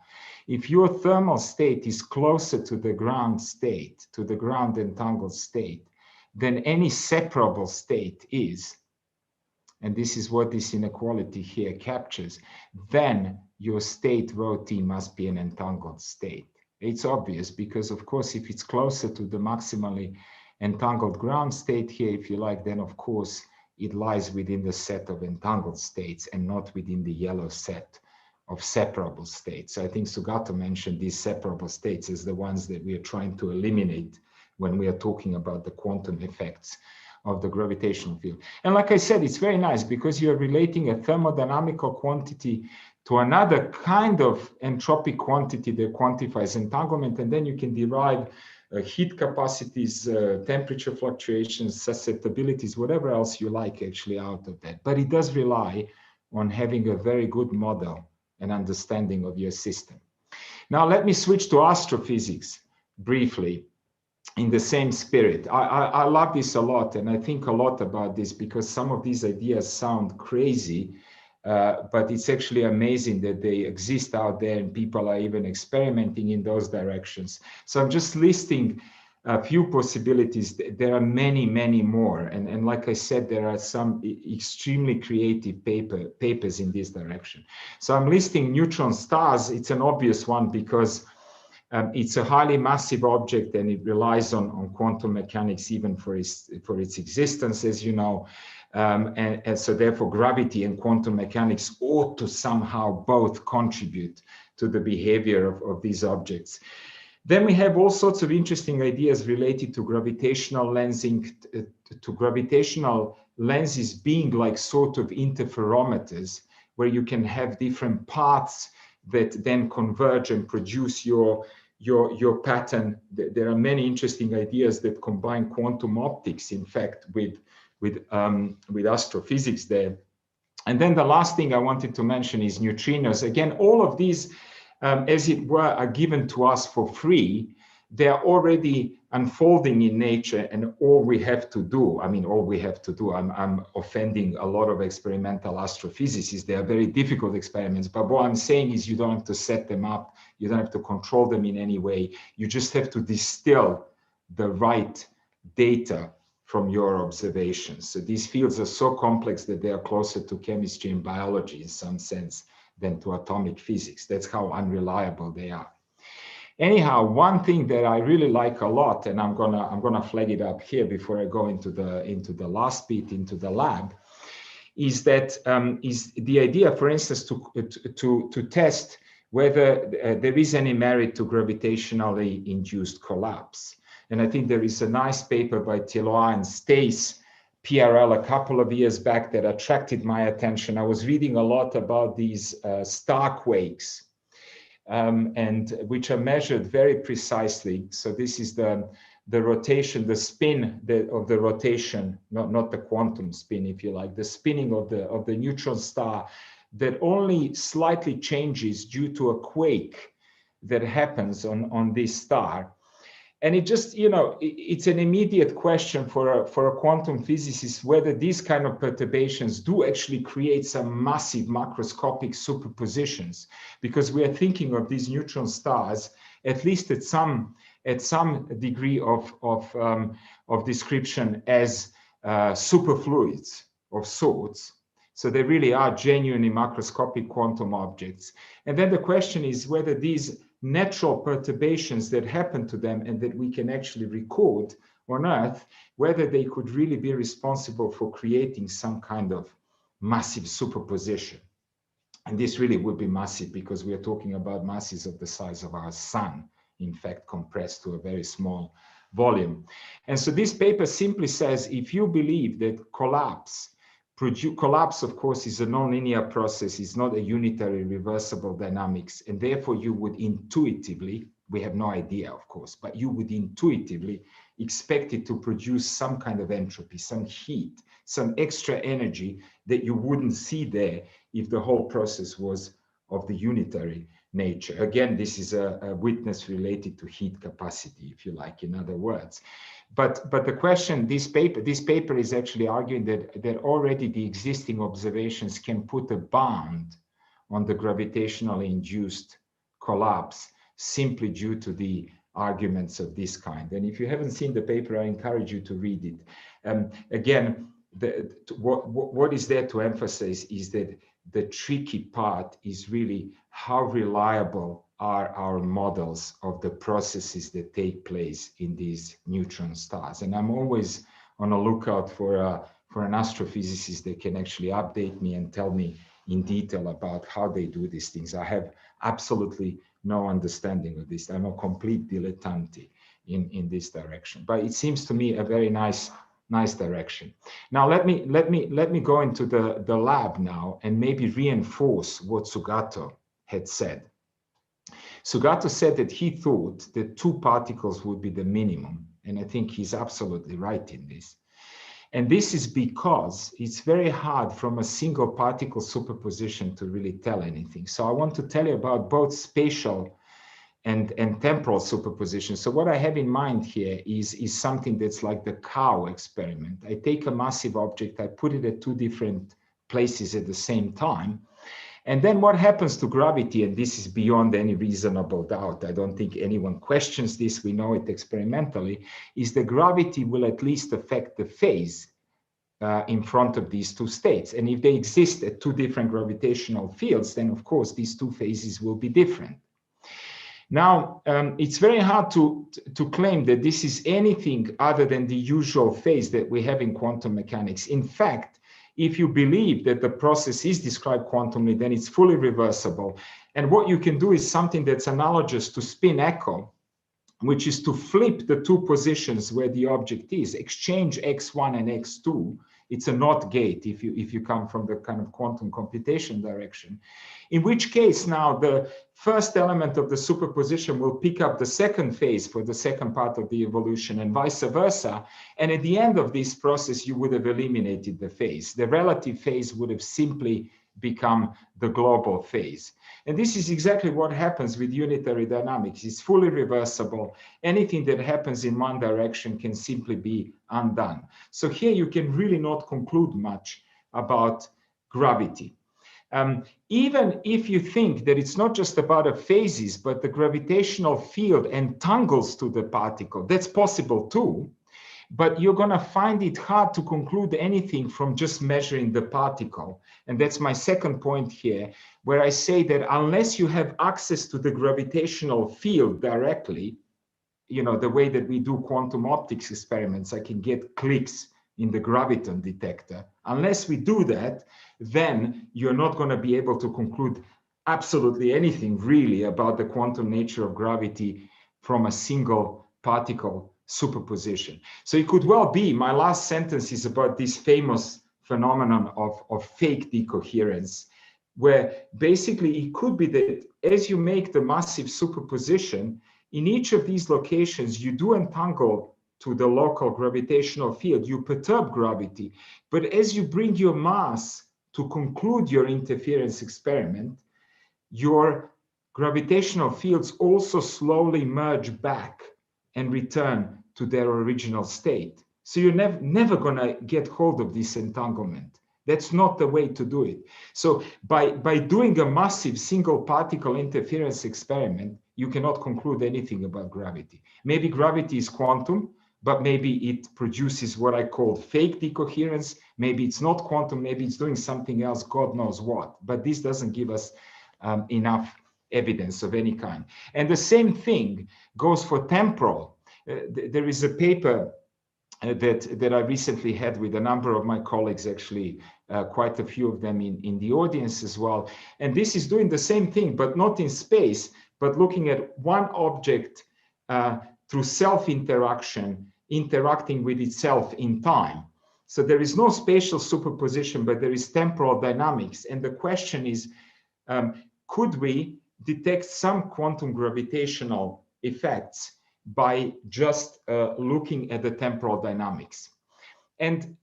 if your thermal state is closer to the ground state, to the ground entangled state, than any separable state is, and this is what this inequality here captures, then your state rho t must be an entangled state. It's obvious because, of course, if it's closer to the maximally entangled ground state here, if you like, then of course it lies within the set of entangled states and not within the yellow set of separable states. So I think Sougato mentioned these separable states as the ones that we are trying to eliminate when we are talking about the quantum effects of the gravitational field. And like I said, it's very nice because you're relating a thermodynamical quantity to another kind of entropic quantity that quantifies entanglement, and then you can derive heat capacities, temperature fluctuations, susceptibilities, whatever else you like actually out of that. But it does rely on having a very good model an understanding of your system. Now, let me switch to astrophysics briefly in the same spirit. I love this a lot, and I think a lot about this because some of these ideas sound crazy, but it's actually amazing that they exist out there and people are even experimenting in those directions. So I'm just listing a few possibilities. There are many, many more. And like I said, there are some extremely creative papers in this direction. So I'm listing neutron stars. It's an obvious one because it's a highly massive object and it relies on quantum mechanics even for its existence, as you know. And so therefore gravity and quantum mechanics ought to somehow both contribute to the behavior of these objects. Then we have all sorts of interesting ideas related to gravitational lensing, to gravitational lenses being like sort of interferometers, where you can have different paths that then converge and produce your pattern. There are many interesting ideas that combine quantum optics, in fact, with astrophysics there. And then the last thing I wanted to mention is neutrinos. Again, all of these, as it were, are given to us for free. They are already unfolding in nature, and all we have to do, I'm offending a lot of experimental astrophysicists. They are very difficult experiments, but what I'm saying is you don't have to set them up. You don't have to control them in any way. You just have to distill the right data from your observations. So these fields are so complex that they are closer to chemistry and biology in some sense than to atomic physics. That's how unreliable they are. Anyhow, one thing that I really like a lot, and I'm gonna flag it up here before I go into the last bit, into the lab, is that is the idea, for instance, to test whether there is any merit to gravitationally induced collapse. And I think there is a nice paper by Thilois and Stace, PRL, a couple of years back that attracted my attention. I was reading a lot about these star quakes, and which are measured very precisely. So this is the rotation, the spin of the rotation, not the quantum spin, if you like, the spinning of the neutron star that only slightly changes due to a quake that happens on this star. And it just, it's an immediate question for a quantum physicist whether these kind of perturbations do actually create some massive macroscopic superpositions, because we are thinking of these neutron stars, at least at some degree of description, as superfluids of sorts. So they really are genuinely macroscopic quantum objects. And then the question is whether these natural perturbations that happen to them and that we can actually record on Earth, whether they could really be responsible for creating some kind of massive superposition. And this really would be massive because we are talking about masses of the size of our sun, in fact, compressed to a very small volume. And so this paper simply says, if you believe that collapse, of course, is a nonlinear process, it's not a unitary reversible dynamics, and therefore you would intuitively, we have no idea, of course, but you would intuitively expect it to produce some kind of entropy, some heat, some extra energy that you wouldn't see there if the whole process was of the unitary nature. Again, this is a witness related to heat capacity, if you like, in other words. But the question, this paper is actually arguing that already the existing observations can put a bound on the gravitationally induced collapse simply due to the arguments of this kind. And if you haven't seen the paper, I encourage you to read it. Again, what is there to emphasize is that the tricky part is really how reliable are our models of the processes that take place in these neutron stars. And I'm always on a lookout for an astrophysicist that can actually update me and tell me in detail about how they do these things. I have absolutely no understanding of this. I'm a complete dilettante in this direction, but it seems to me a very nice direction. Now let me go into the lab now and maybe reinforce what Sougato had said. Sougato said that he thought that 2 particles would be the minimum, and I think he's absolutely right in this. And this is because it's very hard from a single particle superposition to really tell anything. So I want to tell you about both spatial and temporal superposition. So what I have in mind here is something that's like the cow experiment. I take a massive object, I put it at two different places at the same time. And then what happens to gravity, and this is beyond any reasonable doubt, I don't think anyone questions this, we know it experimentally, is the gravity will at least affect the phase in front of these two states. And if they exist at two different gravitational fields, then of course these two phases will be different. Now, it's very hard to claim that this is anything other than the usual phase that we have in quantum mechanics. In fact, if you believe that the process is described quantumly, then it's fully reversible. And what you can do is something that's analogous to spin echo, which is to flip the two positions where the object is, exchange x1 and x2. It's a NOT gate if you come from the kind of quantum computation direction, in which case now the first element of the superposition will pick up the second phase for the second part of the evolution and vice versa. And at the end of this process, you would have eliminated the phase. The relative phase would have simply become the global phase. And this is exactly what happens with unitary dynamics. It's fully reversible. Anything that happens in one direction can simply be undone. So here you can really not conclude much about gravity. Even if you think that it's not just about the phases, but the gravitational field entangles to the particle, that's possible too. But you're going to find it hard to conclude anything from just measuring the particle. And that's my second point here, where I say that unless you have access to the gravitational field directly, you know, the way that we do quantum optics experiments, I can get clicks in the graviton detector. Unless we do that, then you're not going to be able to conclude absolutely anything really about the quantum nature of gravity from a single particle superposition. So it could well be, my last sentence is about this famous phenomenon of fake decoherence, where basically it could be that as you make the massive superposition, in each of these locations, you do entangle to the local gravitational field, you perturb gravity. But as you bring your mass to conclude your interference experiment, your gravitational fields also slowly merge back and return to their original state. So you're never going to get hold of this entanglement. That's not the way to do it. So by doing a massive single particle interference experiment, you cannot conclude anything about gravity. Maybe gravity is quantum, but maybe it produces what I call fake decoherence. Maybe it's not quantum, maybe it's doing something else, God knows what. But this doesn't give us enough evidence of any kind. And the same thing goes for temporal. There is a paper that I recently had with a number of my colleagues, actually quite a few of them in the audience as well. And this is doing the same thing, but not in space, but looking at one object through self-interaction, interacting with itself in time. So there is no spatial superposition, but there is temporal dynamics. And the question is, could we detect some quantum gravitational effects by just looking at the temporal dynamics? And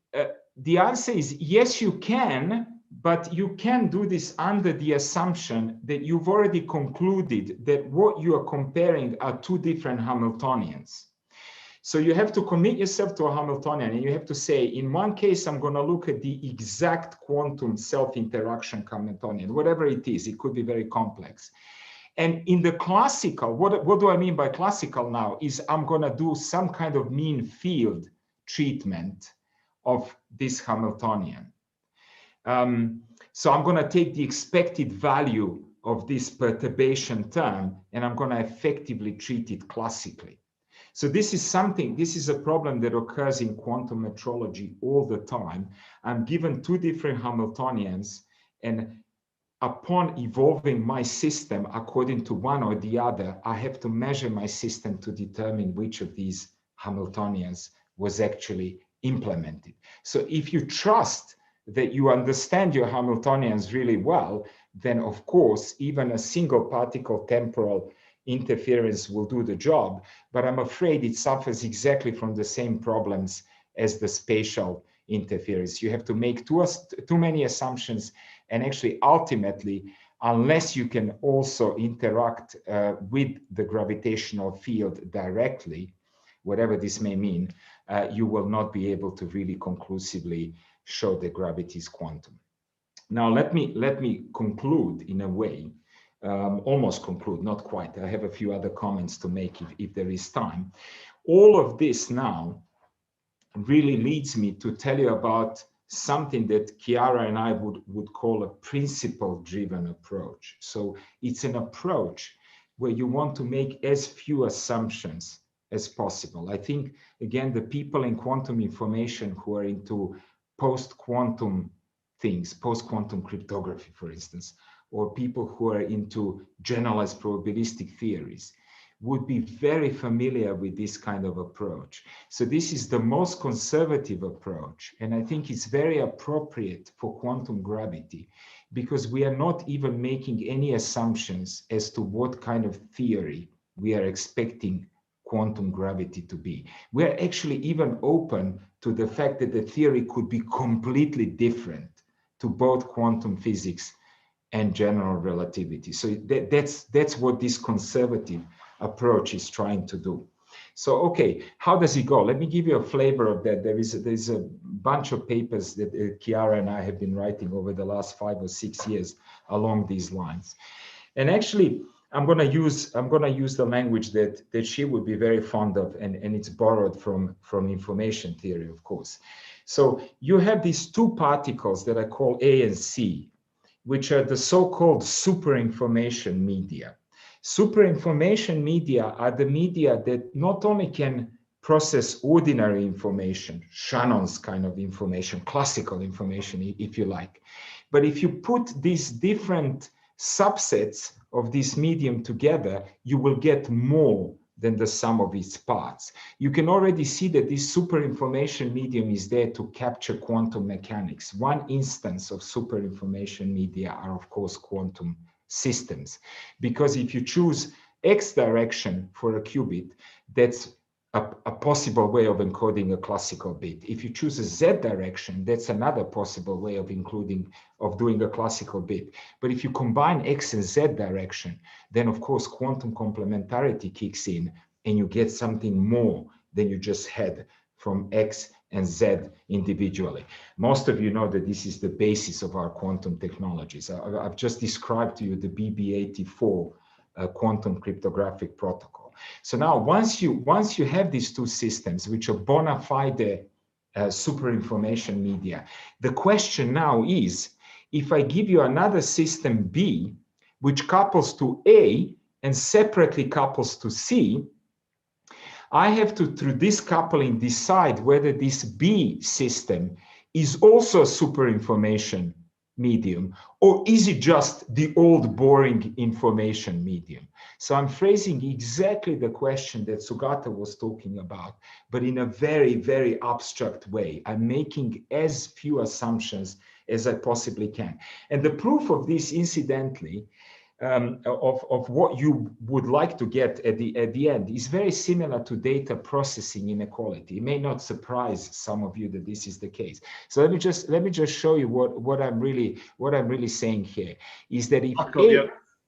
the answer is yes, you can, but you can do this under the assumption that you've already concluded that what you are comparing are two different Hamiltonians. So you have to commit yourself to a Hamiltonian, and you have to say, in one case, I'm going to look at the exact quantum self-interaction Hamiltonian, whatever it is. It could be very complex. And in the classical, what do I mean by classical now is I'm going to do some kind of mean field treatment of this Hamiltonian. So I'm going to take the expected value of this perturbation term, and I'm going to effectively treat it classically. So this is a problem that occurs in quantum metrology all the time. I'm given two different Hamiltonians, and upon evolving my system according to one or the other, I have to measure my system to determine which of these Hamiltonians was actually implemented. So if you trust that you understand your Hamiltonians really well, then of course, even a single particle temporal interference will do the job, but I'm afraid it suffers exactly from the same problems as the spatial interference. You have to make too many assumptions, and actually ultimately, unless you can also interact with the gravitational field directly, whatever this may mean, you will not be able to really conclusively show that gravity is quantum. Now, let me conclude in a way, almost conclude, not quite. I have a few other comments to make if there is time. All of this now really leads me to tell you about something that Chiara and I would call a principle-driven approach. So it's an approach where you want to make as few assumptions as possible. I think, again, the people in quantum information who are into post-quantum things, post-quantum cryptography, for instance, or people who are into generalized probabilistic theories, would be very familiar with this kind of approach. So this is the most conservative approach, and I think it's very appropriate for quantum gravity, because we are not even making any assumptions as to what kind of theory we are expecting quantum gravity to be. We are actually even open to the fact that the theory could be completely different to both quantum physics and general relativity. So that's what this conservative approach is trying to do. So, okay, how does it go? Let me give you a flavor of that. There's a bunch of papers that Chiara and I have been writing over the last 5 or 6 years along these lines. And actually, I'm gonna use the language that she would be very fond of, and it's borrowed from information theory, of course. So you have these two particles that I call A and C, which are the so-called superinformation media. Superinformation media are the media that not only can process ordinary information, Shannon's kind of information, classical information, if you like, but if you put these different subsets of this medium together, you will get more than the sum of its parts. You can already see that this superinformation medium is there to capture quantum mechanics. One instance of superinformation media are, of course, quantum systems, because if you choose X direction for a qubit, that's a possible way of encoding a classical bit. If you choose a Z direction, that's another possible way of doing a classical bit. But if you combine X and Z direction, then of course quantum complementarity kicks in and you get something more than you just had from X and Z individually. Most of you know that this is the basis of our quantum technologies. I've just described to you the BB84 quantum cryptographic protocol. So now once you have these two systems, which are bona fide superinformation media, the question now is, if I give you another system B, which couples to A and separately couples to C, I have to, through this coupling, decide whether this B system is also a superinformation medium, or is it just the old boring information medium? So I'm phrasing exactly the question that Sougato was talking about, but in a very, very abstract way. I'm making as few assumptions as I possibly can. And the proof of this, incidentally, of what you would like to get at the end is very similar to data processing inequality. It may not surprise some of you that this is the case. So let me just show you what I'm really saying here is that if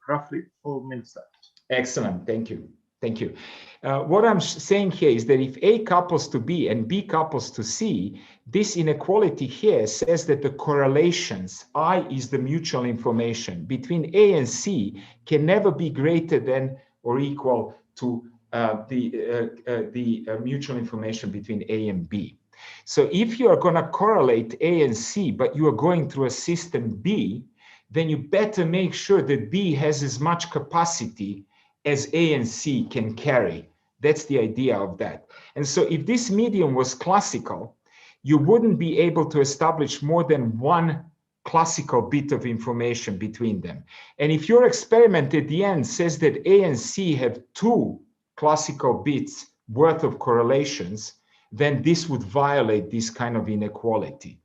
roughly 4 minutes left. Excellent, thank you. Thank you. What I'm saying here is that if A couples to B and B couples to C, this inequality here says that the correlations, I is the mutual information between A and C, can never be greater than or equal to the mutual information between A and B. So if you are going to correlate A and C, but you are going through a system B, then you better make sure that B has as much capacity as A and C can carry. That's the idea of that. And so if this medium was classical, you wouldn't be able to establish more than one classical bit of information between them. And if your experiment at the end says that A and C have 2 classical bits worth of correlations, then this would violate this kind of inequality.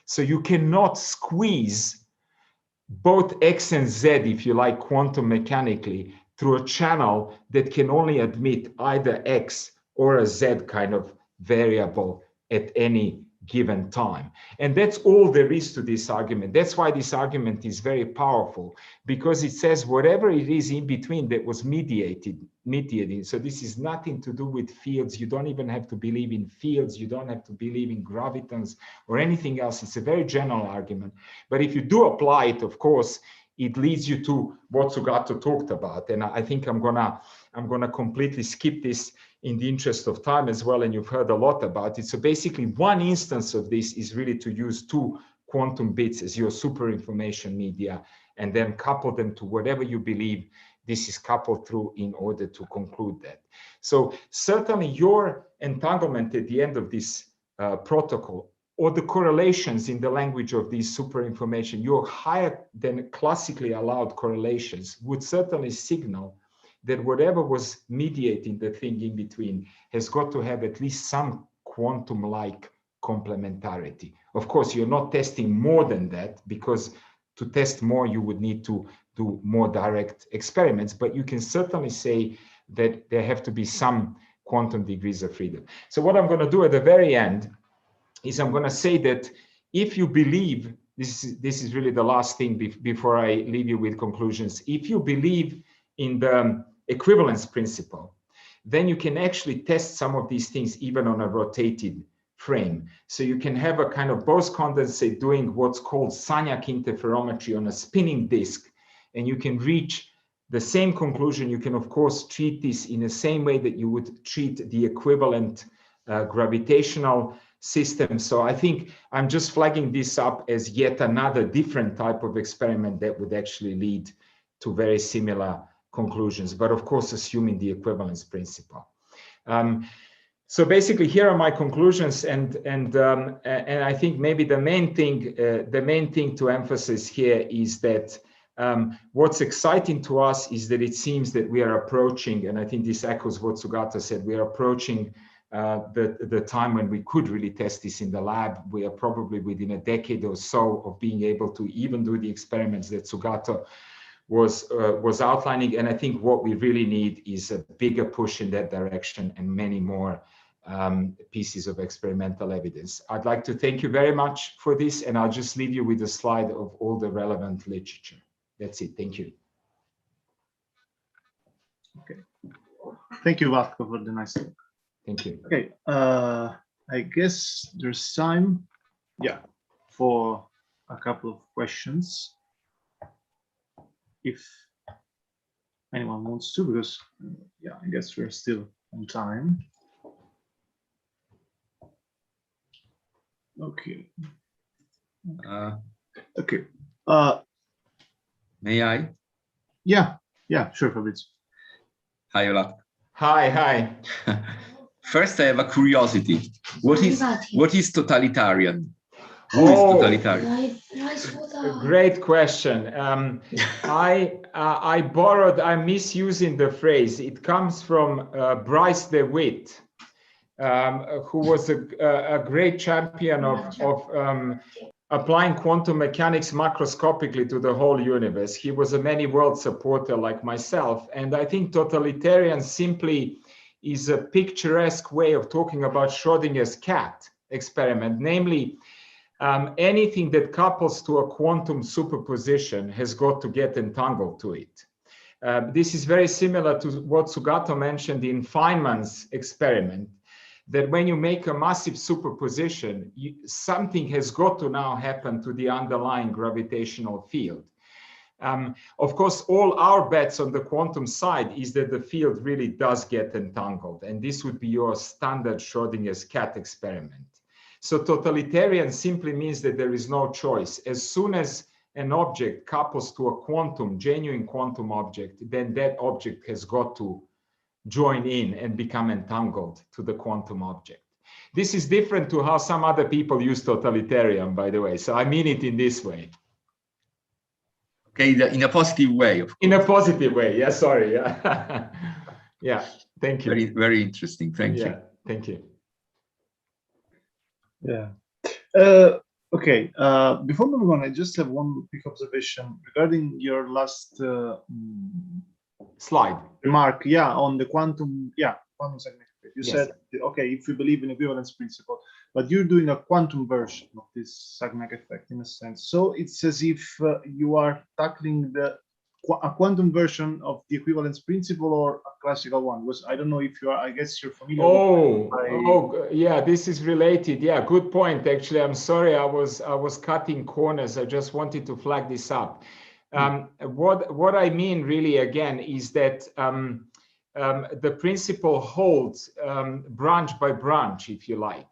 So you cannot squeeze both X and Z, if you like, quantum mechanically, through a channel that can only admit either X or a Z kind of variable at any given time. And that's all there is to this argument. That's why this argument is very powerful, because it says whatever it is in between that was mediated. So this is nothing to do with fields. You don't even have to believe in fields. You don't have to believe in gravitons or anything else. It's a very general argument. But if you do apply it, of course, it leads you to what Sougato talked about. And I think I'm gonna completely skip this in the interest of time as well, and you've heard a lot about it. So basically one instance of this is really to use two quantum bits as your super information media, and then couple them to whatever you believe this is coupled through in order to conclude that. So certainly your entanglement at the end of this protocol, or the correlations in the language of these super information, your higher than classically allowed correlations would certainly signal that whatever was mediating the thing in between has got to have at least some quantum-like complementarity. Of course, you're not testing more than that, because to test more, you would need to do more direct experiments, but you can certainly say that there have to be some quantum degrees of freedom. So what I'm going to do at the very end is I'm going to say that if you believe, this is really the last thing before I leave you with conclusions, if you believe in the equivalence principle, then you can actually test some of these things even on a rotated frame. So you can have a kind of Bose condensate doing what's called Sagnac interferometry on a spinning disk, and you can reach the same conclusion. You can, of course, treat this in the same way that you would treat the equivalent gravitational system. So I think I'm just flagging this up as yet another different type of experiment that would actually lead to very similar conclusions, but of course, assuming the equivalence principle. So basically, here are my conclusions, and I think maybe the main thing to emphasize here is that what's exciting to us is that it seems that we are approaching, and I think this echoes what Sougato said, we are approaching the time when we could really test this in the lab. We are probably within a decade or so of being able to even do the experiments that Sougato was outlining, and I think what we really need is a bigger push in that direction and many more pieces of experimental evidence. I'd like to thank you very much for this, and I'll just leave you with a slide of all the relevant literature. That's it. Thank you. Okay. Thank you, Vlatko, for the nice talk. Thank you. Okay. I guess there's time, for a couple of questions, if anyone wants to, because I guess we're still on time. Okay. Okay. May I? Yeah, sure, Fabrizio. Hi, Vlatko. Hi. First, I have a curiosity. What is totalitarian? Who is totalitarian? Great question. I'm misusing the phrase. It comes from Bryce DeWitt, who was a great champion of applying quantum mechanics macroscopically to the whole universe. He was a many world supporter like myself. And I think totalitarian simply is a picturesque way of talking about Schrodinger's cat experiment, namely, anything that couples to a quantum superposition has got to get entangled to it. This is very similar to what Sougato mentioned in Feynman's experiment, that when you make a massive superposition, something has got to now happen to the underlying gravitational field. Of course, all our bets on the quantum side is that the field really does get entangled, and this would be your standard Schrodinger's cat experiment. So totalitarian simply means that there is no choice. As soon as an object couples to a genuine quantum object, then that object has got to join in and become entangled to the quantum object. This is different to how some other people use totalitarian, by the way. So I mean it in this way. Okay, in a positive way, of course. In a positive way, yeah, sorry. Yeah, thank you. Very, very interesting, thank you. Thank you. Yeah. Okay, before moving on, I just have one quick observation regarding your last slide remark, on the quantum significance. You said, okay, if we believe in equivalence principle, but you're doing a quantum version of this Sagnac effect in a sense. So it's as if you are tackling a quantum version of the equivalence principle or a classical one. Was I don't know if you are. I guess you're familiar. Yeah, this is related. Yeah, good point. Actually, I'm sorry, I was cutting corners. I just wanted to flag this up. What I mean really again is that the principle holds branch by branch, if you like.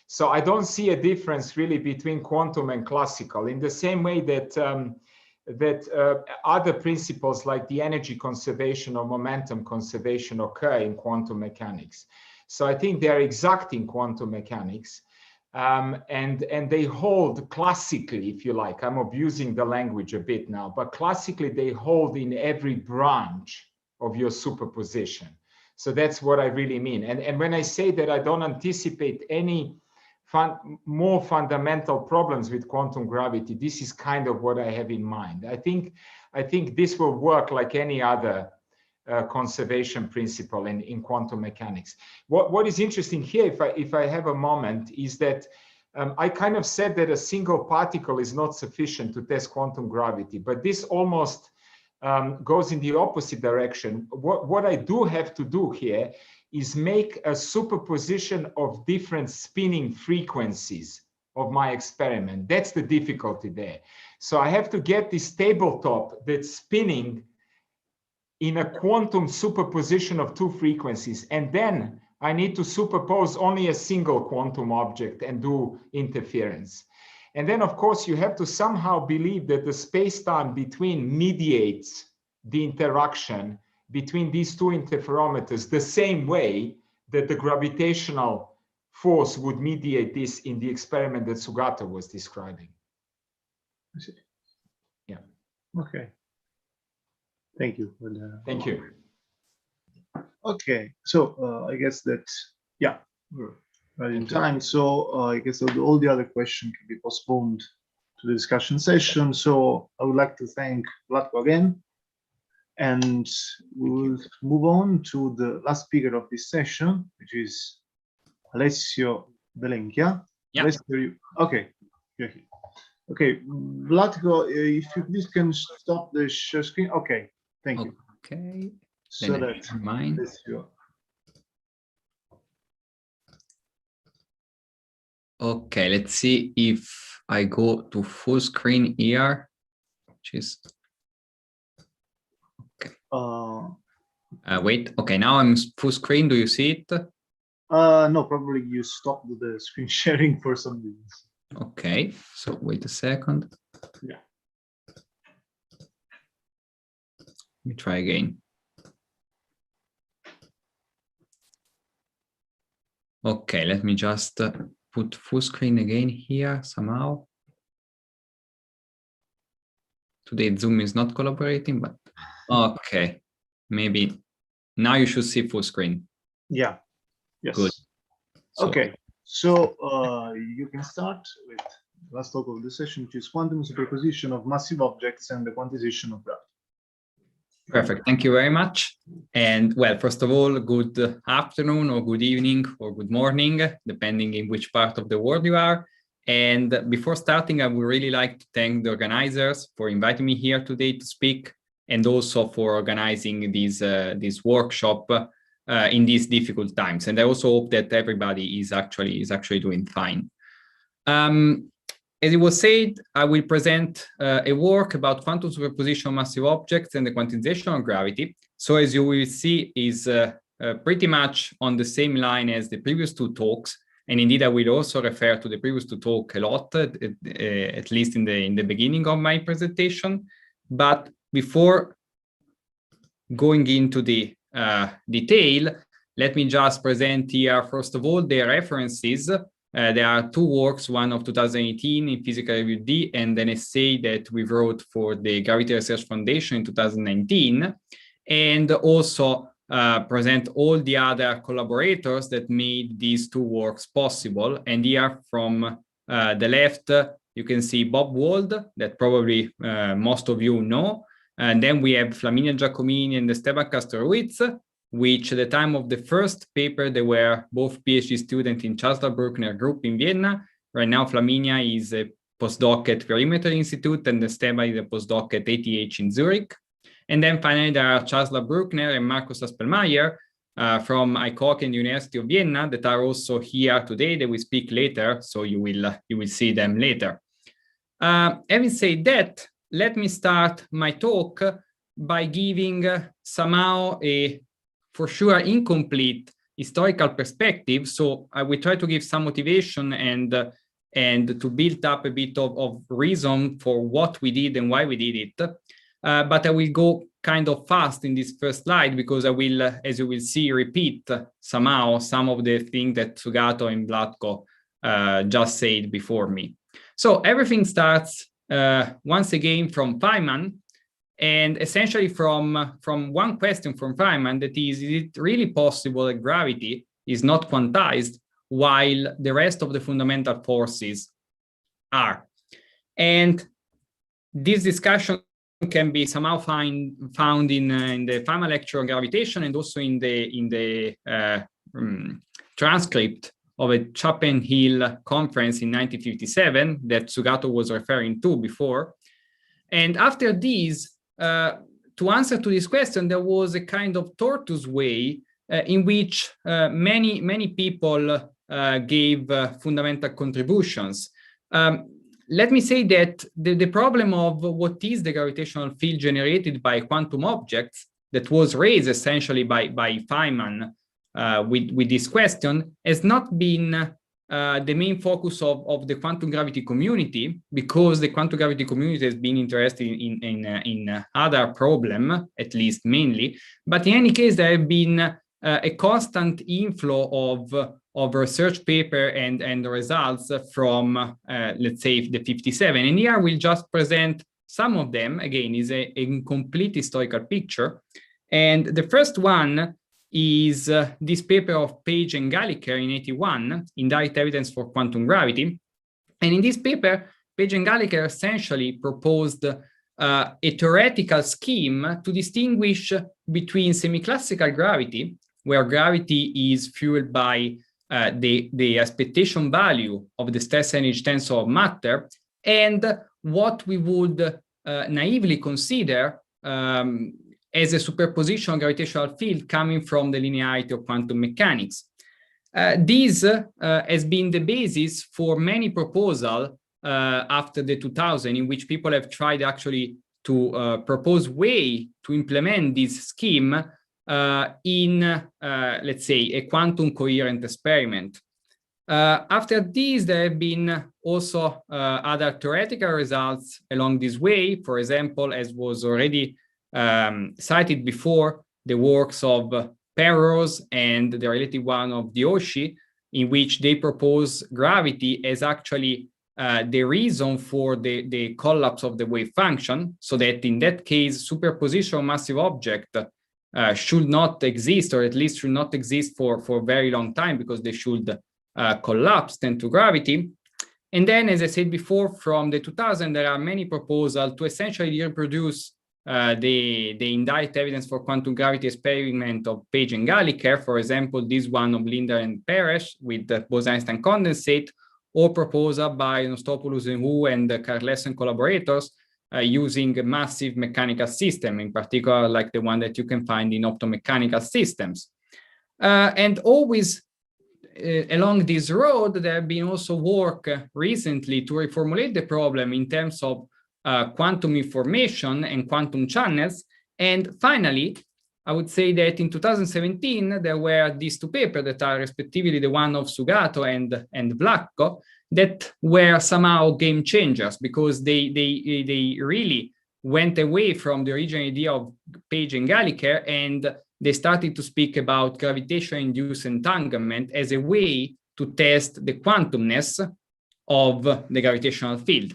So I don't see a difference really between quantum and classical, in the same way that other principles like the energy conservation or momentum conservation occur in quantum mechanics. So I think they are exact in quantum mechanics, and they hold classically, if you like. I'm abusing the language a bit now, but classically they hold in every branch of your superposition. So that's what I really mean. And when I say that I don't anticipate any more fundamental problems with quantum gravity, this is kind of what I have in mind. I think this will work like any other conservation principle in quantum mechanics. What is interesting here, if I have a moment, is that I kind of said that a single particle is not sufficient to test quantum gravity, but this almost goes in the opposite direction. What I do have to do here is make a superposition of different spinning frequencies of my experiment. That's the difficulty there. So I have to get this tabletop that's spinning in a quantum superposition of two frequencies, and then I need to superpose only a single quantum object and do interference. And then, of course, you have to somehow believe that the space-time between mediates the interaction between these two interferometers the same way that the gravitational force would mediate this in the experiment that Sougato was describing. Yeah. Okay. Thank you. Thank you. Okay, so I guess that, yeah, we're right in time. So I guess all the other questions can be postponed to the discussion session. So I would like to thank Vlatko again. And we will move on to the last speaker of this session, which is Alessio Belenchia. Yeah. Alessio, okay. Okay, Vlatko, if you please can stop the share screen. Okay, thank you. Okay. So Then that mine. Alessio. Okay, let's see if I go to full screen here, which is wait, okay, now I'm full screen. Do you see it? No, probably you stopped the screen sharing for some reasons. Okay, so wait a second. Yeah. Let me try again. Okay, let me just put full screen again here somehow. Today Zoom is not collaborating, but okay, maybe now you should see full screen. Yeah. Yes. Good. So, okay. So you can start with the last talk of the session, which is quantum superposition of massive objects and the quantization of gravity. perfect. Thank you very much. And well, first of all, good afternoon or good evening or good morning, depending in which part of the world you are. And before starting, I would really like to thank the organizers for inviting me here today to speak, and also for organizing this workshop in these difficult times. And I also hope that everybody is actually doing fine. As it was said, I will present a work about quantum superposition of massive objects and the quantization of gravity. So as you will see, is pretty much on the same line as the previous two talks. And indeed, I will also refer to the previous two talks a lot, at least in the beginning of my presentation. But before going into the detail, let me just present here, first of all, the references. There are two works, one of 2018 in Physical Review D, and an essay that we wrote for the Gravity Research Foundation in 2019, and also present all the other collaborators that made these two works possible. And here from the left, you can see Bob Wald, that probably most of you know. And then we have Flaminia Giacomini and Esteban Castorowicz. which at the time of the first paper, they were both PhD students in Caslav Brukner group in Vienna. Right now, Flaminia is a postdoc at Perimeter Institute, and Esteban is a postdoc at ATH in Zurich. And then finally, there are Caslav Brukner and Markus Aspelmeyer from ICOC and University of Vienna that are also here today. They will speak later, so you will see them later. Having said that, let me start my talk by giving somehow a, for sure, incomplete historical perspective. So I will try to give some motivation and to build up a bit of reason for what we did and why we did it. But I will go kind of fast in this first slide because I will, as you will see, repeat somehow some of the things that Sougato and Vlatko just said before me. So everything starts once again from Feynman, and essentially from one question from Feynman, that is it really possible that gravity is not quantized while the rest of the fundamental forces are? And this discussion can be somehow found in the Feynman lecture on gravitation, and also in the transcript of a Chapman Hill conference in 1957 that Sougato was referring to before. And after these, to answer to this question, there was a kind of tortoise way in which many people gave fundamental contributions. Let me say that the problem of what is the gravitational field generated by quantum objects that was raised essentially by Feynman with this question has not been the main focus of the quantum gravity community, because the quantum gravity community has been interested in other problem, at least mainly. But in any case, there have been a constant inflow of research paper and results from, let's say, the 57. And here we'll just present some of them. Again, is a incomplete historical picture. And the first one is this paper of Page and Galliker in 81, Indirect Evidence for Quantum Gravity. And in this paper, Page and Galliker essentially proposed a theoretical scheme to distinguish between semi-classical gravity, where gravity is fueled by the expectation value of the stress energy tensor of matter, and what we would naively consider as a superposition gravitational field coming from the linearity of quantum mechanics. This has been the basis for many proposals after the 2000, in which people have tried actually to propose way to implement this scheme in, let's say, a quantum coherent experiment. After this, there have been also other theoretical results along this way. For example, as was already cited before, the works of Penrose and the related one of Dioschi, in which they propose gravity as actually the reason for the collapse of the wave function, so that in that case, superposition of massive object should not exist, or at least should not exist for a very long time, because they should collapse then to gravity. And then, as I said before, from the 2000, there are many proposals to essentially reproduce the indirect evidence for quantum gravity experiment of Page and Galliker, for example, this one of Linder and Peres with the Bose-Einstein condensate, or proposal by Nostopoulos and Wu and Carles and collaborators using a massive mechanical system, in particular like the one that you can find in optomechanical systems. And always along this road, there have been also work recently to reformulate the problem in terms of quantum information and quantum channels. And finally, I would say that in 2017, there were these two papers that are respectively the one of Sougato and Vlatko, that were somehow game changers, because they really went away from the original idea of Page and Galliker, and they started to speak about gravitation-induced entanglement as a way to test the quantumness of the gravitational field.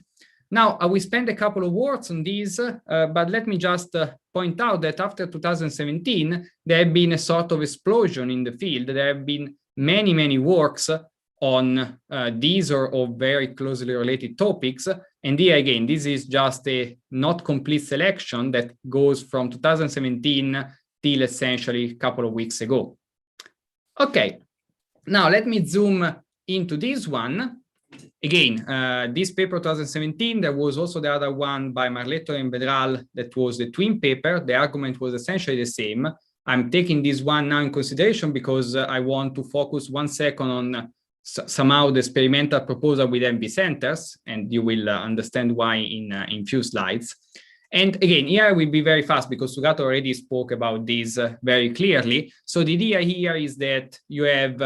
Now, I will spend a couple of words on these, but let me just point out that after 2017, there have been a sort of explosion in the field. There have been many works on these or very closely related topics. And here again, this is just a not complete selection that goes from 2017 till essentially a couple of weeks ago. Okay, now let me zoom into this one. Again, this paper 2017, there was also the other one by Vlatko and Vedral that was the twin paper. The argument was essentially the same. I'm taking this one now in consideration because I want to focus 1 second on somehow the experimental proposal with MV centers, and you will understand why in few slides. And again, here I will be very fast because Sougato already spoke about this very clearly. So the idea here is that you have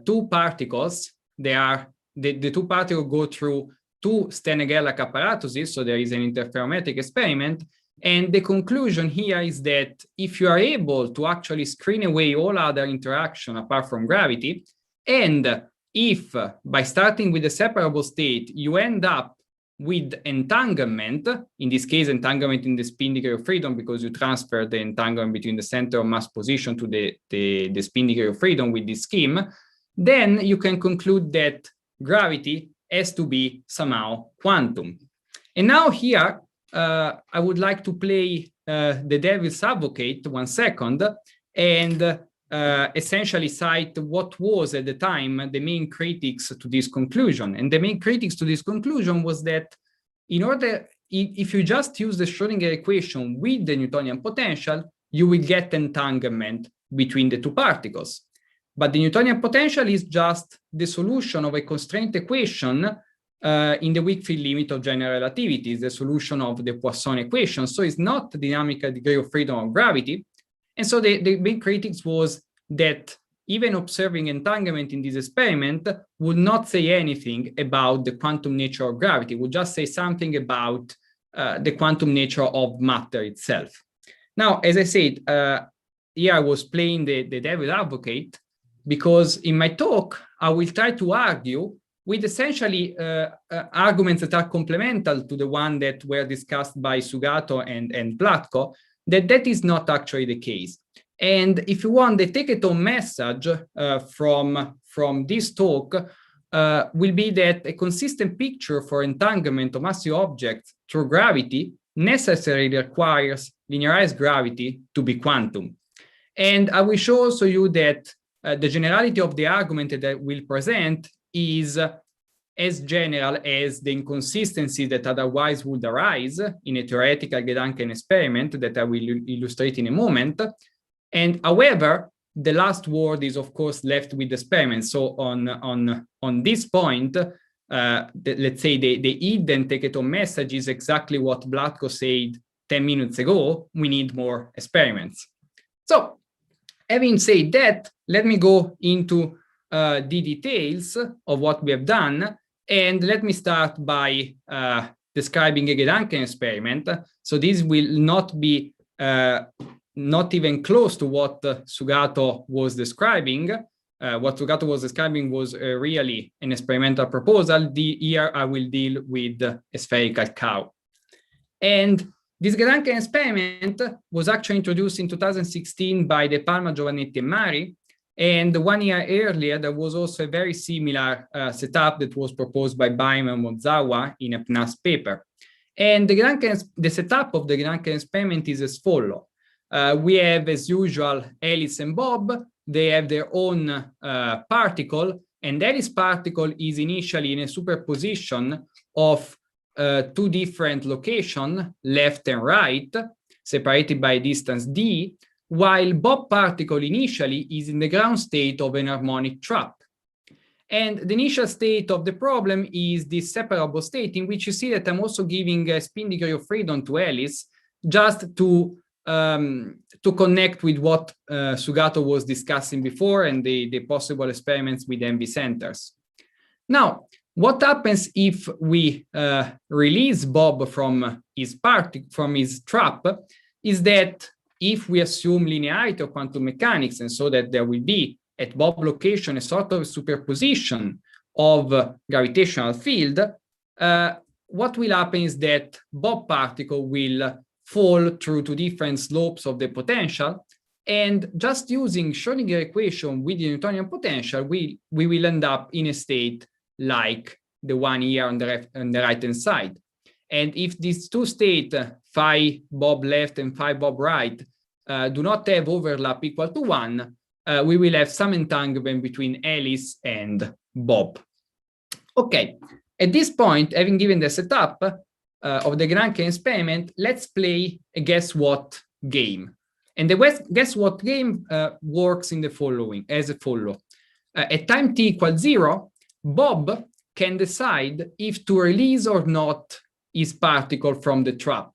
two particles. They are the two particles go through two Stern-Gerlach apparatuses, so there is an interferometric experiment. And the conclusion here is that if you are able to actually screen away all other interaction apart from gravity, and if by starting with a separable state, you end up with entanglement, in this case, entanglement in the spin degree of freedom, because you transfer the entanglement between the center of mass position to the spin degree of freedom with this scheme, then you can conclude that gravity has to be somehow quantum. And now here, I would like to play the devil's advocate 1 second and essentially cite what was at the time the main critics to this conclusion. And the main critics to this conclusion was that if you just use the Schrödinger equation with the Newtonian potential, you will get entanglement between the two particles. But the Newtonian potential is just the solution of a constraint equation in the weak field limit of general relativity, is the solution of the Poisson equation. So it's not the dynamical degree of freedom of gravity. And so the main critics was that even observing entanglement in this experiment would not say anything about the quantum nature of gravity, would just say something about the quantum nature of matter itself. Now, as I said, here I was playing the devil advocate, because in my talk, I will try to argue with essentially arguments that are complementary to the one that were discussed by Sougato and Vlatko, that is not actually the case. And if you want, the take-home message from this talk will be that a consistent picture for entanglement of massive objects through gravity necessarily requires linearized gravity to be quantum. And I will show also you that the generality of the argument that I will present is as general as the inconsistency that otherwise would arise in a theoretical Gedanken experiment that I will illustrate in a moment. And however, the last word is of course left with the experiment. So on this point, let's say the hidden take-home message is exactly what Vlatko said 10 minutes ago: we need more experiments. So having said that, let me go into the details of what we have done. And let me start by describing a Gedanken experiment. So this will not be not even close to what Sougato was describing. What Sougato was describing was really an experimental proposal. Here I will deal with a spherical cow. And this Gedanken experiment was actually introduced in 2016 by De Palma, Giovannetti, and Mari. And 1 year earlier, there was also a very similar setup that was proposed by Baim and Mozawa in a PNAS paper. And the setup of the Gedanken experiment is as follows. We have, as usual, Alice and Bob. They have their own particle, and Alice's particle is initially in a superposition of two different locations, left and right, separated by a distance d, while Bob particle initially is in the ground state of an harmonic trap. And the initial state of the problem is this separable state, in which you see that I'm also giving a spin degree of freedom to Alice, just to connect with what Sougato was discussing before and the possible experiments with MV centers. Now, what happens if we release Bob from his trap is that if we assume linearity of quantum mechanics, and so that there will be at Bob location a sort of superposition of gravitational field, what will happen is that Bob particle will fall through two different slopes of the potential, and just using Schrödinger equation with the Newtonian potential, we will end up in a state like the one here on the right-hand side. And if these two states, phi Bob left and phi Bob right, do not have overlap equal to 1, we will have some entanglement between Alice and Bob. Okay, at this point, having given the setup of the Grand Canyon experiment, let's play a guess what game. And the guess what game works in the following, as follows. At time t equals 0, Bob can decide if to release or not his particle from the trap.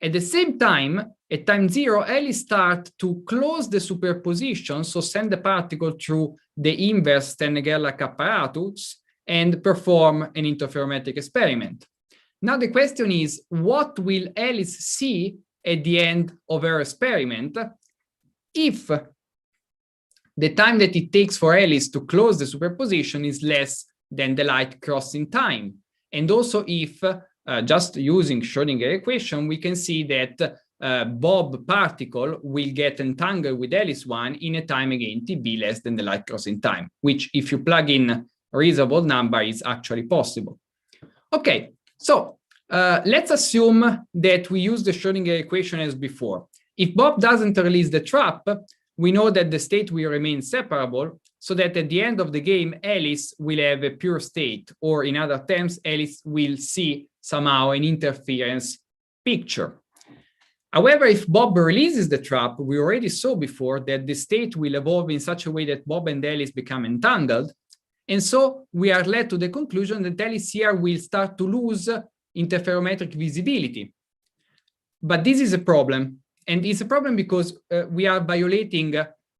At the same time, at time 0, Alice starts to close the superposition, so send the particle through the inverse Stern-Gerlach apparatus and perform an interferometric experiment. Now the question is, what will Alice see at the end of her experiment if the time that it takes for Alice to close the superposition is less than the light crossing time? And also if, just using Schrödinger equation, we can see that Bob particle will get entangled with Alice 1 in a time again TB less than the light crossing time, which if you plug in a reasonable number is actually possible. Okay, so let's assume that we use the Schrödinger equation as before. If Bob doesn't release the trap, we know that the state will remain separable, so that at the end of the game, Alice will have a pure state, or in other terms, Alice will see somehow an interference picture. However, if Bob releases the trap, we already saw before that the state will evolve in such a way that Bob and Alice become entangled. And so we are led to the conclusion that Alice here will start to lose interferometric visibility. But this is a problem. And it's a problem because we are violating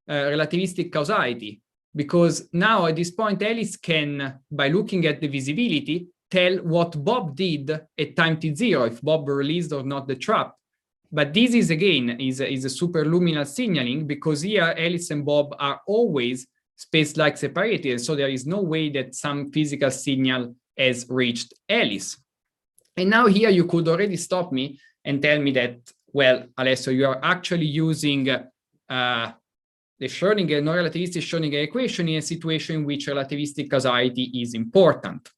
relativistic causality. Because now at this point, Alice can, by looking at the visibility, tell what Bob did at time t0, if Bob released or not the trap. But this is, again, is a superluminal signaling, because here Alice and Bob are always space-like separated, so there is no way that some physical signal has reached Alice. And now here you could already stop me and tell me that, well, Alessio, you are actually using the Schrödinger, non-relativistic Schrödinger equation in a situation in which relativistic causality is important.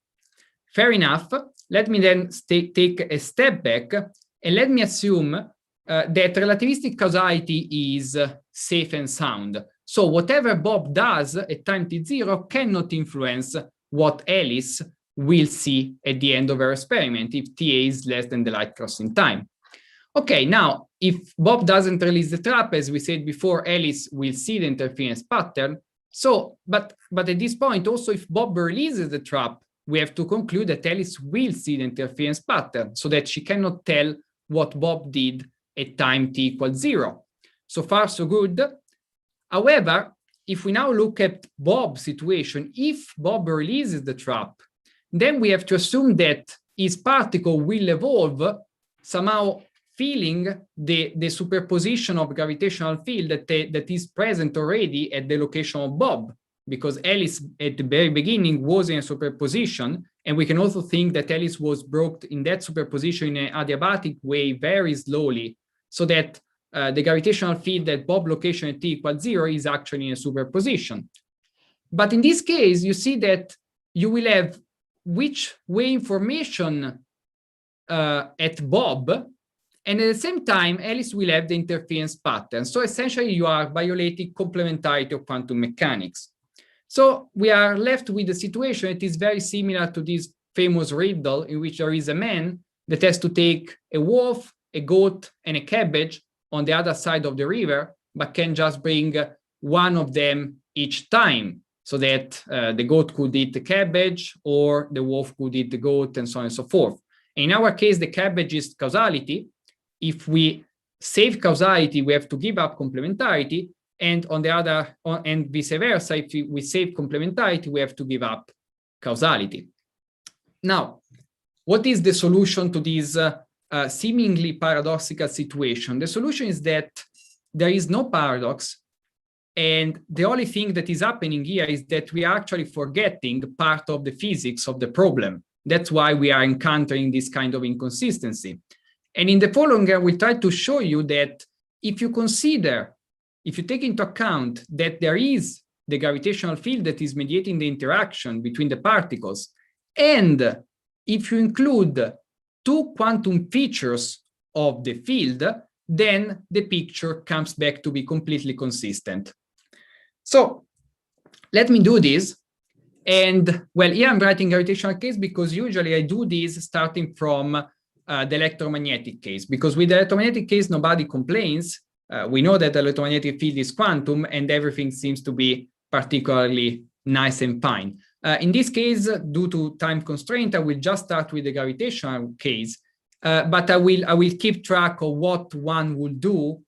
Fair enough. Let me then take a step back and let me assume that relativistic causality is safe and sound. So whatever Bob does at time t0 cannot influence what Alice will see at the end of her experiment if ta is less than the light crossing time. Okay, now, if Bob doesn't release the trap, as we said before, Alice will see the interference pattern. So, but at this point, also, if Bob releases the trap, we have to conclude that Alice will see the interference pattern, so that she cannot tell what Bob did at time t equals 0. So far, so good. However, if we now look at Bob's situation, if Bob releases the trap, then we have to assume that his particle will evolve somehow feeling the superposition of gravitational field that is present already at the location of Bob, because Alice at the very beginning was in a superposition, and we can also think that Alice was brought in that superposition in an adiabatic way very slowly, so that the gravitational field at Bob location at t equals 0 is actually in a superposition. But in this case, you see that you will have which wave information at Bob, and at the same time, Alice will have the interference pattern. So essentially, you are violating complementarity of quantum mechanics. So we are left with a situation that is very similar to this famous riddle in which there is a man that has to take a wolf, a goat, and a cabbage on the other side of the river, but can just bring one of them each time, so that the goat could eat the cabbage or the wolf could eat the goat, and so on and so forth. In our case, the cabbage is causality. If we save causality, we have to give up complementarity, and on the other, and vice versa, if we save complementarity, we have to give up causality. Now, what is the solution to this seemingly paradoxical situation? The solution is that there is no paradox, and the only thing that is happening here is that we are actually forgetting part of the physics of the problem. That's why we are encountering this kind of inconsistency. And in the following, I will try to show you that if you consider, if you take into account that there is the gravitational field that is mediating the interaction between the particles, and if you include two quantum features of the field, then the picture comes back to be completely consistent. So let me do this. And well, here I'm writing gravitational case because usually I do this starting from the electromagnetic case, because with the electromagnetic case, nobody complains. We know that the electromagnetic field is quantum and everything seems to be particularly nice and fine. In this case, due to time constraint, I will just start with the gravitational case, but I will keep track of what one would do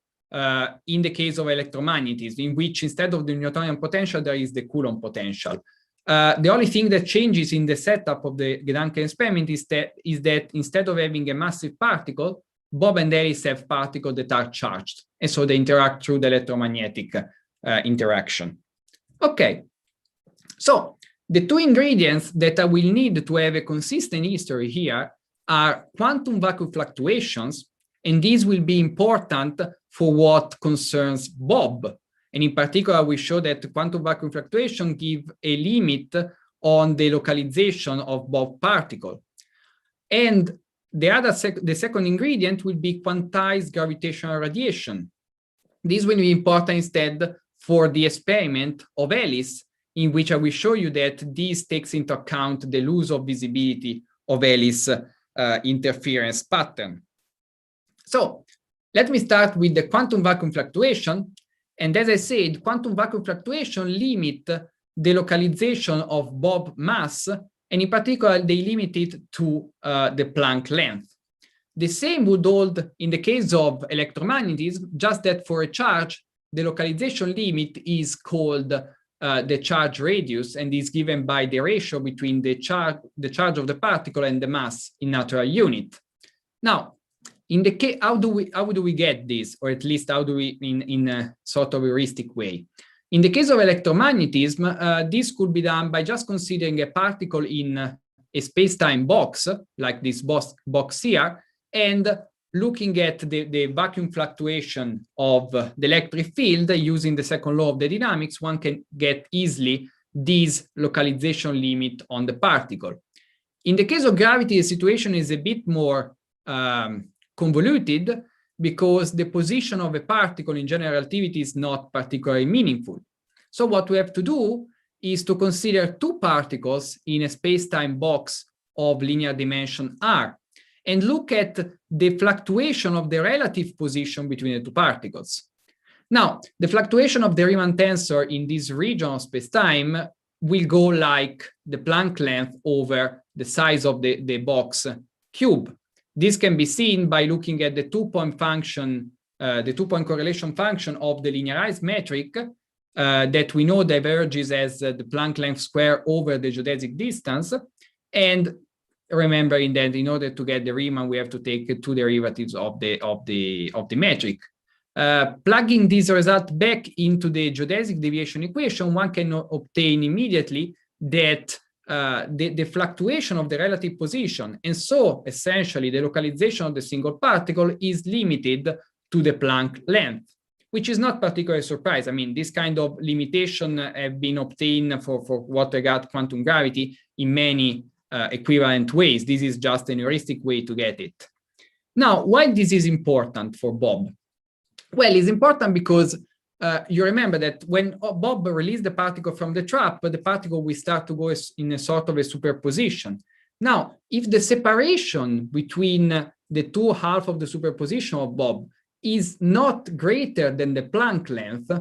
in the case of electromagnetism, in which instead of the Newtonian potential, there is the Coulomb potential. The only thing that changes in the setup of the Gedanken experiment is that instead of having a massive particle, Bob and Alice have particles that are charged, and so they interact through the electromagnetic interaction. Okay, so the two ingredients that I will need to have a consistent history here are quantum vacuum fluctuations, and these will be important for what concerns Bob. And in particular, we show that quantum vacuum fluctuation give a limit on the localization of Bob particle. And the second ingredient will be quantized gravitational radiation. This will be important instead for the experiment of Alice, in which I will show you that this takes into account the loss of visibility of Alice interference pattern. So let me start with the quantum vacuum fluctuation. And as I said, quantum vacuum fluctuation limit the localization of Bob mass, and in particular, they limit it to the Planck length. The same would hold in the case of electromagnetism, just that for a charge, the localization limit is called the charge radius, and is given by the ratio between the charge of the particle and the mass in natural unit. Now, in the case, how do we get this, or at least how do we, in a sort of heuristic way? In the case of electromagnetism, this could be done by just considering a particle in a space-time box, like this box here, and looking at the vacuum fluctuation of the electric field using the second law of the dynamics, one can get easily this localization limit on the particle. In the case of gravity, the situation is a bit more convoluted, because the position of a particle in general relativity is not particularly meaningful. So what we have to do is to consider two particles in a space-time box of linear dimension R, and look at the fluctuation of the relative position between the two particles. Now, the fluctuation of the Riemann tensor in this region of space-time will go like the Planck length over the size of the box cube. This can be seen by looking at the two-point function, the two-point correlation function of the linearized metric that we know diverges as the Planck length square over the geodesic distance. And remembering that in order to get the Riemann, we have to take two derivatives of the metric. Plugging this result back into the geodesic deviation equation, one can obtain immediately that the fluctuation of the relative position, and so essentially the localization of the single particle, is limited to the Planck length, which is not particularly a surprise. I mean, this kind of limitation have been obtained for what regard quantum gravity in many equivalent ways. This is just an heuristic way to get it. Now, why this is important for Bob? Well, it's important because you remember that when Bob released the particle from the trap, the particle will start to go in a sort of a superposition. Now, if the separation between the two halves of the superposition of Bob is not greater than the Planck length,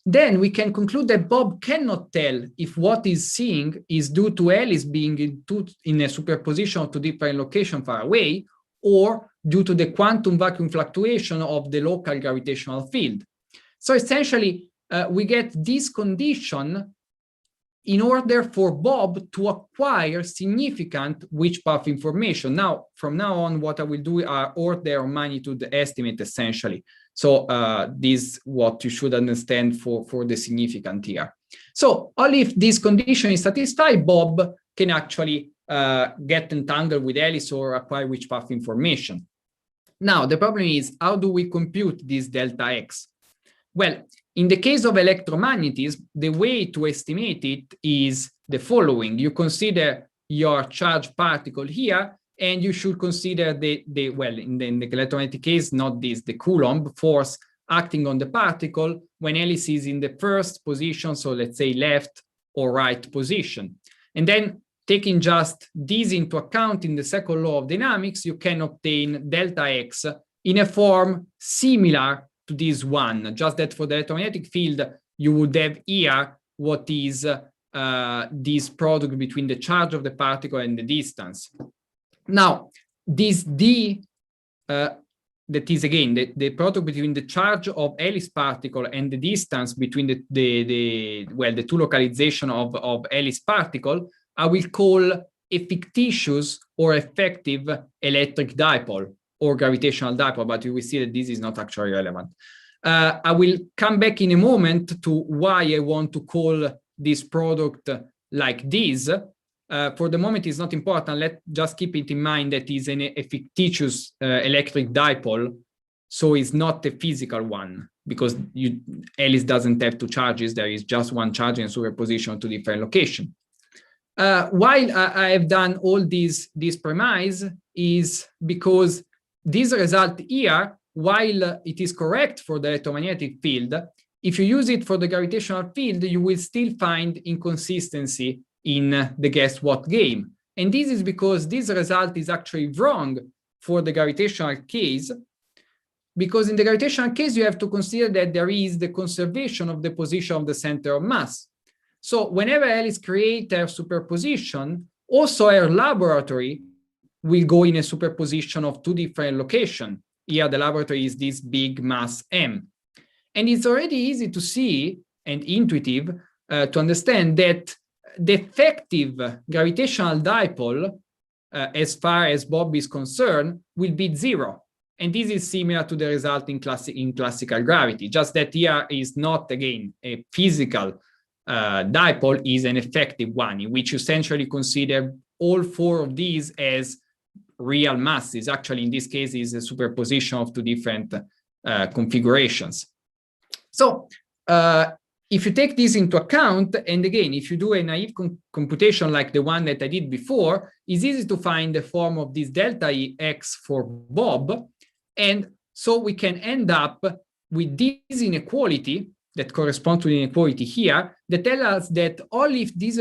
then we can conclude that Bob cannot tell if what he's seeing is due to Alice being in a superposition of two different locations far away, or due to the quantum vacuum fluctuation of the local gravitational field. So essentially, we get this condition in order for Bob to acquire significant Which path information. Now, from now on, what I will do are order of magnitude estimate, essentially. So this is what you should understand for the significant here. So only if this condition is satisfied, Bob can actually get entangled with Alice or acquire Which path information. Now, the problem is, how do we compute this delta X? Well, in the case of electromagnetism, the way to estimate it is the following. You consider your charged particle here, and you should consider well, in the electromagnetic case, not this, the Coulomb force acting on the particle when Alice is in the first position, so let's say left or right position. And then taking just this into account in the second law of dynamics, you can obtain delta X in a form similar to this one, just that for the electromagnetic field, you would have here what is this product between the charge of the particle and the distance. Now, this D, that is again the product between the charge of Alice particle and the distance between the two localization of Alice particle, I will call a fictitious or effective electric dipole or gravitational dipole, but you will see that this is not actually relevant. I will come back in a moment to why I want to call this product like this. For the moment, it's not important. Let's just keep it in mind that it's a fictitious electric dipole, so it's not a physical one, because Alice doesn't have two charges. There is just one charge in superposition to different location. While I have done all this premise is because this result here, while it is correct for the electromagnetic field, if you use it for the gravitational field, you will still find inconsistency in the guess what game. And this is because this result is actually wrong for the gravitational case, because in the gravitational case, you have to consider that there is the conservation of the position of the center of mass. So whenever Alice creates her superposition, also her laboratory will go in a superposition of two different locations. Here, the laboratory is this big mass M. And it's already easy to see and intuitive to understand that the effective gravitational dipole, as far as Bob is concerned, will be 0. And this is similar to the result in classical gravity, just that here is not, again, a physical dipole, is an effective one, in which you essentially consider all four of these as real masses. Actually, in this case, is a superposition of two different configurations. So if you take this into account, and again, if you do a naive computation like the one that I did before, it's easy to find the form of this delta X for Bob. And so we can end up with this inequality that corresponds to the inequality here, that tell us that only if this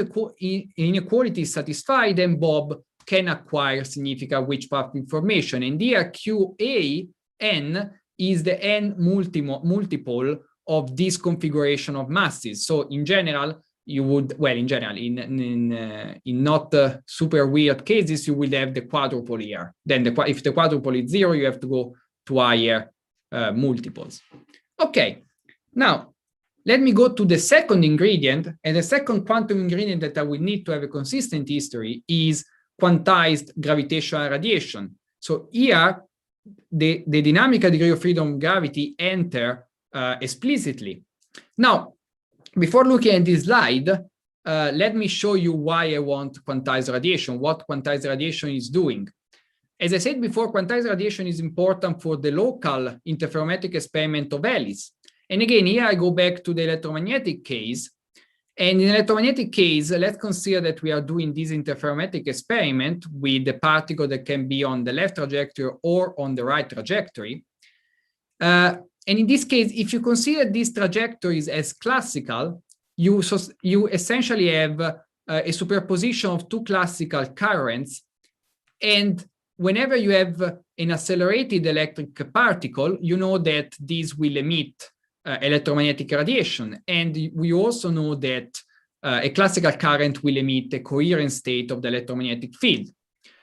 inequality is satisfied, then Bob can acquire significant wedge path information. And here QA n is the n multiple of this configuration of masses. So in general, you would, well, in general, in not super weird cases, you will have the quadruple here. Then if the quadruple is 0, you have to go to higher multiples. Okay, now let me go to the second ingredient, and the second quantum ingredient that I will need to have a consistent history is quantized gravitational radiation. So here, the dynamical degree of freedom of gravity enter explicitly. Now, before looking at this slide, let me show you why I want quantized radiation, what quantized radiation is doing. As I said before, quantized radiation is important for the local interferometric experiment of Alice. And again, here I go back to the electromagnetic case. And in the electromagnetic case, let's consider that we are doing this interferometric experiment with the particle that can be on the left trajectory or on the right trajectory. And in this case, if you consider these trajectories as classical, you essentially have a superposition of two classical currents. And whenever you have an accelerated electric particle, you know that this will emit electromagnetic radiation. And we also know that a classical current will emit a coherent state of the electromagnetic field.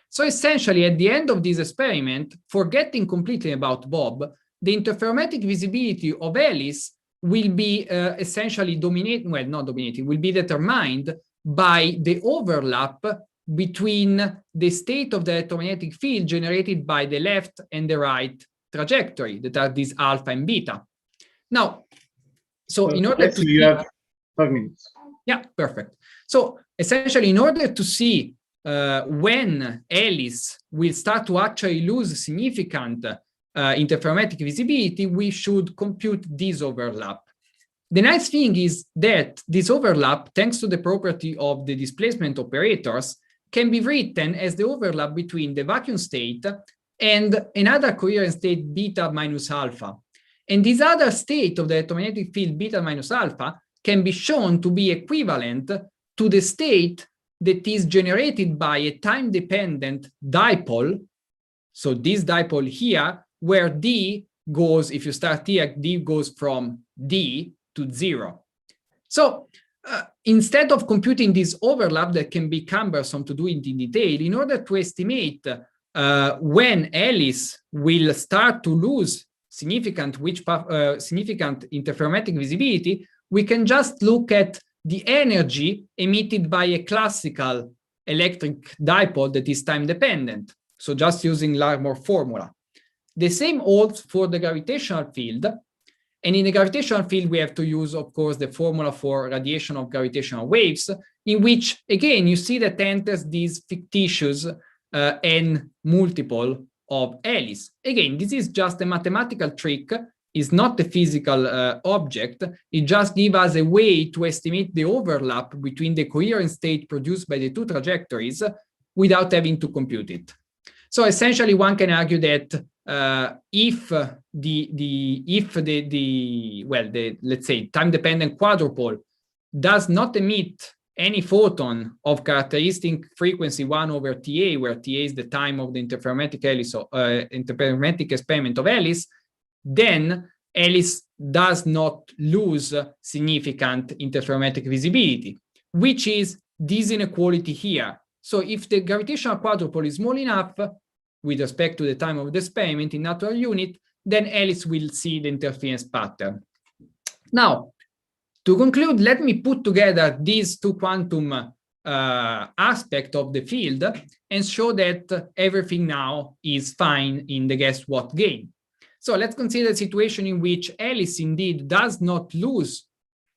So essentially, at the end of this experiment, forgetting completely about Bob, the interferometric visibility of Alice will be essentially will be determined by the overlap between the state of the electromagnetic field generated by the left and the right trajectory, that are these alpha and beta. Now, so in order to you have 5 minutes. Yeah, perfect. So essentially, in order to see when Alice will start to actually lose significant interferometric visibility, we should compute this overlap. The nice thing is that this overlap, thanks to the property of the displacement operators, can be written as the overlap between the vacuum state and another coherent state beta minus alpha. And this other state of the electromagnetic field beta minus alpha can be shown to be equivalent to the state that is generated by a time-dependent dipole. So this dipole here, where D goes, if you start here, D goes from D to 0. So instead of computing this overlap that can be cumbersome to do it in detail, in order to estimate when Alice will start to lose significant interferometric visibility, we can just look at the energy emitted by a classical electric dipole that is time-dependent. So just using Larmor formula. The same holds for the gravitational field. And in the gravitational field, we have to use, of course, the formula for radiation of gravitational waves, in which, again, you see that enters this fictitious n multiple of Alice. Again, this is just a mathematical trick. It's not a physical object. It just gives us a way to estimate the overlap between the coherent state produced by the two trajectories without having to compute it. So essentially, one can argue that if the let's say time-dependent quadrupole does not emit any photon of characteristic frequency 1/Ta, where Ta is the time of the interferometric Alice, interferometric experiment of Alice, then Alice does not lose significant interferometric visibility, which is this inequality here. So if the gravitational quadrupole is small enough with respect to the time of the experiment in natural unit, then Alice will see the interference pattern. Now, to conclude, let me put together these two quantum aspects of the field and show that everything now is fine in the guess what game. So let's consider a situation in which Alice indeed does not lose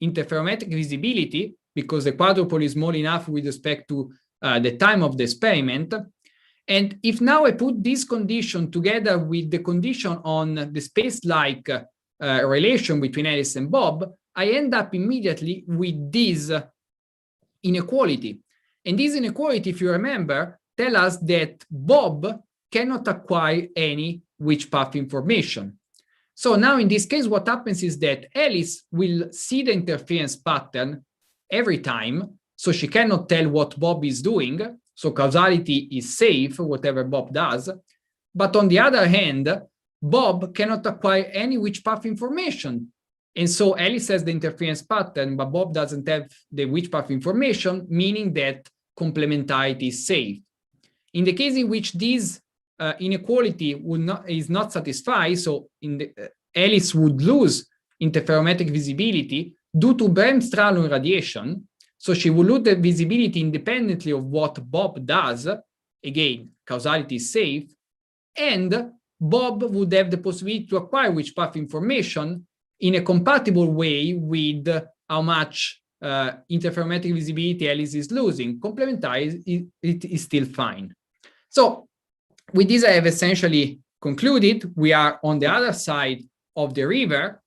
interferometric visibility because the quadrupole is small enough with respect to the time of the experiment. And if now I put this condition together with the condition on the space-like relation between Alice and Bob, I end up immediately with this inequality. And this inequality, if you remember, tells us that Bob cannot acquire any which path information. So now in this case, what happens is that Alice will see the interference pattern every time, so she cannot tell what Bob is doing. So causality is safe, whatever Bob does. But on the other hand, Bob cannot acquire any which path information. And so Alice has the interference pattern, but Bob doesn't have the which path information, meaning that complementarity is safe. In the case in which this inequality is not satisfied, so Alice would lose interferometric visibility due to Bremsstrahlung radiation. So she will lose the visibility independently of what Bob does. Again, causality is safe. And Bob would have the possibility to acquire which path information in a compatible way with how much interferometric visibility Alice is losing. Complementary, it is still fine. So with this, I have essentially concluded. We are on the other side of the river.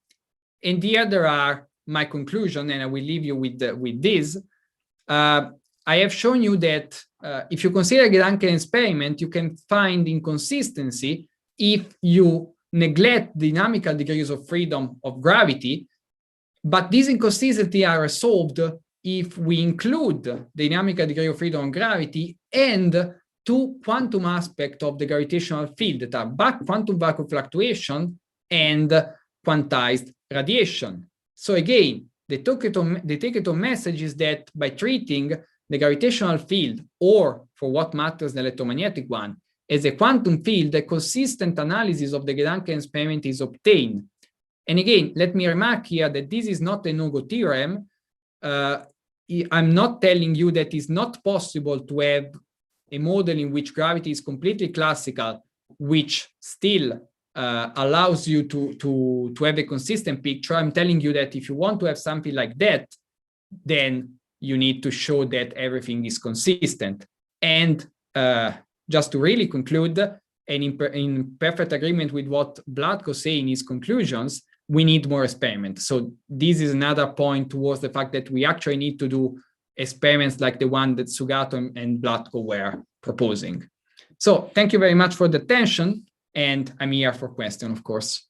And here there are my conclusion, and I will leave you with this. I have shown you that if you consider Gedanken experiment, you can find inconsistency if you neglect dynamical degrees of freedom of gravity, but these inconsistencies are resolved if we include the dynamical degree of freedom of gravity and two quantum aspects of the gravitational field that are quantum vacuum fluctuation and quantized radiation. So again, the take-home message is that by treating the gravitational field, or for what matters the electromagnetic one, as a quantum field, a consistent analysis of the Gedanken experiment is obtained. And again, let me remark here that this is not a no-go theorem. I'm not telling you that it's not possible to have a model in which gravity is completely classical, which still allows you to have a consistent picture. I'm telling you that if you want to have something like that, then you need to show that everything is consistent. And just to really conclude, and in perfect agreement with what Vlatko say in his conclusions, we need more experiments. So this is another point towards the fact that we actually need to do experiments like the one that Sougato and Vlatko were proposing. So thank you very much for the attention, and I'm here for questions, of course.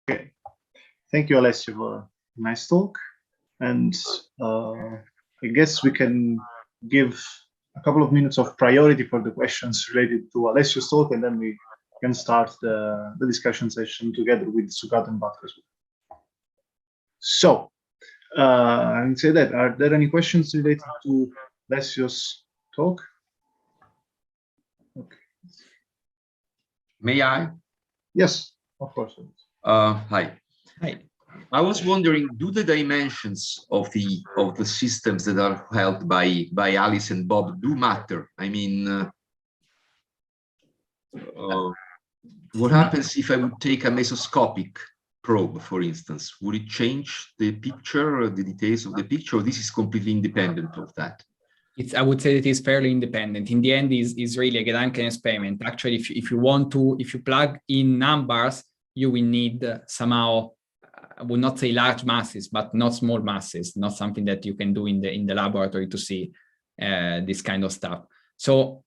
Okay, thank you, Alessio, for a nice talk. And I guess we can give a couple of minutes of priority for the questions related to Alessio's talk, and then we can start the discussion session together with Sougato and Vlatko as well. So, I would say that, are there any questions related to Alessio's talk? Okay. May I? Yes, of course. Hi. Hi. I was wondering, do the dimensions of the systems that are held by Alice and Bob do matter? I mean, what happens if I would take a mesoscopic probe, for instance? Would it change the picture, or the details of the picture, or this is completely independent of that? I would say it is fairly independent. In the end, is really a Gedanken experiment. Actually, if you plug in numbers, you will need somehow, I would not say large masses, but not small masses, not something that you can do in the laboratory to see this kind of stuff. So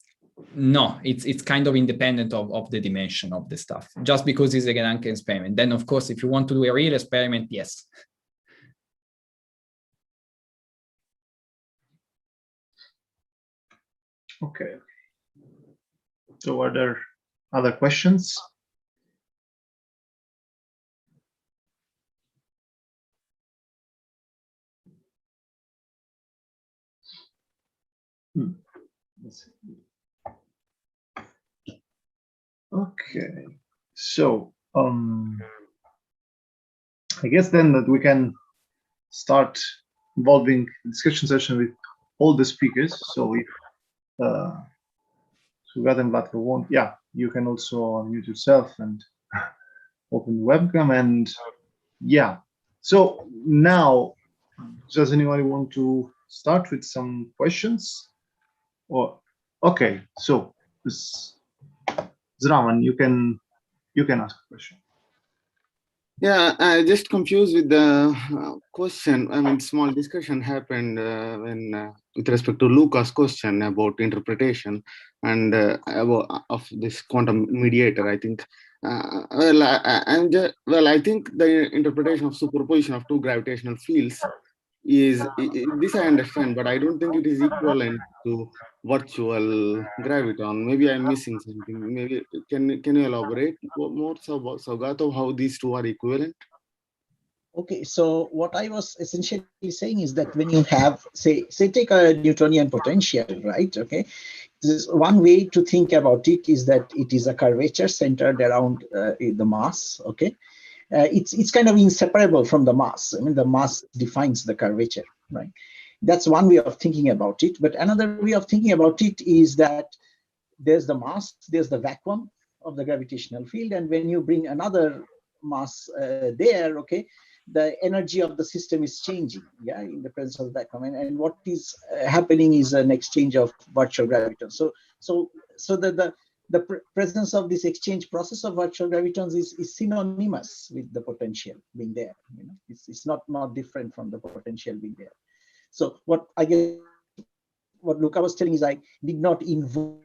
no, it's kind of independent of the dimension of the stuff, just because it's a Gedanken experiment. Then, of course, if you want to do a real experiment, yes. Okay. So are there other questions? Okay, so I guess then that we can start involving the discussion session with all the speakers. So if Sougato and Vlatko want, yeah, you can also unmute yourself and open the webcam. And yeah, so now, does anyone want to start with some questions? Or okay, so this Zraman, you can ask a question. Yeah, I just confused with the question. I mean, small discussion happened when with respect to Luca's question about interpretation and of this quantum mediator. I think. I think the interpretation of superposition of two gravitational fields is this I understand, but I don't think it is equivalent to virtual graviton. Maybe I'm missing something. Maybe can you elaborate more about Sougato, how these two are equivalent? Okay, so what I was essentially saying is that when you have, say take a Newtonian potential, right? Okay, this is one way to think about it is that it is a curvature centered around the mass. Okay, it's kind of inseparable from the mass. I mean, the mass defines the curvature, right? That's one way of thinking about it. But another way of thinking about it is that there's the mass, there's the vacuum of the gravitational field, and when you bring another mass there, okay, the energy of the system is changing, yeah, in the presence of the vacuum, and what is happening is an exchange of virtual gravitons. So the presence of this exchange process of virtual gravitons is synonymous with the potential being there. You know, it's not different from the potential being there. So what Luca was telling is I did not invoke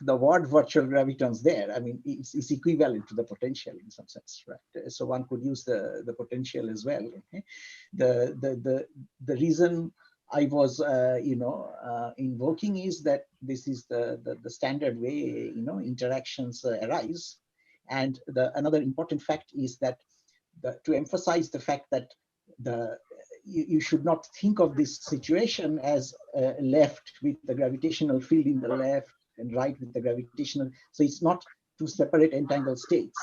the word virtual gravitons there. I mean, it's equivalent to the potential in some sense, right? So one could use the potential as well. Okay? The reason I was invoking is that this is the standard way interactions arise, and another important fact is that to emphasize the fact that you should not think of this situation as left with the gravitational field in the left and right with the gravitational. So it's not two separate entangled states.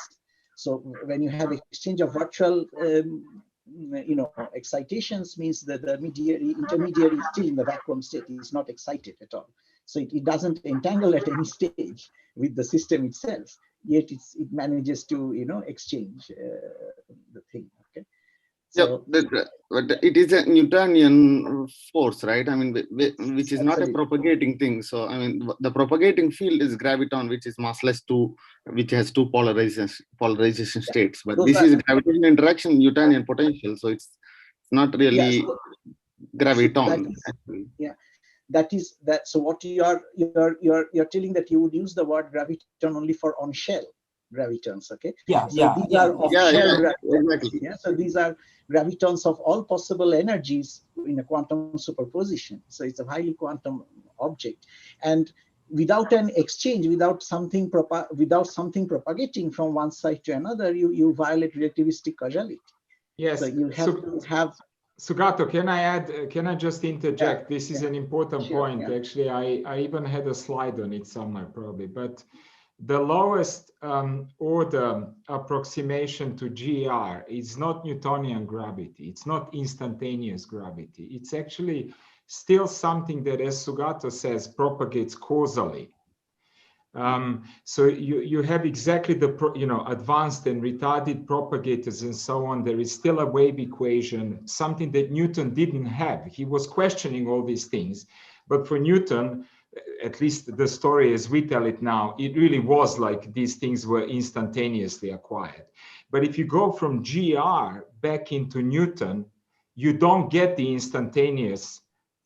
So when you have exchange of virtual excitations, means that the intermediary is still in the vacuum state, is not excited at all. So it doesn't entangle at any stage with the system itself, yet it manages to exchange the thing. Okay. So, yeah, but it is a Newtonian force, right? I mean, which is not a propagating thing. So, I mean, the propagating field is graviton, which is massless which has two polarization states. But this is gravitation interaction, Newtonian potential. So it's not really Yeah, graviton. Yeah, that is that. So what you're telling that you would use the word graviton only for on-shell gravitons, okay? Yeah, so yeah, these yeah, are off-shell gravitons. Exactly. Yeah, so these are gravitons of all possible energies in a quantum superposition. So it's a highly quantum object, and without an exchange, without something propagating from one side to another, you violate relativistic causality. Yes. So you have to have. Sougato, can I add? Can I just interject? Yeah, This is an important sure, point. yeah. Actually, I even had a slide on it somewhere probably, but the lowest order approximation to GR is not Newtonian gravity. It's not instantaneous gravity. It's actually still something that, as Sougato says, propagates causally. So you have exactly the advanced and retarded propagators and so on. There is still a wave equation, something that Newton didn't have. He was questioning all these things, but for Newton, at least the story as we tell it now, it really was like these things were instantaneously acquired. But if you go from GR back into Newton, you don't get the instantaneous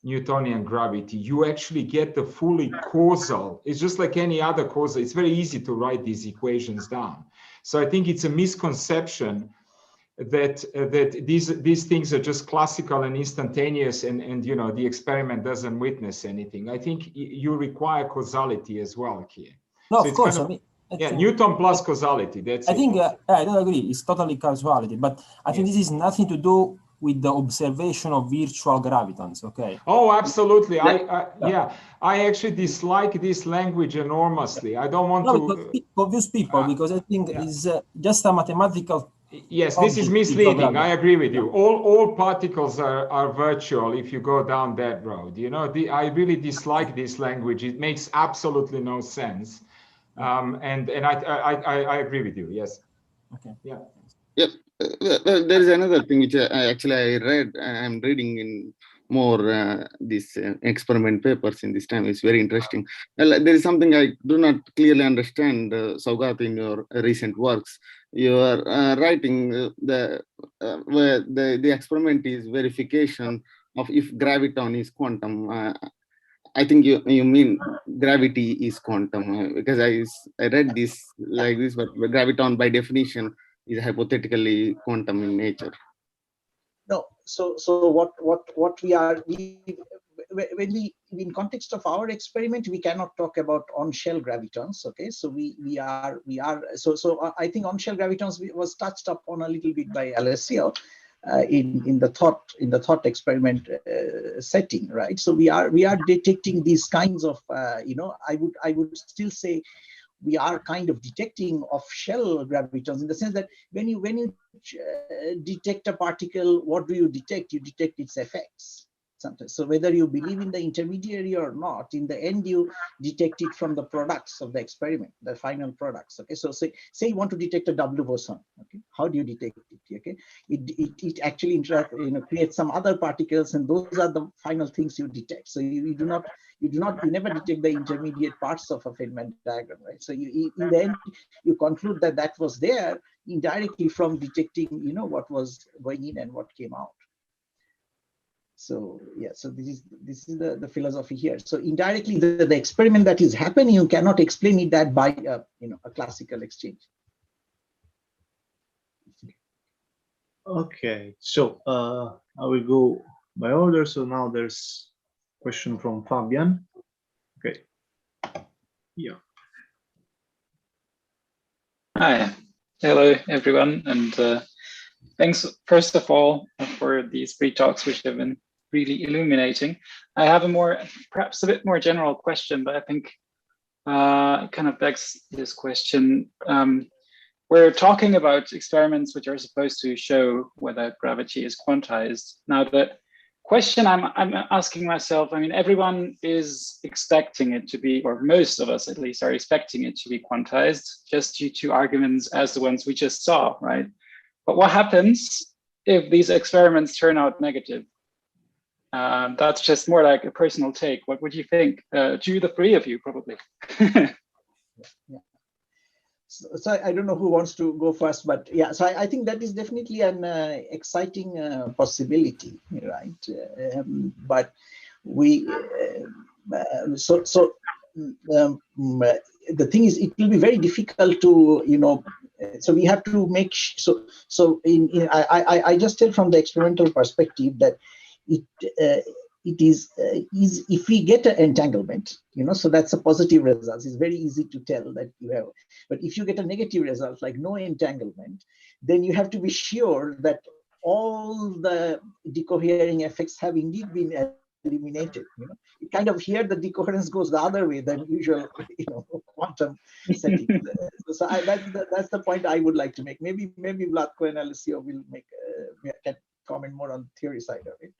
Newtonian gravity. You actually get the fully causal. It's just like any other causal. It's very easy to write these equations down. So I think it's a misconception that these things are just classical and instantaneous, and the experiment doesn't witness anything. I think you require causality as well here. No, so of course. I mean, Newton plus causality. That's I think I don't agree. It's totally causality, but I think this is nothing to do with the observation of virtual gravitons. Okay. Oh, absolutely. I actually dislike this language enormously. I don't want to confuse people because I think it's just a mathematical. Yes, this is misleading. I agree with you. All particles are virtual if you go down that road. I really dislike this language. It makes absolutely no sense. And I agree with you. Yes. Okay. Yeah. Yep. Well, there is another thing which I read. I'm reading in more these experiment papers in this time. It's very interesting. Well, there is something I do not clearly understand, Sougato, in your recent works. You are writing where the experiment is verification of if graviton is quantum. I think you mean gravity is quantum, because I read this like this, but graviton by definition is hypothetically quantum in nature. No, so what when we in context of our experiment, we cannot talk about on-shell gravitons. Okay, so we are so I think on-shell gravitons was touched upon a little bit by Alessio in the thought experiment setting, right? So we are detecting these kinds of I would still say we are kind of detecting off-shell gravitons, in the sense that when you detect a particle, what do you detect? You detect its effects sometimes. So whether you believe in the intermediary or not, in the end you detect it from the products of the experiment, the final products. Okay, so say you want to detect a W boson. Okay, how do you detect it? Okay, it actually creates some other particles, and those are the final things you detect. So you never detect the intermediate parts of a Feynman diagram, right? So in the end you conclude that was there indirectly from detecting what was going in and what came out. So yeah, so this is the philosophy here. So indirectly the experiment that is happening, you cannot explain it that by a classical exchange. Okay, so I will go by order. So now there's a question from Fabian. Okay. Yeah. Hi. Hello, everyone. And thanks, first of all, for these three talks, which have been really illuminating. I have perhaps a bit more general question, but I think it kind of begs this question. We're talking about experiments which are supposed to show whether gravity is quantized. Now, the question I'm asking myself, I mean, everyone is expecting it to be, or most of us at least are expecting it to be quantized, just due to arguments as the ones we just saw, right? But what happens if these experiments turn out negative? That's just more like a personal take. What would you think? To the three of you, probably. So I don't know who wants to go first, but yeah, so I think that is definitely an exciting possibility, right? But we, the thing is, it will be very difficult to, so we have to make, I just tell from the experimental perspective that it is if we get an entanglement, so that's a positive result. It's very easy to tell that you have, but if you get a negative result, like no entanglement, then you have to be sure that all the decohering effects have indeed been eliminated. It kind of here the decoherence goes the other way than usual, quantum setting. So that's the point I would like to make. Maybe Vlatko and Alessio will can comment more on the theory side of it.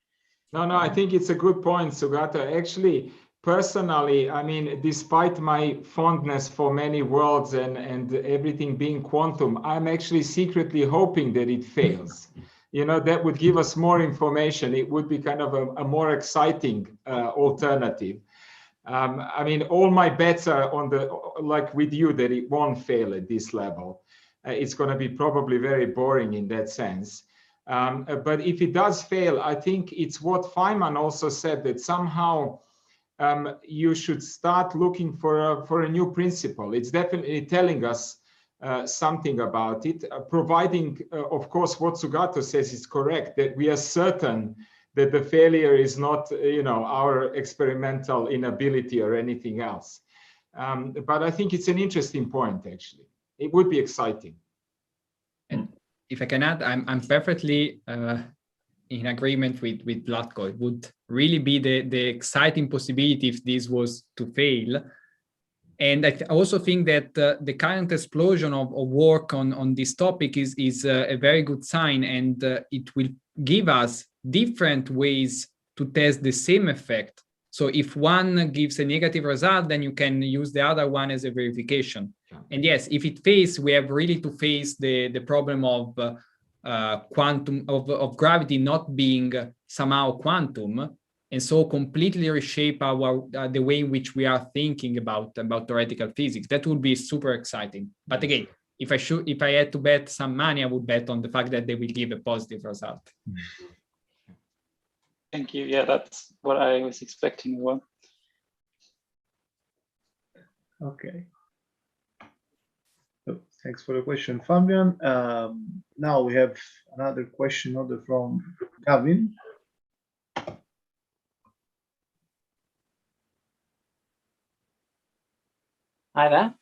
No, I think it's a good point, Sougato. Actually, personally, I mean, despite my fondness for many worlds and everything being quantum, I'm actually secretly hoping that it fails. That would give us more information. It would be kind of a more exciting alternative. I mean, all my bets are on like with you, that it won't fail at this level. It's going to be probably very boring in that sense. But if it does fail, I think it's what Feynman also said, that somehow you should start looking for a new principle. It's definitely telling us something about it, providing, of course, what Sougato says is correct, that we are certain that the failure is not, our experimental inability or anything else. But I think it's an interesting point, actually. It would be exciting. And if I can add, I'm perfectly in agreement with Vlatko. It would really be the exciting possibility if this was to fail. And I also think that the current explosion of work on this topic is a very good sign, and it will give us different ways to test the same effect. So if one gives a negative result, then you can use the other one as a verification. And yes, if it fails, we have really to face the problem of quantum of gravity not being somehow quantum, and so completely reshape our the way in which we are thinking about theoretical physics. That would be super exciting. But again, if I had to bet some money, I would bet on the fact that they will give a positive result. Thank you. Yeah, that's what I was expecting as well. Okay. So, thanks for the question, Fabian. Now we have another question order from Gavin. Hi there.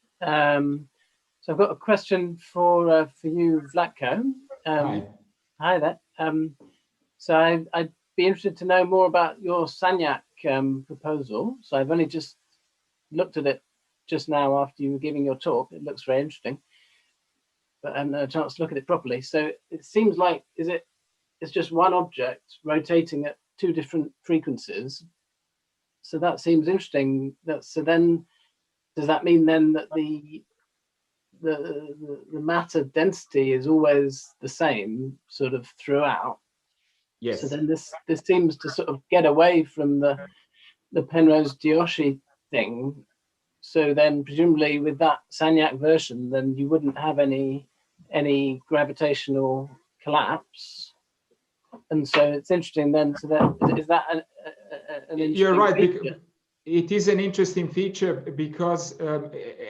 So I've got a question for you, Vlatko. Hi there. So I'd be interested to know more about your Sagnac proposal. So I've only just looked at it just now after you were giving your talk. It looks very interesting, but I haven't had a chance to look at it properly. So it seems like it's just one object rotating at two different frequencies. So that seems interesting. So then, does that mean then that the matter density is always the same sort of throughout? Yes. So then this seems to sort of get away from the Penrose-Dioschi thing. So then presumably with that Sagnac version, then you wouldn't have any gravitational collapse. And so it's interesting then. So that is that an interesting You're right. feature? It is an interesting feature because,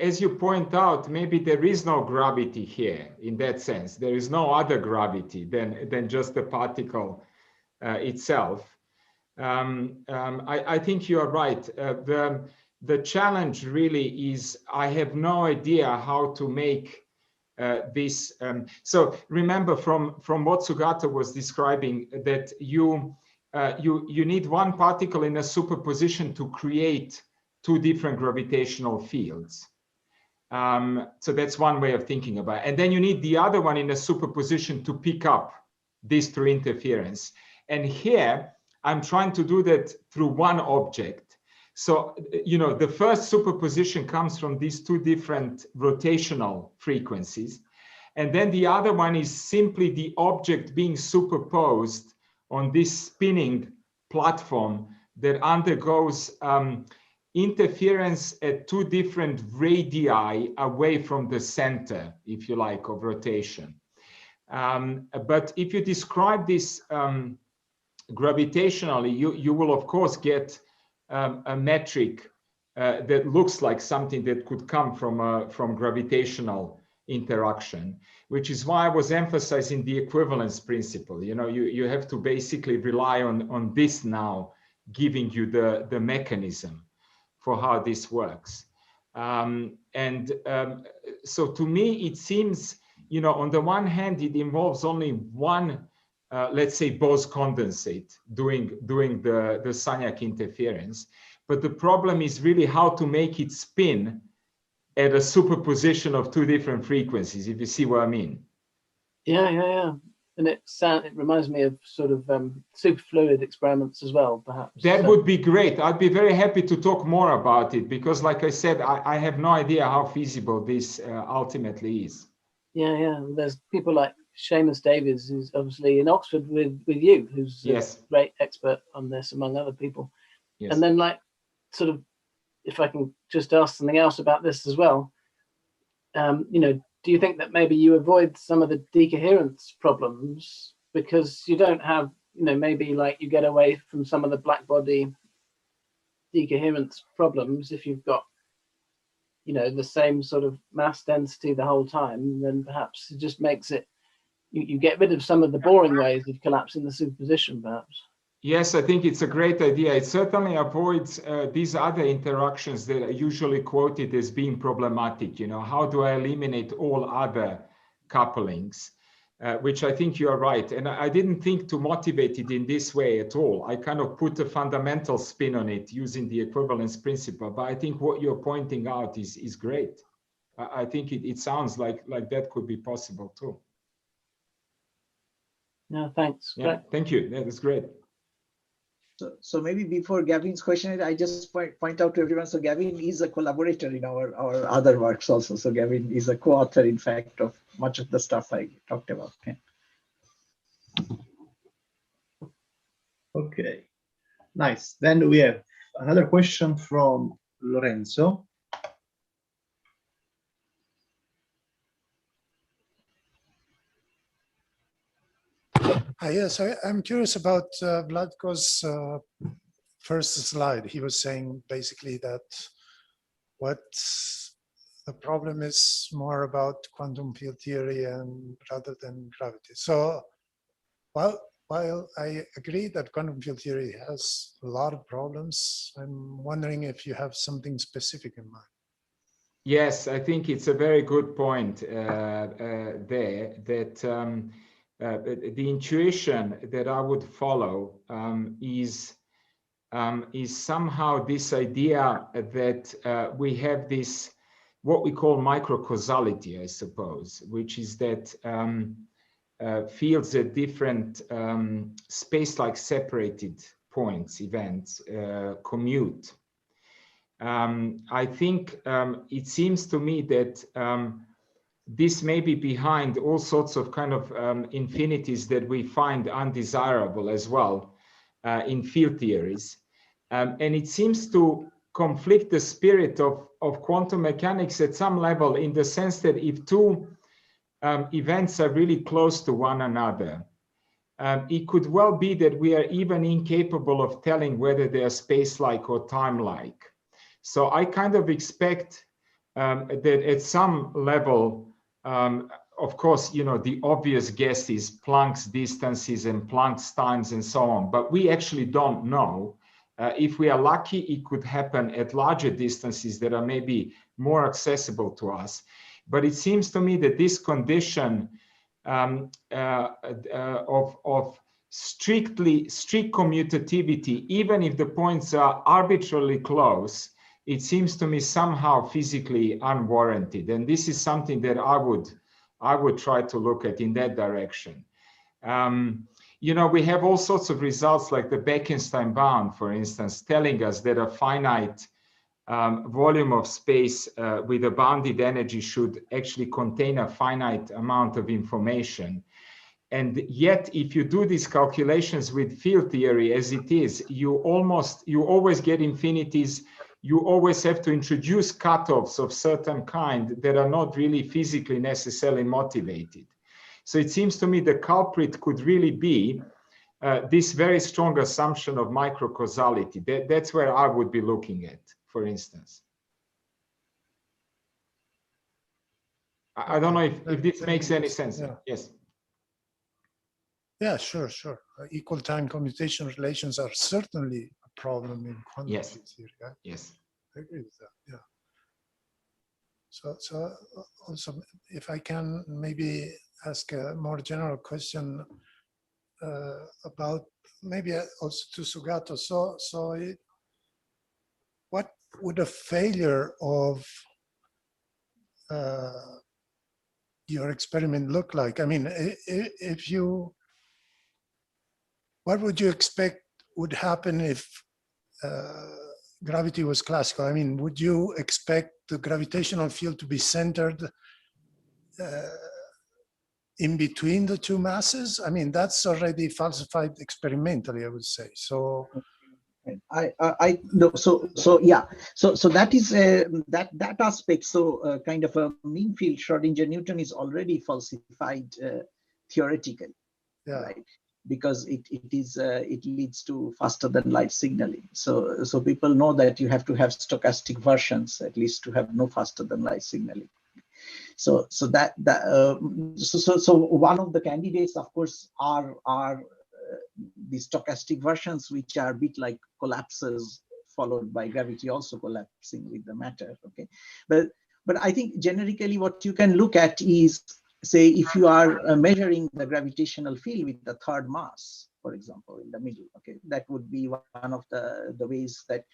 as you point out, maybe there is no gravity here in that sense. There is no other gravity than just the particle itself. I think you are right. The challenge really is I have no idea how to make this. So remember from what Sougato was describing that you need one particle in a superposition to create two different gravitational fields. So that's one way of thinking about it. And then you need the other one in a superposition to pick up this through interference. And here I'm trying to do that through one object. So, the first superposition comes from these two different rotational frequencies. And then the other one is simply the object being superposed on this spinning platform that undergoes interference at two different radii away from the center, if you like, of rotation. But if you describe this gravitationally, you will of course get a metric that looks like something that could come from gravitational interaction, which is why I was emphasizing the equivalence principle. You know, you have to basically rely on this now, giving you the mechanism for how this works. So to me, it seems, you know, on the one hand, it involves only one, let's say, Bose condensate doing the Sagnac interference. But the problem is really how to make it spin at a superposition of two different frequencies, if you see what I mean. Yeah. And it reminds me of sort of superfluid experiments as well, perhaps. That would be great. I'd be very happy to talk more about it, because like I said, I have no idea how feasible this ultimately is. Yeah. There's people like Seamus Davies, who's obviously in Oxford with you, who's a great expert on this, among other people. Yes. And then, like, sort of, if I can just ask something else about this as well, you know, do you think that maybe you avoid some of the decoherence problems because you don't have, you know, maybe like you get away from some of the black body decoherence problems if you've got, you know, the same sort of mass density the whole time? Then perhaps it just makes it, you get rid of some of the boring ways of collapsing the superposition, perhaps. Yes, I think it's a great idea. It certainly avoids these other interactions that are usually quoted as being problematic. You know, how do I eliminate all other couplings? Which I think you are right. And I didn't think to motivate it in this way at all. I kind of put a fundamental spin on it using the equivalence principle. But I think what you're pointing out is great. I think it sounds like that could be possible too. No, thanks. Yeah, thank you. That was great. So maybe before Gavin's question, I just point out to everyone, so Gavin is a collaborator in our other works also. So Gavin is a co-author, in fact, of much of the stuff I talked about. Okay, nice. Then we have another question from Lorenzo. Yes, I'm curious about Vlatko's first slide. He was saying basically that what the problem is more about quantum field theory and rather than gravity. So while I agree that quantum field theory has a lot of problems, I'm wondering if you have something specific in mind. Yes, I think it's a very good point there, that the intuition that I would follow is somehow this idea that we have this, what we call microcausality, I suppose, which is that fields at different space-like separated points, events, commute. I think it seems to me that this may be behind all sorts of kind of infinities that we find undesirable as well in field theories. And it seems to conflict the spirit of quantum mechanics at some level, in the sense that if two events are really close to one another, it could well be that we are even incapable of telling whether they are space-like or time-like. So I kind of expect that at some level, of course, you know, the obvious guess is Planck's distances and Planck's times and so on, but we actually don't know. If we are lucky, it could happen at larger distances that are maybe more accessible to us. But it seems to me that this condition of strict commutativity, even if the points are arbitrarily close, it seems to me somehow physically unwarranted. And this is something that I would try to look at in that direction. You know, we have all sorts of results like the Bekenstein bound, for instance, telling us that a finite volume of space with a bounded energy should actually contain a finite amount of information. And yet, if you do these calculations with field theory as it is, you always get infinities you always have to introduce cutoffs of certain kind that are not really physically necessarily motivated. So it seems to me the culprit could really be this very strong assumption of microcausality. That's where I would be looking at, for instance. I don't know if this makes any sense. Yeah. Yes. Yeah, sure. Equal time commutation relations are certainly a problem in quantum field theory. Right? Yes. I agree with that. Yeah. So also, if I can maybe ask a more general question about maybe also to Sougato. What would a failure of your experiment look like? I mean, what would you expect would happen if gravity was classical? I mean, would you expect the gravitational field to be centered in between the two masses? I mean, that's already falsified experimentally, I would say. So I no, so that is that aspect. So kind of a mean field Schrodinger Newton is already falsified theoretically, right? Because it leads to faster than light signaling. So people know that you have to have stochastic versions at least to have no faster than light signaling. So one of the candidates, of course, are the stochastic versions, which are a bit like collapses followed by gravity also collapsing with the matter. Okay, but I think generically what you can look at is, say, if you are measuring the gravitational field with the third mass, for example, in the middle. Okay, that would be one of the ways that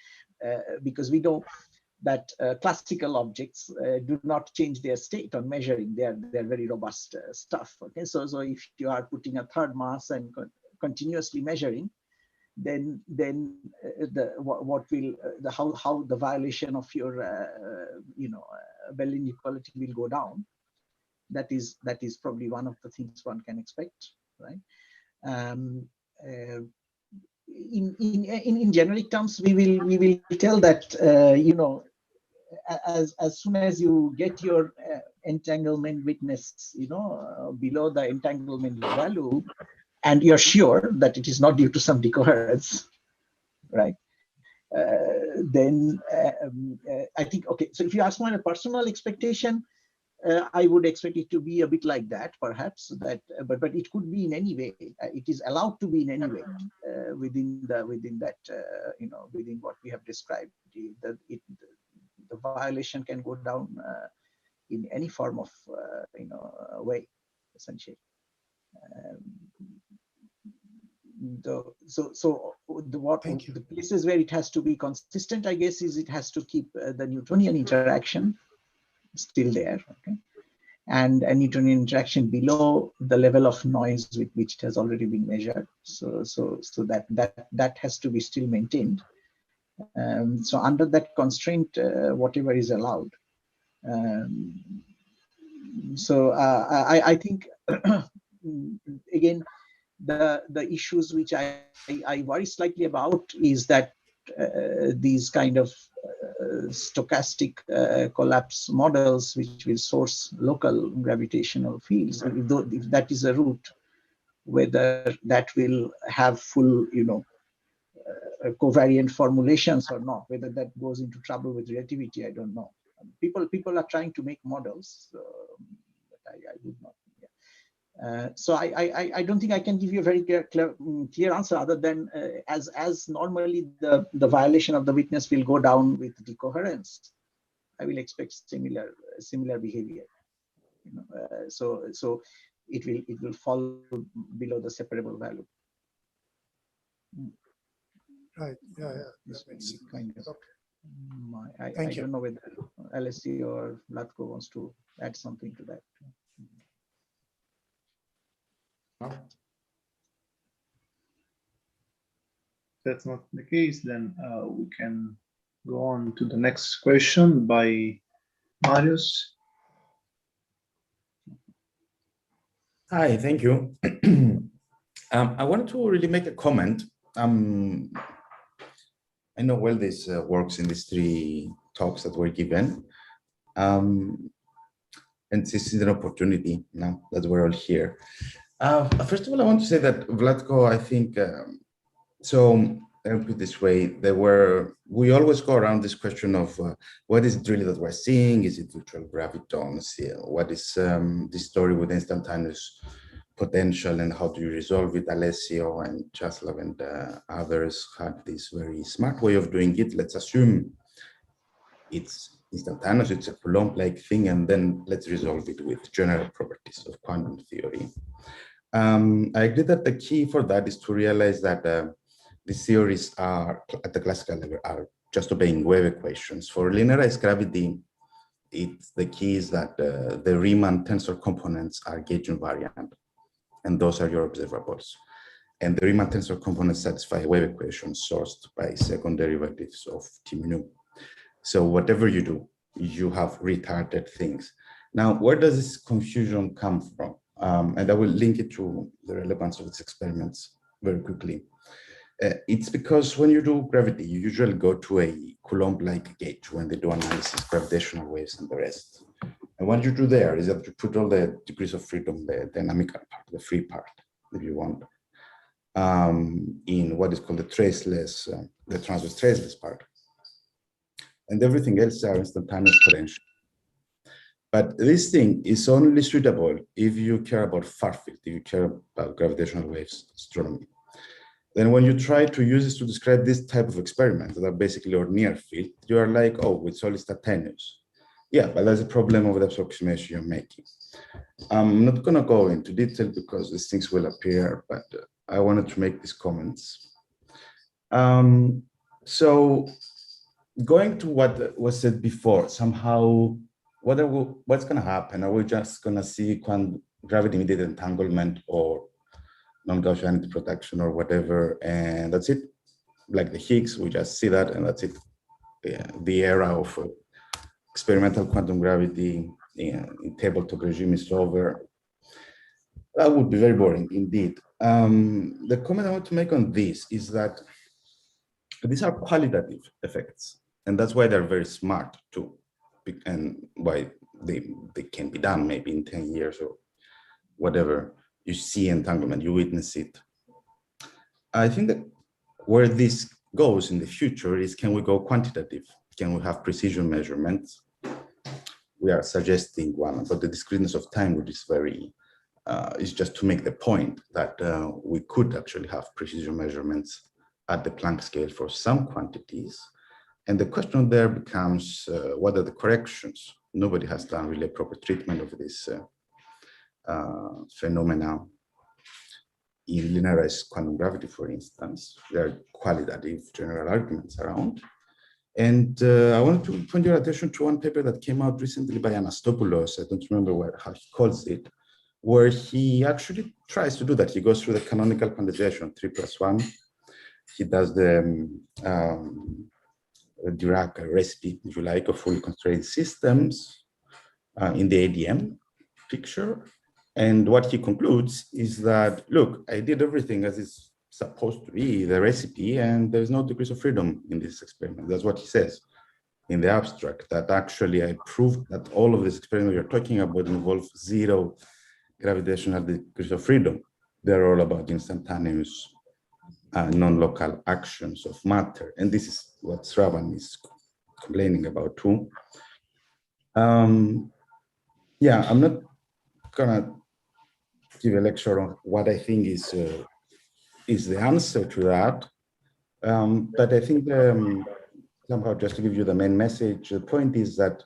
because we know that classical objects do not change their state on measuring. They're very robust stuff. Okay, so if you are putting a third mass and continuously measuring, then how the violation of your Bell inequality will go down. That is probably one of the things one can expect, right? In generic terms, we will tell that as soon as you get your entanglement witness below the entanglement value, and you're sure that it is not due to some decoherence, right? Then I think, okay, so if you ask my personal expectation, I would expect it to be a bit like that, perhaps. That, but it could be in any way. It is allowed to be in any way within that within what we have described. The violation can go down in any form of way, essentially. The places where it has to be consistent, I guess, is it has to keep the Newtonian interaction still there, okay, and a Newtonian interaction below the level of noise with which it has already been measured. So that has to be still maintained. So under that constraint, whatever is allowed. I think again, the issues which I worry slightly about is that these kind of stochastic collapse models which will source local gravitational fields, if that is a route, whether that will have full covariant formulations or not, whether that goes into trouble with relativity, I don't know. People are trying to make models, but I would not. So I don't think I can give you a very clear answer, other than as normally the violation of the witness will go down with decoherence. I will expect similar behavior. So it will fall below the separable value. Right. Yeah. That makes sense. Kind of. Okay. I Thank you. don't know whether Alessio or Vlatko wants to add something to that. If that's not the case, then we can go on to the next question by Marius. Hi, thank you. I wanted to really make a comment. I know well this works in these 3 talks that were given. And this is an opportunity now that we're all here. First of all, I want to say that Vlatko, I think, so I'll put it this way, we always go around this question of what is it really that we're seeing? Is it virtual gravitons? What is this story with instantaneous potential and how do you resolve it? Alessio and Caslav and others had this very smart way of doing it. Let's assume it's instantaneous, it's a Coulomb-like thing, and then let's resolve it with general properties of quantum theory. I agree that the key for that is to realize that these theories are, at the classical level, are just obeying wave equations. For linearized gravity, the key is that the Riemann tensor components are gauge invariant, and those are your observables. And the Riemann tensor components satisfy wave equations sourced by second derivatives of T mu. So whatever you do, you have retarded things. Now, where does this confusion come from? And I will link it to the relevance of its experiments very quickly. It's because when you do gravity, you usually go to a Coulomb-like gauge when they do analysis, gravitational waves and the rest. And what you do there is that you put all the degrees of freedom, the dynamical part, the free part, if you want, in what is called the traceless, the transverse traceless part. And everything else are instantaneous potential. But this thing is only suitable if you care about far field, if you care about gravitational waves astronomy. Then when you try to use this to describe this type of experiments that are basically or near field, you are like, oh, it's all instantaneous. Yeah, but that's a problem of the approximation you're making. I'm not going to go into detail because these things will appear, but I wanted to make these comments. So going to what was said before, somehow, what's going to happen? Are we just going to see gravity-mediated entanglement or non-Gaussianity protection or whatever, and that's it? Like the Higgs, we just see that and that's it. The era of experimental quantum gravity in tabletop regime is over. That would be very boring indeed. The comment I want to make on this is that these are qualitative effects, and that's why they're very smart too, and why they can be done maybe in 10 years or whatever. You see entanglement, you witness it. I think that where this goes in the future is, can we go quantitative? Can we have precision measurements? We are suggesting one, but the discreteness of time, which is very, is just to make the point that we could actually have precision measurements at the Planck scale for some quantities. And the question there becomes, what are the corrections? Nobody has done really a proper treatment of this phenomena in linearized quantum gravity, for instance. There are qualitative general arguments around. And I wanted to point your attention to one paper that came out recently by Anastopoulos, I don't remember how he calls it, where he actually tries to do that. He goes through the canonical quantization, 3+1. He does the Dirac recipe, if you like, of fully constrained systems in the ADM picture. And what he concludes is that, look, I did everything as it's supposed to be, the recipe, and there's no degrees of freedom in this experiment. That's what he says in the abstract, that actually I proved that all of this experiment you're talking about involve 0 gravitational degrees of freedom. They're all about instantaneous non-local actions of matter. And this is what Sravan is complaining about too. Yeah, I'm not gonna give a lecture on what I think is the answer to that. But I think somehow, just to give you the main message, the point is that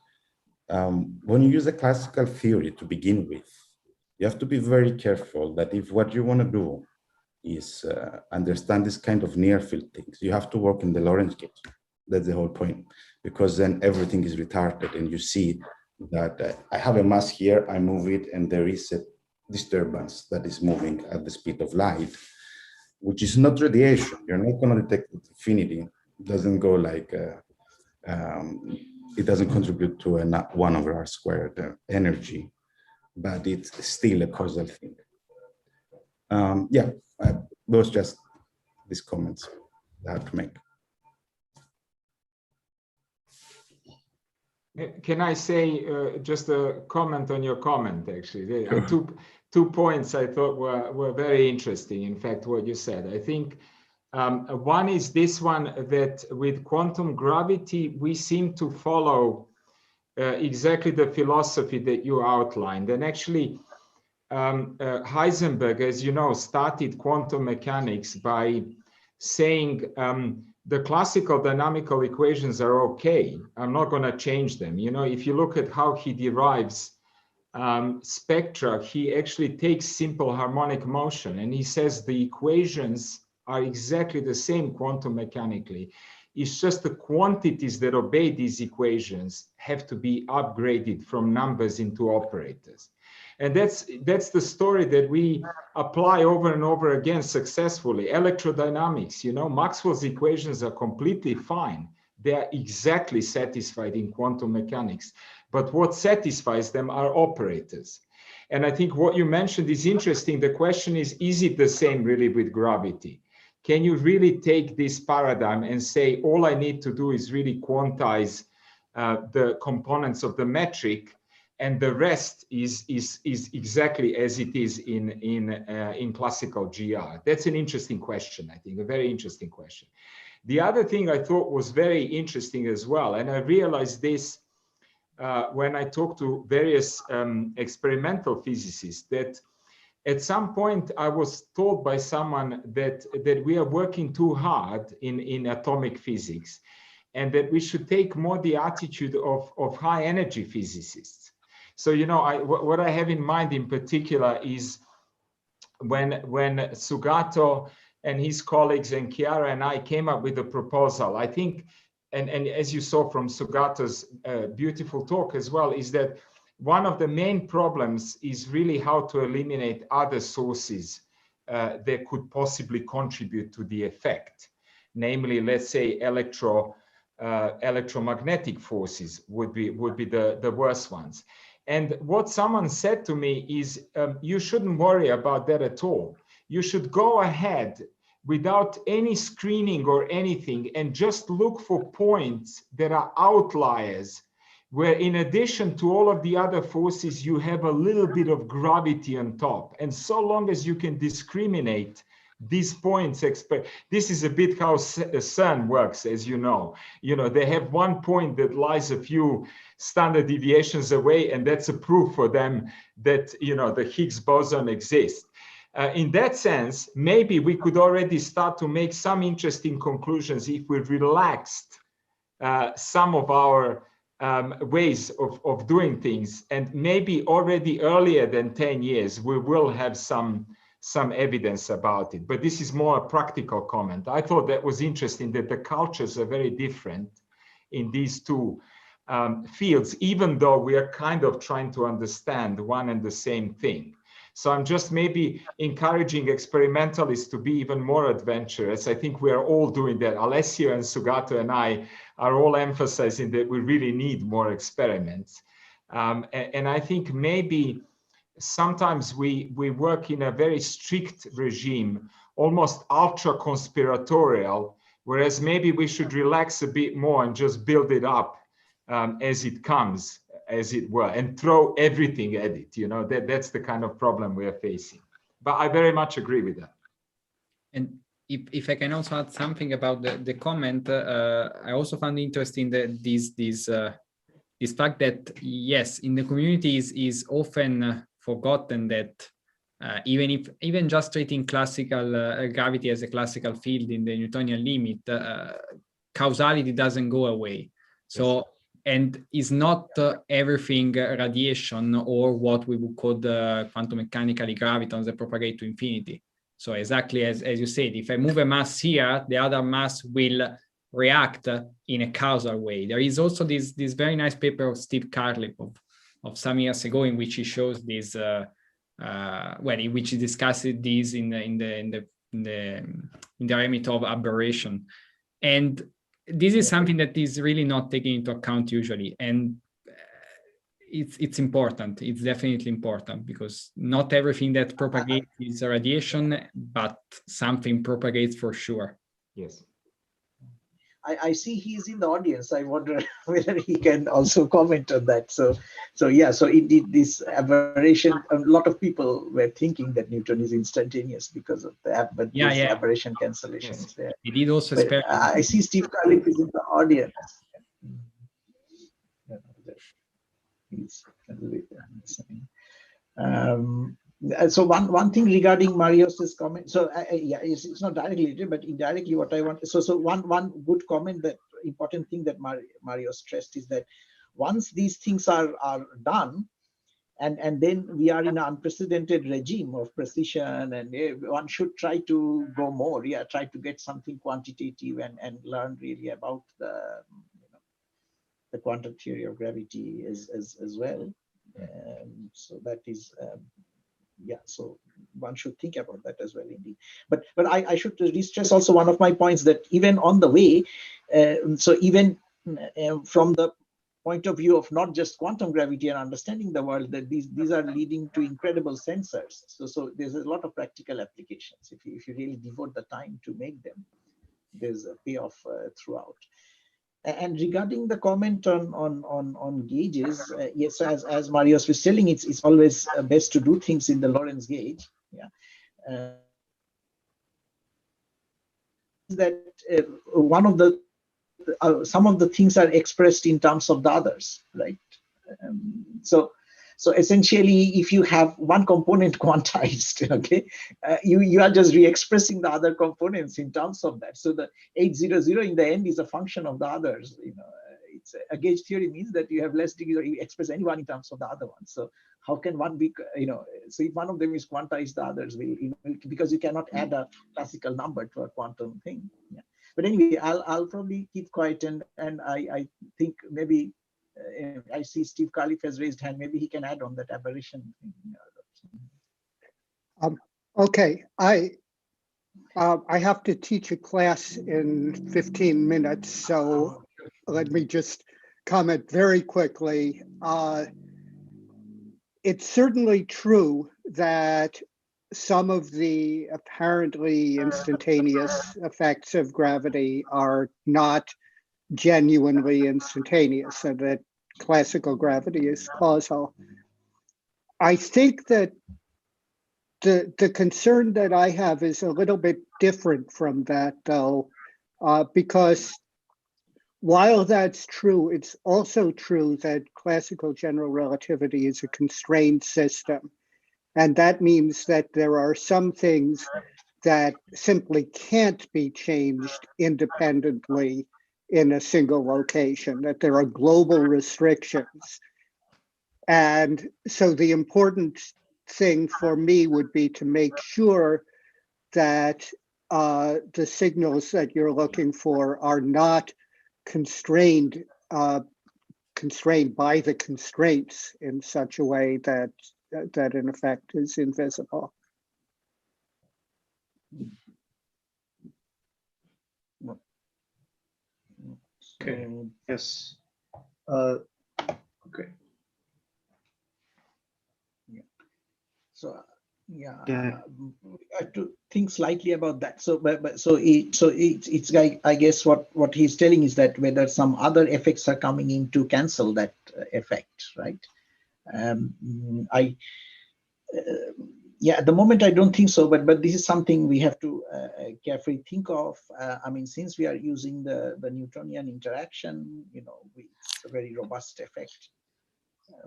when you use a classical theory to begin with, you have to be very careful that if what you want to do is understand this kind of near field things, you have to work in the Lorentz gauge. That's the whole point, because then everything is retarded and you see that I have a mass here, I move it, and there is a disturbance that is moving at the speed of light, which is not radiation. You're not going to detect infinity. It doesn't go like, it doesn't contribute to a 1/r² energy, but it's still a causal thing. Yeah, those just these comments I have to make. Can I say just a comment on your comment, actually? Two points I thought were very interesting, in fact, what you said. I think one is this one, that with quantum gravity, we seem to follow exactly the philosophy that you outlined. And actually, Heisenberg, as you know, started quantum mechanics by saying the classical dynamical equations are okay. I'm not going to change them. You know, if you look at how he derives spectra, he actually takes simple harmonic motion and he says the equations are exactly the same quantum mechanically. It's just the quantities that obey these equations have to be upgraded from numbers into operators. And that's the story that we apply over and over again successfully. Electrodynamics, you know, Maxwell's equations are completely fine. They are exactly satisfied in quantum mechanics. But what satisfies them are operators. And I think what you mentioned is interesting. The question is it the same really with gravity? Can you really take this paradigm and say, all I need to do is really quantize the components of the metric, and the rest is exactly as it is in classical GR? That's an interesting question, I think, a very interesting question. The other thing I thought was very interesting as well, and I realized this when I talked to various experimental physicists, that at some point I was told by someone that we are working too hard in atomic physics, and that we should take more the attitude of high energy physicists. So, you know, what I have in mind in particular is when Sougato and his colleagues and Chiara and I came up with a proposal, I think, and as you saw from Sougato's beautiful talk as well, is that one of the main problems is really how to eliminate other sources that could possibly contribute to the effect. Namely, let's say electromagnetic forces would be the worst ones. And what someone said to me is, you shouldn't worry about that at all. You should go ahead without any screening or anything and just look for points that are outliers, where in addition to all of the other forces, you have a little bit of gravity on top. And so long as you can discriminate these points, this is a bit how CERN works, as you know. You know, they have one point that lies a few standard deviations away, and that's a proof for them that, you know, the Higgs boson exists. In that sense, maybe we could already start to make some interesting conclusions if we relaxed some of our ways of doing things, and maybe already earlier than 10 years, we will have some evidence about it. But this is more a practical comment. I thought that was interesting that the cultures are very different in these two fields, even though we are kind of trying to understand one and the same thing. So I'm just maybe encouraging experimentalists to be even more adventurous. I think we are all doing that. Alessio and Sougato and I are all emphasizing that we really need more experiments. And I think maybe sometimes we work in a very strict regime, almost ultra conspiratorial, whereas maybe we should relax a bit more and just build it up as it comes, as it were, and throw everything at it. You know, that's the kind of problem we are facing. But I very much agree with that. And if I can also add something about the comment, I also found interesting that this fact that, yes, in the community is often forgotten that even just treating classical gravity as a classical field in the Newtonian limit, causality doesn't go away. So, yes. And is not everything radiation or what we would call the quantum mechanically gravitons that propagate to infinity. So exactly as you said, if I move a mass here, the other mass will react in a causal way. There is also this very nice paper of Steve Carlip of some years ago in which he shows this, in which he discussed this in the remit of aberration. And this is something that is really not taken into account usually, and it's important. It's definitely important because not everything that propagates is radiation, but something propagates for sure. Yes. I see he's in the audience. I wonder whether he can also comment on that. So yeah, so indeed this aberration, a lot of people were thinking that Newton is instantaneous because of the but this aberration cancellation is there. He did also But I see Steve Carliffe is in the audience. So one thing regarding Marius's comment. So yeah, it's not directly related, but indirectly what I want. So one good comment, that important thing that Marius stressed is that once these things are done, and then we are in an unprecedented regime of precision, and one should try to go more. Yeah, try to get something quantitative and learn really about the quantum theory of gravity as well. So that is. Yeah, so one should think about that as well, indeed. But I should re-stress also one of my points, that even on the way, so even from the point of view of not just quantum gravity and understanding the world, that these are leading to incredible sensors. So there's a lot of practical applications. If you really devote the time to make them, there's a payoff throughout. And regarding the comment on gauges, yes, as Marius was telling, it's always best to do things in the Lorentz gauge. Yeah, that one of the some of the things are expressed in terms of the others, right? So essentially, if you have one component quantized, okay, you are just re-expressing the other components in terms of that. So the 800 in the end is a function of the others. It's a gauge theory means that you have less degrees, or you express any one in terms of the other one. So how can one be, so if one of them is quantized, the others will, because you cannot add a classical number to a quantum thing. Yeah. But anyway, I'll probably keep quiet, and I think maybe. I see Steve Carliffe has raised hand. Maybe he can add on that aberration thing. Okay, I have to teach a class in 15 minutes, so let me just comment very quickly. It's certainly true that some of the apparently instantaneous effects of gravity are not genuinely instantaneous, and that classical gravity is causal. I think that the concern that I have is a little bit different from that, though, because while that's true, it's also true that classical general relativity is a constrained system. And that means that there are some things that simply can't be changed independently in a single location, that there are global restrictions. And so the important thing for me would be to make sure that the signals that you're looking for are not constrained by the constraints in such a way that in effect is invisible. Okay. Yes. Okay. Yeah. So yeah, I have to think slightly about that. So, it's like, I guess what he's telling is that whether some other effects are coming in to cancel that effect, right? Yeah, at the moment I don't think so, but this is something we have to carefully think of. I mean, since we are using the Newtonian interaction, it's a very robust effect.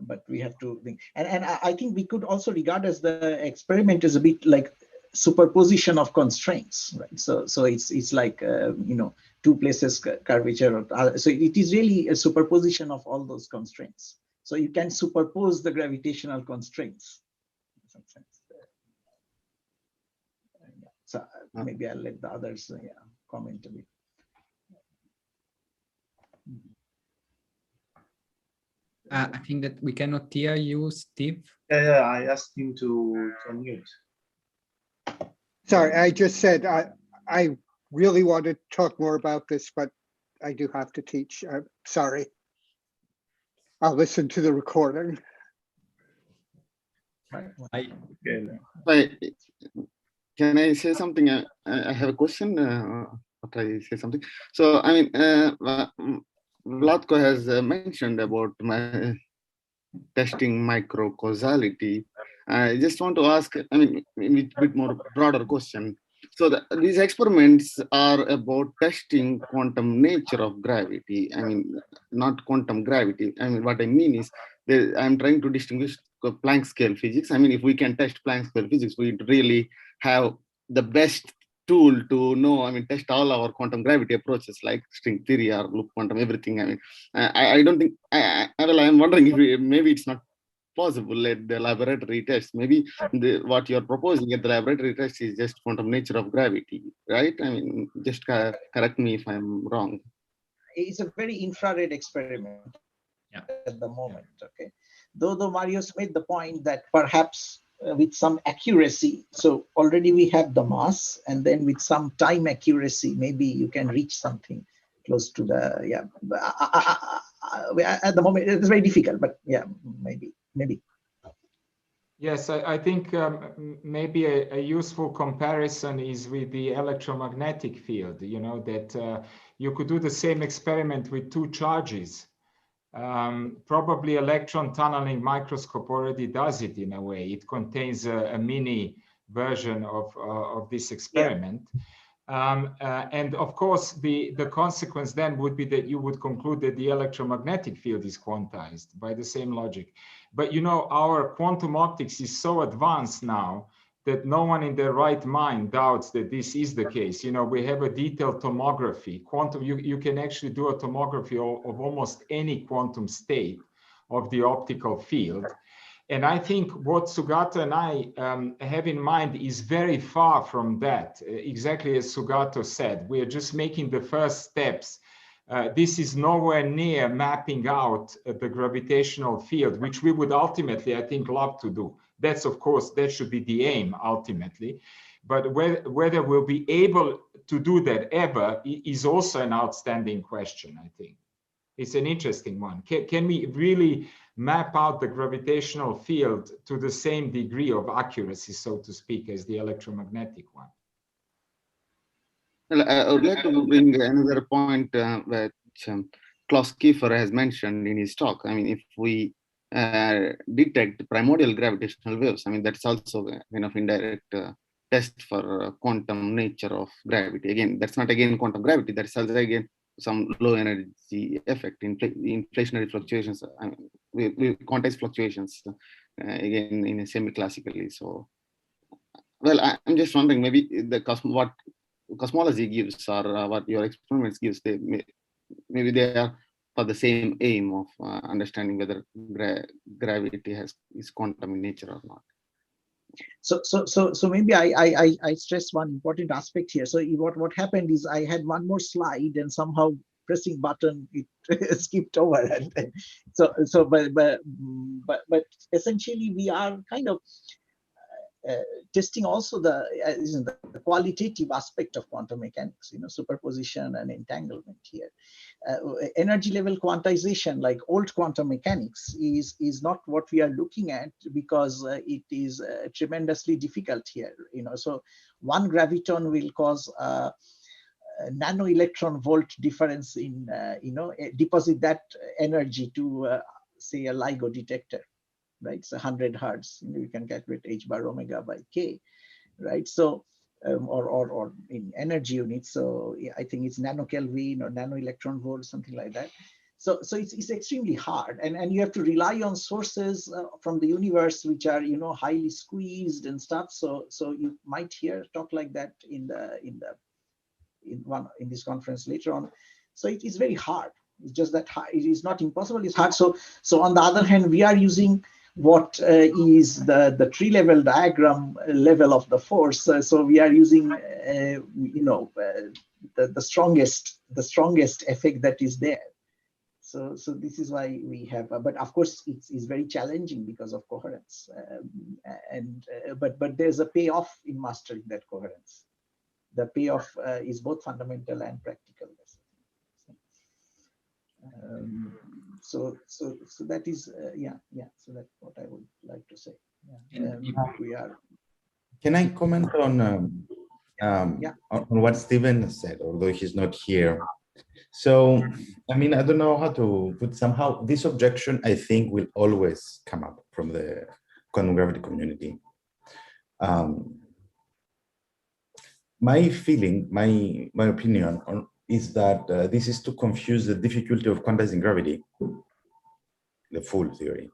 But we have to think, and I think we could also regard as the experiment is a bit like superposition of constraints, right? So it's like two places curvature. So it is really a superposition of all those constraints. So you can superpose the gravitational constraints in some sense. So maybe I'll let the others comment a bit. I think that we cannot hear you, Steve. Yeah, I asked him to unmute. Sorry, I just said I really want to talk more about this, but I do have to teach. I'm sorry. I'll listen to the recording. Can I say something? I have a question try to say something. So, I mean, Vlatko has mentioned about testing micro-causality. I just want to ask, I mean, a bit more broader question. So these experiments are about testing quantum nature of gravity. I mean, not quantum gravity. I mean, what I mean is, I'm trying to distinguish Planck scale physics. I mean, if we can test Planck scale physics, we really have the best tool to know, I mean, test all our quantum gravity approaches like string theory or loop quantum, everything. I mean, I don't think, I'm wondering if maybe it's not possible at the laboratory test. Maybe what you're proposing at the laboratory test is just quantum nature of gravity, right? I mean, just correct me if I'm wrong. It's a very infrared experiment at the moment, okay? Though Marius made the point that perhaps with some accuracy, so already we have the mass, and then with some time accuracy, maybe you can reach something close to the, at the moment it's very difficult, but yeah, maybe. Yes, I think maybe a useful comparison is with the electromagnetic field, you know, that you could do the same experiment with two charges. Probably electron tunneling microscope already does it in a way. It contains a mini version of this experiment. And of course, the consequence then would be that you would conclude that the electromagnetic field is quantized by the same logic. But you know, our quantum optics is so advanced now that no one in their right mind doubts that this is the case. You know, we have a detailed tomography. Quantum, you can actually do a tomography of almost any quantum state of the optical field. And I think what Sougato and I have in mind is very far from that. Exactly as Sougato said, we are just making the first steps. This is nowhere near mapping out the gravitational field, which we would ultimately, I think, love to do. That's, of course, that should be the aim ultimately. But whether we'll be able to do that ever is also an outstanding question, I think. It's an interesting one. Can we really map out the gravitational field to the same degree of accuracy, so to speak, as the electromagnetic one? Well, I would like to bring another point which Claus Kiefer has mentioned in his talk. I mean, if we detect primordial gravitational waves, I mean, that's also a kind of indirect test for quantum nature of gravity. Again, that's not again quantum gravity, that's also again some low energy effect in inflationary fluctuations. I mean, we quantize fluctuations again in a semi-classically. So, well, I'm just wondering, maybe what cosmology gives or what your experiments gives, maybe they are for the same aim of understanding whether gravity is quantum in nature or not. So maybe I stress one important aspect here. So what happened is I had one more slide and somehow pressing button it skipped over. And but essentially we are kind of testing also the qualitative aspect of quantum mechanics, you know, superposition and entanglement here. Energy level quantization, like old quantum mechanics, is not what we are looking at because it is tremendously difficult here. You know, so one graviton will cause a nano electron volt difference in deposit that energy to say a LIGO detector. Right, so 100 hertz, you can calculate h bar omega by k, right? So, or in energy units. So I think it's nano Kelvin or nano electron volt, something like that. So it's extremely hard, and you have to rely on sources from the universe which are, you know, highly squeezed and stuff. So you might hear talk like that in this conference later on. So it is very hard. It's just that it is not impossible. It's hard. So on the other hand, we are using what is the tree level diagram level of the force. So we are using, the strongest effect that is there. So this is why we have, but of course it's very challenging because of coherence, but there's a payoff in mastering that coherence. The payoff is both fundamental and practical. So that is so that's what I would like to say. We are. Can I comment on on what Stephen said, although he's not here. So, I mean, I don't know how to put somehow this objection, I think, will always come up from the quantum gravity community. My feeling, my opinion is that this is to confuse the difficulty of quantizing gravity, the full theory,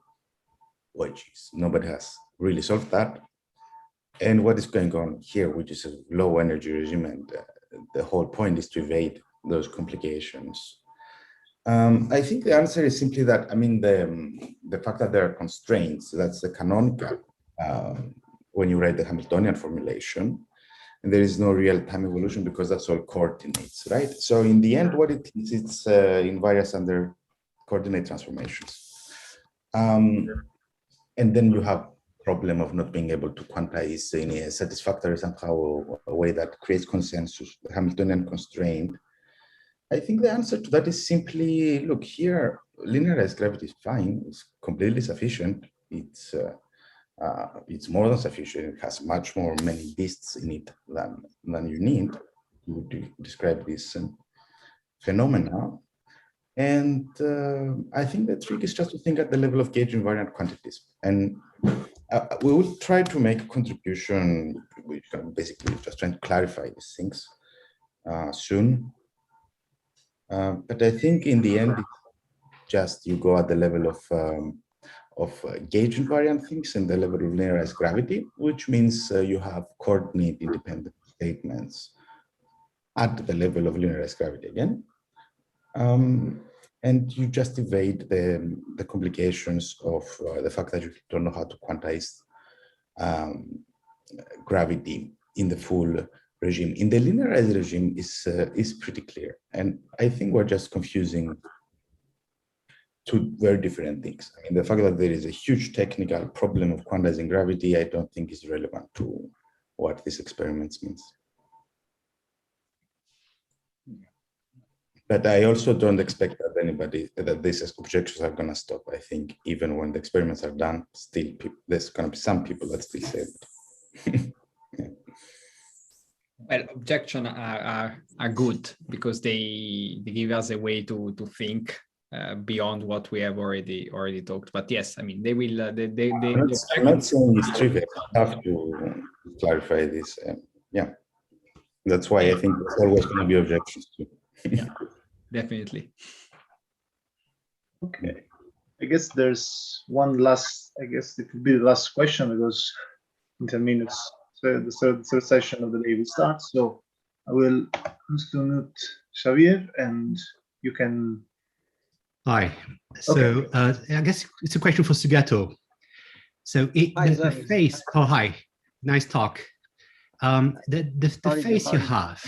which is nobody has really solved that, and what is going on here, which is a low energy regime, and the whole point is to evade those complications. I think the answer is simply that, I mean, the fact that there are constraints, that's the canonical when you write the Hamiltonian formulation, and there is no real-time evolution because that's all coordinates, right? So in the end, what it is, it's invariance under coordinate transformations. And then you have problem of not being able to quantize in a satisfactory somehow a way that creates consensus, the Hamiltonian constraint. I think the answer to that is simply, look, here, linearized gravity is fine, it's completely sufficient, it's more than sufficient, it has much more many beasts in it than you need to describe this phenomena. And I think the trick is just to think at the level of gauge invariant quantities. And we will try to make a contribution, which can basically just trying to clarify these things soon. But I think in the end, just you go at the level of gauge invariant things and the level of linearized gravity, which means you have coordinate independent statements at the level of linearized gravity again. And you just evade the complications of the fact that you don't know how to quantize gravity in the full regime. In the linearized regime is pretty clear. And I think we're just confusing two very different things. I mean, the fact that there is a huge technical problem of quantizing gravity, I don't think is relevant to what this experiment means. But I also don't expect that these objections are going to stop. I think even when the experiments are done, still there's going to be some people that still say it. Yeah. Well, objections are good because they give us a way to think beyond what we have already talked. But yes, I mean, they will. I'm not saying it's trivial. I have to clarify this. Yeah, that's why I think there's always going to be objections too. Yeah, definitely. Okay, I guess there's one last. I guess it could be the last question because in 10 minutes. So the third session of the day will start. So I will unmute Xavier and you can. Hi. So I guess it's a question for Sougato. So the phase. Oh, hi. Nice talk. The phase you have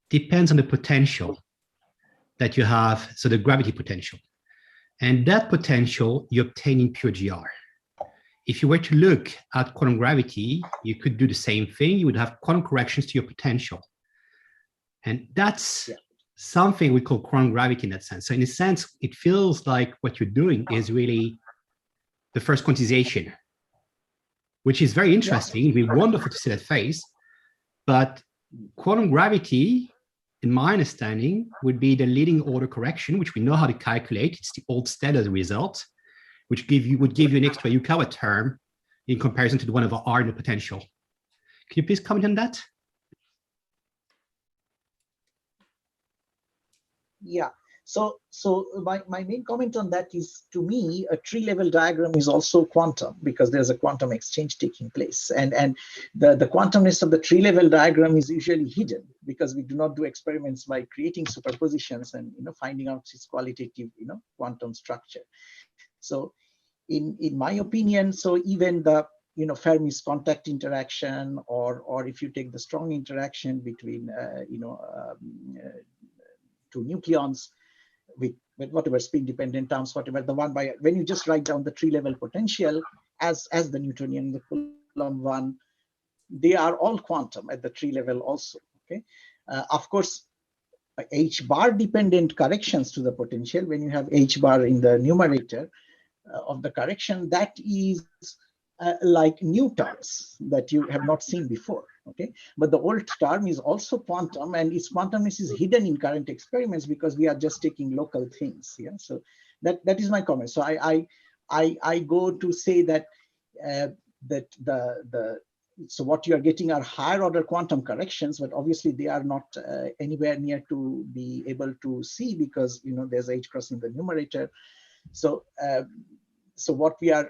depends on the potential that you have. So the gravity potential, and that potential you obtain in pure GR. If you were to look at quantum gravity, you could do the same thing. You would have quantum corrections to your potential. And that's something we call quantum gravity in that sense. So in a sense, it feels like what you're doing is really the first quantization, which is very interesting. It'd be wonderful to see that phase. But quantum gravity, in my understanding, would be the leading order correction, which we know how to calculate. It's the old standard result, which would give you an extra Yukawa term in comparison to the one of R in the potential. Can you please comment on that? Yeah. So my main comment on that is, to me, a tree-level diagram is also quantum because there's a quantum exchange taking place, and the quantumness of the tree-level diagram is usually hidden because we do not do experiments by creating superpositions and finding out its qualitative quantum structure. So in my opinion, so even the Fermi's contact interaction, or if you take the strong interaction between two nucleons with whatever spin dependent terms, whatever the one by, when you just write down the tree level potential as the Newtonian, the Coulomb one, they are all quantum at the tree level also. Okay, of course, H bar dependent corrections to the potential, when you have H bar in the numerator of the correction, that is like new terms that you have not seen before. Okay, but the old term is also quantum, and its quantumness is hidden in current experiments because we are just taking local things. Yeah, so that is my comment. So I go to say that so what you are getting are higher order quantum corrections, but obviously they are not anywhere near to be able to see because there's H cross in the numerator. So so what we are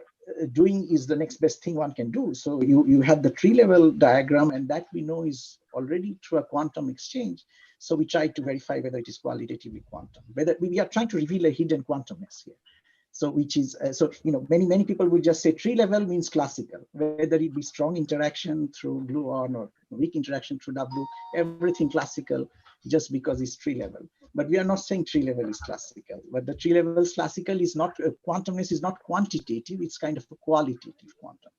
doing is the next best thing one can do. So you have the tree level diagram, and that we know is already through a quantum exchange. So we try to verify whether it is qualitatively quantum, whether we are trying to reveal a hidden quantumness here. So which is, many people will just say tree level means classical, whether it be strong interaction through gluon or weak interaction through W, everything classical just because it's tree level. But we are not saying tree level is classical, but the tree level is classical is not, quantumness is not quantitative, it's kind of a qualitative quantum.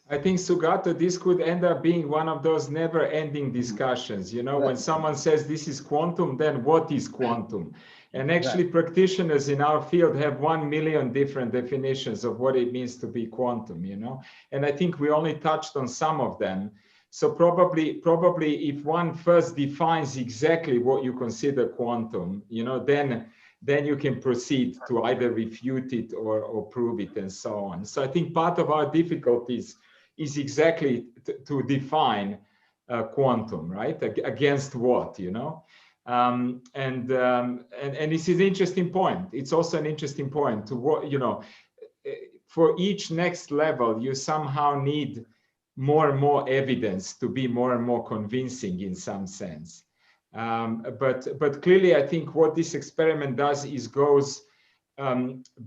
I think, Sougato, this could end up being one of those never-ending discussions. When someone says this is quantum, then what is quantum? And actually, practitioners in our field have 1 million different definitions of what it means to be quantum, And I think we only touched on some of them. So probably if one first defines exactly what you consider quantum, then you can proceed to either refute it or prove it and so on. So I think part of our difficulties is exactly to define quantum, right? Against what, and this is an interesting point. It's also an interesting point to what, for each next level, you somehow need more and more evidence to be more and more convincing in some sense. But clearly, I think what this experiment does is goes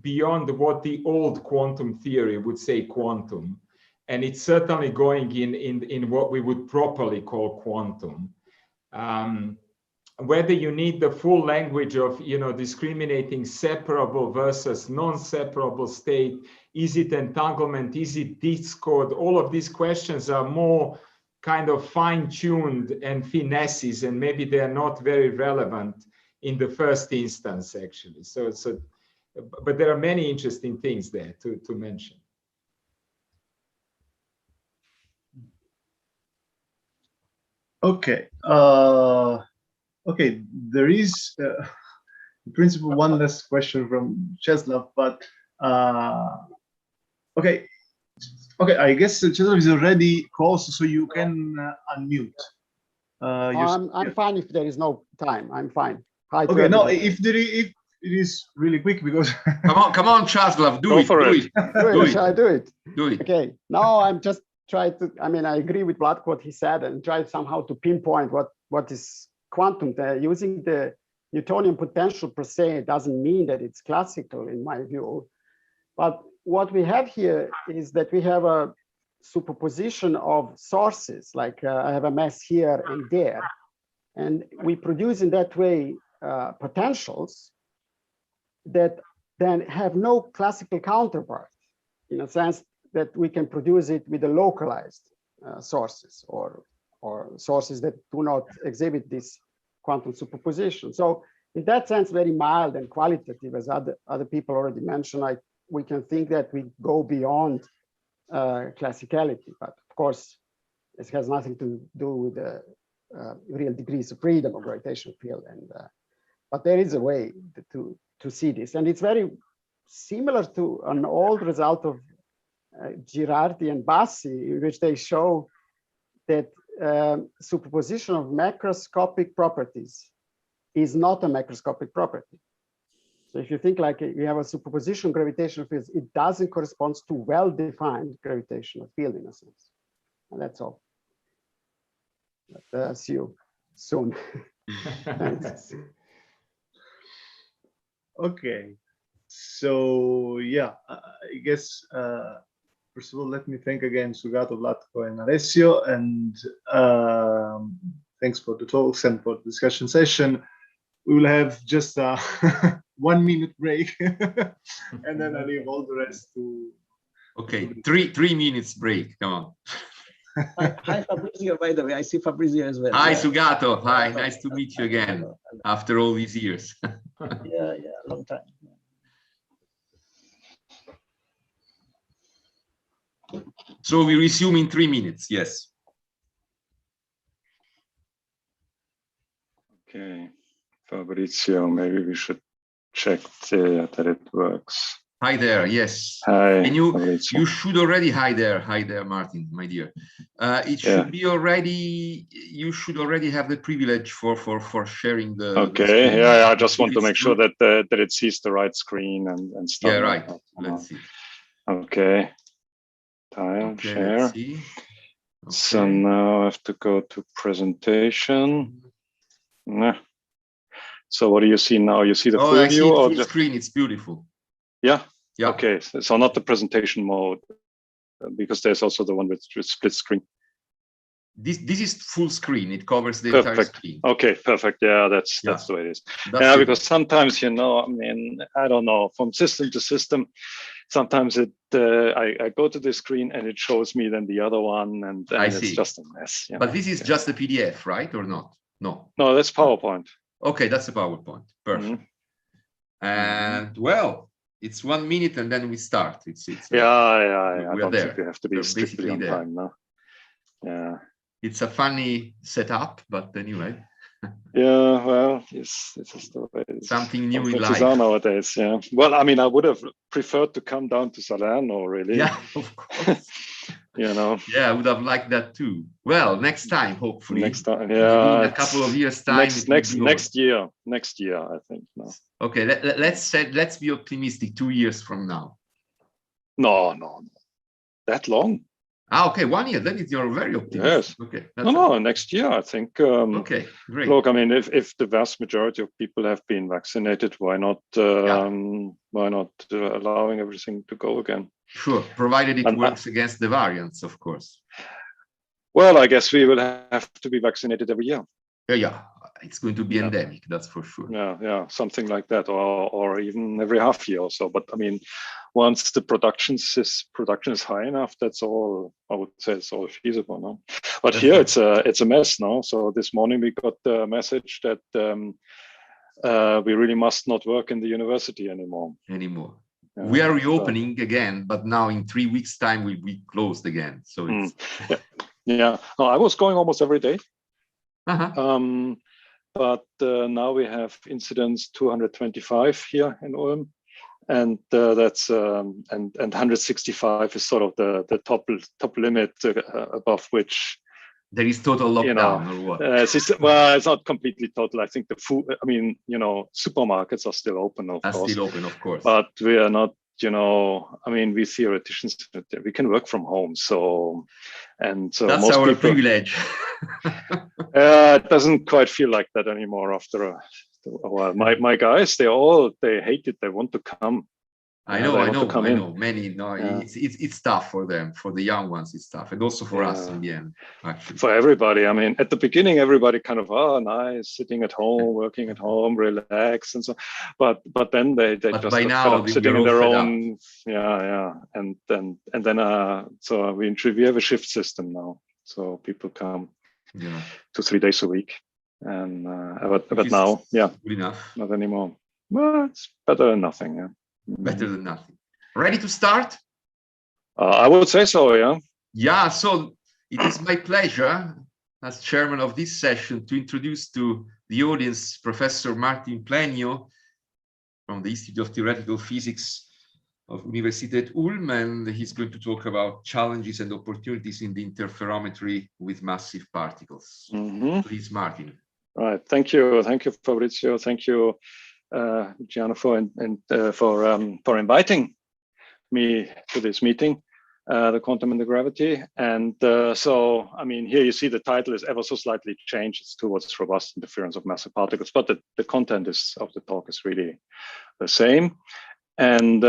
beyond what the old quantum theory would say quantum. And it's certainly going in what we would properly call quantum. Whether you need the full language of discriminating separable versus non-separable state, is it entanglement, is it discord? All of these questions are more kind of fine-tuned and finesses, and maybe they are not very relevant in the first instance, actually. But there are many interesting things there to mention. Okay. Okay, there is, in principle, one last question from Caslav, but okay, I guess Caslav is already close, so you can unmute. I'm fine if there is no time. I'm fine. Hi, okay, no, if it is really quick because come on, Caslav, do it. Shall I do it? Do it. Okay. Now I'm just trying to. I mean, I agree with Vlatko what he said, and try somehow to pinpoint what is quantum. Using the Newtonian potential per se doesn't mean that it's classical in my view. But what we have here is that we have a superposition of sources, like I have a mass here and there. And we produce in that way potentials that then have no classical counterpart, in a sense that we can produce it with the localized sources or sources that do not exhibit this quantum superposition. So in that sense, very mild and qualitative, as other people already mentioned, we can think that we go beyond classicality, but of course, this has nothing to do with the real degrees of freedom of gravitational field. But there is a way to see this, and it's very similar to an old result of Girardi and Bassi, in which they show that superposition of macroscopic properties is not a macroscopic property. So if you think like you have a superposition gravitational fields, it doesn't correspond to well-defined gravitational field in a sense. And that's all. But, see you soon. Thanks. Okay. So yeah, I guess first of all, let me thank again Sougato, Vlatko, and Alessio, and thanks for the talks and for the discussion session. We will have just a 1 minute break, and then I leave all the rest to. Okay, three minutes break. Come on. Hi, Fabrizio. By the way, I see Fabrizio as well. Hi, Sougato. Hi, nice to meet you again after all these years. Yeah, long time. So we resume in 3 minutes. Yes. Okay, Fabrizio, maybe we should check that it works. Hi there. Yes. Hi. And you Fabrizio. you should already hi there, Martin, my dear. It should be already. You should already have the privilege for sharing the. Okay. The screen. Yeah. I just want to It's make sure that that it sees the right screen and stuff. Yeah. Like Right. that. Let's see. Okay. Time Okay. share. Let's see. Okay. So now I have to go to presentation. Nah. So what do you see now? You see the full I see view it or full just screen? It's beautiful. Yeah. Yeah. Okay. So not the presentation mode, because there's also the one with split screen. This is full screen. It covers the entire Perfect. screen. Okay, perfect. Yeah, that's the way it is. That's because sometimes, I mean, I don't know, from system to system, sometimes I go to the screen and it shows me then the other one, and it's just a mess. But this is just a PDF, right, or not? No. No, that's PowerPoint. Okay, that's a PowerPoint. Perfect. And well, it's 1 minute and then we start. It's I don't there. think we have to be strictly on time now. Yeah. It's a funny setup, but anyway. Yeah, well, yes, this is the way it is. Something new in life nowadays. Yeah. Well, I mean, I would have preferred to come down to Salerno, really. Yeah, of course. Yeah, I would have liked that too. Well, next time, hopefully. Next time, yeah. In a couple of years' time. Next year, I think. No. Okay, let's be optimistic. 2 years from now. No, that long. Okay, 1 year. Then you're very optimistic. Yes. Okay. No, next year, I think. Okay, great. Look, I mean, if the vast majority of people have been vaccinated, why not allowing everything to go again? Sure, provided it works against the variants, of course. Well, I guess we will have to be vaccinated every year. Yeah, it's going to be endemic, that's for sure. Yeah, something like that, or even every half year or so. But I mean, once the production is high enough, that's all. I would say it's all feasible now. But here it's a mess now. So this morning we got the message that we really must not work in the university anymore. We are reopening again, but now in 3 weeks' time we'll be closed again. So it's yeah. No, I was going almost every day. But now we have incidents 225 here in Ulm, and that's and 165 is sort of the top limit above which there is total lockdown or what? Well, it's not completely total. I think the food. I mean, supermarkets are still open, of course. But we are not. I mean, we theoreticians, we can work from home. So that's most our people, privilege. It doesn't quite feel like that anymore after a while. My guys, they hate it. They want to come. I know. Many, it's tough for them. For the young ones, it's tough, and also for us in the end. Actually, for everybody. I mean, at the beginning, everybody kind of nice, sitting at home, working at home, relax, and so. But then they just by now fed up sitting in their own. And then so we have a shift system now, so people come 2 to 3 days a week, and but now, good enough. Not anymore. Well, it's better than nothing. Yeah. Better than nothing. Ready to start? I would say so, yeah. Yeah, so it is my pleasure as chairman of this session to introduce to the audience Professor Martin Plenio from the Institute of Theoretical Physics of Universität Ulm, and he's going to talk about challenges and opportunities in the interferometry with massive particles. Please, Martin. Right, thank you, Fabrizio, thank you, Luciano, for inviting me to this meeting, the quantum and the gravity. And so, I mean, here you see the title is ever so slightly changed. It's towards robust interference of massive particles, but the content of the talk is really the same. And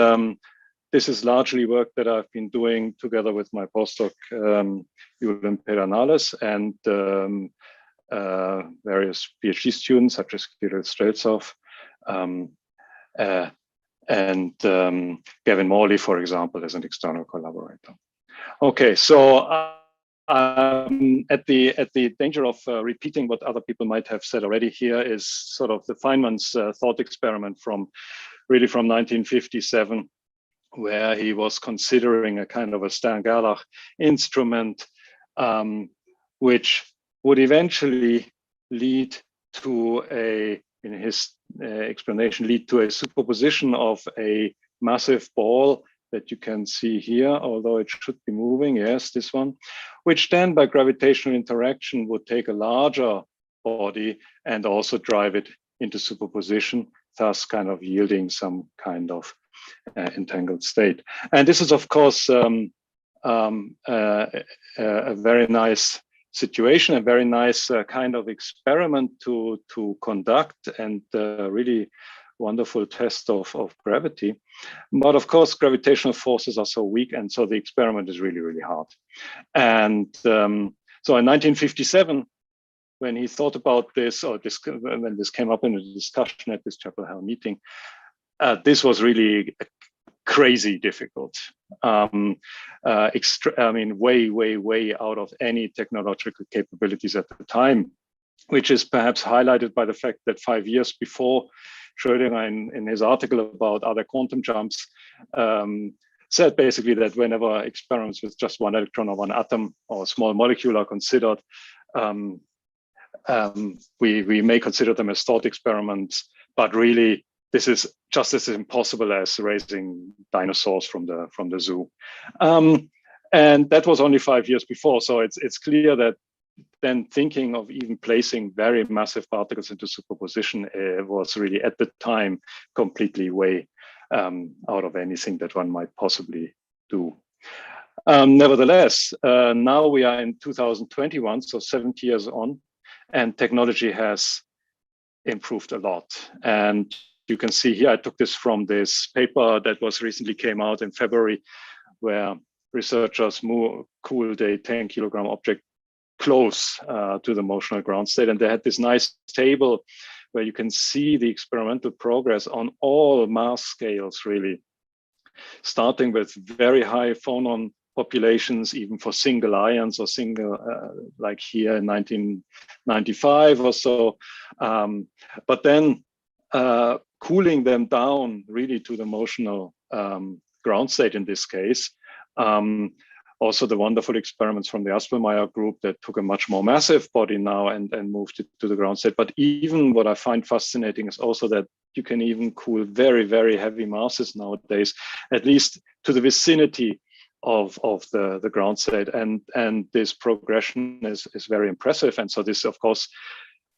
this is largely work that I've been doing together with my postdoc, Julian Pedernales, and various PhD students such as Kirill Streltsov, and Gavin Morley, for example, as an external collaborator. Okay, so at the danger of repeating what other people might have said already, here is sort of the Feynman's thought experiment from 1957, where he was considering a kind of a Stern-Gerlach instrument, which would eventually lead to in his explanation, lead to a superposition of a massive ball that you can see here, although it should be moving, yes, this one, which then by gravitational interaction would take a larger body and also drive it into superposition, thus kind of yielding some kind of entangled state. And this is, of course, a very nice situation, a very nice kind of experiment to conduct, and really wonderful test of gravity. But of course, gravitational forces are so weak, and so the experiment is really, really hard. And so in 1957, when he thought about this, or when this came up in a discussion at this Chapel Hill meeting, this was really crazy difficult. I mean, way out of any technological capabilities at the time, which is perhaps highlighted by the fact that 5 years before, Schrödinger, in his article about other quantum jumps, said basically that whenever experiments with just one electron or one atom or a small molecule are considered, we may consider them as thought experiments, but really this is just as impossible as raising dinosaurs from the zoo. And that was only 5 years before. So it's clear that then thinking of even placing very massive particles into superposition was really at the time completely way out of anything that one might possibly do. Nevertheless, now we are in 2021, so 70 years on, and technology has improved a lot. And you can see here, I took this from this paper that was recently came out in February, where researchers cooled a 10-kilogram object close to the motional ground state. And they had this nice table where you can see the experimental progress on all mass scales, really, starting with very high phonon populations, even for single ions or single, like here in 1995 or so. But then cooling them down really to the motional ground state in this case. Also the wonderful experiments from the Aspelmeyer group that took a much more massive body now and moved it to the ground state. But even what I find fascinating is also that you can even cool very, very heavy masses nowadays, at least to the vicinity of the ground state. And this progression is very impressive. And so this, of course,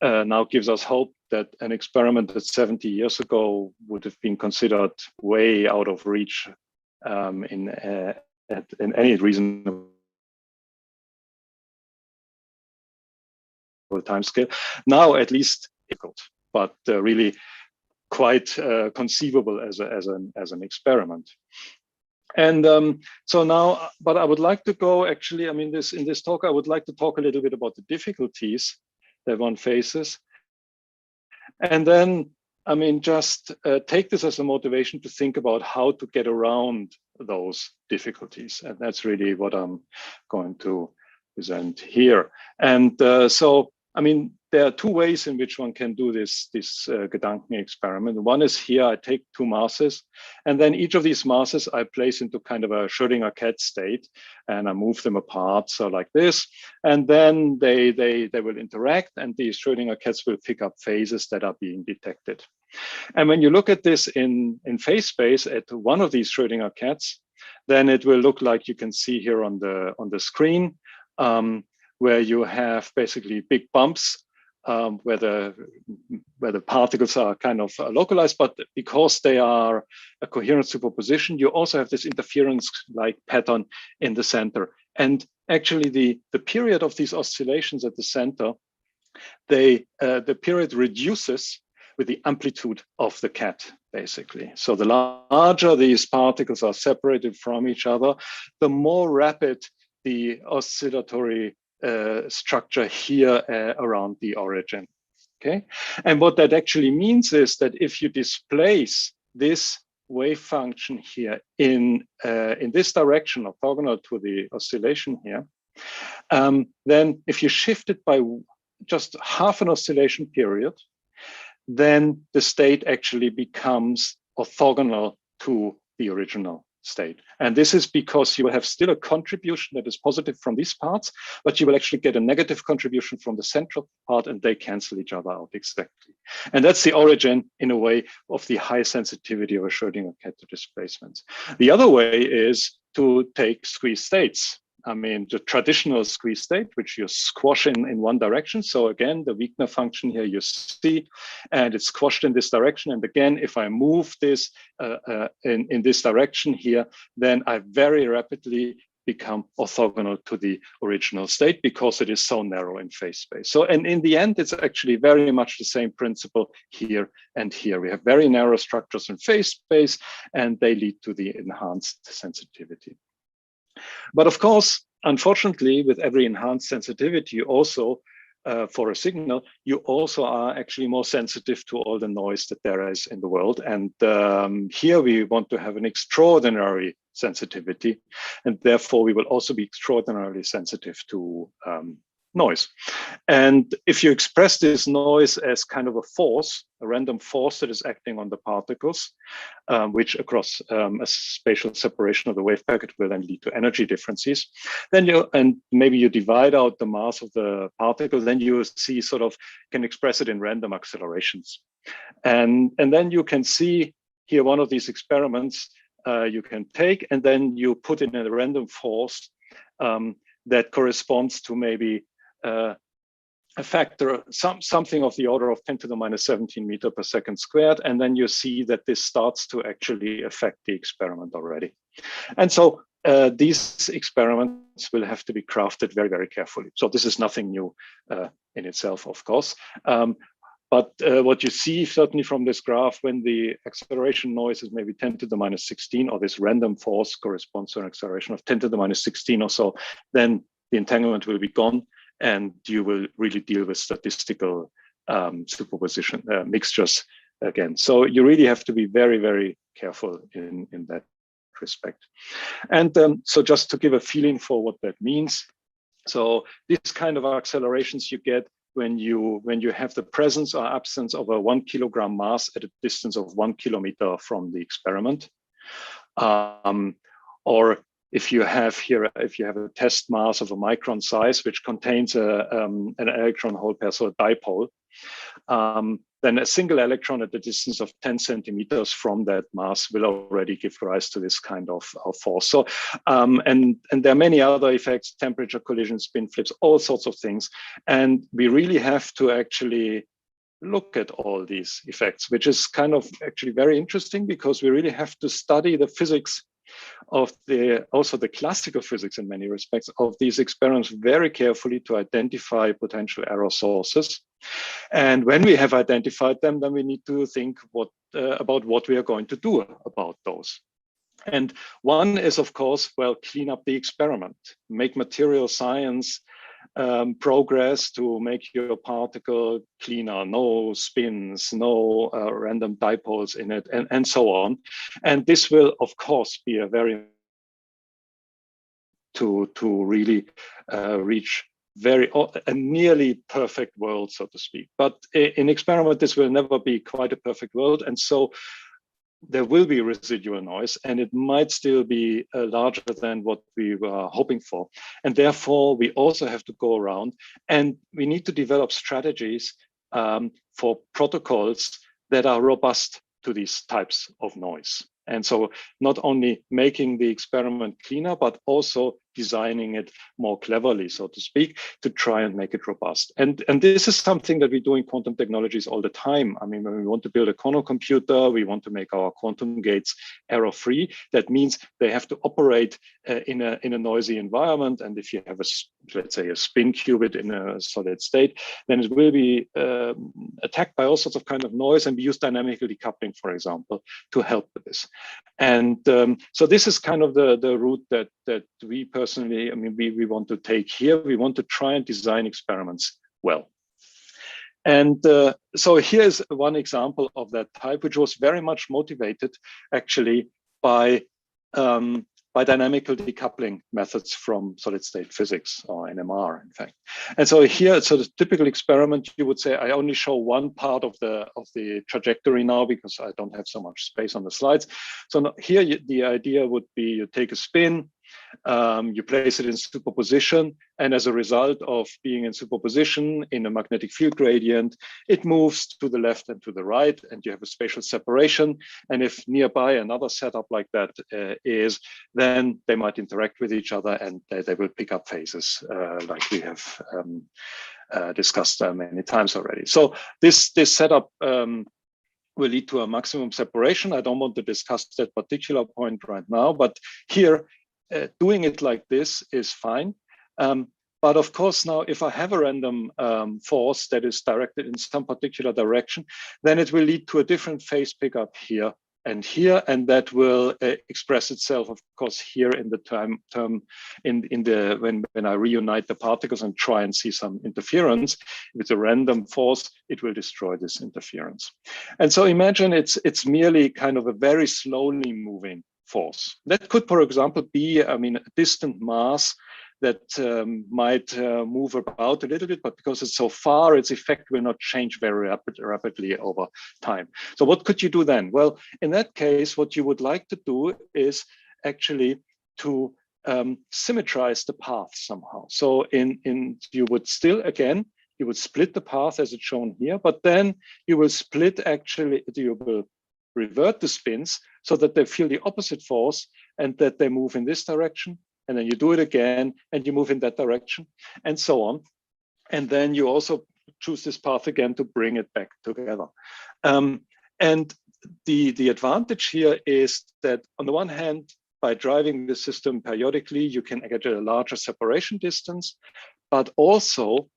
now gives us hope that an experiment that 70 years ago would have been considered way out of reach in any reasonable time scale. Now, at least difficult, but really quite conceivable as an experiment. And so now, but I would like to go actually, I mean, in this talk, I would like to talk a little bit about the difficulties that one faces. And then, I mean, just take this as a motivation to think about how to get around those difficulties. And that's really what I'm going to present here. And so, I mean, there are two ways in which one can do this Gedanken experiment. One is here, I take two masses, and then each of these masses I place into kind of a Schrödinger cat state, and I move them apart, so like this. And then they will interact, and these Schrödinger cats will pick up phases that are being detected. And when you look at this in phase space at one of these Schrödinger cats, then it will look like you can see here on the screen, where you have basically big bumps where the particles are kind of localized, but because they are a coherent superposition, you also have this interference-like pattern in the center. And actually, the period of these oscillations at the center, the period reduces with the amplitude of the cat, basically. So the larger these particles are separated from each other, the more rapid the oscillatory structure here around the origin, okay? And what that actually means is that if you displace this wave function here in this direction, orthogonal to the oscillation here, then if you shift it by just half an oscillation period, then the state actually becomes orthogonal to the original state. And this is because you will have still a contribution that is positive from these parts, but you will actually get a negative contribution from the central part, and they cancel each other out exactly. And that's the origin, in a way, of the high sensitivity of a Schrödinger-Käthe displacements. The other way is to take squeeze states. I mean, the traditional squeeze state, which you squash in one direction. So again, the Wigner function here you see, and it's squashed in this direction. And again, if I move this in this direction here, then I very rapidly become orthogonal to the original state because it is so narrow in phase space. So, and in the end, it's actually very much the same principle here and here. We have very narrow structures in phase space, and they lead to the enhanced sensitivity. But of course, unfortunately, with every enhanced sensitivity, you also, for a signal, you also are actually more sensitive to all the noise that there is in the world. And here we want to have an extraordinary sensitivity, and therefore we will also be extraordinarily sensitive to noise. And if you express this noise as kind of a force, a random force that is acting on the particles, which across a spatial separation of the wave packet will then lead to energy differences, then maybe you divide out the mass of the particle, then you see sort of, can express it in random accelerations. And then you can see here one of these experiments you can take, and then you put in a random force that corresponds to maybe a factor, something of the order of 10 to the minus 17 meter per second squared. And then you see that this starts to actually affect the experiment already. And so these experiments will have to be crafted very, very carefully. So this is nothing new in itself, of course. But what you see certainly from this graph, when the acceleration noise is maybe 10 to the minus 16, or this random force corresponds to an acceleration of 10 to the minus 16 or so, then the entanglement will be gone, and you will really deal with statistical superposition mixtures again. So you really have to be very, very careful in that respect. And so just to give a feeling for what that means. So this kind of accelerations you get when you have the presence or absence of a 1 kilogram mass at a distance of 1 kilometer from the experiment. Or if you have a test mass of a micron size, which contains an electron hole pair, so a dipole, then a single electron at the distance of 10 centimeters from that mass will already give rise to this kind of force. So, and there are many other effects, temperature collisions, spin flips, all sorts of things. And we really have to actually look at all these effects, which is kind of actually very interesting, because we really have to study the physics of also the classical physics in many respects of these experiments very carefully to identify potential error sources. And when we have identified them, then we need to think about what we are going to do about those. And one is, of course, well, clean up the experiment, make material science progress to make your particle cleaner, no spins, no random dipoles in it, and so on. And this will, of course, be a very to really reach a nearly perfect world, so to speak. But in experiment, this will never be quite a perfect world, and so there will be residual noise, and it might still be larger than what we were hoping for. And therefore, we also have to go around, and we need to develop strategies for protocols that are robust to these types of noise. And so not only making the experiment cleaner, but also designing it more cleverly, so to speak, to try and make it robust. And this is something that we do in quantum technologies all the time. I mean, when we want to build a quantum computer, we want to make our quantum gates error-free. That means they have to operate in a noisy environment. And if you have let's say a spin qubit in a solid state, then it will be attacked by all sorts of kind of noise, and we use dynamical decoupling, for example, to help with this. And so this is kind of the route that we personally, I mean, we want to take here. We want to try and design experiments well. And so here's one example of that type, which was very much motivated actually by by dynamical decoupling methods from solid state physics, or NMR, in fact. And so here, so the typical experiment, you would say, I only show one part of the trajectory now because I don't have so much space on the slides. So here, the idea would be you take a spin, you place it in superposition, and as a result of being in superposition in a magnetic field gradient, it moves to the left and to the right, and you have a spatial separation. And if nearby another setup like that is, then they might interact with each other, and they will pick up phases like we have discussed many times already. So this setup will lead to a maximum separation. I don't want to discuss that particular point right now, but here, doing it like this is fine. But of course, now if I have a random force that is directed in some particular direction, then it will lead to a different phase pickup here, and that will express itself, of course, here in the term when I reunite the particles and try and see some interference. If it's a random force, it will destroy this interference. And so imagine it's merely kind of a very slowly moving force. That could, for example, be, I mean, a distant mass that might move about a little bit, but because it's so far, its effect will not change very rapidly over time. So what could you do then? Well, in that case, what you would like to do is actually to symmetrize the path somehow. So you would still, again, you would split the path as it's shown here, but then you will split actually, you will revert the spins so that they feel the opposite force and that they move in this direction. And then you do it again and you move in that direction and so on. And then you also choose this path again to bring it back together. And the advantage here is that on the one hand, by driving the system periodically, you can get a larger separation distance, but also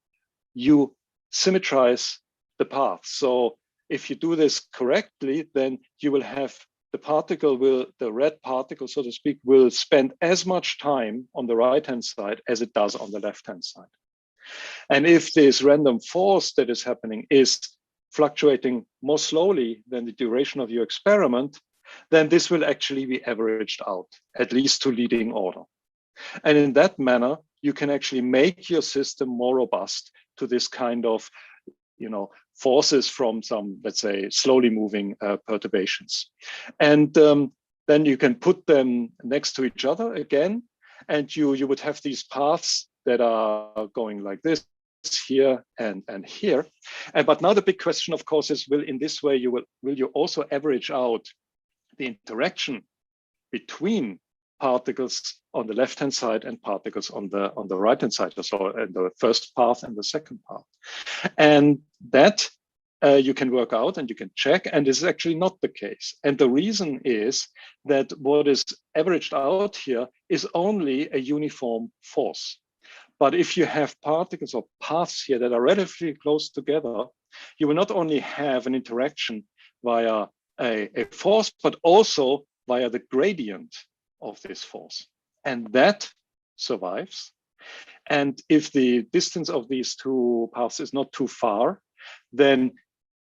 you symmetrize the path. So if you do this correctly, then you will have the red particle, so to speak, will spend as much time on the right-hand side as it does on the left-hand side. And if this random force that is happening is fluctuating more slowly than the duration of your experiment, then this will actually be averaged out, at least to leading order. And in that manner, you can actually make your system more robust to this kind of, forces from some, let's say, slowly moving perturbations. And then you can put them next to each other again, and you would have these paths that are going like this, here and here. But now the big question, of course, is will you also average out the interaction between particles on the left-hand side and particles on the right-hand side, so in the first path and the second path. And that you can work out and you can check, and this is actually not the case. And the reason is that what is averaged out here is only a uniform force. But if you have particles or paths here that are relatively close together, you will not only have an interaction via a force, but also via the gradient of this force. And that survives. And if the distance of these two paths is not too far, then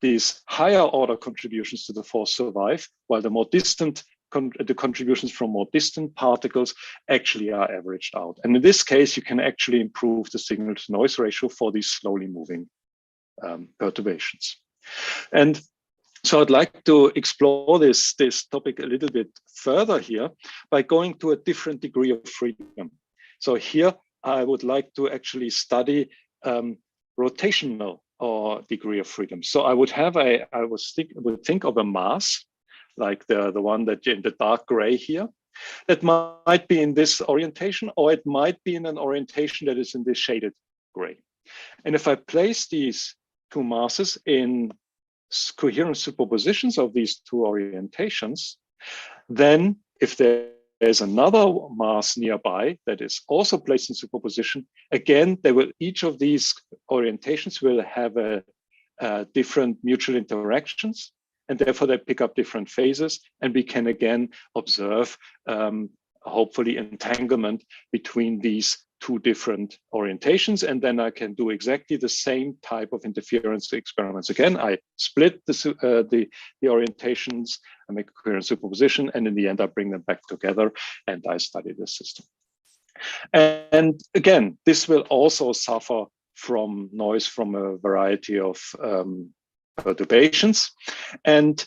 these higher order contributions to the force survive, while the more distant the contributions from more distant particles actually are averaged out. And in this case, you can actually improve the signal to noise ratio for these slowly moving perturbations. And so I'd like to explore this topic a little bit further here by going to a different degree of freedom. So here I would like to actually study rotational or degree of freedom. So I would have I would think of a mass like the one that in the dark gray here, that might be in this orientation, or it might be in an orientation that is in this shaded gray. And if I place these two masses in coherent superpositions of these two orientations, then if there's another mass nearby that is also placed in superposition, again, each of these orientations will have different mutual interactions, and therefore they pick up different phases, and we can again observe hopefully entanglement between these two different orientations, and then I can do exactly the same type of interference experiments again. I split the orientations, I make a coherent superposition, and in the end I bring them back together and I study the system. And again, this will also suffer from noise from a variety of perturbations. And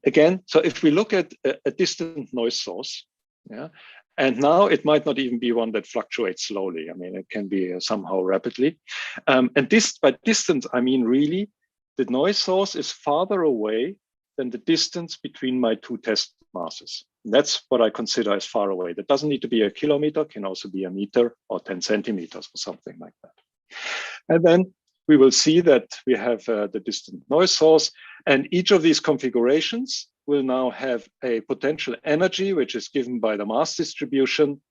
again, so if we look at a distant noise source, yeah, and now it might not even be one that fluctuates slowly. I mean, it can be somehow rapidly. And this, by distance, I mean really the noise source is farther away than the distance between my two test masses. And that's what I consider as far away. That doesn't need to be a kilometer, can also be a meter or 10 centimeters or something like that. And then we will see that we have the distant noise source, and each of these configurations will now have a potential energy, which is given by the mass distribution,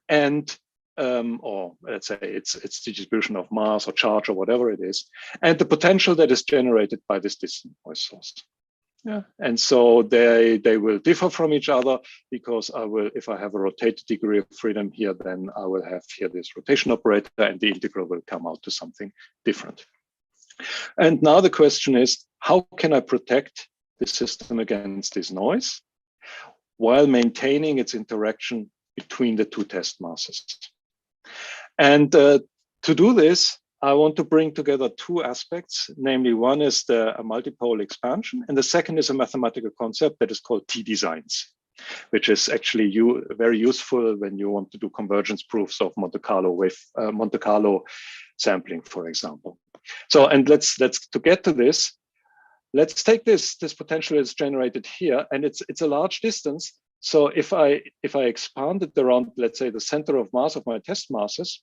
and or let's say it's distribution of mass or charge or whatever it is, and the potential that is generated by this distant noise source. Yeah, and so they will differ from each other because I will, if I have a rotated degree of freedom here, then I will have here this rotation operator, and the integral will come out to something different. And now the question is, how can I protect the system against this noise while maintaining its interaction between the two test masses? And to do this, I want to bring together two aspects, namely one is a multipole expansion, and the second is a mathematical concept that is called T-designs, which is actually very useful when you want to do convergence proofs of Monte Carlo sampling, for example. So, and let's to get to this, let's take this potential that's generated here, and it's a large distance. So if I expand it around, let's say, the center of mass of my test masses,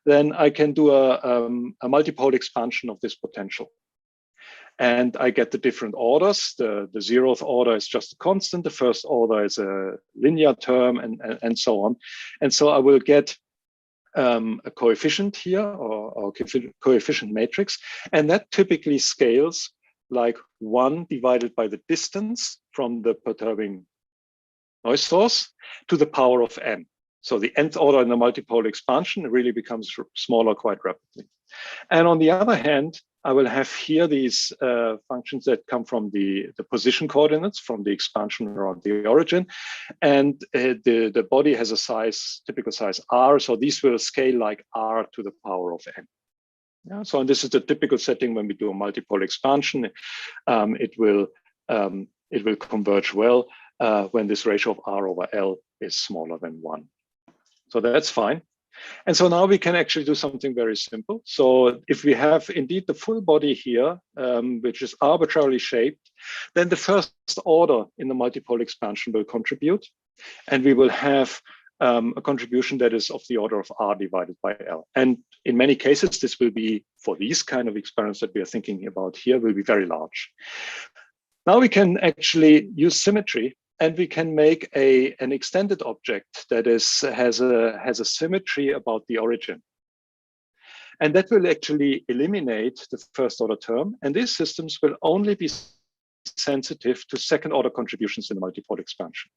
then I can do a multipole expansion of this potential. And I get the different orders. The 0th order is just a constant. The first order is a linear term, and so on. And so I will get a coefficient here, or coefficient matrix. And that typically scales like 1 divided by the distance from the perturbing noise source to the power of n. So the nth order in the multipole expansion really becomes smaller quite rapidly. And on the other hand, I will have here these functions that come from the position coordinates from the expansion around the origin. And the body has a typical size r. So these will scale like r to the power of n. Yeah, so this is the typical setting when we do a multipole expansion. It will converge well when this ratio of r over L is smaller than 1. So that's fine. And so now we can actually do something very simple. So if we have indeed the full body here, which is arbitrarily shaped, then the first order in the multipole expansion will contribute. And we will have a contribution that is of the order of r divided by L. And in many cases, this will be, for these kind of experiments that we are thinking about here, will be very large. Now we can actually use symmetry, and we can make an extended object that has a symmetry about the origin. And that will actually eliminate the first order term. And these systems will only be sensitive to second order contributions in the multipole expansion.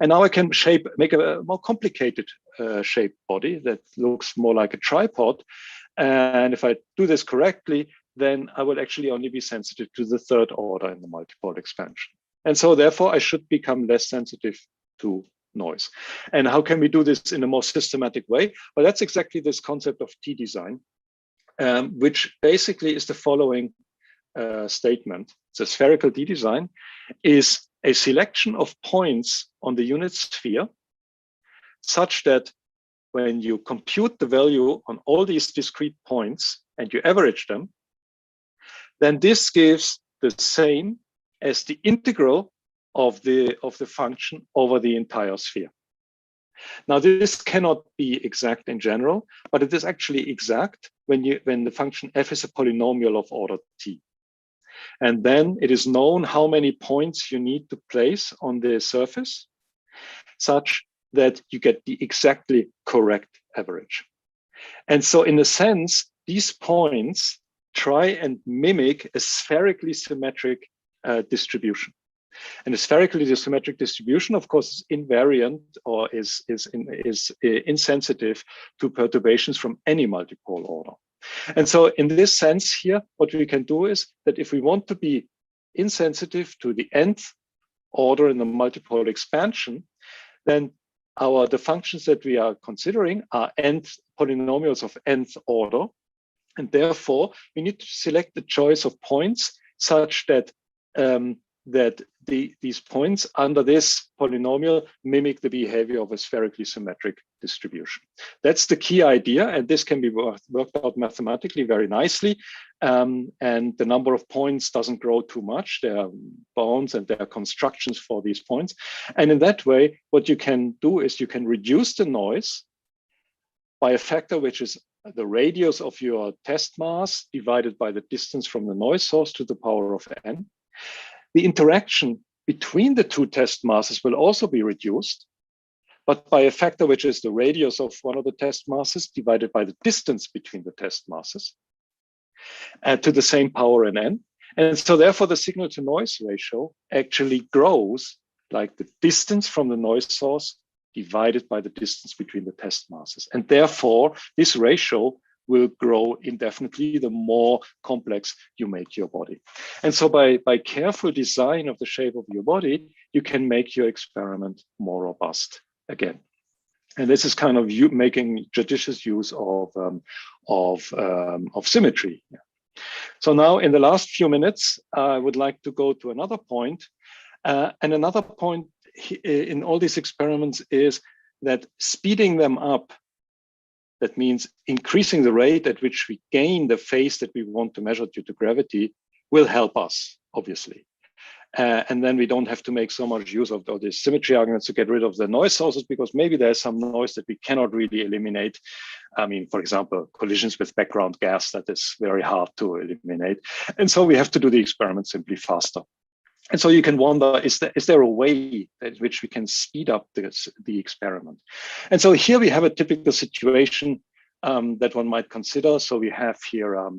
And now I can make a more complicated shaped body that looks more like a tripod. And if I do this correctly, then I will actually only be sensitive to the third order in the multipole expansion. And so therefore I should become less sensitive to noise. And how can we do this in a more systematic way? Well, that's exactly this concept of T-design, which basically is the following statement. The spherical T-design is a selection of points on the unit sphere such that when you compute the value on all these discrete points and you average them, then this gives the same as the integral of the function over the entire sphere. Now, this cannot be exact in general, but it is actually exact when the function f is a polynomial of order t. And then it is known how many points you need to place on the surface such that you get the exactly correct average. And so in a sense, these points try and mimic a spherically symmetric distribution. And a spherically symmetric distribution, of course, is invariant or is insensitive to perturbations from any multipole order. And so in this sense here, what we can do is that if we want to be insensitive to the nth order in the multipole expansion, then the functions that we are considering are nth polynomials of nth order. And therefore, we need to select the choice of points such that these points under this polynomial mimic the behavior of a spherically symmetric distribution. That's the key idea, and this can be worked out mathematically very nicely. And the number of points doesn't grow too much. There are bounds and there are constructions for these points. And in that way, what you can do is you can reduce the noise by a factor which is the radius of your test mass divided by the distance from the noise source to the power of n. The interaction between the two test masses will also be reduced, but by a factor which is the radius of one of the test masses divided by the distance between the test masses to the same power in n. And so therefore the signal to noise ratio actually grows like the distance from the noise source divided by the distance between the test masses. And therefore this ratio will grow indefinitely the more complex you make your body. And so by careful design of the shape of your body, you can make your experiment more robust again. And this is kind of you making judicious use of symmetry. So now in the last few minutes, I would like to go to another point. And another point in all these experiments is that speeding them up, that means increasing the rate at which we gain the phase that we want to measure due to gravity, will help us, obviously. And then we don't have to make so much use of all these symmetry arguments to get rid of the noise sources, because maybe there's some noise that we cannot really eliminate. I mean, for example, collisions with background gas, that is very hard to eliminate. And so we have to do the experiment simply faster. And so you can wonder, is there a way at which we can speed up the experiment? And so here we have a typical situation that one might consider. So we have here a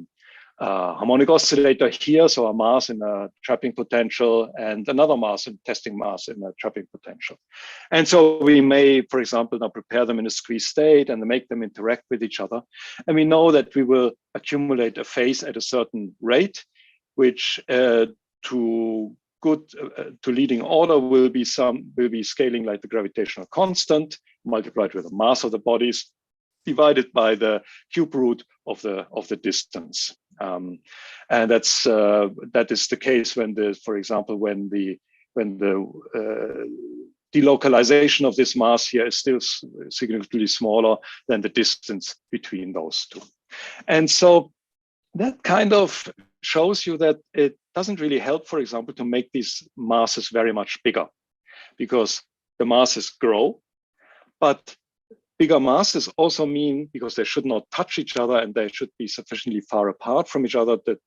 harmonic oscillator here, so a mass in a trapping potential and another mass in testing mass in a trapping potential. And so we may, for example, now prepare them in a squeeze state and make them interact with each other. And we know that we will accumulate a phase at a certain rate, which to leading order will be scaling like the gravitational constant multiplied with the mass of the bodies divided by the cube root of the distance. And that is the case when for example, when the delocalization of this mass here is still significantly smaller than the distance between those two. And so that kind of shows you that it doesn't really help, for example, to make these masses very much bigger, because the masses grow, but bigger masses also mean, because they should not touch each other and they should be sufficiently far apart from each other, that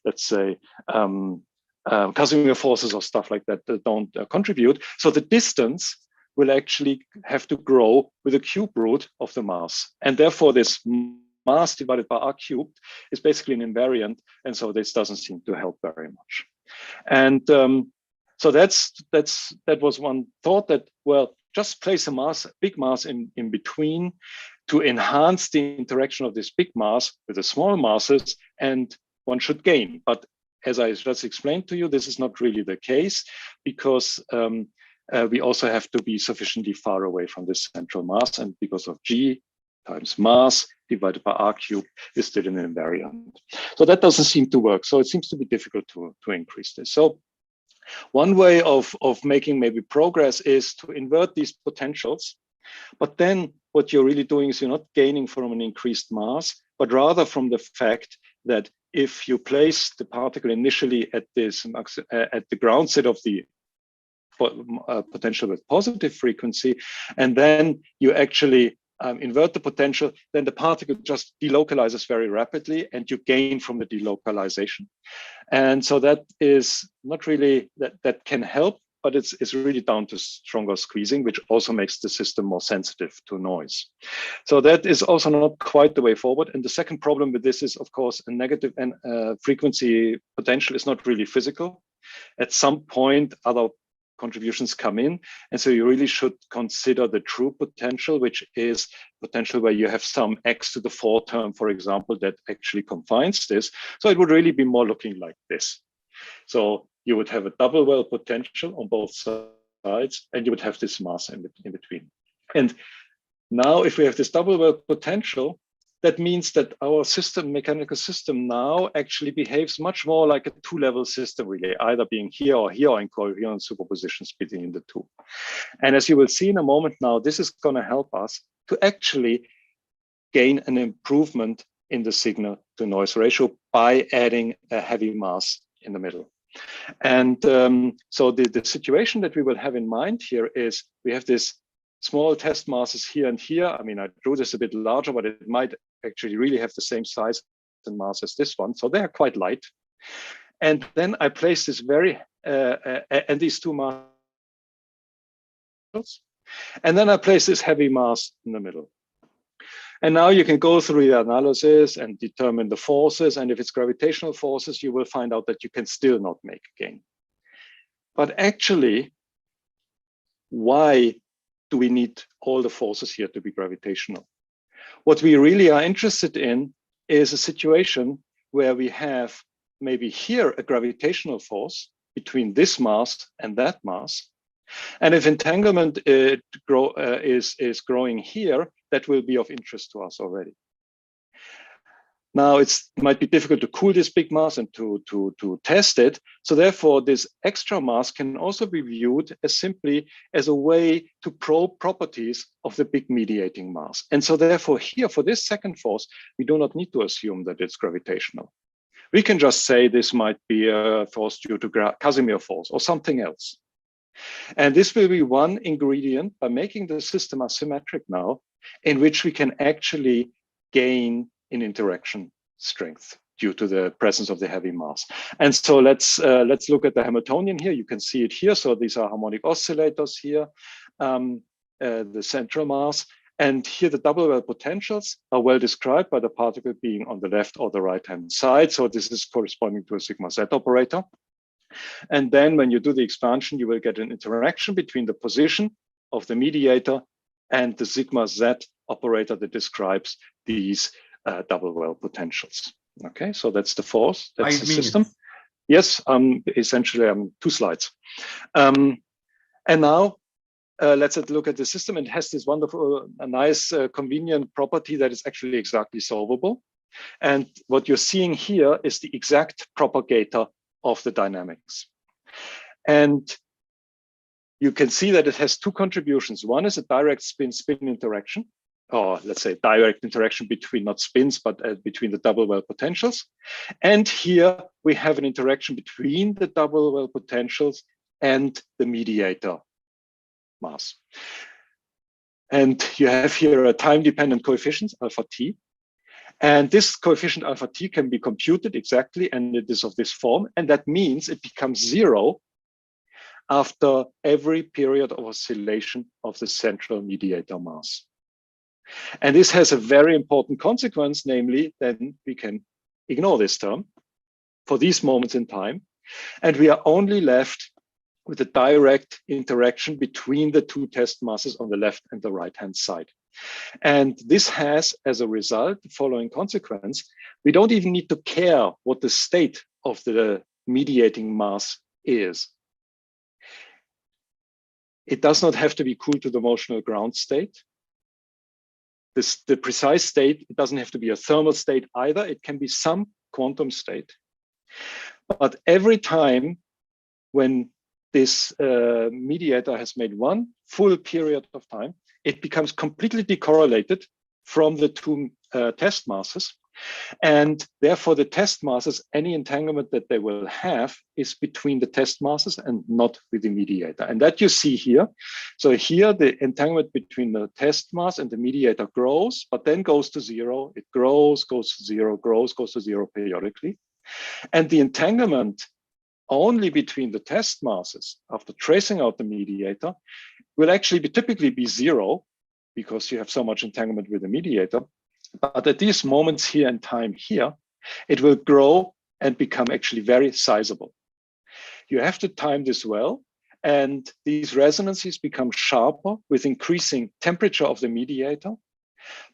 let's say Casimir forces or stuff like that don't contribute. So the distance will actually have to grow with the cube root of the mass, and therefore this mass divided by r cubed is basically an invariant, and so this doesn't seem to help very much. And so that was one thought, that, well, just place a big mass in between to enhance the interaction of this big mass with the small masses, and one should gain. But as I just explained to you, this is not really the case, because we also have to be sufficiently far away from this central mass, and because of g times mass divided by r cubed is still an invariant. So that doesn't seem to work. So it seems to be difficult to increase this. So one way of making maybe progress is to invert these potentials. But then what you're really doing is you're not gaining from an increased mass, but rather from the fact that if you place the particle initially at the ground state of the potential with positive frequency, and then you actually invert the potential, then the particle just delocalizes very rapidly and you gain from the delocalization. And so that is not really, that can help, but it's really down to stronger squeezing, which also makes the system more sensitive to noise. So that is also not quite the way forward. And the second problem with this is, of course, a negative frequency potential is not really physical. At some point, other contributions come in. And so you really should consider the true potential, which is potential where you have some x to the 4 term, for example, that actually confines this. So it would really be more looking like this. So you would have a double well potential on both sides, and you would have this mass in between. And now if we have this double well potential, that means that our system, mechanical system, now actually behaves much more like a 2-level system, really, either being here or in coherent superpositions between the two. And as you will see in a moment now, this is going to help us to actually gain an improvement in the signal to noise ratio by adding a heavy mass in the middle. And so the situation that we will have in mind here is we have this small test masses here and here. I mean, I drew this a bit larger, but it might actually really have the same size and mass as this one. So they are quite light. And then I place this and these two masses. And then I place this heavy mass in the middle. And now you can go through the analysis and determine the forces. And if it's gravitational forces, you will find out that you can still not make a gain. But actually, why do we need all the forces here to be gravitational? What we really are interested in is a situation where we have maybe here a gravitational force between this mass and that mass. And if entanglement is growing here, that will be of interest to us already. Now it might be difficult to cool this big mass and to test it. So therefore, this extra mass can also be viewed as simply as a way to probe properties of the big mediating mass. And so therefore here for this second force, we do not need to assume that it's gravitational. We can just say this might be a force due to Casimir force or something else. And this will be one ingredient by making the system asymmetric now, in which we can actually gain in interaction strength due to the presence of the heavy mass. And so let's look at the Hamiltonian here. You can see it here. So these are harmonic oscillators here, the central mass. And here the double well potentials are well described by the particle being on the left or the right-hand side. So this is corresponding to a sigma z operator. And then when you do the expansion, you will get an interaction between the position of the mediator and the sigma z operator that describes these double well potentials. Okay, so that's the force, that's the system. Yes, essentially 2 slides. And now let's look at the system. It has this wonderful, nice, convenient property that is actually exactly solvable. And what you're seeing here is the exact propagator of the dynamics. And you can see that it has 2 contributions. One is a direct spin-spin interaction, or let's say direct interaction between not spins, but between the double well potentials. And here we have an interaction between the double well potentials and the mediator mass. And you have here a time-dependent coefficient, alpha t. And this coefficient alpha t can be computed exactly, and it is of this form. And that means it becomes 0 after every period of oscillation of the central mediator mass. And this has a very important consequence, namely, then we can ignore this term for these moments in time. And we are only left with a direct interaction between the 2 test masses on the left and the right-hand side. And this has, as a result, the following consequence: we don't even need to care what the state of the mediating mass is. It does not have to be cool to the motional ground state. The precise state, it doesn't have to be a thermal state either. It can be some quantum state. But every time when this mediator has made one full period of time, it becomes completely decorrelated from the 2 test masses. And therefore, the test masses, any entanglement that they will have is between the test masses and not with the mediator. And that you see here. So here, the entanglement between the test mass and the mediator grows, but then goes to 0. It grows, goes to 0, grows, goes to 0 periodically. And the entanglement only between the test masses after tracing out the mediator will actually typically be 0, because you have so much entanglement with the mediator. But at these moments here in time here, it will grow and become actually very sizable. you have to time this well. And these resonances become sharper with increasing temperature of the mediator.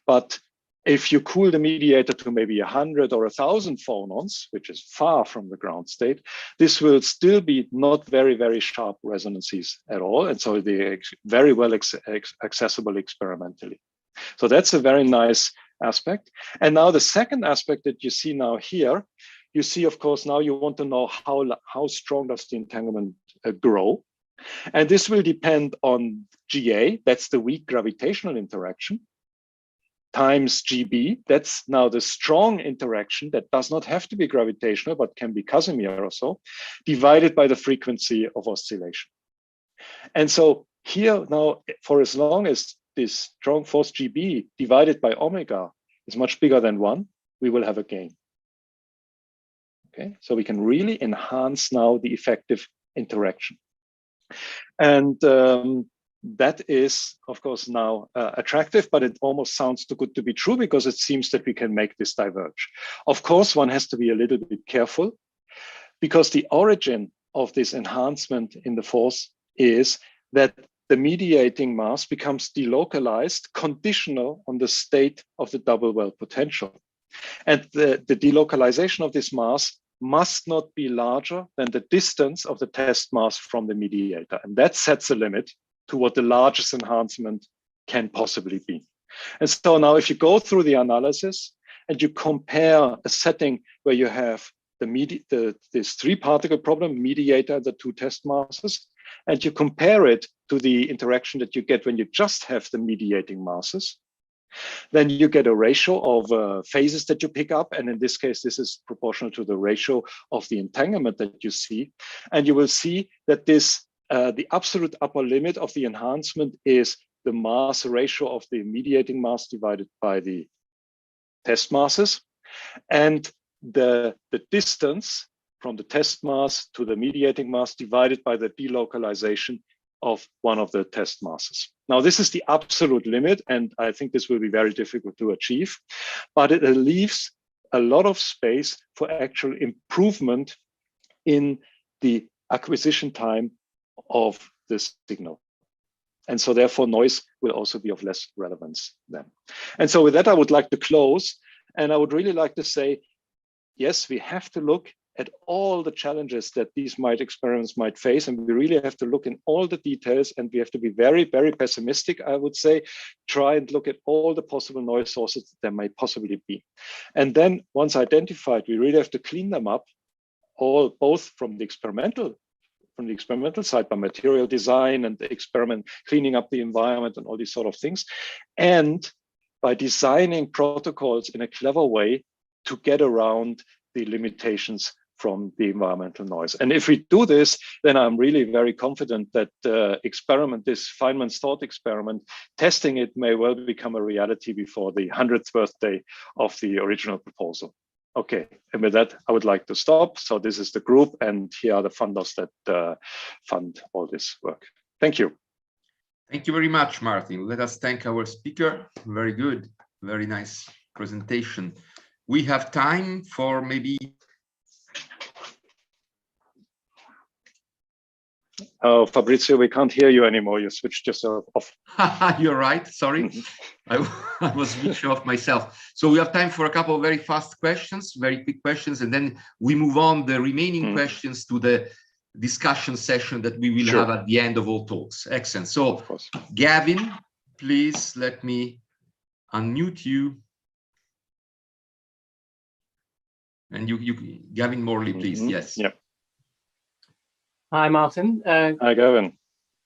But if you cool the mediator to maybe 100 or 1,000 phonons, which is far from the ground state, this will still be not very, very sharp resonances at all. And so they're very well accessible experimentally. So that's a very nice aspect. And now the second aspect that you see now here, you see, of course, now you want to know how strong does the entanglement grow. And this will depend on GA, that's the weak gravitational interaction, times GB, that's now the strong interaction that does not have to be gravitational, but can be Casimir or so, divided by the frequency of oscillation. And so here now, for as long as this strong force GB divided by omega is much bigger than 1, we will have a gain. Okay, so we can really enhance now the effective interaction. And that is, of course, now attractive, but it almost sounds too good to be true because it seems that we can make this diverge. Of course, one has to be a little bit careful because the origin of this enhancement in the force is that the mediating mass becomes delocalized, conditional on the state of the double well potential. And the delocalization of this mass must not be larger than the distance of the test mass from the mediator. And that sets a limit to what the largest enhancement can possibly be. And so now if you go through the analysis and you compare a setting where you have this 3-particle problem, mediator and the 2 test masses, and you compare it to the interaction that you get when you just have the mediating masses, then you get a ratio of phases that you pick up. And in this case, this is proportional to the ratio of the entanglement that you see. And you will see that this, the absolute upper limit of the enhancement is the mass ratio of the mediating mass divided by the test masses. And the distance from the test mass to the mediating mass divided by the delocalization of one of the test masses. Now, this is the absolute limit, and I think this will be very difficult to achieve, but it leaves a lot of space for actual improvement in the acquisition time of this signal. And so therefore noise will also be of less relevance then. And so with that, I would like to close, and I would really like to say, yes, we have to look at all the challenges that these experiments might face. And we really have to look in all the details, and we have to be very, very pessimistic, I would say, try and look at all the possible noise sources that there might possibly be. And then once identified, we really have to clean them up, both from the experimental side by material design and the experiment, cleaning up the environment and all these sort of things, and by designing protocols in a clever way to get around the limitations from the environmental noise. And if we do this, then I'm really very confident that this Feynman's thought experiment, testing it may well become a reality before the 100th birthday of the original proposal. Okay, and with that, I would like to stop. So this is the group, and here are the funders that fund all this work. Thank you. Thank you very much, Martin. Let us thank our speaker. Very good, very nice presentation. We have time for maybe. Oh, Fabrizio, we can't hear you anymore. You switched yourself off. You're right. Sorry, I was switched off myself. So we have time for a couple of very fast questions, very quick questions, and then we move on the remaining questions to the discussion session that we will have at the end of all talks. Excellent. So, Gavin, please let me unmute you. And you, Gavin Morley, please. Yes. Yep. Hi, Martin. Hi, Gavin.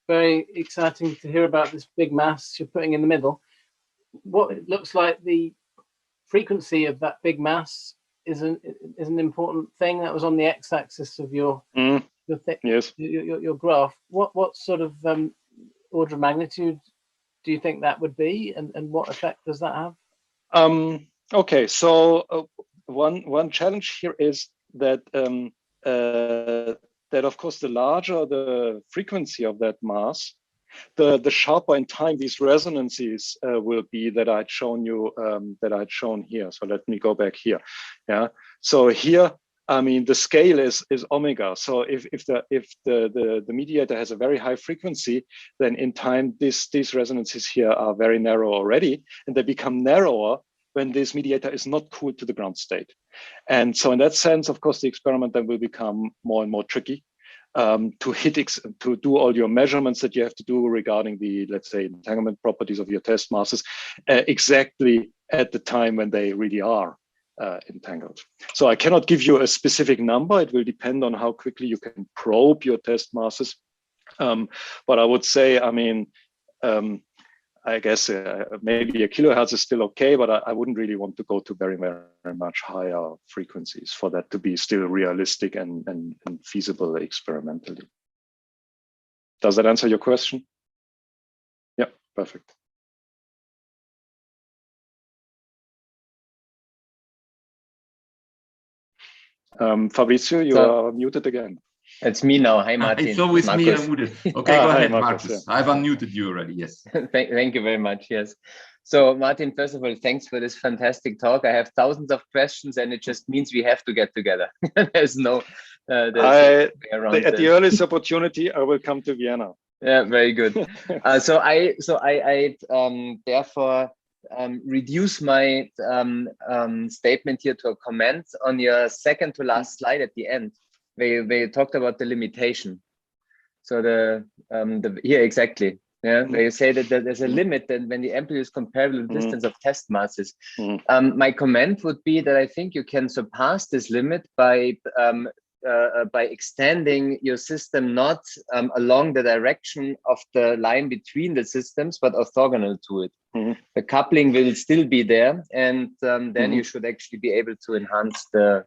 Very exciting to hear about this big mass you're putting in the middle. What it looks like the frequency of that big mass is an important thing that was on the x-axis of your graph. What sort of order of magnitude do you think that would be, and what effect does that have? Okay, so one challenge here is that that of course the larger the frequency of that mass, the sharper in time these resonances will be that I'd shown you that I'd shown here. So let me go back here. Yeah. So here I mean, the scale is omega. So if the mediator has a very high frequency, then in time these resonances here are very narrow already, and they become narrower when this mediator is not cooled to the ground state. And so in that sense, of course, the experiment then will become more and more tricky to do all your measurements that you have to do regarding the, let's say, entanglement properties of your test masses exactly at the time when they really are entangled. So I cannot give you a specific number. It will depend on how quickly you can probe your test masses. But I would say, I mean, I guess maybe a kilohertz is still okay, but I wouldn't really want to go to very, very much higher frequencies for that to be still realistic and feasible experimentally. Does that answer your question? Yeah, perfect. Fabrizio, you are muted again. It's me now. Hi, Martin. It's always Markus. me, I'm muted. Okay, go ahead, Markus. Markus. I've unmuted you already, yes. Thank you very much, yes. So, Martin, first of all, thanks for this fantastic talk. I have thousands of questions, and it just means we have to get together. There's no at the earliest opportunity, I will come to Vienna. Yeah, very good. So I therefore reduce my statement here to a comment on your second to last slide at the end. They talked about the limitation. So here exactly, yeah. They say that there's a limit that when the amplitude is comparable to the distance of test masses. My comment would be that I think you can surpass this limit by extending your system not along the direction of the line between the systems, but orthogonal to it. The coupling will still be there, and then you should actually be able to enhance the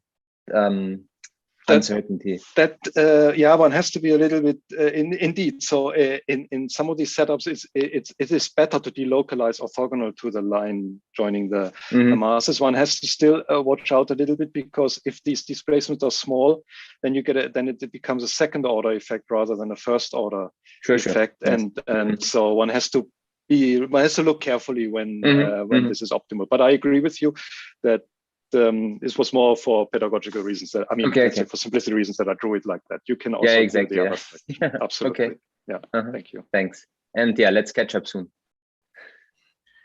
uncertainty. Yeah, one has to be a little bit indeed. So in some of these setups, it is better to delocalize orthogonal to the line joining the masses. One has to still watch out a little bit, because if these displacements are small, then it becomes a second order effect rather than a first order effect. Yes. And so one has to look carefully when this is optimal. But I agree with you that this was more for pedagogical reasons. That, I mean, for simplicity reasons that I drew it like that. You can also do the other thing. Absolutely. Okay. Yeah. Thank you. Thanks. And yeah, let's catch up soon.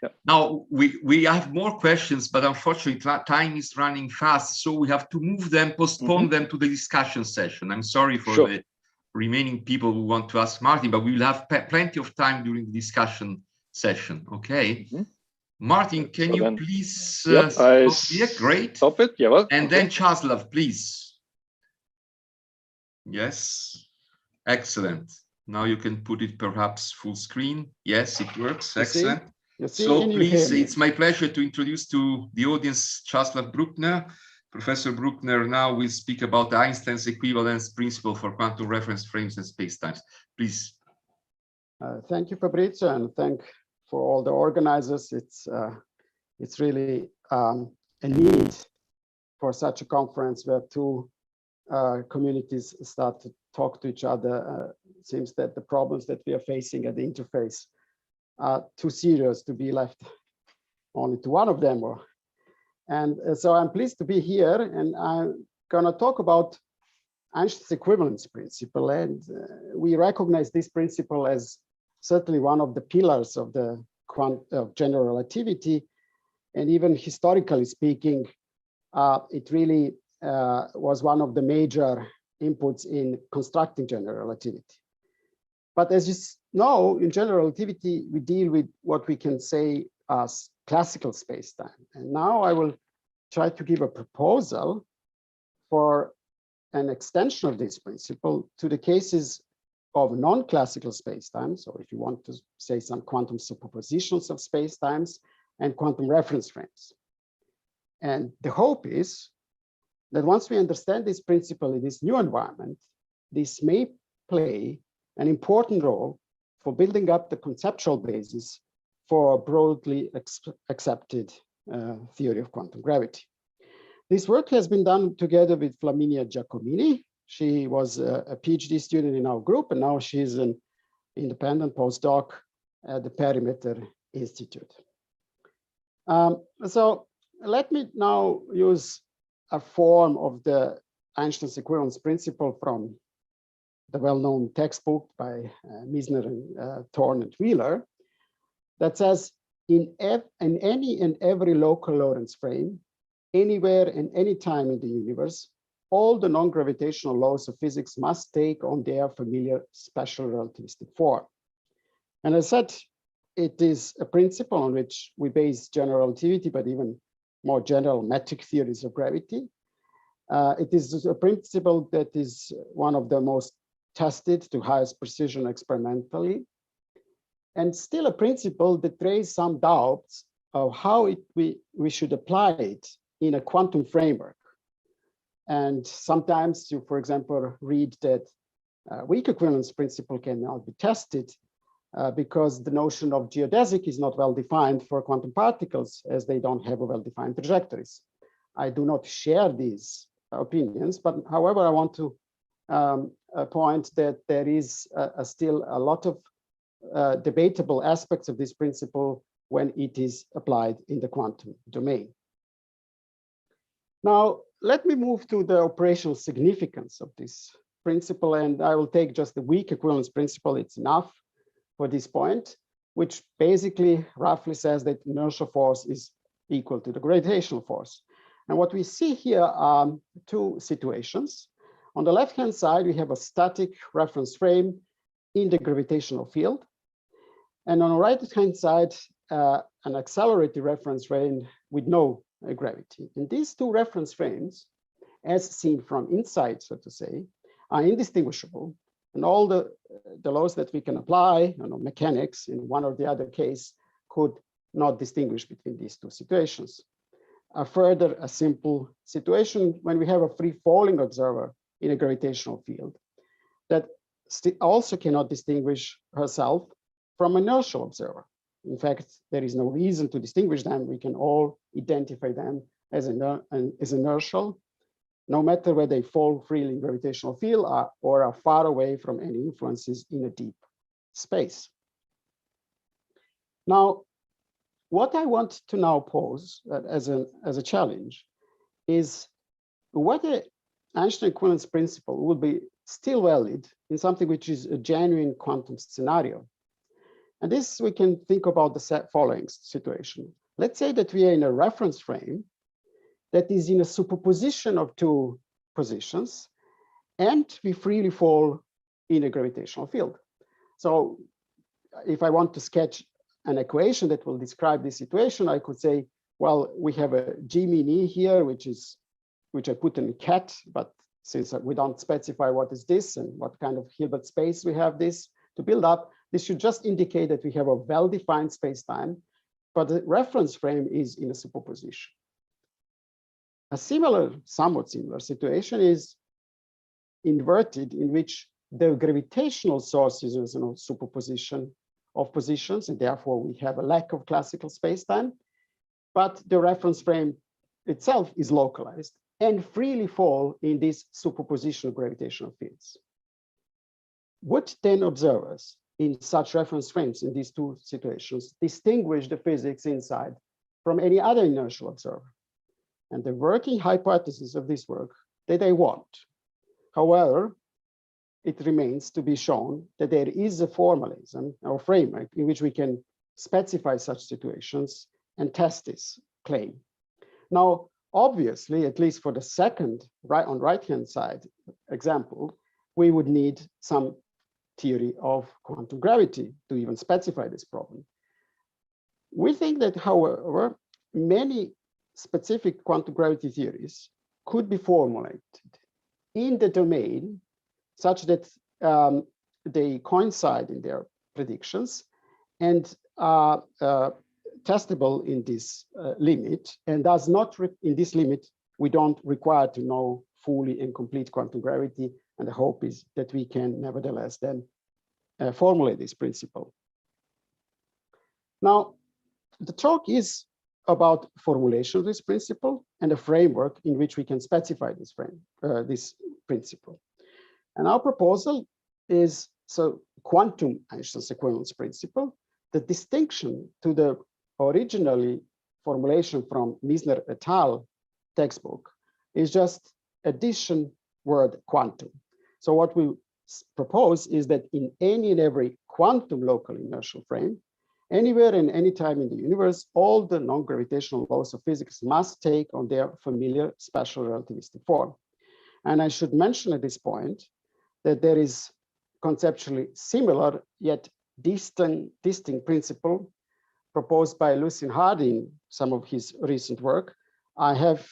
Yeah. Now we have more questions, but unfortunately time is running fast, so we have to move them, postpone them to the discussion session. I'm sorry for the remaining people who want to ask Martin, but we will have plenty of time during the discussion session. Okay. Martin, can you please stop here? Great. Stop it. Yeah. Well, and then Caslav, please. Yes. Excellent. Now you can put it perhaps full screen. Yes, it works. Excellent. So please, it's my pleasure to introduce to the audience Caslav Brukner. Professor Brukner now will speak about Einstein's equivalence principle for quantum reference frames and spacetimes. Please. Thank you, Fabrizio, and thank for all the organizers. It's really a need for such a conference where two communities start to talk to each other. It seems that the problems that we are facing at the interface are too serious to be left only to one of them. And so I'm pleased to be here, and I'm going to talk about Einstein's equivalence principle. And we recognize this principle as certainly one of the pillars of the general relativity, and even historically speaking, it really was one of the major inputs in constructing general relativity. But as you know, in general relativity, we deal with what we can say as classical spacetime. And now I will try to give a proposal for an extension of this principle to the cases of non-classical spacetimes, or if you want to say some quantum superpositions of spacetimes and quantum reference frames. And the hope is that once we understand this principle in this new environment, this may play an important role for building up the conceptual basis for a broadly accepted theory of quantum gravity. This work has been done together with Flaminia Giacomini. She was a PhD student in our group, and now she's an independent postdoc at the Perimeter Institute. So let me now use a form of the Einstein's equivalence principle from the well-known textbook by Misner and Thorne and Wheeler that says in any and every local Lorentz frame, anywhere and any time in the universe, all the non-gravitational laws of physics must take on their familiar special relativistic form. And as I said, it is a principle on which we base general relativity, but even more general metric theories of gravity. It is a principle that is one of the most tested to highest precision experimentally, and still a principle that raised some doubts of how we should apply it in a quantum framework. And sometimes you, for example, read that weak equivalence principle cannot be tested because the notion of geodesic is not well defined for quantum particles, as they don't have a well-defined trajectories. I do not share these opinions, but however, I want to point that there is still a lot of debatable aspects of this principle when it is applied in the quantum domain. Now, let me move to the operational significance of this principle, and I will take just the weak equivalence principle. It's enough for this point, which basically roughly says that inertial force is equal to the gravitational force. And what we see here are two situations. On the left-hand side, we have a static reference frame in the gravitational field. And on the right-hand side, an accelerated reference frame with no gravity. And these two reference frames, as seen from inside, so to say, are indistinguishable. And all the laws that we can apply, mechanics in one or the other case, could not distinguish between these two situations. Further, a simple situation when we have a free falling observer in a gravitational field that also cannot distinguish herself from an inertial observer. In fact, there is no reason to distinguish them. We can all identify them as inertial, no matter whether they fall freely in gravitational field or are far away from any influences in a deep space. Now, what I want to now pose as a challenge is whether Einstein equivalence principle will be still valid in something which is a genuine quantum scenario. And this, we can think about the following situation. Let's say that we are in a reference frame that is in a superposition of two positions, and we freely fall in a gravitational field. So if I want to sketch an equation that will describe this situation, I could say, well, we have a G min E here, which I put in a cat, but since we don't specify what is this and what kind of Hilbert space we have this to build up, this should just indicate that we have a well-defined space-time, but the reference frame is in a superposition. A somewhat similar situation is inverted, in which the gravitational source is a superposition of positions, and therefore we have a lack of classical space-time, but the reference frame itself is localized and freely fall in this superposition of gravitational fields. Would then observers in such reference frames in these two situations distinguish the physics inside from any other inertial observer? And the working hypothesis of this work that they won't. However, it remains to be shown that there is a formalism or framework in which we can specify such situations and test this claim. Now, obviously, at least for the second right-hand side example, we would need some theory of quantum gravity to even specify this problem. We think that, however, many specific quantum gravity theories could be formulated in the domain such that they coincide in their predictions and are testable in this limit, and does not, in this limit, we don't require to know fully and complete quantum gravity, and the hope is that we can nevertheless then formulate this principle. Now, the talk is about formulation of this principle and a framework in which we can specify this principle. And our proposal is quantum Einstein's equivalence principle. The distinction to the originally formulation from Misner et al. Textbook is just addition word quantum. So what we propose is that in any and every quantum local inertial frame, anywhere and anytime in the universe, all the non-gravitational laws of physics must take on their familiar special relativistic form. And I should mention at this point that there is conceptually similar yet distinct principle proposed by Lucien Harding, some of his recent work. I have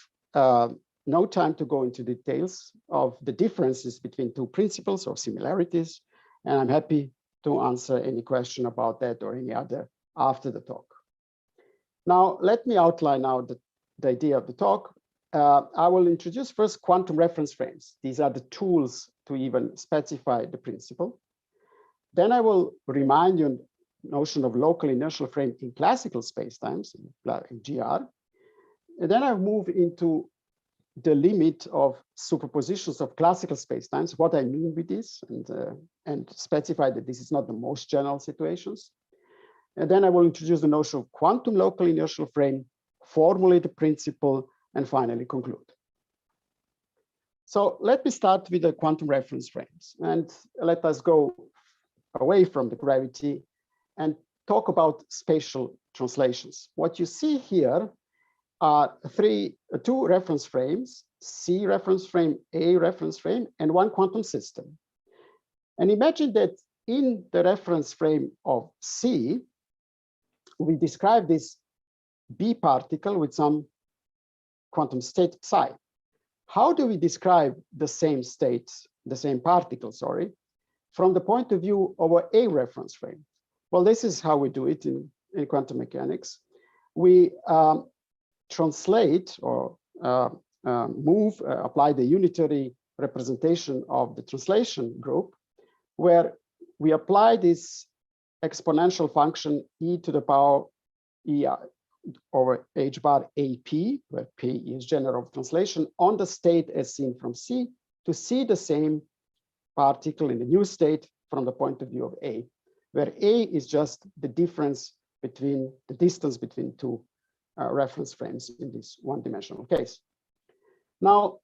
no time to go into details of the differences between two principles or similarities, and I'm happy to answer any question about that or any other after the talk. Now, let me outline now the idea of the talk. I will introduce first quantum reference frames. These are the tools to even specify the principle. Then I will remind you the notion of local inertial frame in classical spacetimes, in GR. And then I'll move into the limit of superpositions of classical spacetimes, what I mean with this, and specify that this is not the most general situations. And then I will introduce the notion of quantum local inertial frame, formulate the principle, and finally conclude. So let me start with the quantum reference frames, and let us go away from the gravity and talk about spatial translations. What you see here are two reference frames, C reference frame, A reference frame, and one quantum system. And imagine that in the reference frame of C, we describe this B particle with some quantum state psi. How do we describe the same state, the same particle, sorry, from the point of view of our A reference frame? Well, this is how we do it in quantum mechanics. We translate or apply the unitary representation of the translation group, where we apply this exponential function e to the power e over h bar AP, where P is general translation, on the state as seen from C, to see the same particle in the new state from the point of view of A, where A is just the difference between the distance between two reference frames in this one-dimensional case. Now,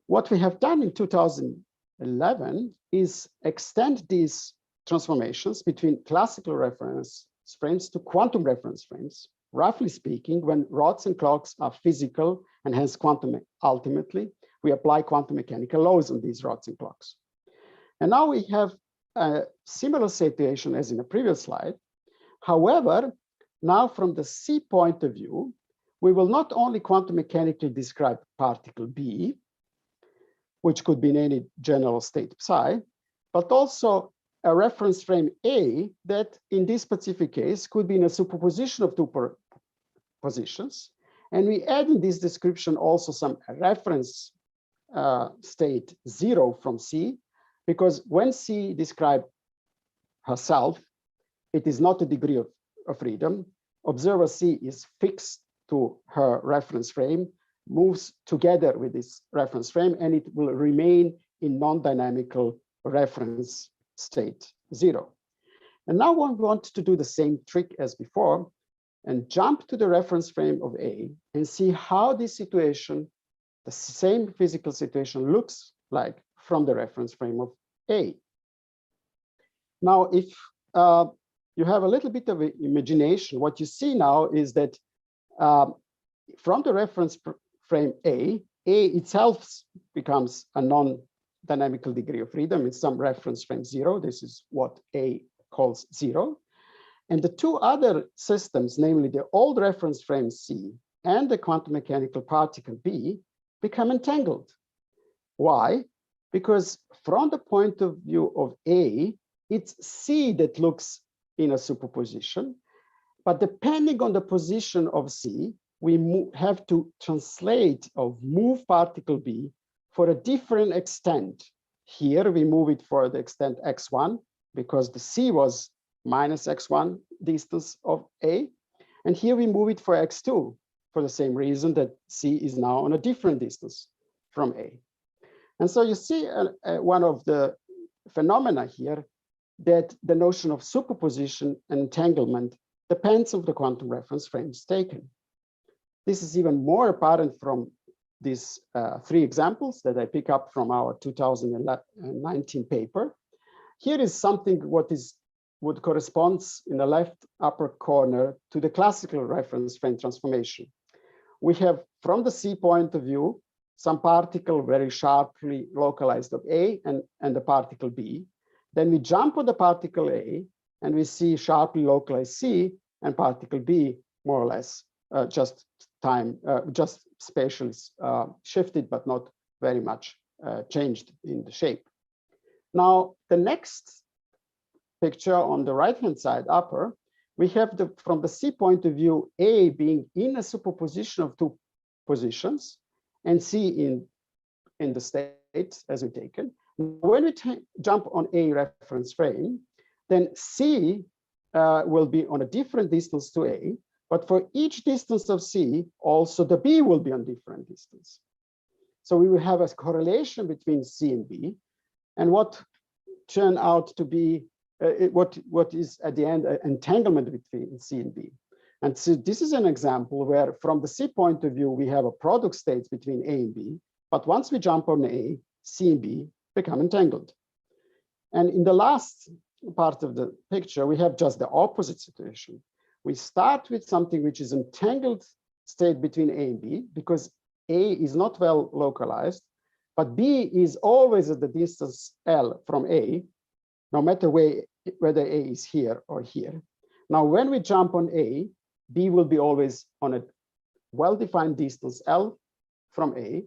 what we have done in 2011 is extend these transformations between classical reference frames to quantum reference frames, roughly speaking, when rods and clocks are physical and hence quantum ultimately, we apply quantum mechanical laws on these rods and clocks. And now we have a similar situation as in the previous slide. However, now from the C point of view, we will not only quantum mechanically describe particle B, which could be in any general state psi, but also a reference frame A that in this specific case could be in a superposition of two positions. And we add in this description also some reference state 0 from C, because when C describes herself, it is not a degree of freedom. Observer C is fixed to her reference frame, moves together with this reference frame, and it will remain in non-dynamical reference state 0. And now we want to do the same trick as before and jump to the reference frame of A and see how this situation, the same physical situation, looks like from the reference frame of A. Now, if you have a little bit of imagination, what you see now is that from the reference frame A itself becomes a non-dynamical degree of freedom in some reference frame 0. This is what A calls 0. And the two other systems, namely the old reference frame C and the quantum mechanical particle B, become entangled. Why? Because from the point of view of A, it's C that looks in a superposition, but depending on the position of C, we have to translate or move particle B for a different extent. Here we move it for the extent x1 because the C was minus x1 distance of A, and here we move it for x2 for the same reason that C is now on a different distance from A. And so you see one of the phenomena here, that the notion of superposition and entanglement depends on the quantum reference frames taken. This is even more apparent from these three examples that I pick up from our 2019 paper. Here is something what corresponds in the left upper corner to the classical reference frame transformation. We have, from the C point of view, some particle very sharply localized of A and the particle B. Then we jump on the particle A and we see sharply localized C and particle B, more or less just spatially shifted, but not very much changed in the shape. Now, the next picture on the right-hand side upper, we have from the C point of view, A being in a superposition of two positions and C in the state as we taken. When we jump on A reference frame, then C will be on a different distance to A, but for each distance of C, also the B will be on different distance. So we will have a correlation between C and B, and what turn out to be what is at the end an entanglement between C and B. And so this is an example where from the C point of view, we have a product state between A and B, but once we jump on A, C and B become entangled. And in the last part of the picture, we have just the opposite situation. We start with something which is entangled state between A and B, because A is not well localized, but B is always at the distance L from A, no matter whether A is here or here. Now, when we jump on A, B will be always on a well-defined distance L from A,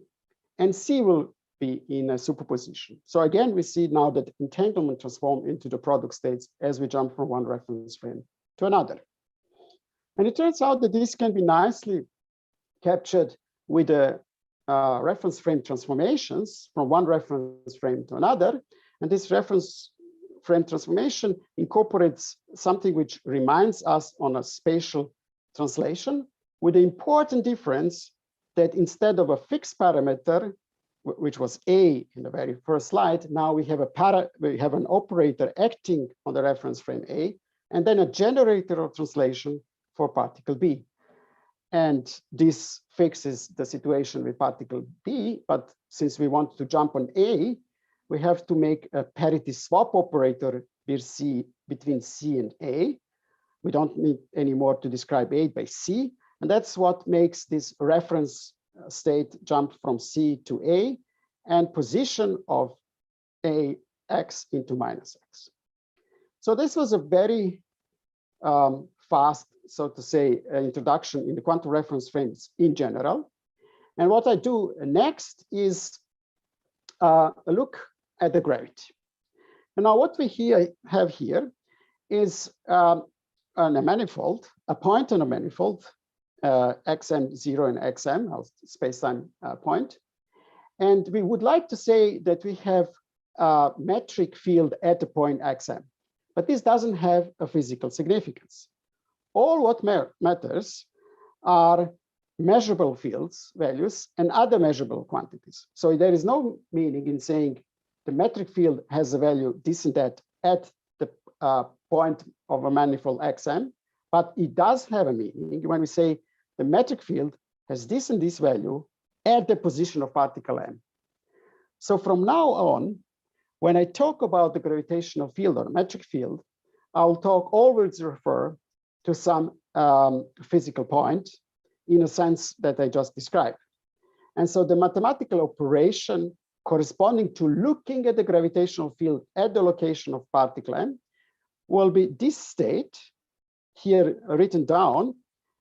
and C will be in a superposition. So again, we see now that entanglement transforms into the product states as we jump from one reference frame to another. And it turns out that this can be nicely captured with the reference frame transformations from one reference frame to another. And this reference frame transformation incorporates something which reminds us on a spatial translation, with the important difference that instead of a fixed parameter, which was A in the very first slide, now we have an operator acting on the reference frame A, and then a generator of translation for particle B. And this fixes the situation with particle B, but since we want to jump on A, we have to make a parity swap operator between C and A. We don't need anymore to describe A by C, and that's what makes this reference state jump from C to A and position of A x into minus x. So this was a very fast, so to say, introduction in the quantum reference frames in general. And what I do next is a look at the gravity. And now what we have here is a manifold, a point on a manifold, xm0 and xm, our space-time point. And we would like to say that we have a metric field at the point xm, but this doesn't have a physical significance. All what matters are measurable fields, values, and other measurable quantities. So there is no meaning in saying the metric field has a value this and that at the point of a manifold xm, but it does have a meaning when we say the metric field has this and this value at the position of particle m. So from now on, when I talk about the gravitational field or metric field, I'll always refer to some physical point in a sense that I just described. And so the mathematical operation corresponding to looking at the gravitational field at the location of particle m will be this state here written down,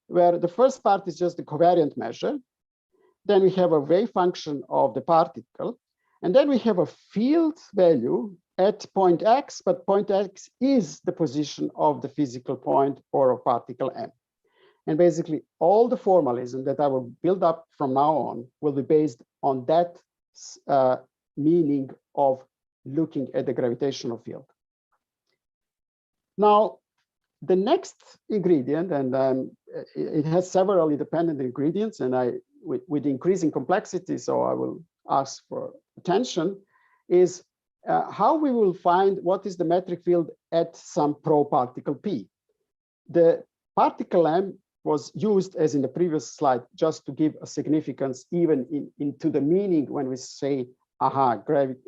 where the first part is just the covariant measure. Then we have a wave function of the particle, and then we have a field value at point x, but point x is the position of the physical point or of particle m. And basically all the formalism that I will build up from now on will be based on that meaning of looking at the gravitational field. Now, the next ingredient, and it has several independent ingredients, and with increasing complexity, so I will ask for attention, is how we will find what is the metric field at some pro particle P. The particle M was used, as in the previous slide, just to give a significance even into the meaning when we say, aha,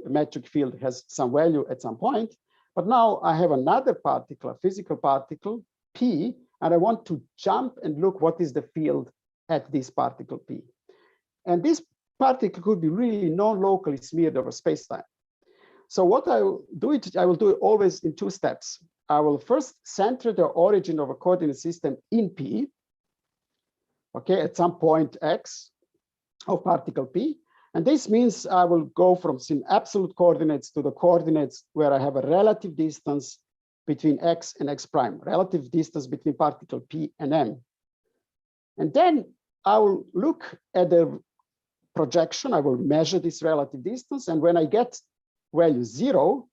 metric field has some value at some point. But now I have another particle, a physical particle, P, and I want to jump and look what is the field at this particle P. And this particle could be really non-locally smeared over space-time. So what I will do it always in two steps. I will first center the origin of a coordinate system in P, okay, at some point X of particle P. And this means I will go from some absolute coordinates to the coordinates where I have a relative distance between X and X prime, relative distance between particle P and M. And then I will look at the projection. I will measure this relative distance. And when I get value 0,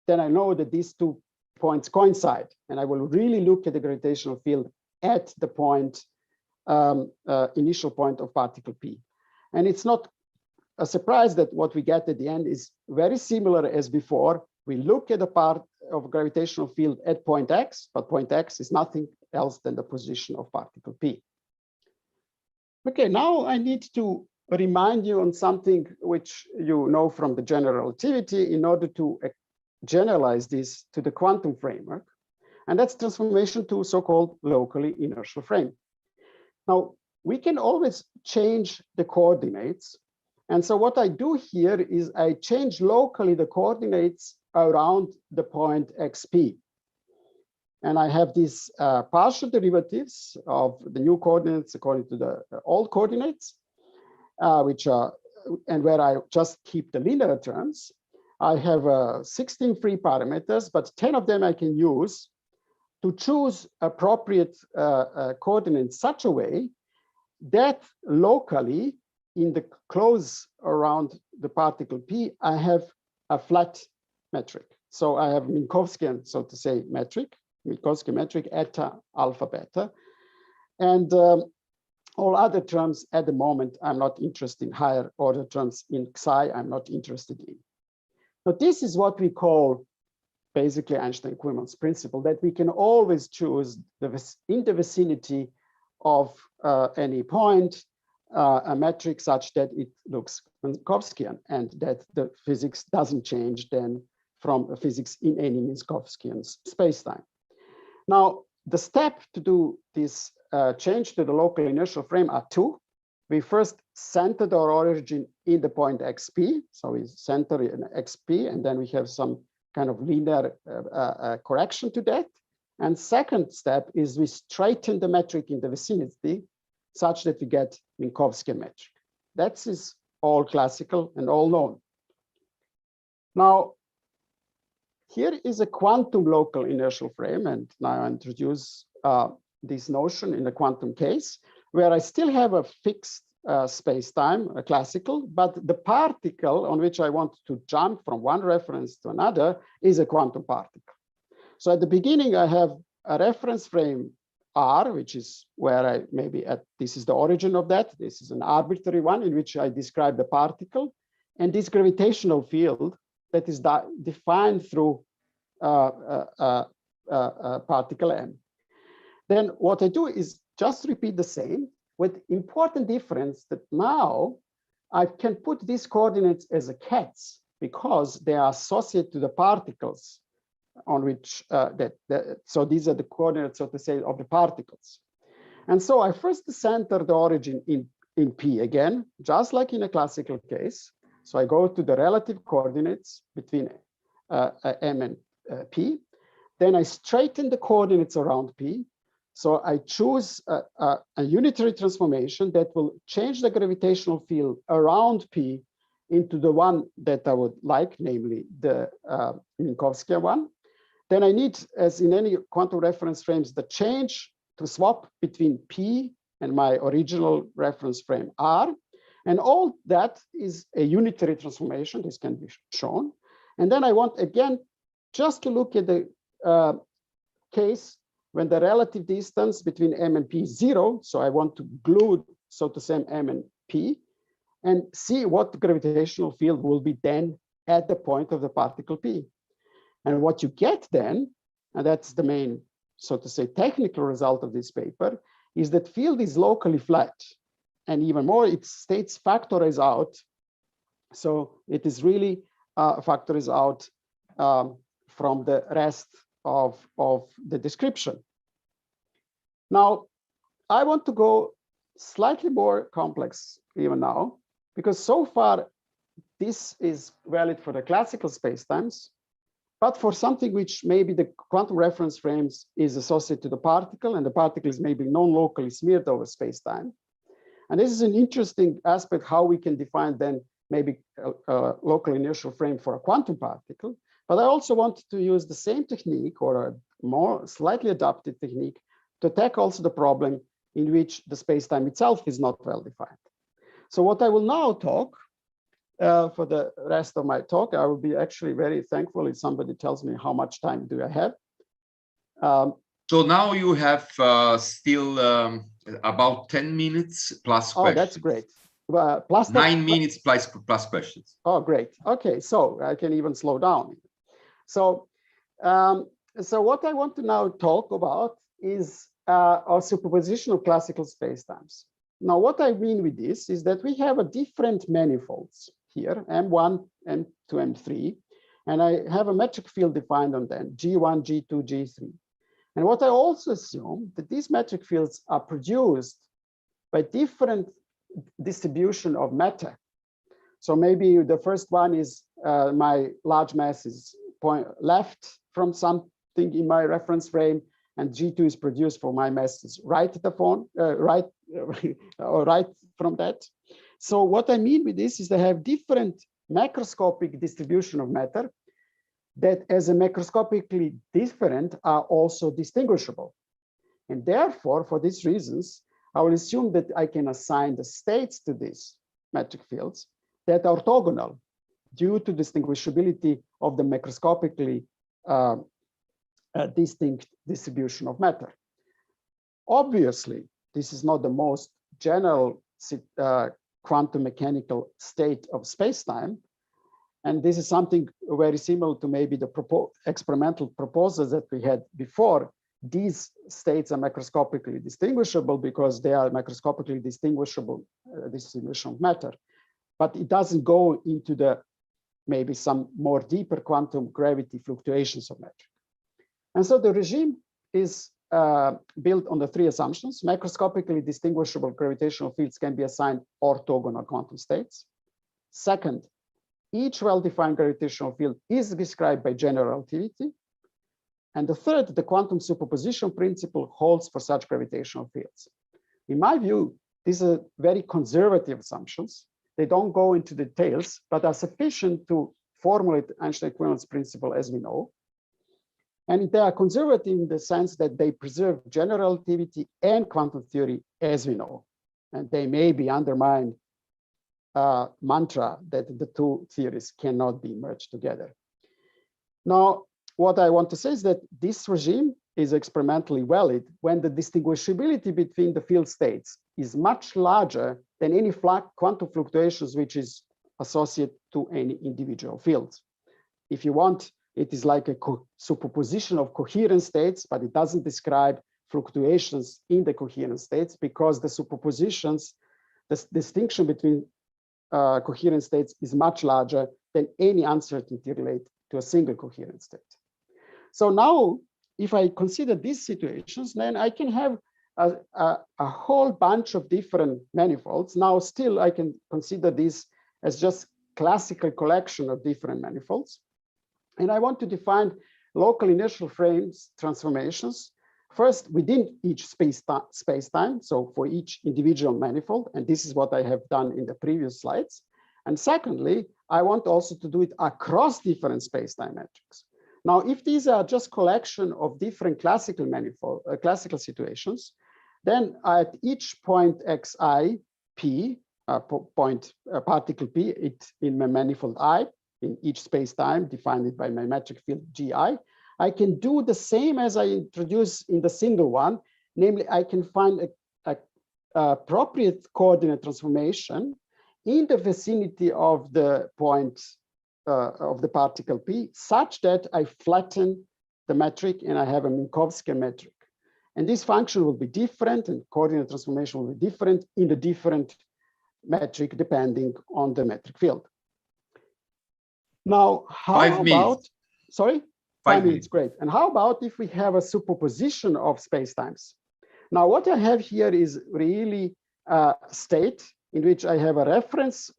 then I know that these 2 points coincide. And I will really look at the gravitational field at the point, initial point of particle P. And it's not a surprise that what we get at the end is very similar as before. We look at the part of gravitational field at point X, but point X is nothing else than the position of particle P. Okay, now I need to remind you on something which you know from the general relativity in order to generalize this to the quantum framework. And that's transformation to so-called locally inertial frame. Now, we can always change the coordinates. And so what I do here is I change locally the coordinates around the point XP. And I have these partial derivatives of the new coordinates according to the old coordinates, which are, and where I just keep the linear terms. I have 16 free parameters, but 10 of them I can use to choose appropriate coordinate in such a way that locally in the close around the particle P, I have a flat metric. So I have Minkowskian, so to say, metric, Minkowski metric eta, alpha, beta. And all other terms at the moment, I'm not interested in. Higher order terms in psi, I'm not interested in. Now, this is what we call basically Einstein equivalence principle, that we can always choose in the vicinity of any point, a metric such that it looks Minkowskian and that the physics doesn't change then from physics in any Minkowskian spacetime. Now, the step to do this change to the local inertial frame are two. We first centered our origin in the point XP. So we center in XP, and then we have some kind of linear correction to that. And second step is we straighten the metric in the vicinity such that we get Minkowski metric. That is all classical and all known. Now, here is a quantum local inertial frame, and now I introduce this notion in the quantum case, where I still have a fixed space-time, a classical, but the particle on which I want to jump from one reference to another is a quantum particle. So at the beginning, I have a reference frame R, which is where I maybe at, this is the origin of that. This is an arbitrary one in which I describe the particle and this gravitational field that is defined through particle M. Then what I do is just repeat the same with important difference that now I can put these coordinates as a cats because they are associated to the particles on which so these are the coordinates, so to say, of the particles. And so I first center the origin in P again, just like in a classical case. So I go to the relative coordinates between M and P. Then I straighten the coordinates around P. So I choose a unitary transformation that will change the gravitational field around P into the one that I would like, namely the Minkowski one. Then I need, as in any quantum reference frames, the change to swap between P and my original reference frame R. And all that is a unitary transformation. This can be shown. And then I want, again, just to look at the case when the relative distance between M and P is 0. So I want to glue, so to say, M and P and see what the gravitational field will be then at the point of the particle P. And what you get then, and that's the main so to say, technical result of this paper is that field is locally flat. And even more, its states factorize out. So it is really factorized out from the rest of the description. Now, I want to go slightly more complex even now, because so far this is valid for the classical spacetimes, but for something which maybe the quantum reference frames is associated to the particle, and the particle is maybe non-locally smeared over spacetime. And this is an interesting aspect, how we can define then maybe a local inertial frame for a quantum particle. But I also want to use the same technique, or a more slightly adapted technique, to tackle also the problem in which the spacetime itself is not well defined. So what I will now talk for the rest of my talk, I will be actually very thankful if somebody tells me how much time do I have. So now you have still about 10 minutes plus questions. Oh, that's great. Plus 9 minutes plus questions. Oh, great. Okay, so I can even slow down. So, so what I want to now talk about is our superposition of classical spacetimes. Now, what I mean with this is that we have a different manifolds here, M1, M2, M3, and I have a metric field defined on them, G1, G2, G3. And what I also assume that these metric fields are produced by different distribution of matter. So maybe the first one is my large mass is left from something in my reference frame, and G2 is produced for my mass is right at the phone, right from that. So what I mean with this is they have different macroscopic distribution of matter that as a macroscopically different are also distinguishable. And therefore, for these reasons, I will assume that I can assign the states to these metric fields that are orthogonal due to distinguishability of the macroscopically distinct distribution of matter. Obviously, this is not the most general quantum mechanical state of spacetime. And this is something very similar to maybe the experimental proposals that we had before. These states are macroscopically distinguishable because they are macroscopically distinguishable distribution of matter. But it doesn't go into the maybe some more deeper quantum gravity fluctuations of matter. And so the regime is built on the three assumptions. Macroscopically distinguishable gravitational fields can be assigned orthogonal quantum states. Second, each well-defined gravitational field is described by general relativity. And the third, the quantum superposition principle holds for such gravitational fields. In my view, these are very conservative assumptions. They don't go into details, but are sufficient to formulate the Einstein equivalence principle as we know. And they are conservative in the sense that they preserve general relativity and quantum theory as we know. And they may be undermined mantra that the two theories cannot be merged together. Now, what I want to say is that this regime is experimentally valid when the distinguishability between the field states is much larger than any quantum fluctuations which is associated to any individual field. If you want, it is like a superposition of coherent states, but it doesn't describe fluctuations in the coherent states because the superpositions, the distinction between coherent states is much larger than any uncertainty related to a single coherent state. So now, if I consider these situations, then I can have a whole bunch of different manifolds. Now, still, I can consider this as just classical collection of different manifolds. And I want to define local inertial frames transformations. First, within each space-time, so for each individual manifold, and this is what I have done in the previous slides. And secondly, I want also to do it across different space-time metrics. Now, if these are just collection of different classical manifold, classical situations, then at each point xi, p, particle p, it's in my manifold I, in each space-time defined by my metric field gi, I can do the same as I introduced in the single one, namely I can find a appropriate coordinate transformation in the vicinity of the point of the particle p, such that I flatten the metric, and I have a Minkowski metric. And this function will be different, and coordinate transformation will be different in the different metric depending on the metric field. Now, how about, sorry? 5 minutes, great. And how about if we have a superposition of spacetimes? Now, what I have here is really a state in which I have a reference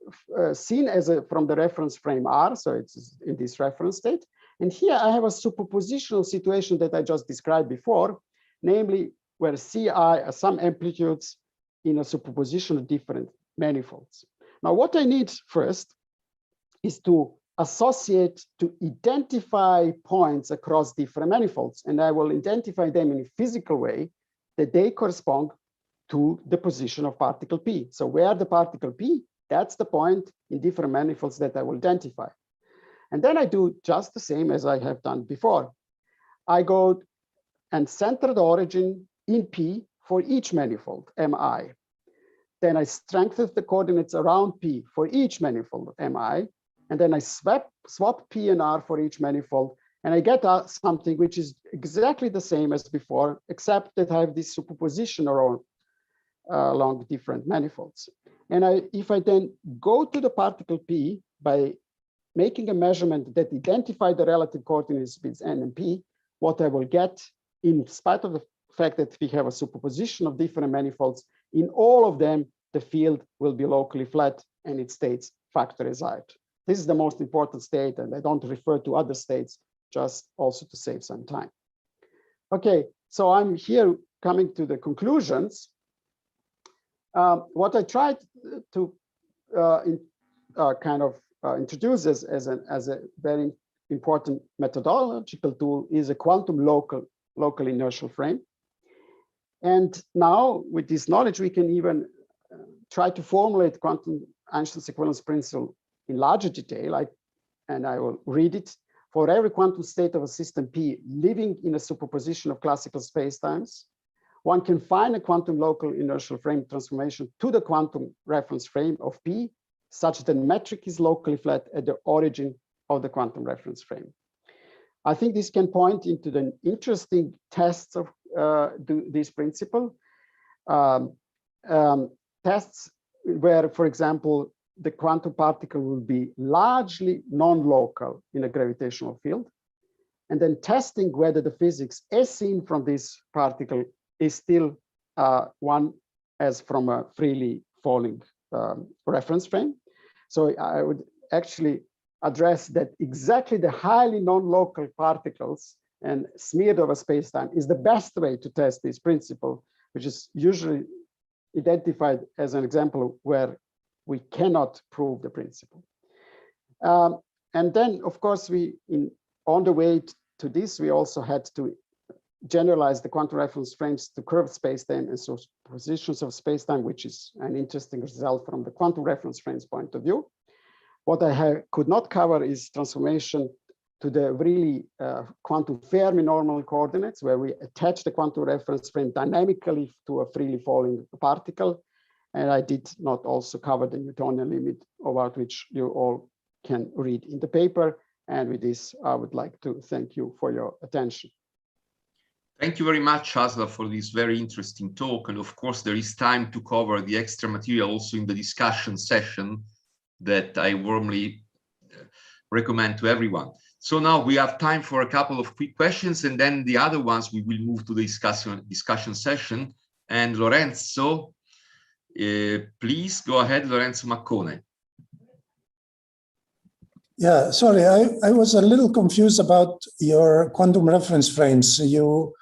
seen as from the reference frame R, so it's in this reference state. And here I have a superpositional situation that I just described before, namely where Ci are some amplitudes in a superposition of different manifolds. Now, what I need first is to associate, to identify points across different manifolds, and I will identify them in a physical way that they correspond to the position of particle P. So where the particle P, that's the point in different manifolds that I will identify. And then I do just the same as I have done before. I go and center the origin in P for each manifold, Mi. Then I strengthen the coordinates around P for each manifold, Mi. And then I swap P and R for each manifold, and I get something which is exactly the same as before, except that I have this superposition along different manifolds. And if I then go to the particle P by making a measurement that identify the relative coordinates with N and P, what I will get, in spite of the fact that we have a superposition of different manifolds, in all of them, the field will be locally flat and its states factorized. This is the most important state, and I don't refer to other states, just also to save some time. Okay, so I'm here coming to the conclusions. What I tried to introduce as a very important methodological tool is a quantum local inertial frame. And now with this knowledge, we can even try to formulate quantum Einstein's equivalence principle in larger detail, and I will read it. For every quantum state of a system P living in a superposition of classical spacetimes, one can find a quantum local inertial frame transformation to the quantum reference frame of P, such that the metric is locally flat at the origin of the quantum reference frame. I think this can point into the interesting tests of this principle. Tests where, for example, the quantum particle will be largely non-local in a gravitational field, and then testing whether the physics as seen from this particle is still one as from a freely falling reference frame. So I would actually address that exactly the highly non-local particles and smeared over spacetime is the best way to test this principle, which is usually identified as an example where we cannot prove the principle. And then, of course, on the way to this, we also had to generalize the quantum reference frames to curved spacetime and superpositions of spacetime, which is an interesting result from the quantum reference frames point of view. What I could not cover is transformation to the really quantum Fermi normal coordinates, where we attach the quantum reference frame dynamically to a freely falling particle. And I did not also cover the Newtonian limit, about which you all can read in the paper. And with this, I would like to thank you for your attention. Thank you very much, Caslav, for this very interesting talk. And of course, there is time to cover the extra material also in the discussion session that I warmly recommend to everyone. So now we have time for a couple of quick questions, and then the other ones we will move to the discussion session. And Lorenzo, please go ahead, Lorenzo Maccone. Yeah, sorry, I was a little confused about your quantum reference frames. You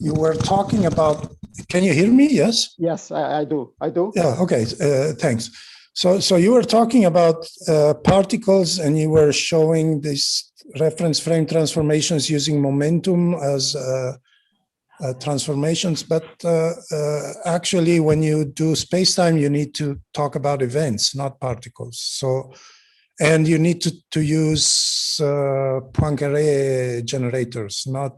were talking about, can you hear me? Yes? Yes, I do. Yeah, okay, thanks. So you were talking about particles, and you were showing these reference frame transformations using momentum as transformations, but actually when you do spacetime, you need to talk about events, not particles. So, and you need to use Poincare generators, not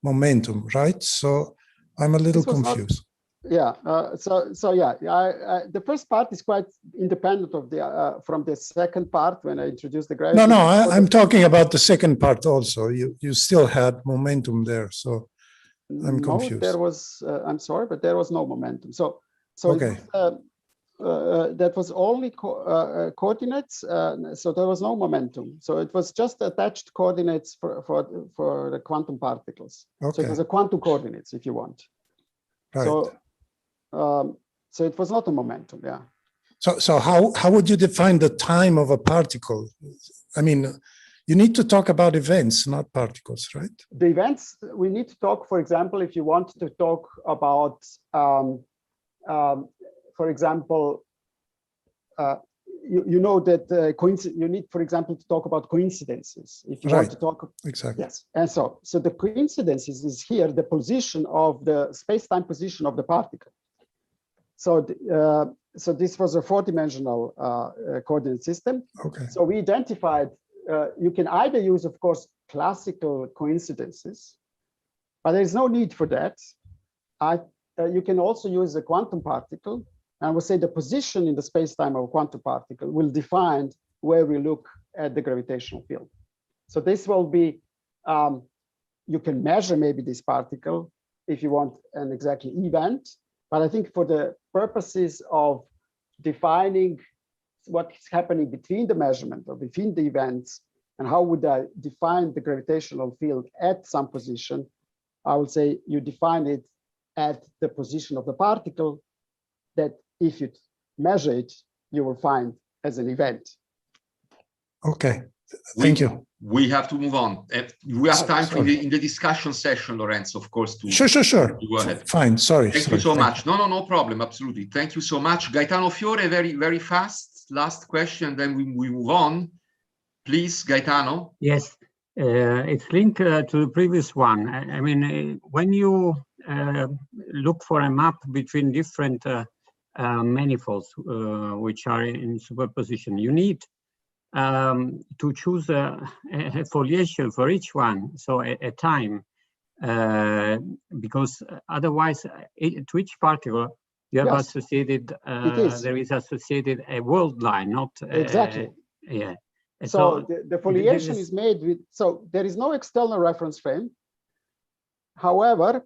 momentum, right? So I'm a little confused. Yeah. The first part is quite independent of the from the second part when I introduced the gravity. No, I'm talking about the second part also. You still had momentum there, so I'm confused. There was. I'm sorry, but there was no momentum. So okay. That was only coordinates. So there was no momentum. So it was just attached coordinates for the quantum particles. Okay. So it was a quantum coordinates, if you want. Right. So it was not a momentum, yeah. So how would you define the time of a particle? I mean, you need to talk about events, not particles, right? The events, we need to talk, for example, if you want to talk about, for example, you know that you need, for example, to talk about coincidences. If you want to talk, exactly. Yes, and so the coincidences is here the position of the space-time position of the particle. So so this was a 4-dimensional coordinate system. Okay. So we identified. You can either use, of course, classical coincidences, but there is no need for that. You can also use a quantum particle. And we'll say the position in the space-time of a quantum particle will define where we look at the gravitational field. So this will be, you can measure maybe this particle if you want an exactly event, but I think for the purposes of defining what's happening between the measurement or between the events and how would I define the gravitational field at some position, I would say you define it at the position of the particle that if you measure it, you will find as an event. Okay, thank you. We have to move on. We have time for in the discussion session, Lorenzo, of course. Sure. Go ahead. Fine, sorry. Thank you so much. No problem, absolutely. Thank you so much. Gaetano Fiore, very fast. Last question, then we move on. Please, Gaetano. Yes, it's linked to the previous one. I mean, when you look for a map between different manifolds which are in superposition, you need to choose a foliation for each one, so a time, because otherwise to each particle you have associated, there is associated a world line, not exactly. Yeah. So the foliation is made with, so there is no external reference frame. However,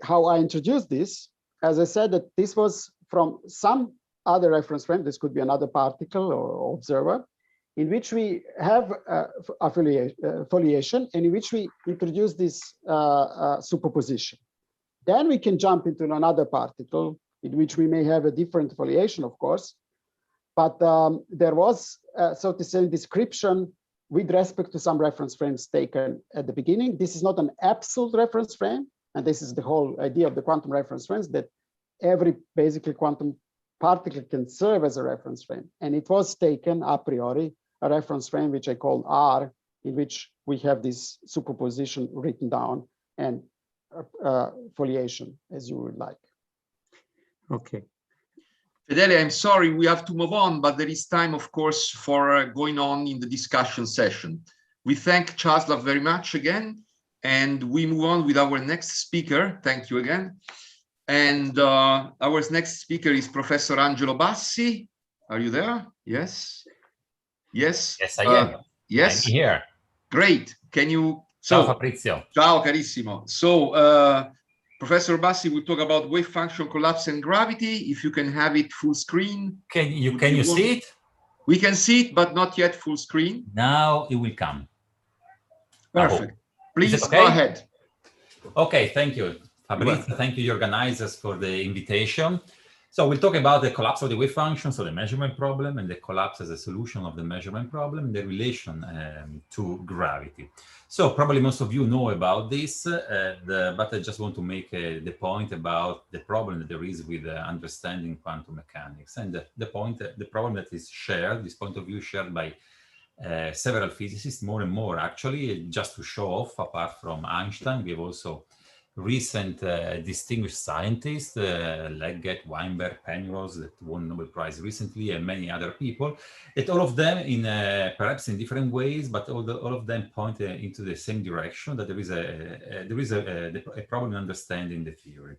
how I introduced this, as I said, that this was from some other reference frame, this could be another particle or observer, in which we have foliation and in which we introduce this superposition. Then we can jump into another particle in which we may have a different foliation, of course, but there was, so to say, description with respect to some reference frames taken at the beginning. This is not an absolute reference frame, and this is the whole idea of the quantum reference frames, that every basically quantum particle can serve as a reference frame. And it was taken a priori, a reference frame which I called R, in which we have this superposition written down and foliation as you would like. Okay. Fedele, I'm sorry, we have to move on, but there is time, of course, for going on in the discussion session. We thank Caslav very much again, and we move on with our next speaker. Thank you again. And our next speaker is Professor Angelo Bassi. Are you there? Yes. Yes. Yes, I am. Yes. I'm here. Great. Can you? Ciao, Fabrizio. Ciao, carissimo. So, Professor Bassi will talk about wave function collapse and gravity. If you can have it full screen. Can you see it? We can see it, but not yet full screen. Now it will come. Perfect. Please go ahead. Okay, thank you, Fabrizio. Thank you, the organizers, for the invitation. So we'll talk about the collapse of the wave function, so the measurement problem, and the collapse as a solution of the measurement problem, and the relation to gravity. So probably most of you know about this, but I just want to make the point about the problem that there is with understanding quantum mechanics, and the problem that is shared, this point of view shared by several physicists, more and more actually, just to show off. Apart from Einstein, we have also recent distinguished scientists, Leggett, Weinberg, Penrose, that won Nobel Prize recently, and many other people, that all of them, in perhaps in different ways, but all of them point into the same direction, that there is a problem in understanding the theory.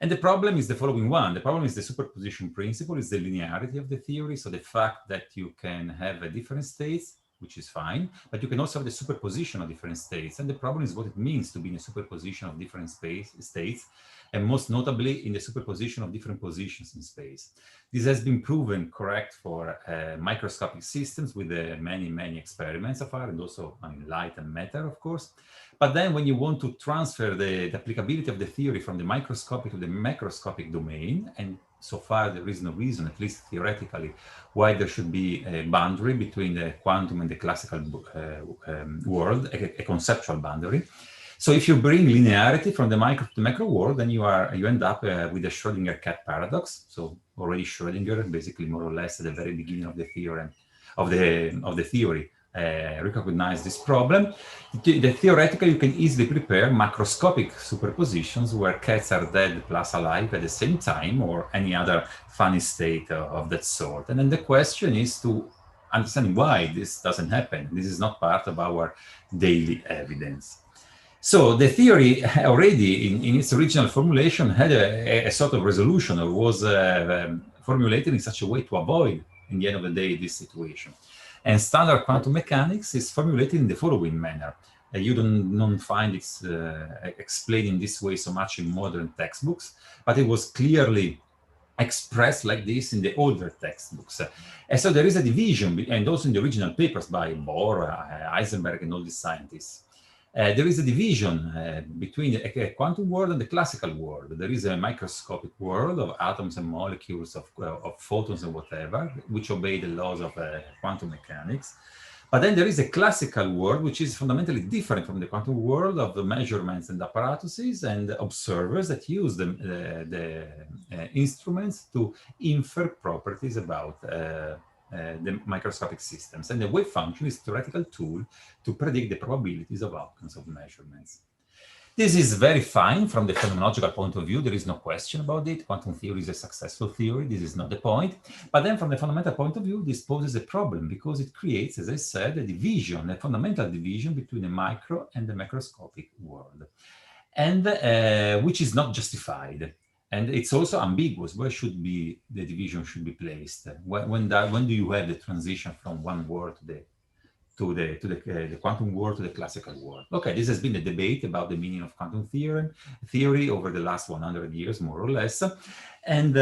And the problem is the following one. The problem is the superposition principle, is the linearity of the theory. So the fact that you can have different states, which is fine, but you can also have the superposition of different states. And the problem is what it means to be in a superposition of different states, and most notably in the superposition of different positions in space. This has been proven correct for microscopic systems with many experiments so far, and also light and matter, of course. But then when you want to transfer the applicability of the theory from the microscopic to the macroscopic domain, and so far there is no reason, at least theoretically, why there should be a boundary between the quantum and the classical world, a conceptual boundary. So if you bring linearity from the micro to the macro world, then you end up with the Schrödinger cat paradox. So already Schrödinger, basically more or less at the very beginning of the theorem of the theory, recognize this problem. Theoretically, you can easily prepare macroscopic superpositions where cats are dead plus alive at the same time, or any other funny state of that sort. And then the question is to understand why this doesn't happen. This is not part of our daily evidence. So the theory already in its original formulation had a sort of resolution, or was formulated in such a way to avoid, in the end of the day, this situation. And standard quantum mechanics is formulated in the following manner. You don't find it explained in this way so much in modern textbooks, but it was clearly expressed like this in the older textbooks. And so there is a division, and also in the original papers by Bohr, Heisenberg, and all these scientists. There is a division between a quantum world and the classical world. There is a microscopic world of atoms and molecules, of photons and whatever, which obey the laws of quantum mechanics. But then there is a classical world, which is fundamentally different from the quantum world, of the measurements and apparatuses and observers that use the instruments to infer properties about the microscopic systems. And the wave function is a theoretical tool to predict the probabilities of outcomes of measurements. This is very fine from the phenomenological point of view. There is no question about it. Quantum theory is a successful theory. This is not the point. But then from the fundamental point of view, this poses a problem because it creates, as I said, a division, a fundamental division between the micro and the macroscopic world, and which is not justified. And it's also ambiguous. Where should be the division should be placed? When do you have the transition from one world to the quantum world to the classical world? Okay, this has been a debate about the meaning of quantum theory over the last 100 years, more or less. And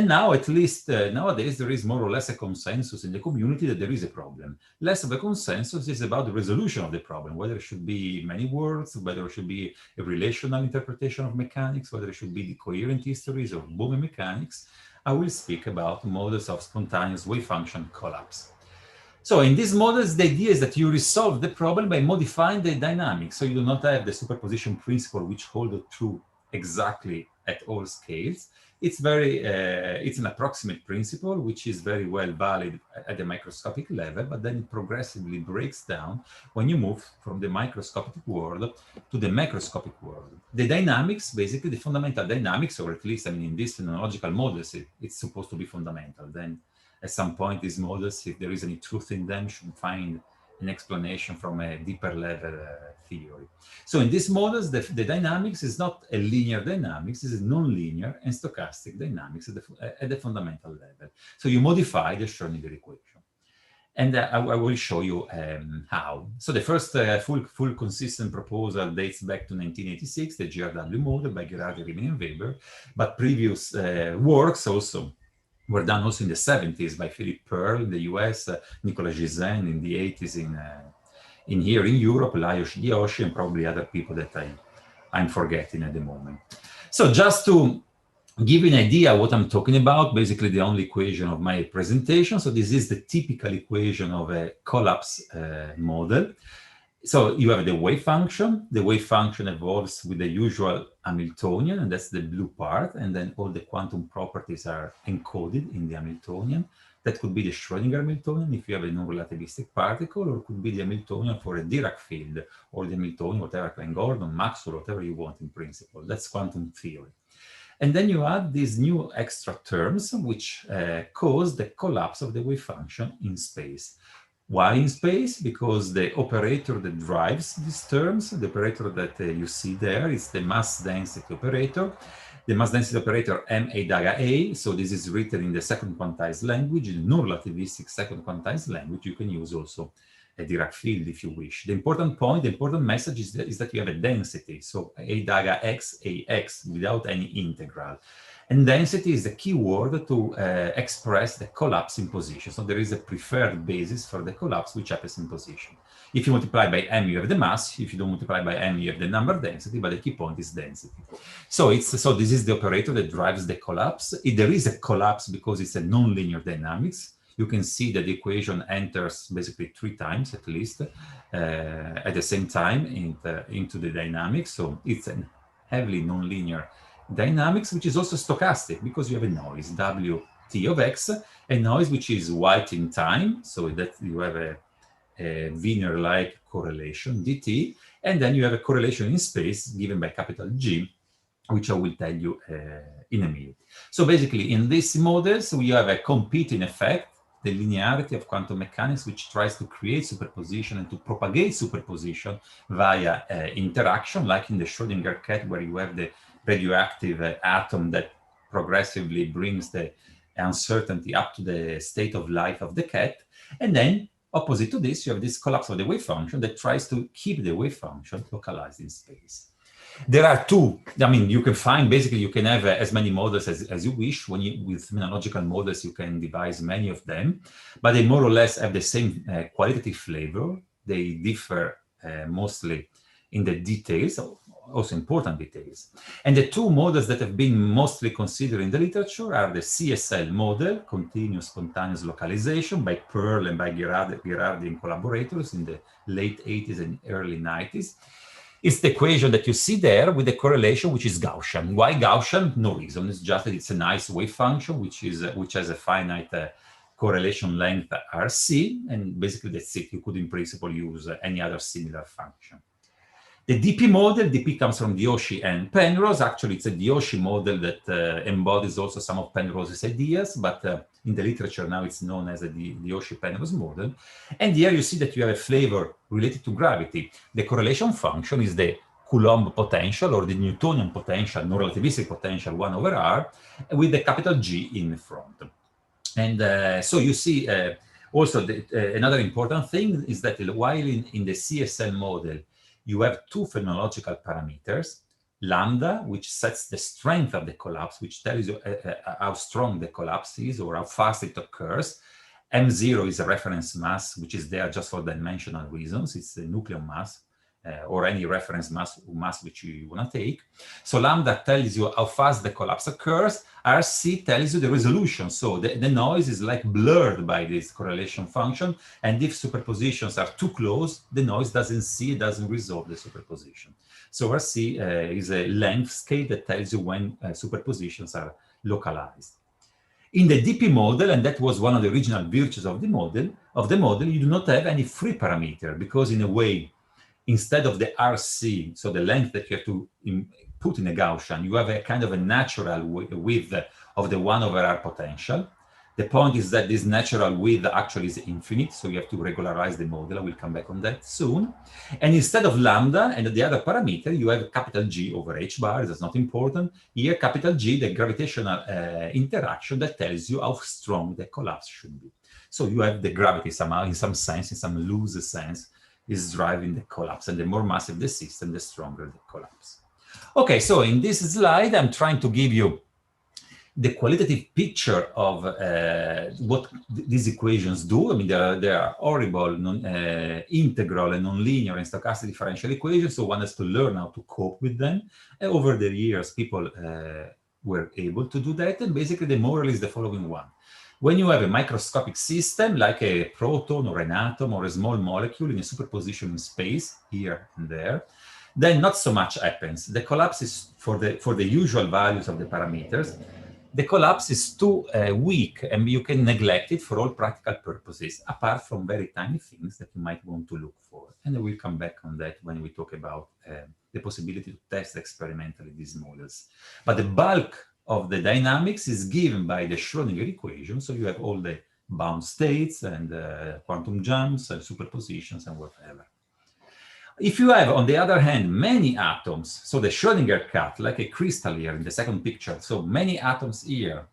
now, at least nowadays, there is more or less a consensus in the community that there is a problem. Less of a consensus is about the resolution of the problem, whether it should be many worlds, whether it should be a relational interpretation of mechanics, whether it should be decoherent histories or Bose mechanics. I will speak about models of spontaneous wave function collapse. So in these models, the idea is that you resolve the problem by modifying the dynamics. So you do not have the superposition principle, which holds true exactly at all scales. It's an approximate principle, which is very well valid at the microscopic level, but then it progressively breaks down when you move from the microscopic world to the macroscopic world. The dynamics, basically the fundamental dynamics, or at least, I mean, in these phenomenological models, it's supposed to be fundamental. Then at some point, these models, if there is any truth in them, should find an explanation from a deeper level theory. So in these models, the dynamics is not a linear dynamics, it is non-linear and stochastic dynamics at the fundamental level. So you modify the Schrödinger equation. And I will show you how. So the first full consistent proposal dates back to 1986, the GRW model by Gherardi, Rimini, and Weber, but previous works also were done also in the 70s by Philip Pearl in the US, Nicolas Gisin in the 80s in here in Europe, Lajos Diósi, and probably other people that I'm forgetting at the moment. So just to give you an idea what I'm talking about, basically the only equation of my presentation. So this is the typical equation of a collapse model. So you have the wave function. The wave function evolves with the usual Hamiltonian, and that's the blue part. And then all the quantum properties are encoded in the Hamiltonian. That could be the Schrödinger Hamiltonian if you have a non-relativistic particle, or it could be the Hamiltonian for a Dirac field, or the Hamiltonian, whatever, Klein-Gordon, Maxwell, whatever you want in principle. That's quantum theory. And then you add these new extra terms, which cause the collapse of the wave function in space. Why in space? Because the operator that drives these terms, the operator that you see there, is the mass density operator. The mass density operator M(A){A), so this is written in the second quantized language, in the non-relativistic second quantized language. You can use also a Dirac field if you wish. The important point, the important message is that you have a density, so A(x), AX, without any integral. And density is the key word to express the collapse in position. So there is a preferred basis for the collapse which happens in position. If you multiply by m, you have the mass. If you don't multiply by m, you have the number density, but the key point is density. So this is the operator that drives the collapse. There is a collapse because it's a nonlinear dynamics. You can see that the equation enters basically 3 times at least at the same time into the dynamics. So it's a heavily nonlinear dynamics, which is also stochastic because you have a noise, Wt of x, a noise which is white in time, so that you have a Wiener-like correlation, dt, and then you have a correlation in space given by capital G, which I will tell you in a minute. So basically, in these models, we have a competing effect, the linearity of quantum mechanics, which tries to create superposition and to propagate superposition via interaction, like in the Schrödinger cat, where you have the radioactive atom that progressively brings the uncertainty up to the state of life of the cat. And then, opposite to this, you have this collapse of the wave function that tries to keep the wave function localized in space. There are two, I mean, you can find, basically, you can have as many models as you wish. With phenomenological models, you can devise many of them, but they more or less have the same qualitative flavor. They differ mostly in the details, also important details. And the two models that have been mostly considered in the literature are the CSL model, continuous spontaneous localization, by Pearl and by Gherardi and collaborators in the late 80s and early 90s. It's the equation that you see there with the correlation, which is Gaussian. Why Gaussian? No reason. It's just that it's a nice wave function, which has a finite correlation length RC, and basically that's it. You could, in principle, use any other similar function. The DP model, DP comes from Dioschi and Penrose. Actually, it's a Dioschi model that embodies also some of Penrose's ideas, but in the literature now it's known as a Dioschi-Penrose model. And here you see that you have a flavor related to gravity. The correlation function is the Coulomb potential, or the Newtonian potential, non-relativistic potential 1 over r, with the capital G in front. And so you see also another important thing is that while in the CSL model, you have two phenomenological parameters, lambda, which sets the strength of the collapse, which tells you how strong the collapse is or how fast it occurs. M0 is a reference mass, which is there just for dimensional reasons. It's the nucleon mass or any reference mass which you want to take. So lambda tells you how fast the collapse occurs. RC tells you the resolution. So the noise is like blurred by this correlation function. And if superpositions are too close, the noise doesn't resolve the superposition. So RC is a length scale that tells you when superpositions are localized. In the DP model, and that was one of the original virtues of the model, you do not have any free parameter, because in a way, instead of the RC, so the length that you have to put in a Gaussian, you have a kind of a natural width of the 1 over r potential. The point is that this natural width actually is infinite, so you have to regularize the model. I will come back on that soon. And instead of lambda and the other parameter, you have capital G over h bar. That's not important. Here, capital G, the gravitational interaction that tells you how strong the collapse should be. So you have the gravity somehow, in some sense, in some loose sense, is driving the collapse, and the more massive the system, the stronger the collapse. Okay, so in this slide, I'm trying to give you the qualitative picture of what these equations do. I mean, they are horrible, integral and nonlinear and stochastic differential equations, so one has to learn how to cope with them. And over the years, people were able to do that, and basically the moral is the following one. When you have a microscopic system, like a proton or an atom or a small molecule in a superposition in space, here and there, then not so much happens. The collapse is for the usual values of the parameters. the collapse is too weak and you can neglect it for all practical purposes, apart from very tiny things that you might want to look for. And I will come back on that when we talk about the possibility to test experimentally these models. But the bulk of the dynamics is given by the Schrödinger equation. So you have all the bound states and quantum jumps and superpositions and whatever. If you have, on the other hand, many atoms, so the Schrödinger cut, like a crystal here in the second picture, so many atoms here,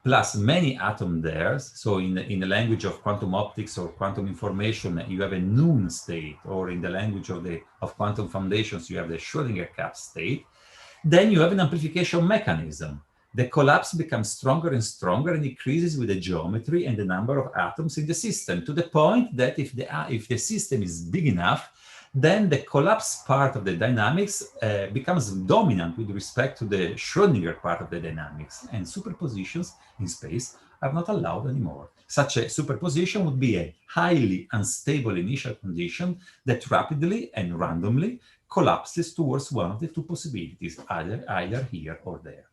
plus many atoms there, so in the language of quantum optics or quantum information, you have a Noon state, or in the language of quantum foundations, you have the Schrödinger cut state, then you have an amplification mechanism. The collapse becomes stronger and stronger and increases with the geometry and the number of atoms in the system, to the point that if the system is big enough, then the collapse part of the dynamics becomes dominant with respect to the Schrödinger part of the dynamics, and superpositions in space are not allowed anymore. Such a superposition would be a highly unstable initial condition that rapidly and randomly collapses towards one of the two possibilities, either here or there.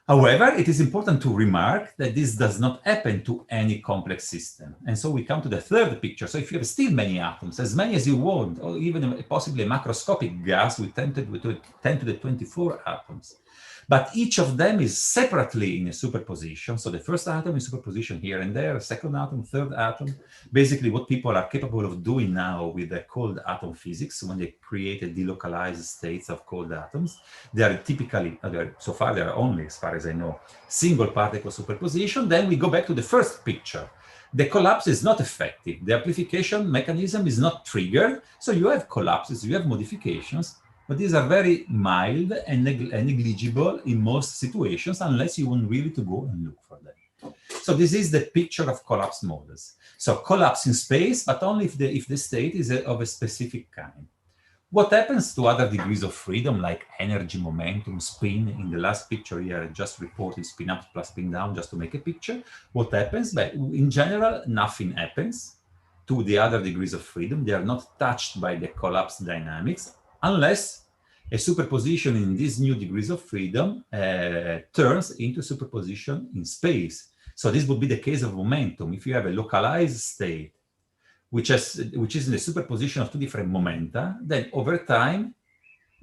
However, it is important to remark that this does not happen to any complex system. And so we come to the third picture. So if you have still many atoms, as many as you want, or even possibly a macroscopic gas with 10 to the 24 atoms, but each of them is separately in a superposition. So the first atom is superposition here and there, second atom, third atom. Basically what people are capable of doing now with the cold atom physics, when they create a delocalized states of cold atoms, they are typically, so far they are only, as far as I know, single particle superposition. Then we go back to the first picture. The collapse is not effective. The amplification mechanism is not triggered. So you have collapses, you have modifications, but these are very mild and negligible in most situations, unless you want really to go and look for them. So this is the picture of collapse models. So collapse in space, but only if the state is of a specific kind. What happens to other degrees of freedom, like energy, momentum, spin? In the last picture here, I just reported spin up plus spin down just to make a picture. What happens? But in general, nothing happens to the other degrees of freedom. They are not touched by the collapse dynamics, unless a superposition in these new degrees of freedom turns into superposition in space. So this would be the case of momentum. If you have a localized state, which is in the superposition of two different momenta, then over time,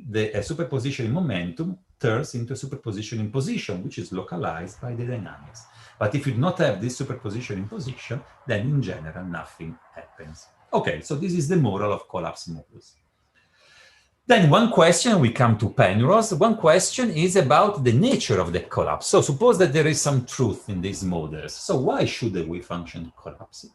the superposition in momentum turns into a superposition in position, which is localized by the dynamics. But if you do not have this superposition in position, then in general, nothing happens. Okay, so this is the moral of collapse models. Then one question, we come to Penrose. One question is about the nature of the collapse. So suppose that there is some truth in these models. So why should the wave function collapse?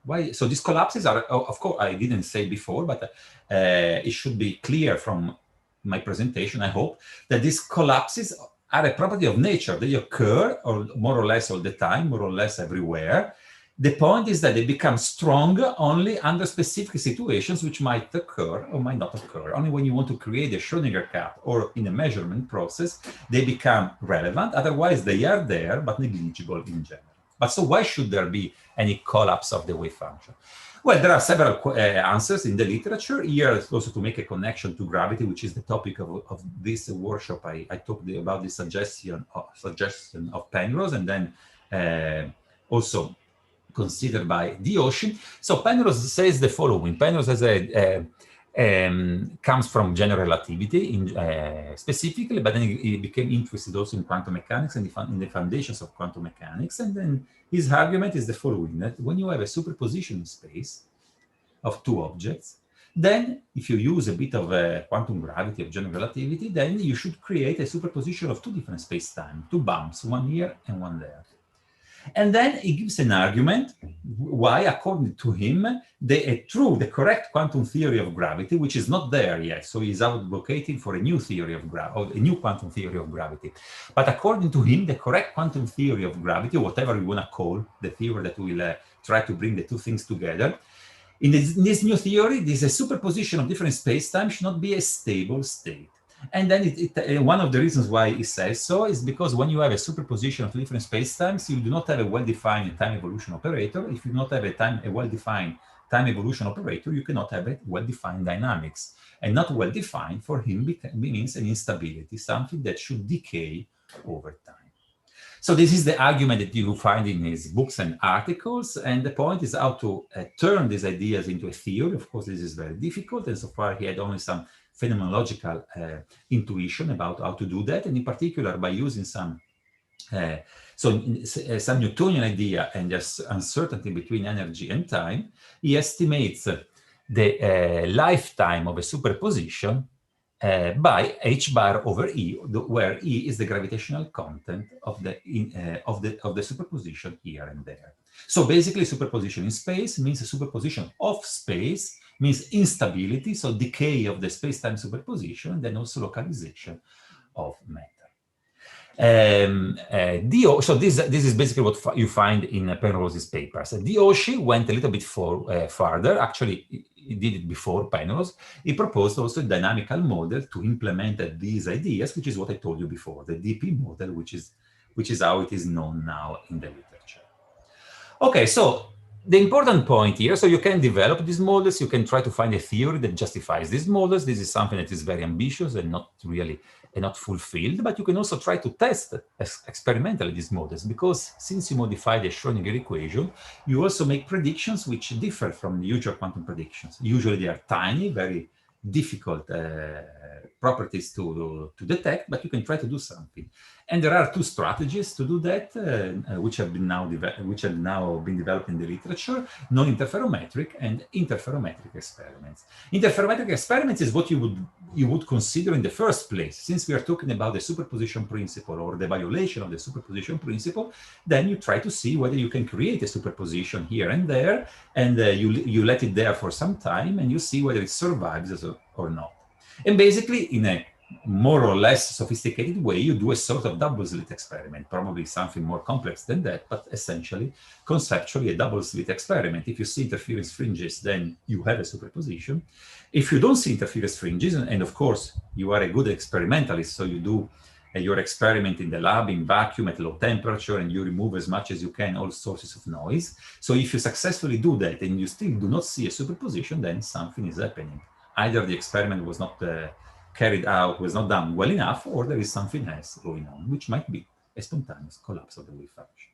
Why? So these collapses are, of course, I didn't say before, but it should be clear from my presentation, I hope, that these collapses are a property of nature. They occur or more or less all the time, more or less everywhere. The point is that they become strong only under specific situations which might occur or might not occur. Only when you want to create a Schrödinger cut or in a measurement process, they become relevant. Otherwise, they are there, but negligible in general. But so why should there be any collapse of the wave function? Well, there are several answers in the literature. Here, also to make a connection to gravity, which is the topic of this workshop, I talked about the suggestion of Penrose, and then also considered by the ocean. So Penrose says the following. Penrose has comes from general relativity specifically, but then he became interested also in quantum mechanics and in the foundations of quantum mechanics. And then his argument is the following, that when you have a superposition in space of two objects, then if you use a bit of quantum gravity of general relativity, then you should create a superposition of two different space-time, two bumps, one here and one there. And then he gives an argument why, according to him, the correct quantum theory of gravity, which is not there yet, so he's advocating for a new theory of gravity, a new quantum theory of gravity. But according to him, the correct quantum theory of gravity, or whatever you want to call the theory that will try to bring the two things together, in this new theory, this superposition of different space-time should not be a stable state. And then one of the reasons why he says so is because when you have a superposition of different spacetimes, you do not have a well-defined time evolution operator. If you do not have a well-defined time evolution operator, you cannot have a well-defined dynamics. And not well-defined for him means an instability, something that should decay over time. So this is the argument that you will find in his books and articles. And the point is how to turn these ideas into a theory. Of course, this is very difficult. And so far, he had only some phenomenological intuition about how to do that. And in particular, by using some Newtonian idea and just uncertainty between energy and time, he estimates the lifetime of a superposition by h bar over e, where e is the gravitational content of the superposition here and there. So basically, superposition in space means a superposition of space, means instability, so decay of the space-time superposition, and then also localization of matter. So this is basically what you find in Penrose's papers. Dioschi went a little bit farther. Actually, he did it before Penrose. He proposed also a dynamical model to implement these ideas, which is what I told you before, the DP model, which is how it is known now in the literature. Okay, so the important point here, so you can develop these models, you can try to find a theory that justifies these models. This is something that is very ambitious and not really not fulfilled, but you can also try to test experimentally these models, because since you modify the Schrödinger equation, you also make predictions which differ from the usual quantum predictions. Usually they are tiny, very difficult properties to detect, but you can try to do something. And there are two strategies to do that, which have now been developed in the literature: non-interferometric and interferometric experiments. Interferometric experiments is what you would consider in the first place. Since we are talking about the superposition principle or the violation of the superposition principle, then you try to see whether you can create a superposition here and there, and you let it there for some time, and you see whether it survives or not. And basically, in a more or less sophisticated way, you do a sort of double slit experiment, probably something more complex than that, but essentially, conceptually, a double slit experiment. If you see interference fringes, then you have a superposition. If you don't see interference fringes, and of course, you are a good experimentalist, so you do your experiment in the lab, in vacuum, at low temperature, and you remove as much as you can all sources of noise. So if you successfully do that, and you still do not see a superposition, then something is happening. Either the experiment was not carried out, was not done well enough, or there is something else going on, which might be a spontaneous collapse of the wave function.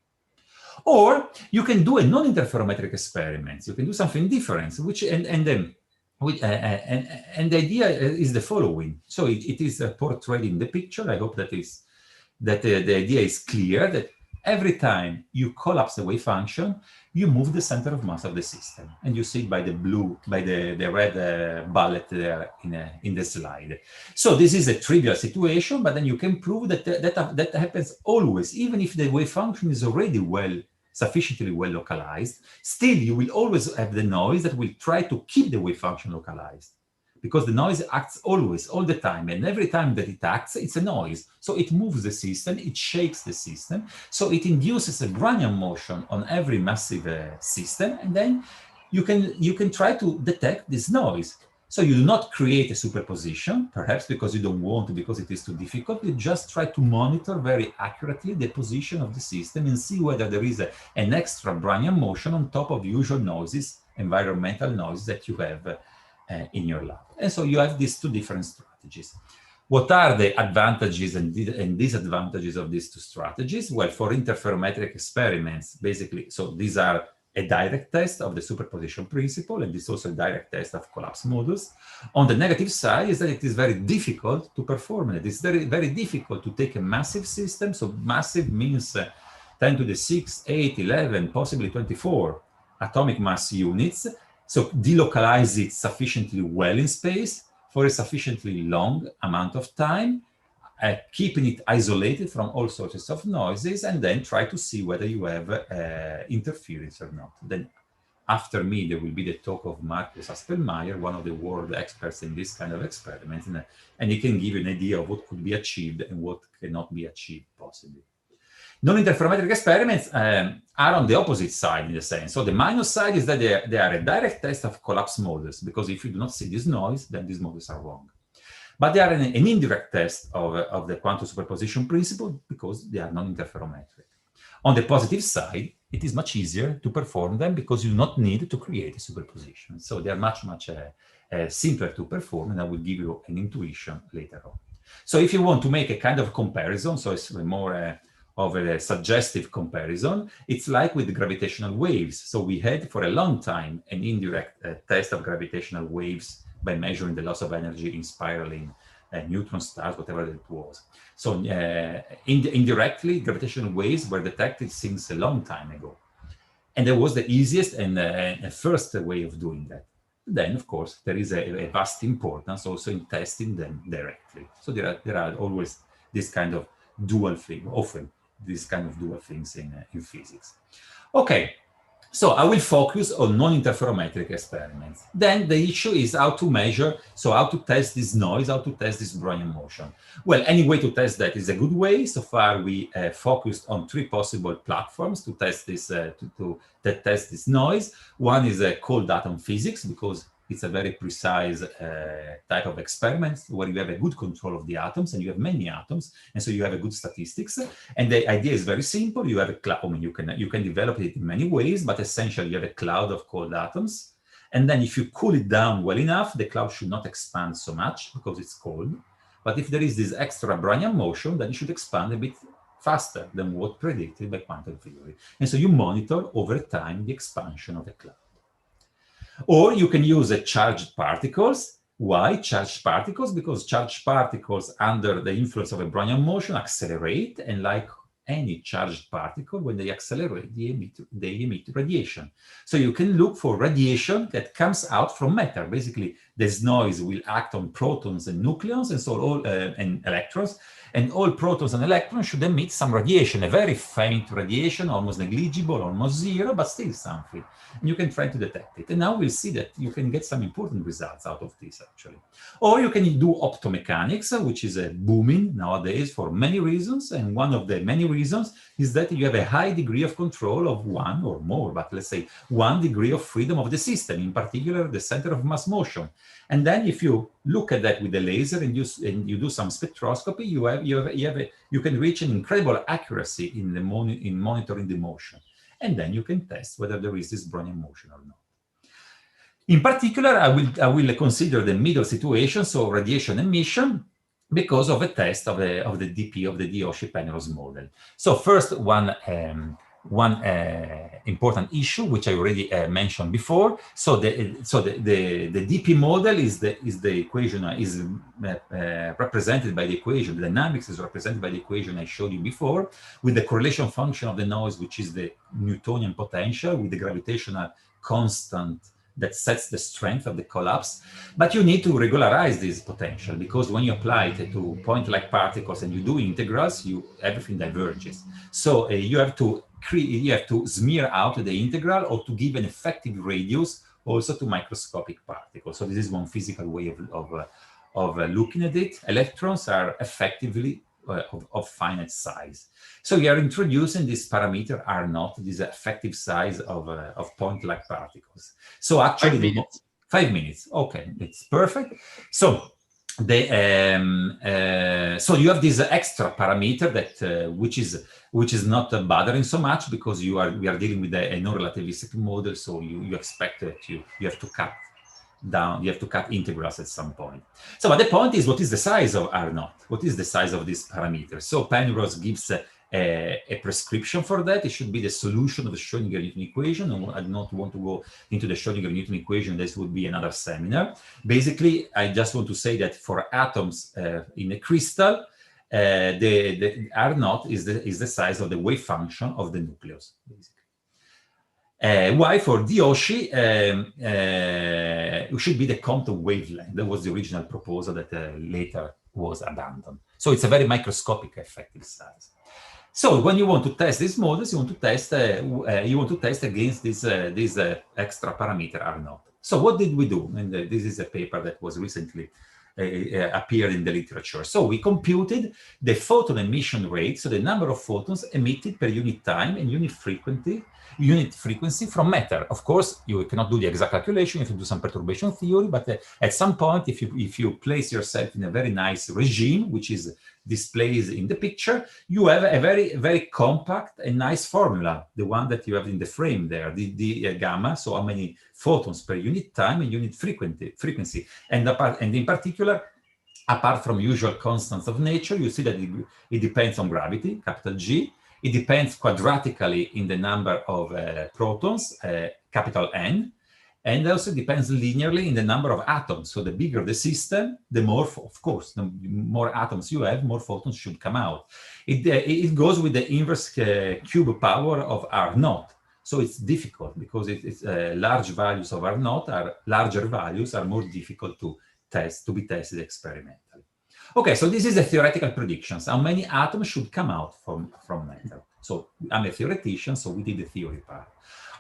Or you can do a non-interferometric experiment. You can do something different, and the idea is the following. So it is portrayed in the picture. I hope that the idea is clear, that every time you collapse the wave function, you move the center of mass of the system. And you see it by the red bullet there in the slide. So this is a trivial situation, but then you can prove that happens always, even if the wave function is already sufficiently well localized. Still, you will always have the noise that will try to keep the wave function localized, because the noise acts always, all the time, and every time that it acts, it's a noise. So it moves the system, it shakes the system, so it induces a Brownian motion on every massive system, and then you can try to detect this noise. So you do not create a superposition, perhaps because you don't want to, because it is too difficult. You just try to monitor very accurately the position of the system and see whether there is an extra Brownian motion on top of usual noises, environmental noises that you have in your lab. And so you have these two different strategies. What are the advantages and disadvantages of these two strategies? Well, for interferometric experiments, basically, so these are a direct test of the superposition principle, and this is also a direct test of collapse models. On the negative side is that it is very difficult to perform it. It's very, very difficult to take a massive system. So massive means 10 to the 6, 8, 11, possibly 24 atomic mass units. So delocalize it sufficiently well in space for a sufficiently long amount of time, keeping it isolated from all sources of noises, and then try to see whether you have interference or not. Then after me, there will be the talk of Markus Aspelmeyer, one of the world experts in this kind of experiments, and he can give you an idea of what could be achieved and what cannot be achieved possibly. Non-interferometric experiments are on the opposite side in a sense. So the minus side is that they are a direct test of collapse models, because if you do not see this noise, then these models are wrong. But they are an indirect test of the quantum superposition principle, because they are non-interferometric. On the positive side, it is much easier to perform them because you do not need to create a superposition. So they are much simpler to perform, and I will give you an intuition later on. So if you want to make a kind of comparison, so it's more a suggestive comparison, it's like with the gravitational waves. So we had for a long time an indirect test of gravitational waves by measuring the loss of energy in spiraling neutron stars, whatever it was. So indirectly, gravitational waves were detected since a long time ago. And that was the easiest and first way of doing that. Then, of course, there is a vast importance also in testing them directly. So there are always this kind of dual thing, often this kind of dual things in physics. Okay, so I will focus on non-interferometric experiments. Then the issue is how to measure, so how to test this noise, how to test this Brownian motion. Well, any way to test that is a good way. So far, we focused on 3 possible platforms to test this test this noise. One is cold atom physics, because it's a very precise type of experiment where you have a good control of the atoms, and you have many atoms, and so you have a good statistics. And the idea is very simple. You have a cloud. I mean, you can develop it in many ways, but essentially you have a cloud of cold atoms. And then if you cool it down well enough, the cloud should not expand so much because it's cold. But if there is this extra Brownian motion, then it should expand a bit faster than what predicted by quantum theory. And so you monitor over time the expansion of the cloud. Or you can use charged particles. Why charged particles? Because charged particles under the influence of a Brownian motion accelerate, and like any charged particle, when they accelerate, they emit radiation. So you can look for radiation that comes out from matter. Basically, this noise will act on protons and nucleons, and so all and electrons, and all protons and electrons should emit some radiation, a very faint radiation, almost negligible, almost zero, but still something. And you can try to detect it. And now we'll see that you can get some important results out of this, actually. Or you can do optomechanics, which is booming nowadays for many reasons. And one of the many reasons is that you have a high degree of control of one or more, but let's say 1 degree of freedom of the system, in particular the center of mass motion. And then if you look at that with the laser and you do some spectroscopy, you can reach an incredible accuracy in monitoring the motion. And then you can test whether there is this Brownian motion or not. In particular, I will consider the middle situation, so radiation emission, because of a test of the DP, of the Dioschi-Penrose model. So first, one important issue, which I already mentioned before. So the DP model is the equation is represented by the equation. The dynamics is represented by the equation I showed you before, with the correlation function of the noise, which is the Newtonian potential, with the gravitational constant that sets the strength of the collapse. But you need to regularize this potential, because when you apply it to point-like particles and you do integrals, everything diverges. So you have to smear out the integral, or to give an effective radius also to microscopic particles. So this is one physical way of looking at it. Electrons are effectively of finite size. So we are introducing this parameter R0, this effective size of point-like particles. So actually, 5 minutes. Okay, it's perfect. So so you have this extra parameter that which is not bothering so much, because we are dealing with a non-relativistic model. So you expect that you have to cut down, you have to cut integrals at some point. So, but the point is, what is the size of R0? What is the size of this parameter? So Penrose gives a prescription for that. It should be the solution of the Schrödinger-Newton equation. And I do not want to go into the Schrödinger-Newton equation. This would be another seminar. Basically, I just want to say that for atoms in a crystal, the R0 is the size of the wave function of the nucleus, basically. Why for Dioschi, it should be the Compton wavelength. That was the original proposal that later was abandoned. So it's a very microscopic effective size. So when you want to test these models, you want to test against this extra parameter R0. So what did we do? And this is a paper that was recently appeared in the literature. So we computed the photon emission rate, so the number of photons emitted per unit time and unit frequency from matter. Of course, you cannot do the exact calculation, you have to do some perturbation theory, but at some point, if you place yourself in a very nice regime, which is displayed in the picture, you have a very, very compact and nice formula, the one that you have in the frame there, the gamma, so how many photons per unit time and unit frequency. And in particular, apart from usual constants of nature, you see that it depends on gravity, capital G, it depends quadratically in the number of protons, capital N, and also depends linearly in the number of atoms. So the bigger the system, the more, of course, the more atoms you have, more photons should come out. It goes with the inverse cube power of R0. So it's difficult because it's large values of R0 are larger values are more difficult to test, to be tested experimentally. Okay, so this is the theoretical predictions. How many atoms should come out from matter? So I'm a theoretician, so we did the theory part.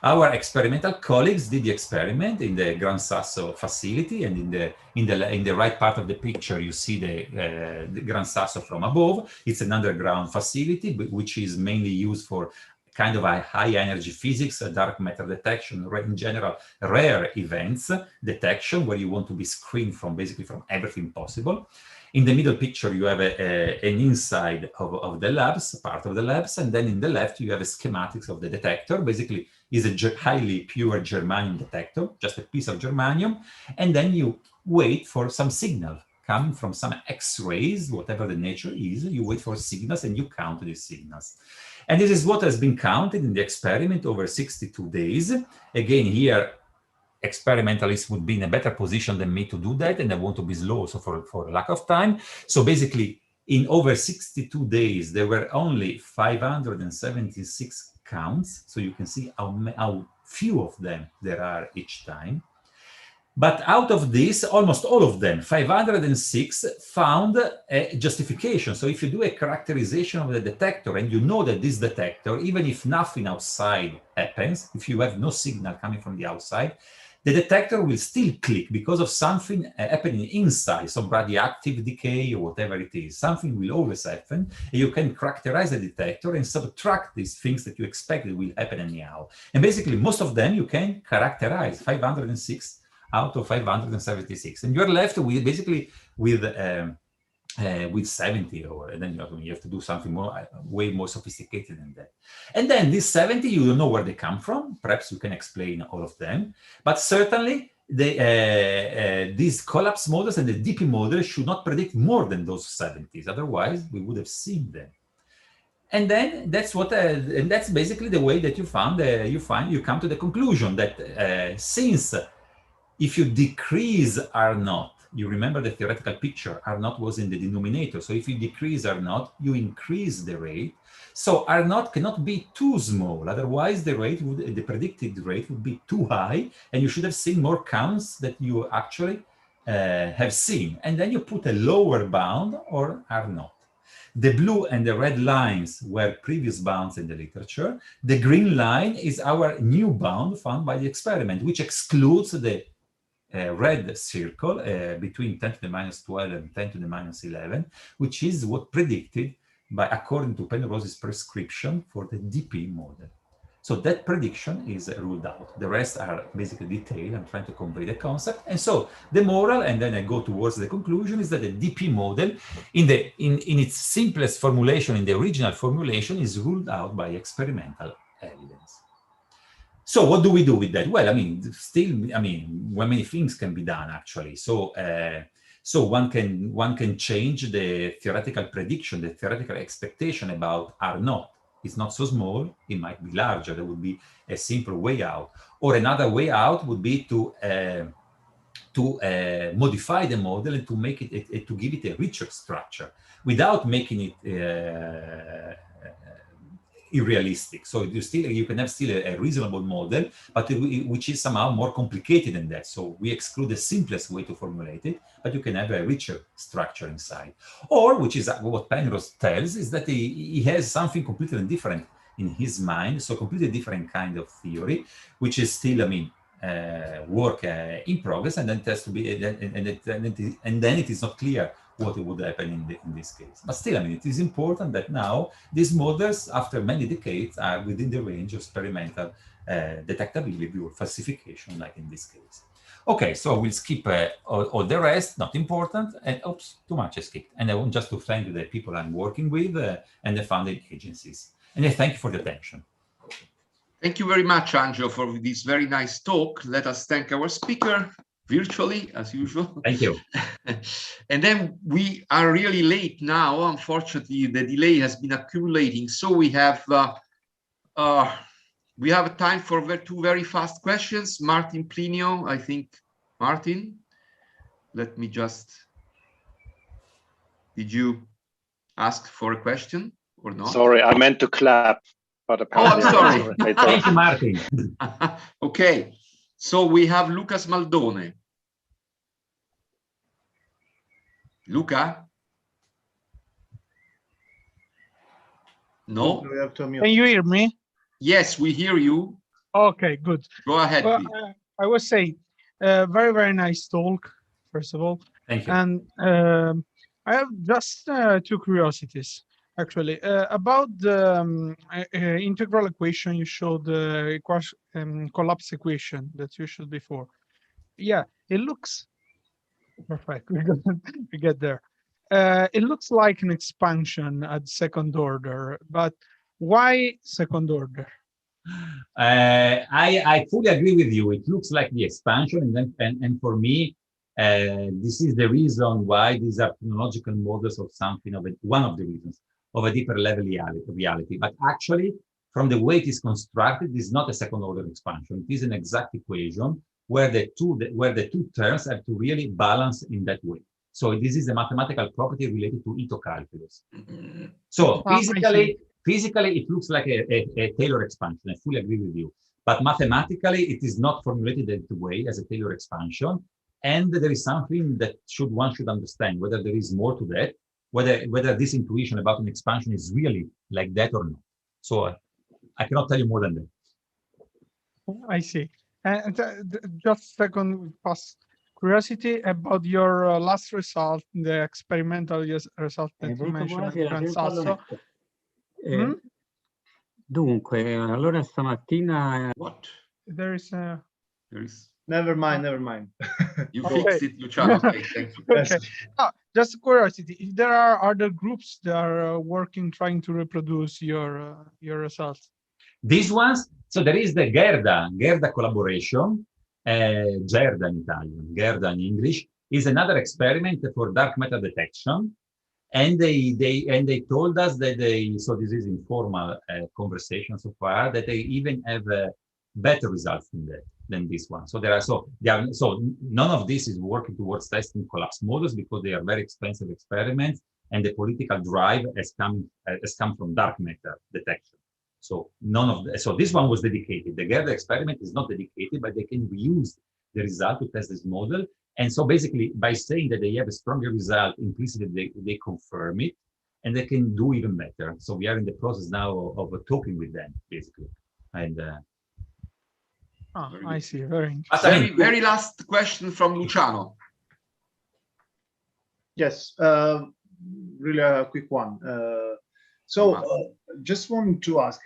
Our experimental colleagues did the experiment in the Gran Sasso facility, and in the right part of the picture you see the Gran Sasso from above. It's an underground facility which is mainly used for kind of a high energy physics, dark matter detection, in general rare events detection, where you want to be screened from basically from everything possible. In the middle picture, you have an inside of the labs, part of the labs, and then in the left, you have a schematics of the detector. Basically, is a highly pure germanium detector, just a piece of germanium, and then you wait for some signal coming from some X-rays, whatever the nature is. You wait for signals and you count these signals. And this is what has been counted in the experiment over 62 days. Again, here, experimentalists would be in a better position than me to do that, and I want to be slow also for lack of time. So basically, in over 62 days, there were only 576 counts. So you can see how few of them there are each time. But out of this, almost all of them, 506, found a justification. So if you do a characterization of the detector and you know that this detector, even if nothing outside happens, if you have no signal coming from the outside, the detector will still click because of something happening inside, some radioactive decay or whatever it is. Something will always happen, and you can characterize the detector and subtract these things that you expected will happen anyhow. And basically, most of them you can characterize, 506 out of 576. And you're left with basically with 70, and then you have to do something more, way more sophisticated than that. And then these 70, you don't know where they come from. Perhaps you can explain all of them, but certainly these collapse models and the DP model should not predict more than those 70s. Otherwise, we would have seen them. And then that's what, and that's basically the way that you found, you come to the conclusion that since if you decrease R0, you remember the theoretical picture, R0 was in the denominator. So if you decrease R0, you increase the rate. So R0 cannot be too small. Otherwise, the predicted rate would be too high, and you should have seen more counts that you actually have seen. And then you put a lower bound or R0. The blue and the red lines were previous bounds in the literature. The green line is our new bound found by the experiment, which excludes the red circle between 10 to the minus 12 and 10 to the minus 11, which is what predicted by, according to Penrose's prescription for the DP model. So that prediction is ruled out. The rest are basically detailed. I'm trying to convey the concept. And so the moral, and then I go towards the conclusion, is that the DP model in its simplest formulation, in the original formulation, is ruled out by experimental evidence. So what do we do with that? Well, I mean, still, I mean, well, many things can be done actually. So, so one can change the theoretical prediction, the theoretical expectation about R0. It's not so small; it might be larger. There would be a simple way out, or another way out would be to modify the model and to make it to give it a richer structure without making it unrealistic. So you can have still a reasonable model, but which is somehow more complicated than that. So we exclude the simplest way to formulate it, but you can have a richer structure inside. Or, which is what Penrose tells, is that he has something completely different in his mind, so completely different kind of theory, which is still, I mean, work in progress, and then it has to be, and then it is not clear what would happen in this case. But still, I mean, it is important that now these models, after many decades, are within the range of experimental detectability or falsification, like in this case. Okay, so we'll skip all the rest, not important, and oops, too much I skipped. And I want just to thank the people I'm working with and the funding agencies. And I thank you for the attention. Thank you very much, Angelo, for this very nice talk. Let us thank our speaker. virtually as usual. Thank you. And then we are really late now. Unfortunately, the delay has been accumulating. So we have time for two very fast questions. Martin, Plenio, I think. Martin, let me just. Did you ask for a question or not? Sorry, I meant to clap, but apparently. Oh, I'm sorry. Thank you, Martin. Okay, so we have Luca Smaldone. Luca? No? We have to unmute. Can you hear me? Yes, we hear you. Okay, good. Go ahead, well, please. I was saying, very, very nice talk, first of all. Thank you. And I have just two curiosities, actually, about the integral equation you showed, the collapse equation that you showed before. Yeah, it looks perfect. We get there. It looks like an expansion at second order, but why second order? I fully agree with you. It looks like the expansion, and for me, this is the reason why these are technological models of something of one of the reasons of a deeper level reality. But actually, from the way it is constructed, it's not a second order expansion. It is an exact equation where the two terms have to really balance in that way. So this is a mathematical property related to Ito calculus. So physically, it looks like a Taylor expansion. I fully agree with you. But mathematically, it is not formulated that way as a Taylor expansion. And there is something that one should understand, whether there is more to that, whether this intuition about an expansion is really like that or not. So I cannot tell you more than that. I see. And just second past curiosity about your last result, the experimental result that you mentioned. Dunque, allora stamattina... What? There is a... Never mind. You fixed it, Luciano. Okay, thank you. Okay. Oh, just curiosity, if there are other groups that are working, trying to reproduce your results? These ones, so there is the Gerda collaboration, Gerda in Italian, Gerda in English, is another experiment for dark matter detection. And they told us that so this is informal conversation so far, that they even have better results than this one. So so none of this is working towards testing collapse models because they are very expensive experiments, and the political drive has come from dark matter detection. So so this one was dedicated. The Gerda experiment is not dedicated, but they can reuse the result to test this model. And so basically, by saying that they have a stronger result, implicitly they confirm it, and they can do even better. So we are in the process now of talking with them, basically. And I see. Very interesting. Very last question from Luciano. Yes, really a quick one. Just wanted to ask,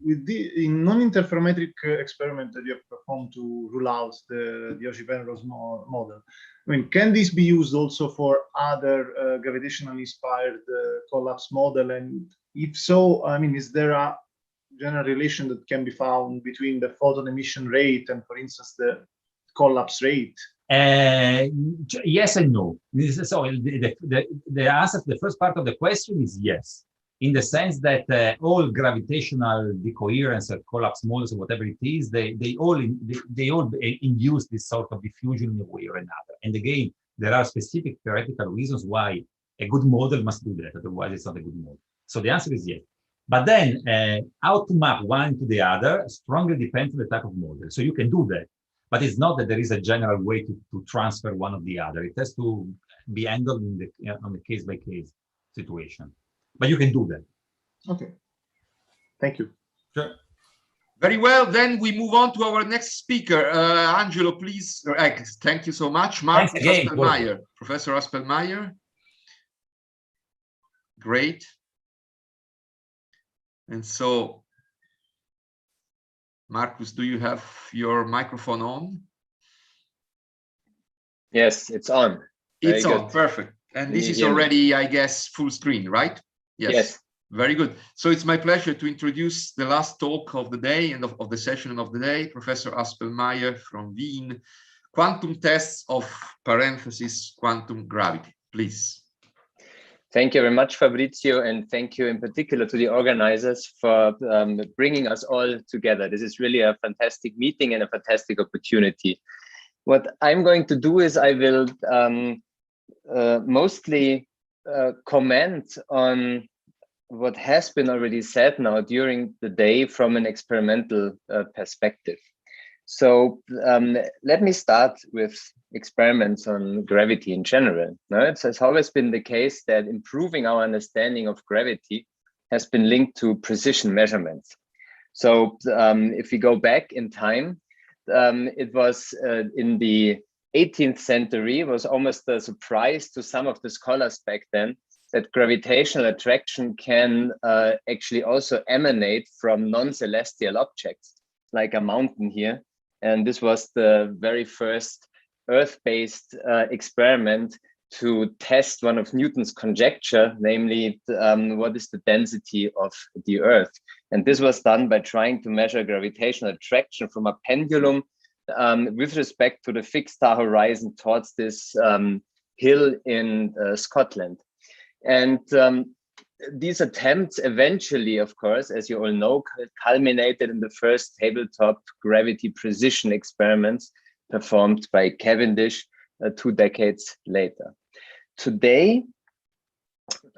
with the non-interferometric experiment that you have performed to rule out the Auger-Penrose model, I mean, can this be used also for other gravitationally inspired collapse model? And if so, I mean, is there a general relation that can be found between the photon emission rate and, for instance, the collapse rate? Yes and no. So the answer to the first part of the question is yes, in the sense that all gravitational decoherence or collapse models or whatever it is, they all induce this sort of diffusion in a way or another. And again, there are specific theoretical reasons why a good model must do that, otherwise it's not a good model. So the answer is yes. But then how to map one to the other strongly depends on the type of model. So you can do that, but it's not that there is a general way to transfer one of the other. It has to be handled on the case-by-case situation. But you can do that. Okay. Thank you. Sure. Very well. Then we move on to our next speaker. Angelo, please. Thank you so much. Markus Aspelmeyer. Professor Aspelmeyer. Great. And so, Markus, do you have your microphone on? Yes, it's on. It's on. Perfect. And this is already, I guess, full screen, right? Yes. Very good. So it's my pleasure to introduce the last talk of the day and of the session of the day, Professor Aspelmeyer from Wien, quantum tests of parenthesis quantum gravity, please. Thank you very much, Fabrizio, and thank you in particular to the organizers for bringing us all together. This is really a fantastic meeting and a fantastic opportunity. What I'm going to do is I will mostly comment on what has been already said now during the day from an experimental perspective. So let me start with experiments on gravity in general. Now, it's always been the case that improving our understanding of gravity has been linked to precision measurements. So if we go back in time, it was in the 18th century, it was almost a surprise to some of the scholars back then that gravitational attraction can actually also emanate from non-celestial objects, like a mountain here. And this was the very first Earth-based experiment to test one of Newton's conjecture, namely what is the density of the Earth. And this was done by trying to measure gravitational attraction from a pendulum with respect to the fixed star horizon towards this hill in Scotland. And these attempts eventually, of course, as you all know, culminated in the first tabletop gravity precision experiments performed by Cavendish 2 decades later. Today,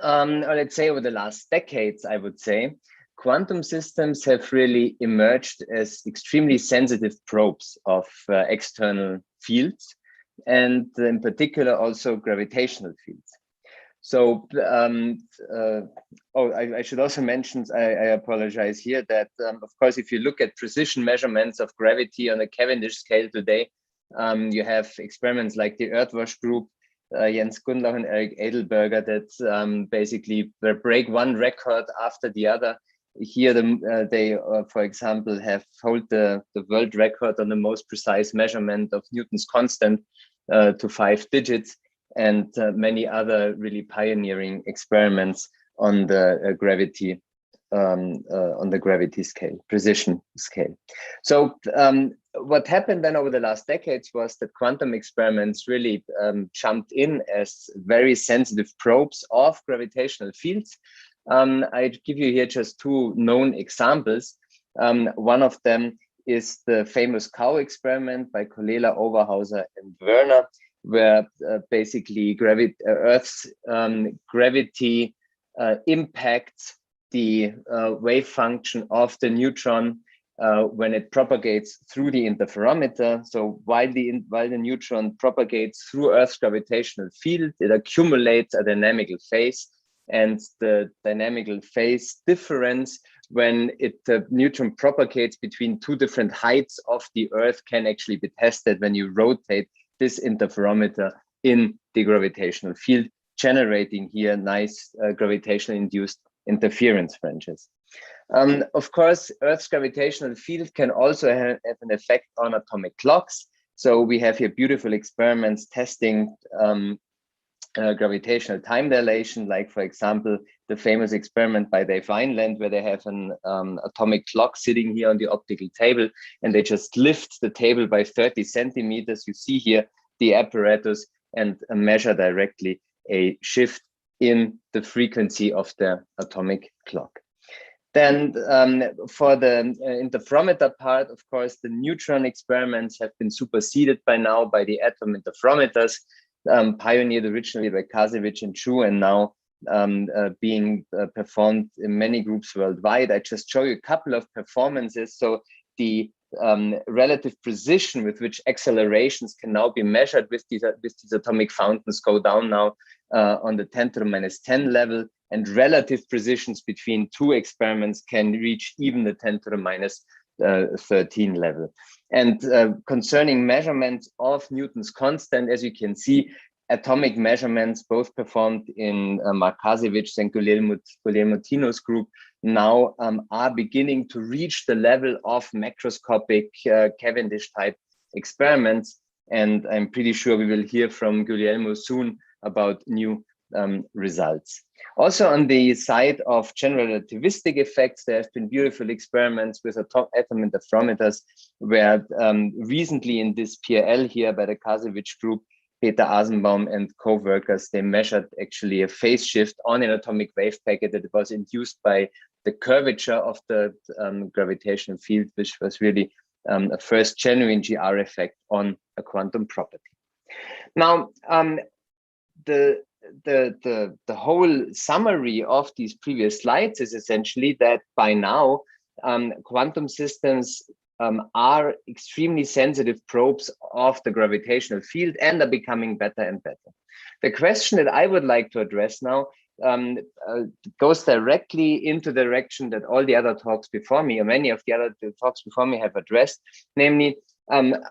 or let's say over the last decades, I would say, quantum systems have really emerged as extremely sensitive probes of external fields, and in particular also gravitational fields. So, I should also mention, I apologize here, that of course, if you look at precision measurements of gravity on a Cavendish scale today, you have experiments like the Earthwash group, Jens Gundlach and Eric Edelberger, that basically break one record after the other. Here, they, for example, hold the world record on the most precise measurement of Newton's constant to 5 digits. And many other really pioneering experiments on the gravity scale, precision scale. So what happened then over the last decades was that quantum experiments really jumped in as very sensitive probes of gravitational fields. I give you here just 2 known examples. One of them is the famous cow experiment by Colella, Overhauser, and Werner, where basically Earth's gravity impacts the wave function of the neutron when it propagates through the interferometer. So while the neutron propagates through Earth's gravitational field, it accumulates a dynamical phase, and the dynamical phase difference when the neutron propagates between 2 different heights of the Earth can actually be tested when you rotate this interferometer in the gravitational field, generating here nice gravitational induced interference fringes. Of course, Earth's gravitational field can also have an effect on atomic clocks. So we have here beautiful experiments testing gravitational time dilation, like, for example, the famous experiment by Dave Vineland, where they have an atomic clock sitting here on the optical table, and they just lift the table by 30 centimeters. You see here the apparatus and measure directly a shift in the frequency of the atomic clock. Then for the interferometer part, of course, the neutron experiments have been superseded by now by the atom interferometers, pioneered originally by Kasevich and Chu, and now being performed in many groups worldwide. I just show you a couple of performances. So the relative precision with which accelerations can now be measured with these atomic fountains go down now on the 10⁻⁻10 level, and relative precisions between 2 experiments can reach even the 10⁻13 level. And concerning measurements of Newton's constant, as you can see, atomic measurements, both performed in Markasevich's and Guglielmo Tino's group, now are beginning to reach the level of macroscopic Cavendish-type experiments. And I'm pretty sure we will hear from Guglielmo soon about new results. Also on the side of general relativistic effects, there have been beautiful experiments with atom interferometers, where recently in this PRL here by the Kasevich group, Peter Asenbaum and co-workers, they measured actually a phase shift on an atomic wave packet that was induced by the curvature of the gravitational field, which was really a first genuine GR effect on a quantum property. Now, the whole summary of these previous slides is essentially that by now, quantum systems are extremely sensitive probes of the gravitational field and are becoming better and better. The question that I would like to address now goes directly into the direction that all the other talks before me, or many of the other talks before me have addressed, namely,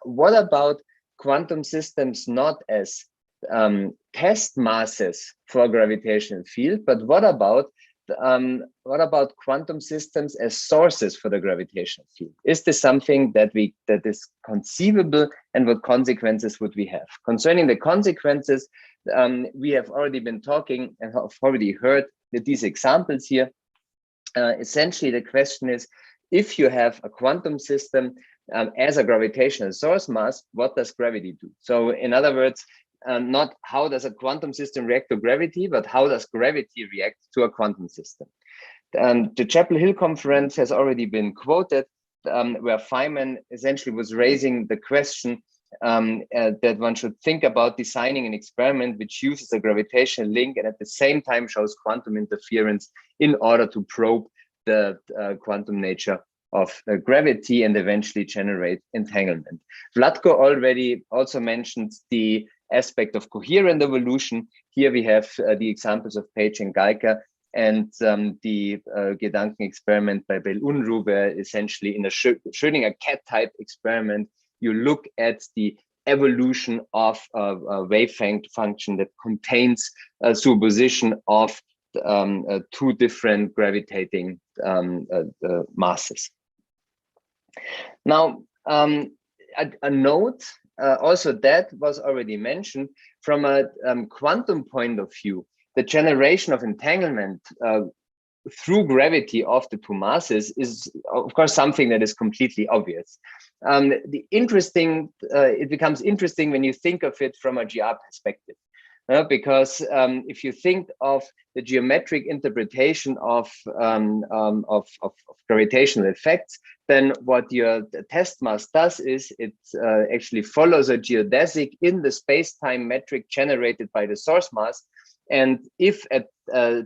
what about quantum systems not as test masses for gravitational field, but what about quantum systems as sources for the gravitational field? Is this something that is conceivable, and what consequences would we have? Concerning the consequences, we have already been talking and have already heard that these examples here. Essentially, the question is, if you have a quantum system as a gravitational source mass, what does gravity do? So in other words, not how does a quantum system react to gravity, but how does gravity react to a quantum system? The Chapel Hill conference has already been quoted, where Feynman essentially was raising the question that one should think about designing an experiment which uses a gravitational link and at the same time shows quantum interference in order to probe the quantum nature of gravity and eventually generate entanglement. Vlatko already also mentioned the aspect of coherent evolution. Here we have the examples of Page and Geiger and the Gedanken experiment by Bell-Unruh, where essentially in a Schrödinger cat type experiment, you look at the evolution of a wave function that contains a superposition of two different gravitating masses. Now, a note also that was already mentioned from a quantum point of view, the generation of entanglement through gravity of the two masses is, of course, something that is completely obvious. It becomes interesting when you think of it from a GR perspective, because if you think of the geometric interpretation of gravitational effects, then what your test mass does is it actually follows a geodesic in the space-time metric generated by the source mass. And if at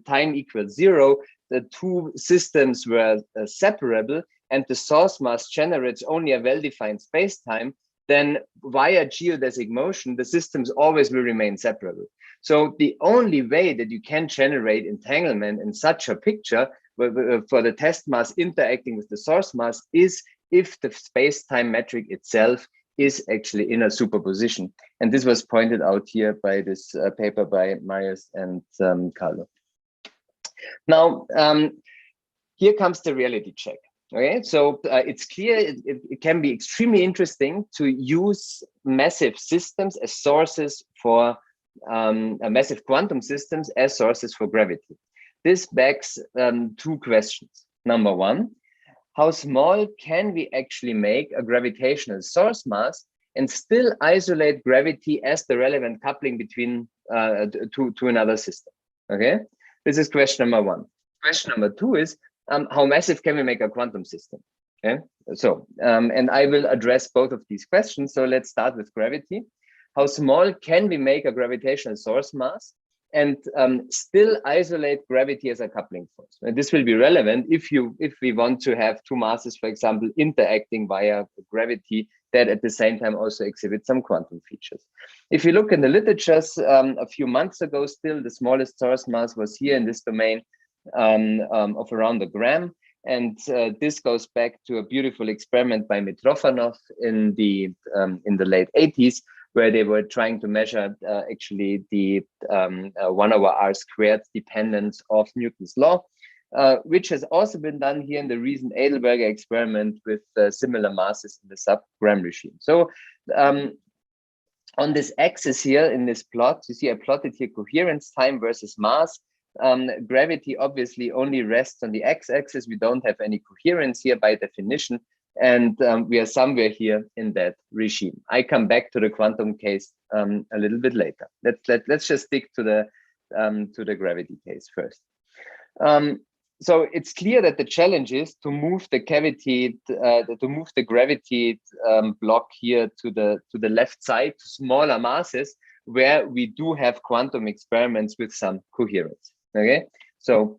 time equals 0, the two systems were separable and the source mass generates only a well-defined space-time, then via geodesic motion, the systems always will remain separable. So the only way that you can generate entanglement in such a picture for the test mass interacting with the source mass is if the space-time metric itself is actually in a superposition. And this was pointed out here by this paper by Marius and Carlo. Now, here comes the reality check. Okay, so it's clear it can be extremely interesting to use massive systems as sources for massive quantum systems as sources for gravity. This begs two questions. Number one, how small can we actually make a gravitational source mass and still isolate gravity as the relevant coupling between to another system? Okay, this is question number one. Question number two is, how massive can we make a quantum system? Okay, so and I will address both of these questions. So let's start with gravity. How small can we make a gravitational source mass and still isolate gravity as a coupling force? And this will be relevant if we want to have two masses, for example, interacting via gravity that at the same time also exhibit some quantum features. If you look in the literatures, a few months ago, still the smallest source mass was here in this domain of around a gram. And this goes back to a beautiful experiment by Mitrofanov in the late 80s, where they were trying to measure actually the 1/r² dependence of Newton's law, which has also been done here in the recent Edelberger experiment with similar masses in the sub-gram regime. So on this axis here in this plot, you see I plotted here coherence time versus mass. Gravity obviously only rests on the x-axis. We don't have any coherence here by definition, and we are somewhere here in that regime. I come back to the quantum case a little bit later. Let's just stick to the gravity case first. So it's clear that the challenge is to move the cavity, to move the gravity block here to the left side, to smaller masses, where we do have quantum experiments with some coherence. Okay, so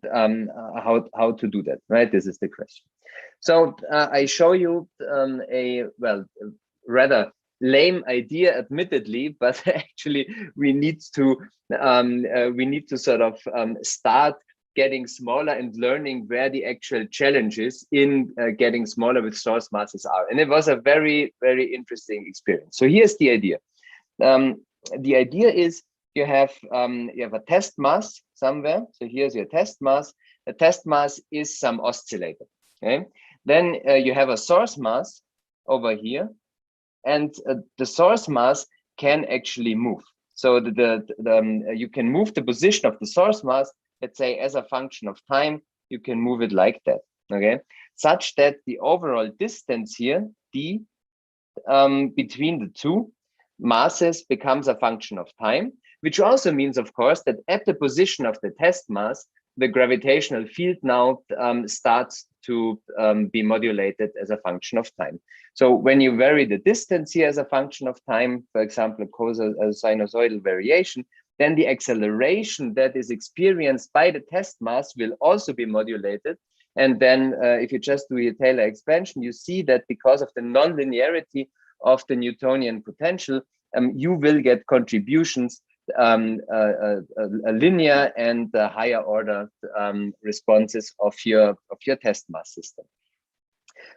how to do that, right? This is the question. So I show you a rather lame idea, admittedly, but actually we need to sort of start getting smaller and learning where the actual challenges in getting smaller with source masses are. And it was a very, very interesting experience. So here's the idea. The idea is you have a test mass somewhere. So here's your test mass. The test mass is some oscillator. Okay. Then you have a source mass over here, and the source mass can actually move. So you can move the position of the source mass, let's say as a function of time. You can move it like that, okay, such that the overall distance here, d, between the two masses becomes a function of time, which also means, of course, that at the position of the test mass, the gravitational field now starts to be modulated as a function of time. So when you vary the distance here as a function of time, for example, a sinusoidal variation, then the acceleration that is experienced by the test mass will also be modulated. And then if you just do your Taylor expansion, you see that because of the nonlinearity of the Newtonian potential, you will get contributions, a linear and higher order responses of your test mass system.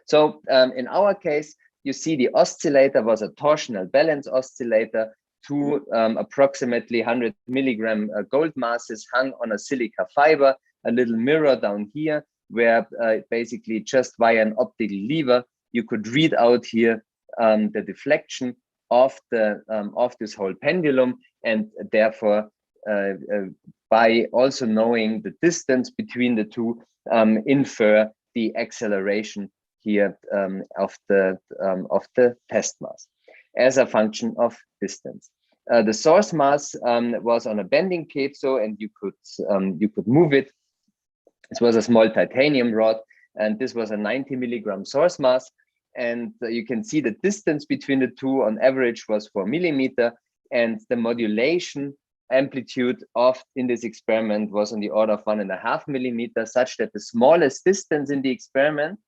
So in our case, you see the oscillator was a torsional balance oscillator. Two approximately 100 milligram gold masses hung on a silica fiber, a little mirror down here, where basically just via an optical lever, you could read out here the deflection of this whole pendulum, and therefore by also knowing the distance between the two, infer the acceleration here of the test mass as a function of distance. The source mass was on a bending piezo, and you could move it. This was a small titanium rod, and this was a 90 milligram source mass. And you can see the distance between the two on average was 4 millimeter, and the modulation amplitude in this experiment was on the order of 1.5 millimeter, such that the smallest distance in the experiment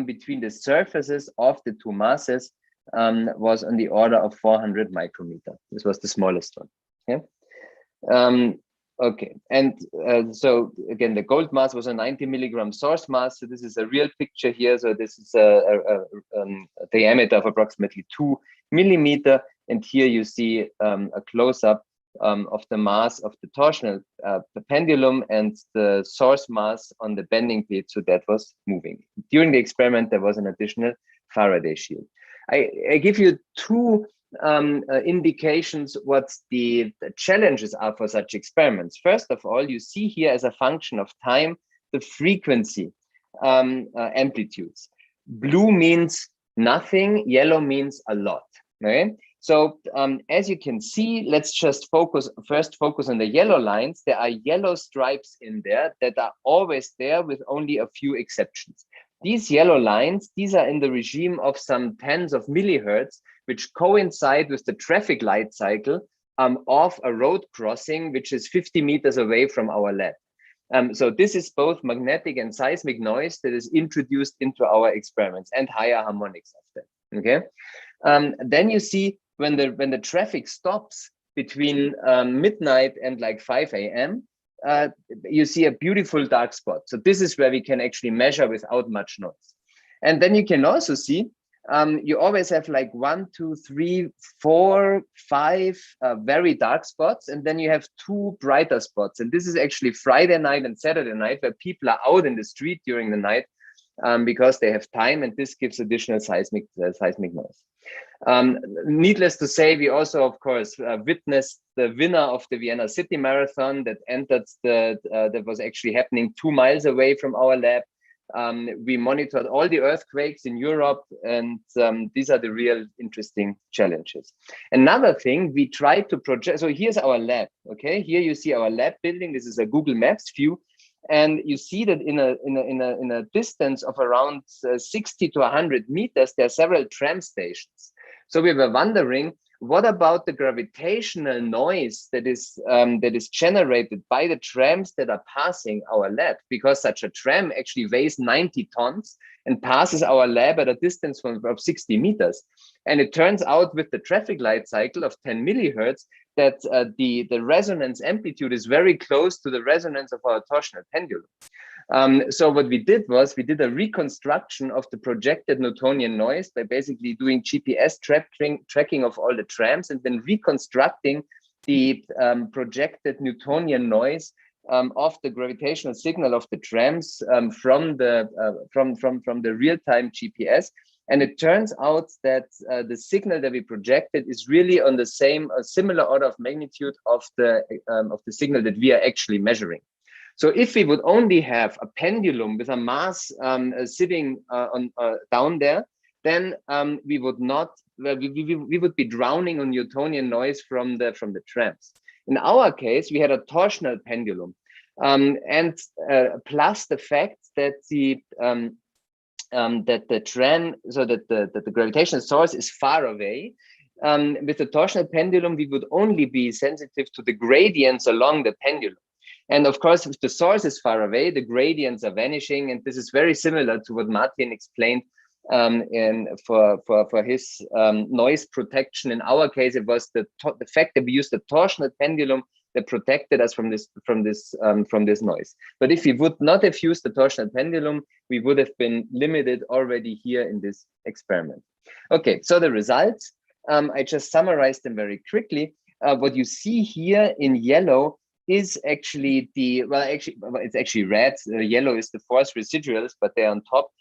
between the surfaces of the two masses was on the order of 400 micrometer. This was the smallest one. Okay. Okay, and so again, the gold mass was a 90 milligram source mass. So this is a real picture here. So this is a diameter of approximately 2 millimeter. And here you see a close-up of the mass of the torsional the pendulum and the source mass on the bending piezo that was moving. During the experiment, there was an additional Faraday shield. I give you two indications what the challenges are for such experiments. First of all, you see here as a function of time the frequency amplitudes. Blue means nothing, yellow means a lot. Okay? So as you can see, let's just first focus on the yellow lines. There are yellow stripes in there that are always there with only a few exceptions. These yellow lines, these are in the regime of some tens of millihertz, which coincide with the traffic light cycle of a road crossing, which is 50 meters away from our lab. So this is both magnetic and seismic noise that is introduced into our experiments, and higher harmonics of them. Okay. Then you see when the traffic stops between midnight and like 5 a.m., you see a beautiful dark spot. So this is where we can actually measure without much noise. And then you can also see you always have like 1, 2, 3, 4, 5 very dark spots, and then you have 2 brighter spots. And this is actually Friday night and Saturday night, where people are out in the street during the night, because they have time, and this gives additional seismic noise. Needless to say, we also, of course, witnessed the winner of the Vienna City Marathon that entered that was actually happening 2 miles away from our lab. We monitored all the earthquakes in Europe, and these are the real interesting challenges. Another thing, we tried to project, so here's our lab, okay? Here you see our lab building. This is a Google Maps view. And you see that in a distance of around 60 to 100 meters, there are several tram stations. So we were wondering, what about the gravitational noise that is generated by the trams that are passing our lab? Because such a tram actually weighs 90 tons and passes our lab at a distance of 60 meters. And it turns out with the traffic light cycle of 10 millihertz that the resonance amplitude is very close to the resonance of our torsional pendulum. So what we did was we did a reconstruction of the projected Newtonian noise by basically doing GPS tracking of all the trams and then reconstructing the projected Newtonian noise of the gravitational signal of the trams from the real-time GPS. And it turns out that the signal that we projected is really on the similar order of magnitude of the signal that we are actually measuring. So if we would only have a pendulum with a mass sitting down there, then we would not. We would be drowning on Newtonian noise from the trams. In our case, we had a torsional pendulum, and plus the fact that the tram, so that the gravitational source is far away. With the torsional pendulum, we would only be sensitive to the gradients along the pendulum. And of course, if the source is far away, the gradients are vanishing. And this is very similar to what Martin explained for his noise protection. In our case, it was the fact that we used the torsional pendulum that protected us from this noise. But if we would not have used the torsional pendulum, we would have been limited already here in this experiment. Okay, so the results, I just summarized them very quickly. What you see here in yellow is actually it's actually red. Yellow is the force residuals, but they're on top.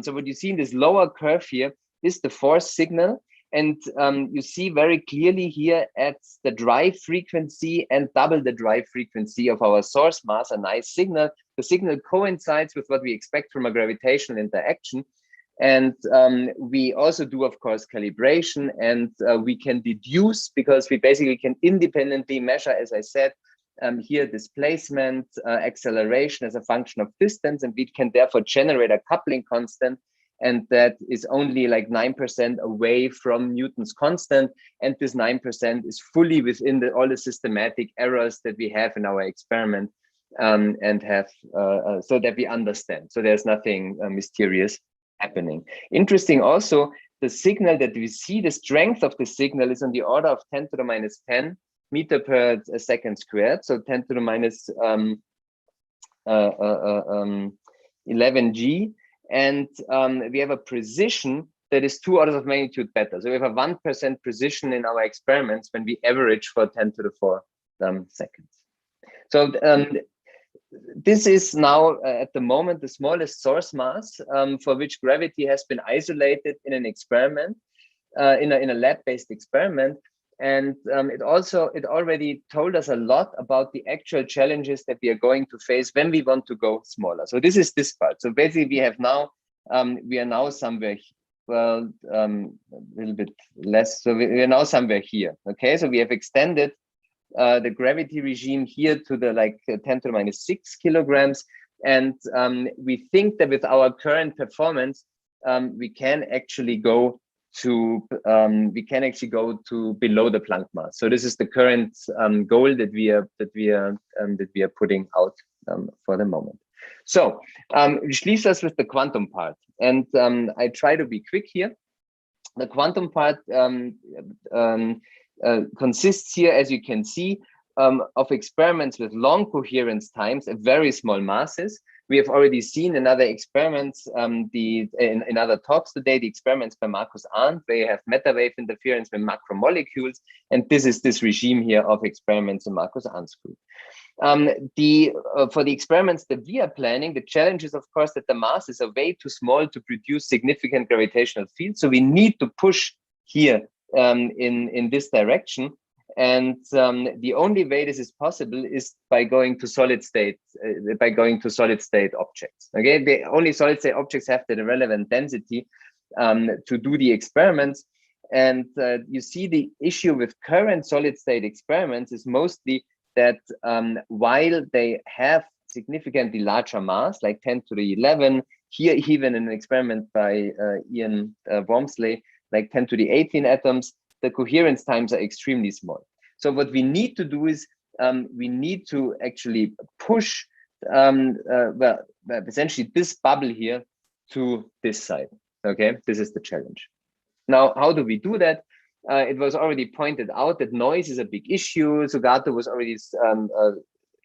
So what you see in this lower curve here is the force signal. And you see very clearly here at the drive frequency and double the drive frequency of our source mass, a nice signal. The signal coincides with what we expect from a gravitational interaction. And we also do, of course, calibration, and we can deduce, because we basically can independently measure, as I said, here displacement, acceleration as a function of distance, and we can therefore generate a coupling constant, and that is only like 9% away from Newton's constant, and this 9% is fully within all the systematic errors that we have in our experiment, and have so that we understand. So there's nothing mysterious happening. Interesting also, the signal that we see, the strength of the signal is on the order of 10 to the minus 10 meter per second squared, so 10 to the minus 11g, and we have a precision that is 2 orders of magnitude better. So we have a 1% precision in our experiments when we average for 10 to the 4 seconds. So this is now at the moment the smallest source mass for which gravity has been isolated in an experiment, in a lab-based experiment. And it already told us a lot about the actual challenges that we are going to face when we want to go smaller. So this is this part. So basically we have now, we are now somewhere, well, a little bit less. So we are now somewhere here. Okay, so we have extended the gravity regime here to the 10 to the minus 6 kilograms. And we think that with our current performance, we can actually go to below the Planck mass. So this is the current goal that we are putting out for the moment. So which leaves us with the quantum part, and I try to be quick here. The quantum part consists here, as you can see, of experiments with long coherence times at very small masses. We have already seen in other experiments, in other talks today, the experiments by Markus Arndt, where you have meta-wave interference with macromolecules, and this is this regime here of experiments in Markus Arndt's group. For the experiments that we are planning, the challenge is, of course, that the masses are way too small to produce significant gravitational fields. So we need to push here in this direction. And the only way this is possible is by going to solid state, objects. Okay, the only solid state objects have the relevant density to do the experiments. And you see the issue with current solid state experiments is mostly that while they have significantly larger mass, like 10 to the 11, here even in an experiment by Ian Wormsley, like 10 to the 18 atoms, the coherence times are extremely small. So what we need to do is we need to actually push essentially this bubble here to this side. Okay, this is the challenge. Now, how do we do that? It was already pointed out that noise is a big issue. Sougato was already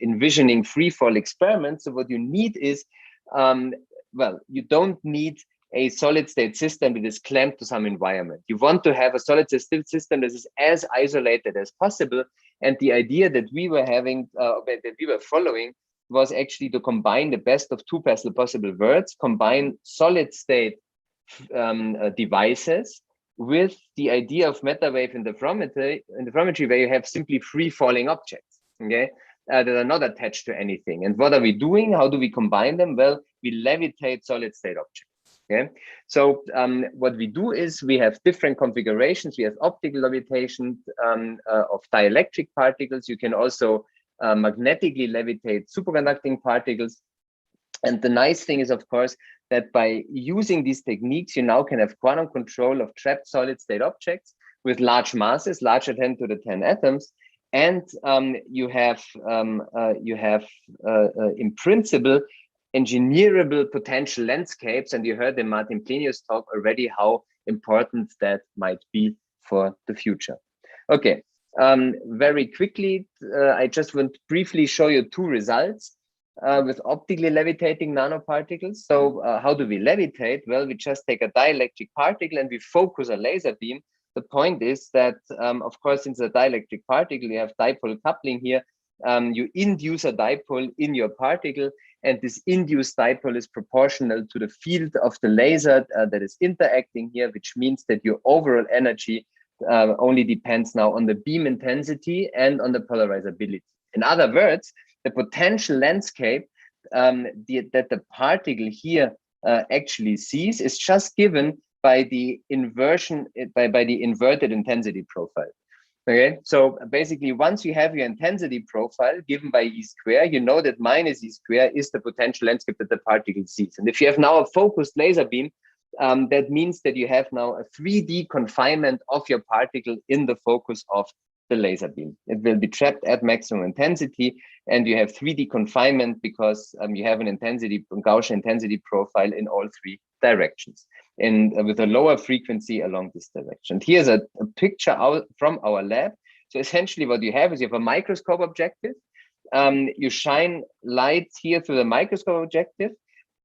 envisioning free fall experiments. So what you need is, well, you don't need a solid state system that is clamped to some environment. You want to have a solid state system that is as isolated as possible. And the idea that we were having, that we were following, was actually to combine the best of two possible worlds, combine solid state devices with the idea of meta-wave interferometry, where you have simply free falling objects, okay, that are not attached to anything. And what are we doing? How do we combine them? Well, we levitate solid state objects. Okay, so what we do is we have different configurations. We have optical levitation of dielectric particles. You can also magnetically levitate superconducting particles. And the nice thing is, of course, that by using these techniques, you now can have quantum control of trapped solid state objects with large masses, larger 10 to the 10 atoms. And you have in principle, engineerable potential landscapes. And you heard in Martin Plenio's talk already how important that might be for the future. Okay, very quickly, I just want to briefly show you two results with optically levitating nanoparticles. So how do we levitate? Well, we just take a dielectric particle and we focus a laser beam. The point is that, of course, since a dielectric particle, you have dipole coupling here, you induce a dipole in your particle, and this induced dipole is proportional to the field of the laser that is interacting here, which means that your overall energy only depends now on the beam intensity and on the polarizability. In other words, the potential landscape that the particle here actually sees is just given by the inversion, by the inverted intensity profile. Okay, so basically, once you have your intensity profile given by E square, you know that minus E square is the potential landscape that the particle sees. And if you have now a focused laser beam, that means that you have now a 3D confinement of your particle in the focus of the laser beam. It will be trapped at maximum intensity, and you have 3D confinement because you have an intensity, Gaussian intensity profile in all three directions, and with a lower frequency along this direction. Here's a picture out from our lab. So essentially what you have is you have a microscope objective. You shine light here through the microscope objective.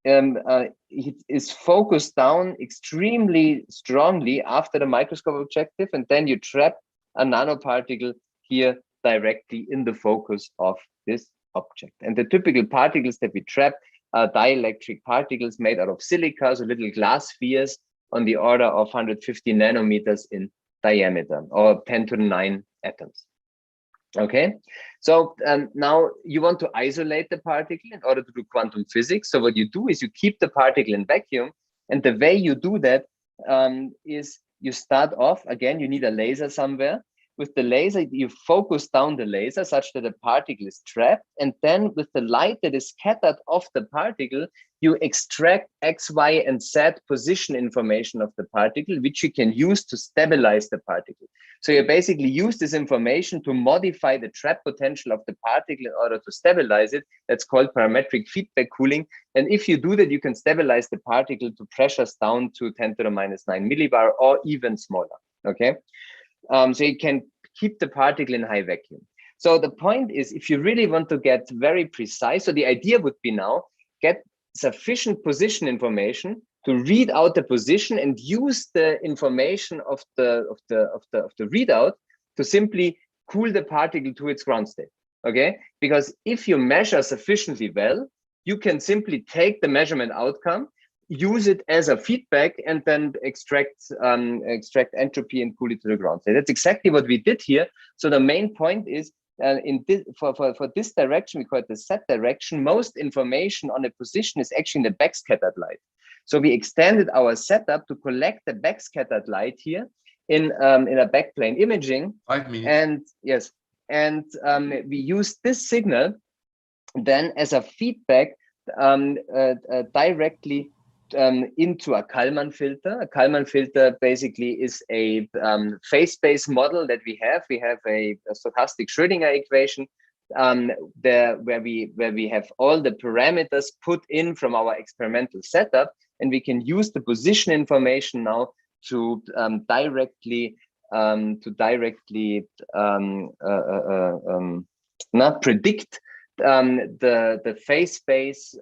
It is focused down extremely strongly after the microscope objective, and then you trap a nanoparticle here directly in the focus of this object. And the typical particles that we trap are dielectric particles made out of silica, so little glass spheres on the order of 150 nanometers in diameter, or 10 to the 9 atoms. Okay, so now you want to isolate the particle in order to do quantum physics. So what you do is you keep the particle in vacuum, and the way you do that is you start off, again, you need a laser somewhere. With the laser, you focus down the laser such that the particle is trapped, and then with the light that is scattered off the particle, you extract X, Y, and Z position information of the particle, which you can use to stabilize the particle. So you basically use this information to modify the trap potential of the particle in order to stabilize it. That's called parametric feedback cooling. And if you do that, you can stabilize the particle to pressures down to 10 to the minus 9 millibar or even smaller. Okay. So you can keep the particle in high vacuum. So the point is, if you really want to get very precise, so the idea would be now get sufficient position information to read out the position and use the information of the readout to simply cool the particle to its ground state. okay? Because if you measure sufficiently well, you can simply take the measurement outcome, use it as a feedback, and then extract entropy and cool it to the ground state. That's exactly what we did here. So the main point is, for this direction, we call it the Z direction, most information on a position is actually in the backscattered light. So we extended our setup to collect the backscattered light here in a backplane imaging. 5 minutes. And yes, and we use this signal then as a feedback directly into a Kalman filter. A Kalman filter basically is a phase space model that we have. We have a stochastic Schrödinger equation where we have all the parameters put in from our experimental setup, and we can use the position information now to directly predict the phase space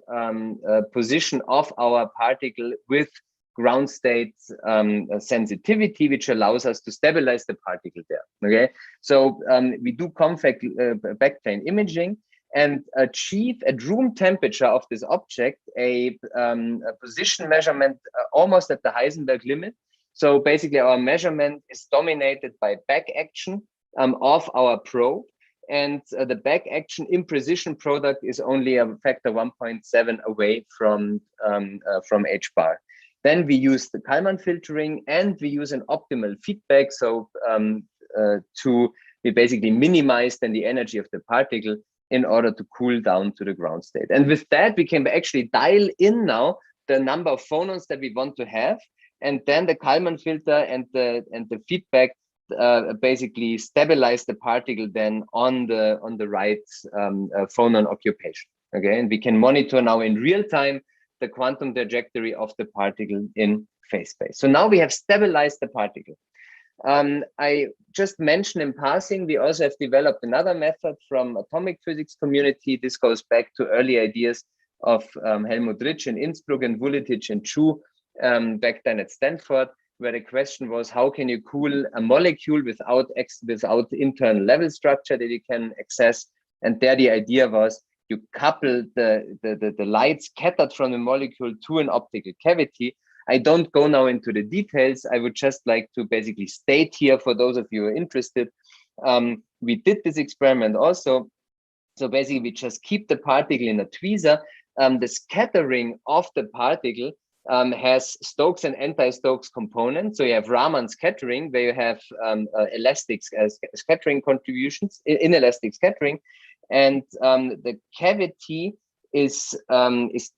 position of our particle with ground state sensitivity, which allows us to stabilize the particle there. Okay, so we do compact backplane imaging and achieve at room temperature of this object a position measurement almost at the Heisenberg limit. So basically our measurement is dominated by back action of our probe, and the back action imprecision product is only a factor 1.7 away from H bar. Then we use the Kalman filtering, and we use an optimal feedback. So we basically minimize then the energy of the particle in order to cool down to the ground state. And with that, we can actually dial in now the number of phonons that we want to have. And then the Kalman filter and the feedback basically stabilize the particle then on the right phonon occupation. Okay, and we can monitor now in real time the quantum trajectory of the particle in phase space. So now we have stabilized the particle. I just mentioned in passing, we also have developed another method from atomic physics community. This goes back to early ideas of Helmut Ritsch in Innsbruck and Vuletic and Chu back then at Stanford, where the question was, how can you cool a molecule without internal level structure that you can access? And there the idea was, you couple the light scattered from the molecule to an optical cavity. I don't go now into the details. I would just like to basically state here for those of you who are interested. We did this experiment also. So basically we just keep the particle in a tweezer. The scattering of the particle has Stokes and anti-Stokes components. So you have Raman scattering, where you have elastic scattering contributions, inelastic scattering, and the cavity is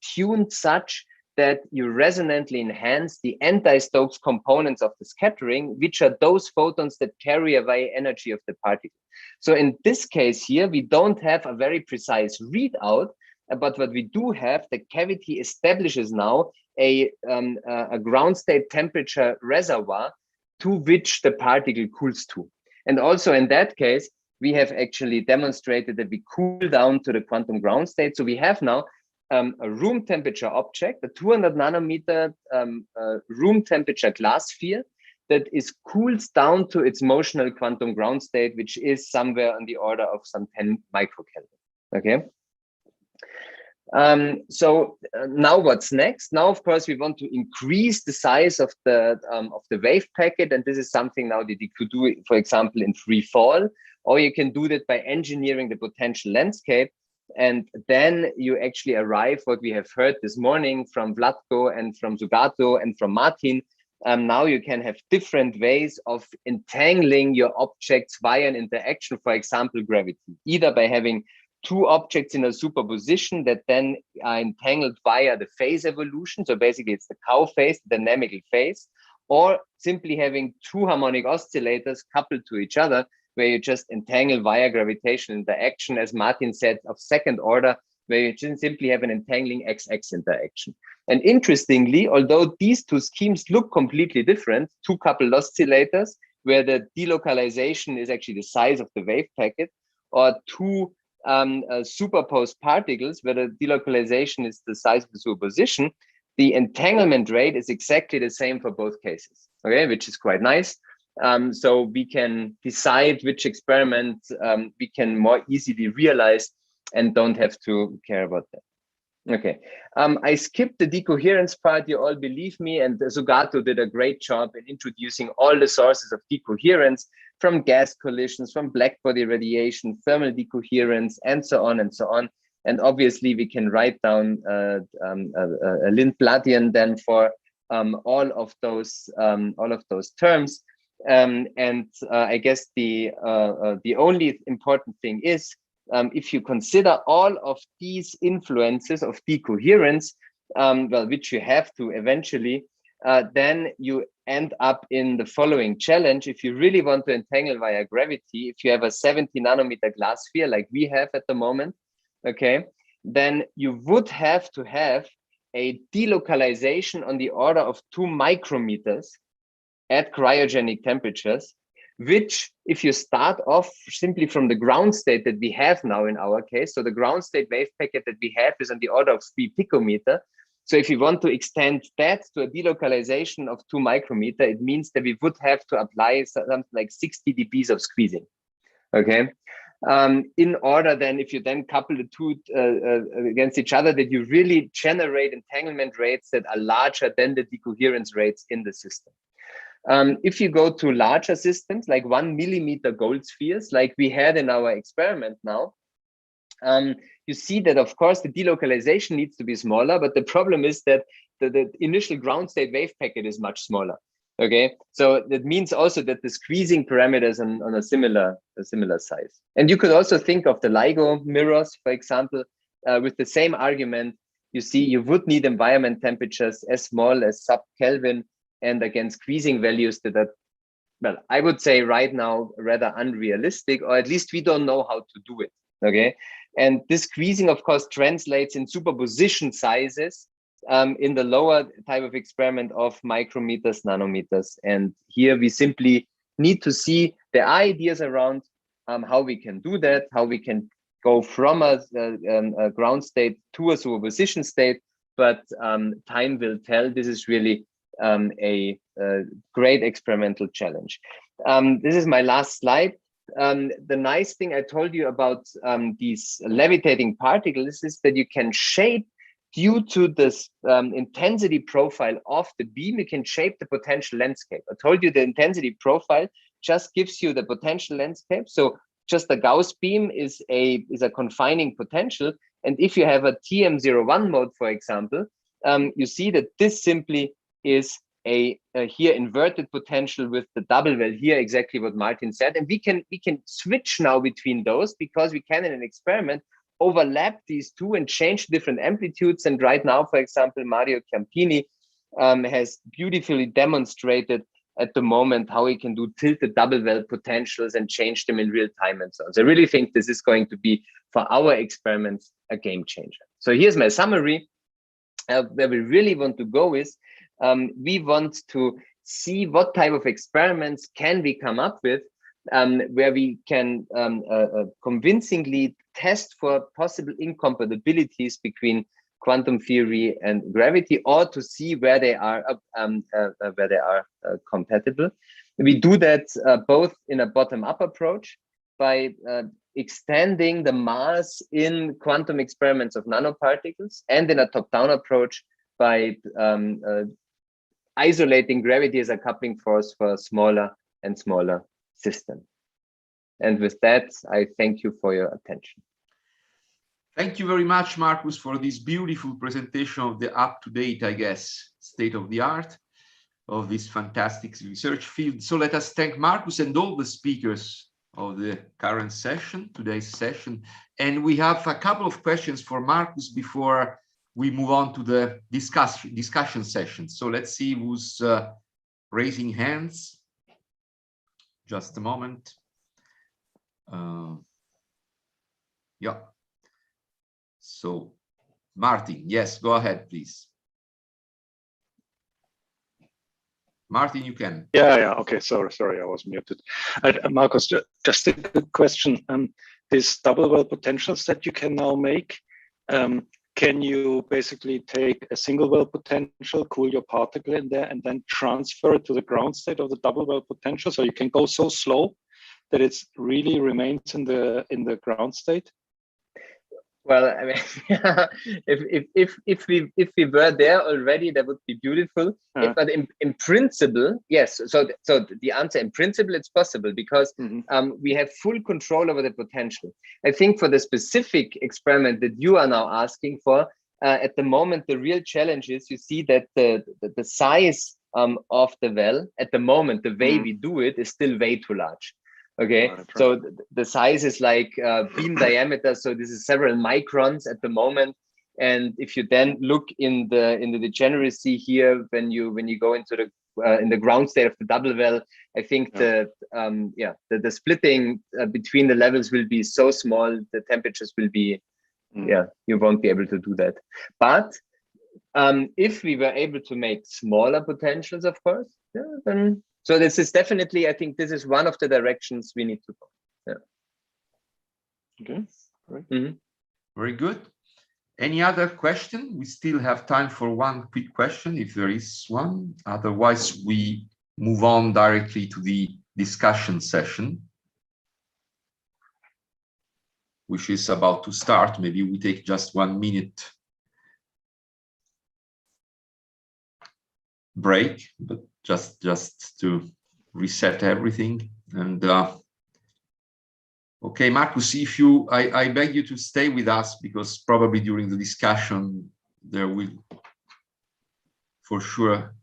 tuned such that you resonantly enhance the anti-Stokes components of the scattering, which are those photons that carry away energy of the particle. So in this case here, we don't have a very precise readout, but what we do have, the cavity establishes now a ground state temperature reservoir to which the particle cools to. And also in that case, we have actually demonstrated that we cool down to the quantum ground state. So we have now a room temperature object, a 200 nanometer room temperature glass sphere that is cools down to its motional quantum ground state, which is somewhere on the order of some 10 microkelvin. Okay. Now what's next? Now, of course, we want to increase the size of the wave packet, and this is something now that you could do, for example, in free fall, or you can do that by engineering the potential landscape, and then you actually arrive what we have heard this morning from Vlatko and from Sougato and from Martin. Now you can have different ways of entangling your objects via an interaction, for example, gravity, either by having two objects in a superposition that then are entangled via the phase evolution. So basically it's the cow phase, the dynamical phase, or simply having two harmonic oscillators coupled to each other, where you just entangle via gravitational interaction, as Martin said, of second order, where you just simply have an entangling XX interaction. And interestingly, although these two schemes look completely different, two coupled oscillators, where the delocalization is actually the size of the wave packet, or two superposed particles where the delocalization is the size of the superposition, the entanglement rate is exactly the same for both cases, okay, which is quite nice. So we can decide which experiment we can more easily realize and don't have to care about that. Okay, I skipped the decoherence part, you all believe me, and Sougato did a great job in introducing all the sources of decoherence, from gas collisions, from blackbody radiation, thermal decoherence, and so on and so on. And obviously we can write down a Lindbladian then for all of those terms. I guess the only important thing is, if you consider all of these influences of decoherence, well, which you have to eventually, then you end up in the following challenge. If you really want to entangle via gravity, if you have a 70 nanometer glass sphere like we have at the moment, okay, then you would have to have a delocalization on the order of 2 micrometers at cryogenic temperatures, which, if you start off simply from the ground state that we have now in our case, so the ground state wave packet that we have is on the order of 3 picometer. So if you want to extend that to a delocalization of 2 micrometer, it means that we would have to apply something like 60 dBs of squeezing, okay? In order then, if you then couple the two against each other, that you really generate entanglement rates that are larger than the decoherence rates in the system. If you go to larger systems, like 1 millimeter gold spheres, like we had in our experiment now, you see that, of course, the delocalization needs to be smaller, but the problem is that the initial ground state wave packet is much smaller. Okay, so that means also that the squeezing parameters on a similar size. And you could also think of the LIGO mirrors, for example, with the same argument. You see, you would need environment temperatures as small as sub-Kelvin, and again, squeezing values that are, well, I would say right now rather unrealistic, or at least we don't know how to do it. Okay, and this squeezing, of course, translates in superposition sizes in the lower type of experiment of micrometers, nanometers. And here we simply need to see the ideas around how we can do that, how we can go from a ground state to a superposition state. But time will tell. This is really a great experimental challenge. This is my last slide. The nice thing I told you about these levitating particles is that you can shape, due to this intensity profile of the beam, you can shape the potential landscape. I told you the intensity profile just gives you the potential landscape. So just the Gauss beam is a confining potential. And if you have a TM01 mode, for example, you see that this simply is a here inverted potential with the double well here, exactly what Martin said. And we can switch now between those, because we can in an experiment overlap these two and change different amplitudes. And right now, for example, Mario Ciampini has beautifully demonstrated at the moment how he can do tilted double well potentials and change them in real time and so on. So I really think this is going to be, for our experiments, a game changer. So here's my summary. Where we really want to go is, we want to see what type of experiments can we come up with, where we can convincingly test for possible incompatibilities between quantum theory and gravity, or to see where they are compatible. We do that both in a bottom-up approach by extending the mass in quantum experiments of nanoparticles, and in a top-down approach by isolating gravity as a coupling force for smaller and smaller systems. And with that, I thank you for your attention. Thank you very much, Markus, for this beautiful presentation of the up-to-date, I guess, state of the art of this fantastic research field. So let us thank Markus and all the speakers of the current session, today's session. And we have a couple of questions for Markus before we move on to the discussion session. So let's see who's raising hands. Just a moment. Yeah. So, Martin, yes, go ahead, please. Martin, you can. Yeah. Okay. Sorry, I was muted. Markus, just a quick question. These double well potentials that you can now make, can you basically take a single well potential, cool your particle in there, and then transfer it to the ground state of the double well potential? So you can go so slow that it really remains in the ground state? Well, I mean, if we were there already, that would be beautiful. But in principle, yes. So the answer, in principle, it's possible because we have full control over the potential. I think for the specific experiment that you are now asking for, at the moment, the real challenge is you see that the size of the well at the moment, the way we do it, is still way too large. Okay, so the size is like beam diameter, so this is several microns at the moment. And if you then look in the degeneracy here, when you go into the in the ground state of the double well, I think the splitting between the levels will be so small, the temperatures will be you won't be able to do that. But if we were able to make smaller potentials, of course, then. So this is definitely, I think this is one of the directions we need to go. Yeah. Okay, great. Very good. Any other question? We still have time for one quick question, if there is one. Otherwise, we move on directly to the discussion session, which is about to start. Maybe we take just 1 minute break, but just to reset everything. And okay, Markus, if you, I beg you to stay with us, because probably during the discussion there will, for sure,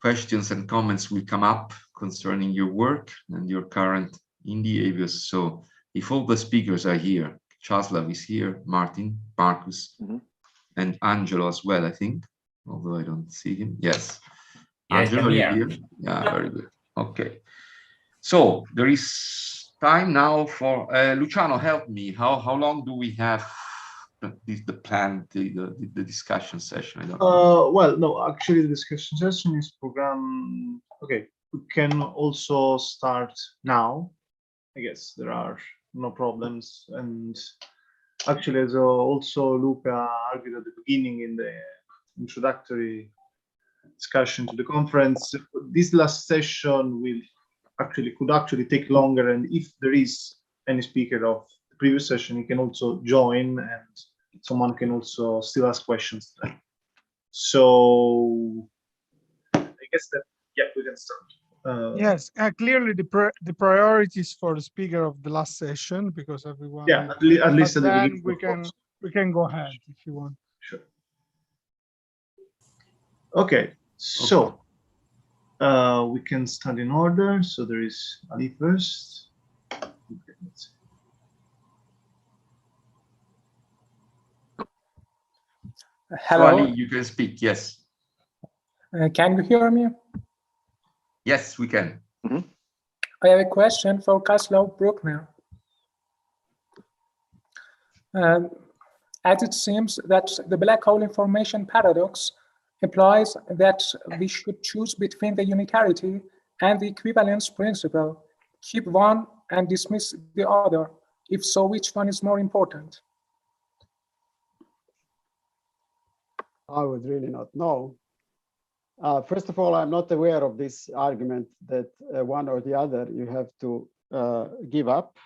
questions and comments will come up concerning your work and your current endeavors. So if all the speakers are here, Caslav is here, Martin, Markus, and Angelo as well, I think, although I don't see him. Yes. Yes, Angelo, here. Yeah, very good. Okay. So there is time now for Luciano, help me. How long do we have the plan, the discussion session? I don't know. Well, no, actually the discussion session is programmed. Okay, we can also start now. I guess there are no problems. And actually, as also Luca argued at the beginning in the introductory discussion to the conference, this last session could actually take longer, and if there is any speaker of the previous session, he can also join, and someone can also still ask questions then. So I guess that we can start. Yes, clearly the priorities for the speaker of the last session, because everyone. Yeah, at least at the then beginning. we can go ahead if you want. Sure. Okay, so we can start in order. So there is Ali first. Hello. So Ali, you can speak. Yes. Can you hear me? Yes, we can. I have a question for Caslav Brukner. As it seems that the black hole information paradox implies that we should choose between the unitarity and the equivalence principle, keep one and dismiss the other. If so, which one is more important? I would really not know. First of all, I'm not aware of this argument that one or the other you have to give up.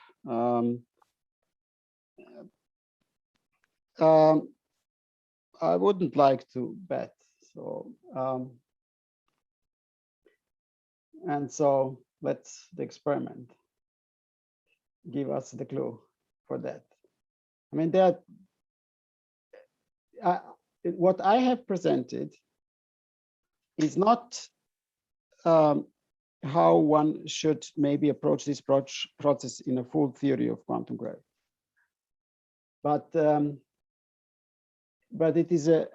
I wouldn't like to bet. So, and so let's the experiment give us the clue for that. I mean, that what I have presented is not how one should maybe approach this process in a full theory of quantum gravity, but it is a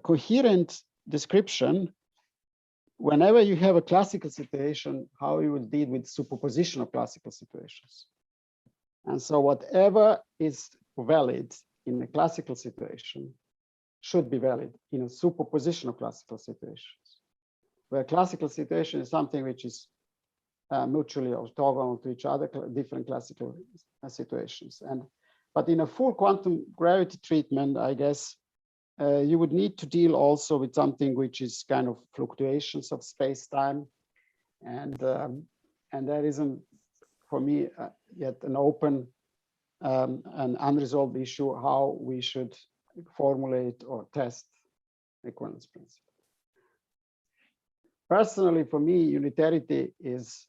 coherent description whenever you have a classical situation, how you will deal with superposition of classical situations. And so whatever is valid in a classical situation should be valid in a superposition of classical situations, where classical situation is something which is mutually orthogonal to each other, different classical situations. And But in a full quantum gravity treatment, I guess, you would need to deal also with something which is kind of fluctuations of space-time. And there isn't, for me, yet an open and unresolved issue how we should formulate or test equivalence principle. Personally, for me, unitarity is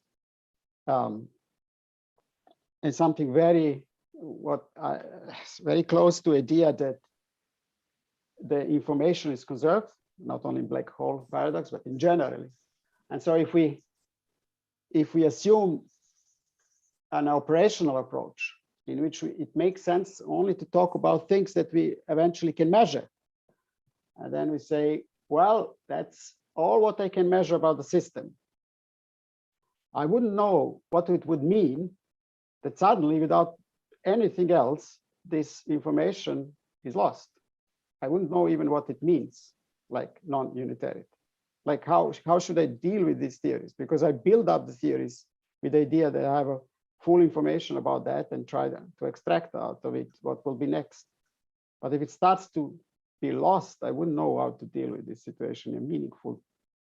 something very close to idea that the information is conserved, not only in black hole paradox, but in generally. And so if we assume an operational approach in which it makes sense only to talk about things that we eventually can measure, and then we say, well, that's all what I can measure about the system. I wouldn't know what it would mean that suddenly, without anything else, this information is lost. I wouldn't know even what it means, like non-unitarity. Like how should I deal with these theories? Because I build up the theories with the idea that I have a full information about that and try to extract out of it what will be next. But if it starts to be lost, I wouldn't know how to deal with this situation in a meaningful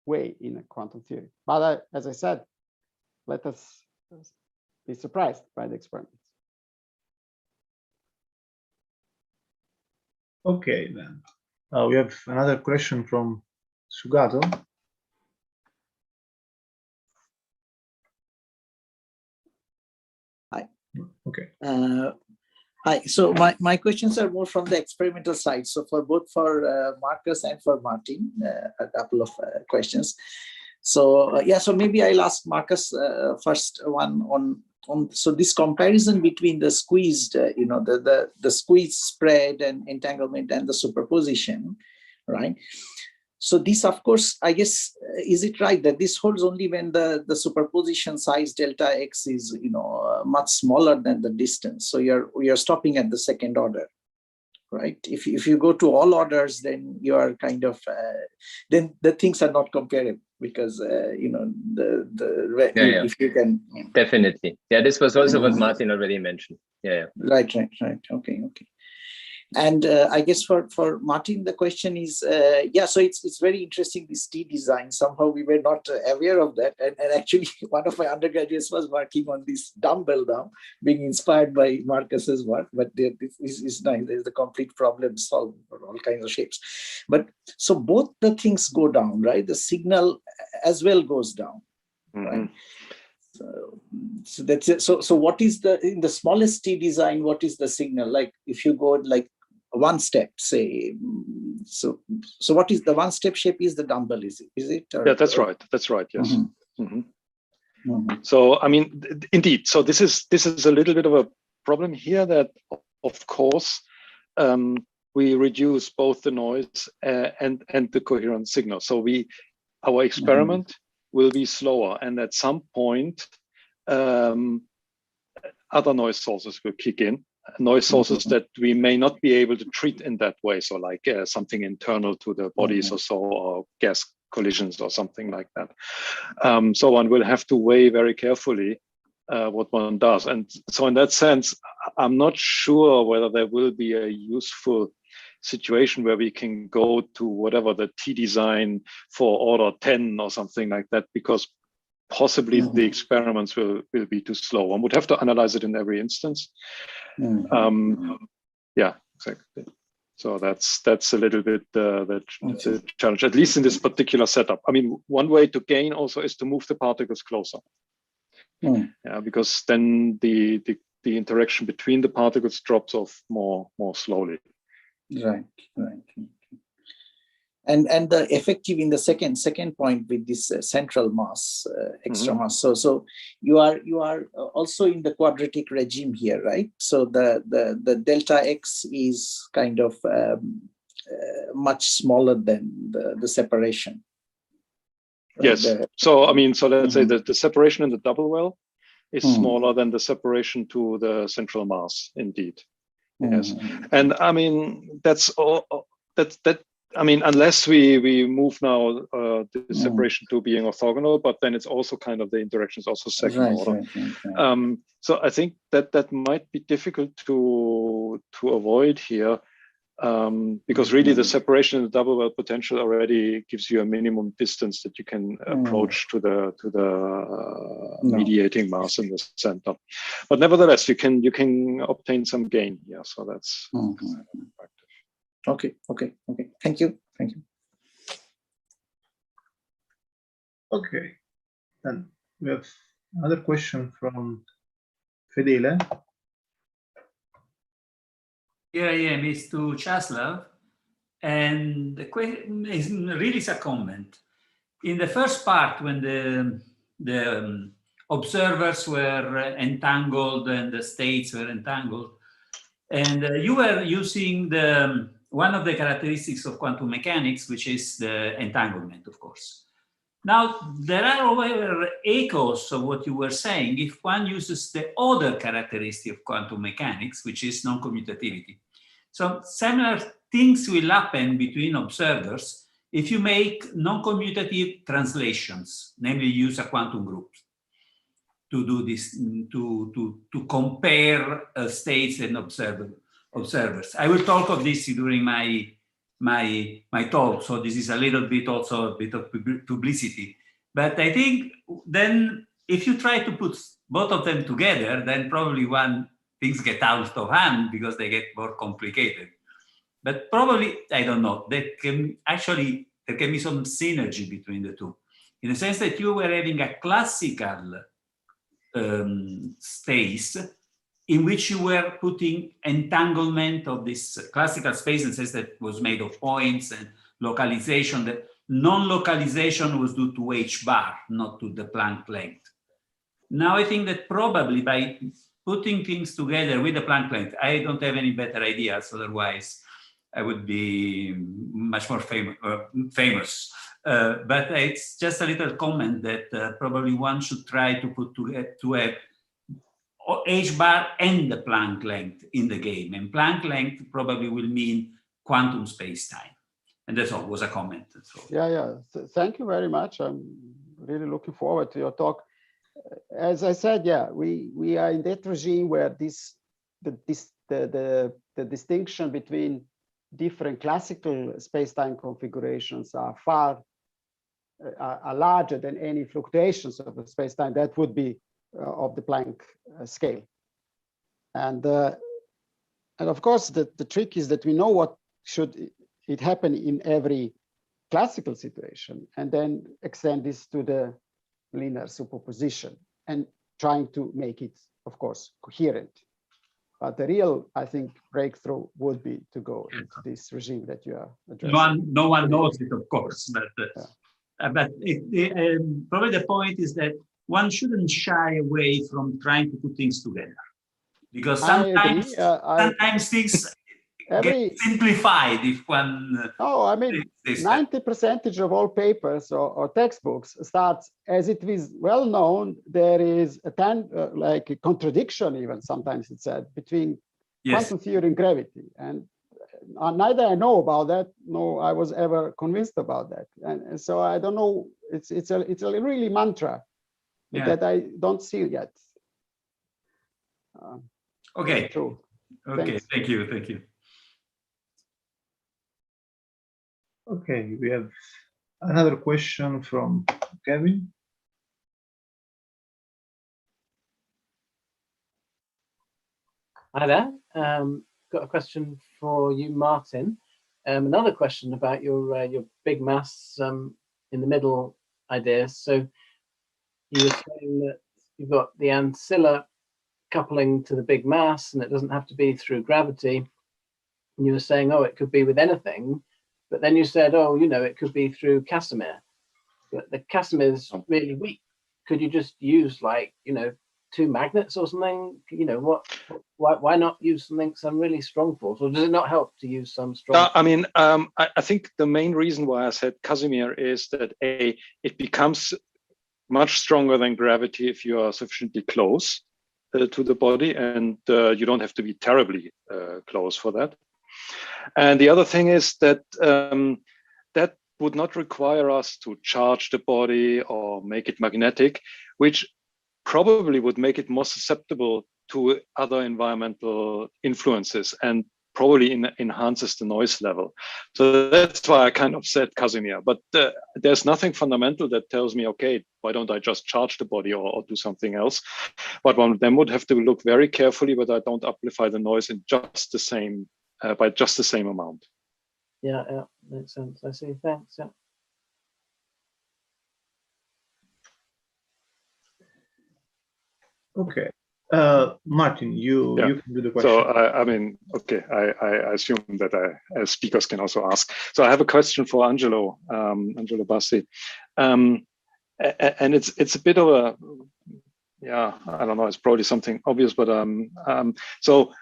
way in a quantum theory. But as I said, let us be surprised by the experiments. Okay, then we have another question from Sougato. Hi. Okay. Hi. So my questions are more from the experimental side. So for both Markus and for Martin, a couple of questions. So yeah, so maybe I'll ask Markus first one on so this comparison between the squeezed, the squeeze spread and entanglement and the superposition, right? So this, of course, I guess, is it right that this holds only when the superposition size delta x is, much smaller than the distance? So you're stopping at the second order, right? If you go to all orders, then you are kind of, then the things are not comparable because, if you can. Yeah. Definitely. Yeah, this was also what Martin already mentioned. Yeah. Right. Okay. And I guess for Martin, the question is, so it's very interesting, this T design. Somehow we were not aware of that. And actually, one of my undergraduates was working on this dumbbell now, being inspired by Markus's work. But this is nice. There's the complete problem solved for all kinds of shapes. But so both the things go down, right? The signal as well goes down, right? So that's it. So what is in the smallest T design, what is the signal? Like if you go like one step, say, so what is the one step shape is the dumbbell, is it? Or, yeah, that's right, yes. So I mean, indeed, so this is a little bit of a problem here that, of course, we reduce both the noise and the coherent signal. So our experiment will be slower, and at some point other noise sources will kick in, noise sources that we may not be able to treat in that way. So like something internal to the bodies or so, or gas collisions or something like that. So one will have to weigh very carefully what one does. And so in that sense, I'm not sure whether there will be a useful situation where we can go to whatever the T design for order 10 or something like that, because possibly the experiments will be too slow. One would have to analyze it in every instance. Yeah, exactly. So that's a little bit the challenge, at least in this particular setup. I mean, one way to gain also is to move the particles closer. Yeah, because then the interaction between the particles drops off more slowly. Right. And the effective in the second point with this central mass, extra mass. So you are also in the quadratic regime here, right? So the delta x is kind of much smaller than the separation. Right? Yes. So I mean, so let's say that the separation in the double well is smaller than the separation to the central mass. Indeed. Yes. And I mean, that's all. I mean, unless we move now the separation to being orthogonal, but then it's also kind of the interaction is also second order. Right. So I think that might be difficult to avoid here, because really the separation in the double well potential already gives you a minimum distance that you can approach to the mediating mass in the center. But nevertheless, you can obtain some gain. Yeah, so that's. Okay. Thank you. Okay, then we have another question from Fedele. Here I am, is to Caslav, and the question is really a comment. In the first part, when the observers were entangled and the states were entangled, and you were using one of the characteristics of quantum mechanics, which is the entanglement, of course. Now, there are, however, echoes of what you were saying if one uses the other characteristic of quantum mechanics, which is non-commutativity. So similar things will happen between observers if you make non-commutative translations, namely use a quantum group to do this, to compare states and observers. I will talk of this during my talk, so this is a little bit also a bit of publicity. But I think then if you try to put both of them together, then probably things get out of hand because they get more complicated. But probably, I don't know, there can be some synergy between the two, in the sense that you were having a classical space in which you were putting entanglement of this classical space, and says that was made of points and localization. The non-localization was due to h bar, not to the Planck length. Now I think that probably by putting things together with the Planck length, I don't have any better ideas, otherwise I would be much more famous. But it's just a little comment that probably one should try to put to have h bar and the Planck length in the game. And Planck length probably will mean quantum space-time. And that's all, was a comment. So. Yeah. Thank you very much. I'm really looking forward to your talk. As I said, yeah, we are in that regime where the distinction between different classical space-time configurations are larger than any fluctuations of the space-time that would be of the Planck scale. And of course, the trick is that we know what should it happen in every classical situation, and then extend this to the linear superposition and trying to make it, of course, coherent. But the real, I think, breakthrough would be to go into this regime that you are addressing. No one knows it, of course, but probably the point is that one shouldn't shy away from trying to put things together, because sometimes things get simplified if one. Oh, I mean, 90% of all papers or textbooks starts as it is well known. There is like a contradiction, even sometimes it's said, between quantum theory and gravity, and neither I know about that, nor I was ever convinced about that, and so I don't know. It's a really mantra that I don't see yet. Okay. True. Okay. Thanks. Thank you. Okay, we have another question from Kevin. Hi there. Got a question for you, Martin. Another question about your big mass in the middle idea. So you were saying that you've got the ancilla coupling to the big mass, and it doesn't have to be through gravity. And you were saying, oh, it could be with anything. But then you said, oh, it could be through Casimir. But the Casimir is really weak. Could you just use like, 2 magnets or something? Why not use some really strong force? Or does it not help to use some strong? I think the main reason why I said Casimir is that it becomes much stronger than gravity if you are sufficiently close to the body, and you don't have to be terribly close for that. And the other thing is that that would not require us to charge the body or make it magnetic, which probably would make it more susceptible to other environmental influences and probably enhances the noise level. So that's why I kind of said Casimir, but there's nothing fundamental that tells me, okay, why don't I just charge the body or do something else? But one of them would have to look very carefully whether I don't amplify the noise in just the same, by just the same amount. Yeah, yeah, makes sense. I see, thanks. Yeah. Okay. Martin, you can do the question. So I mean, okay, I assume that speakers can also ask. So I have a question for Angelo, Angelo Bassi, and it's a bit of a, yeah, I don't know, it's probably something obvious, but so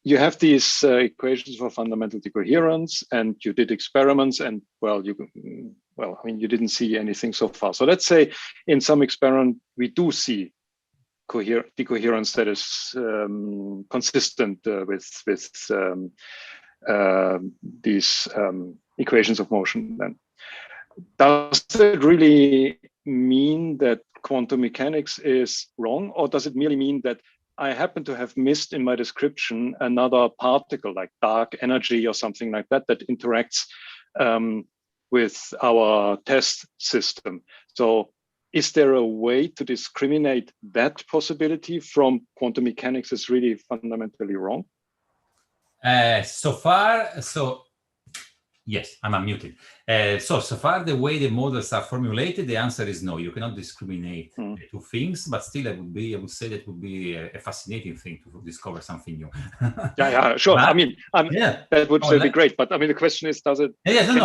you have these equations for fundamental decoherence, and you did experiments, and well, I mean, you didn't see anything so far. So let's say in some experiment we do see decoherence that is consistent with these equations of motion. Then, does it really mean that quantum mechanics is wrong, or does it merely mean that I happen to have missed in my description another particle like dark energy or something like that that interacts with our test system? So is there a way to discriminate that possibility from quantum mechanics is really fundamentally wrong? So far, yes, I'm unmuted. So far, the way the models are formulated, the answer is no. You cannot discriminate the two things, but still, I would say that would be a fascinating thing to discover something new. Yeah, sure. But, I mean, that would be great. But I mean, the question is, can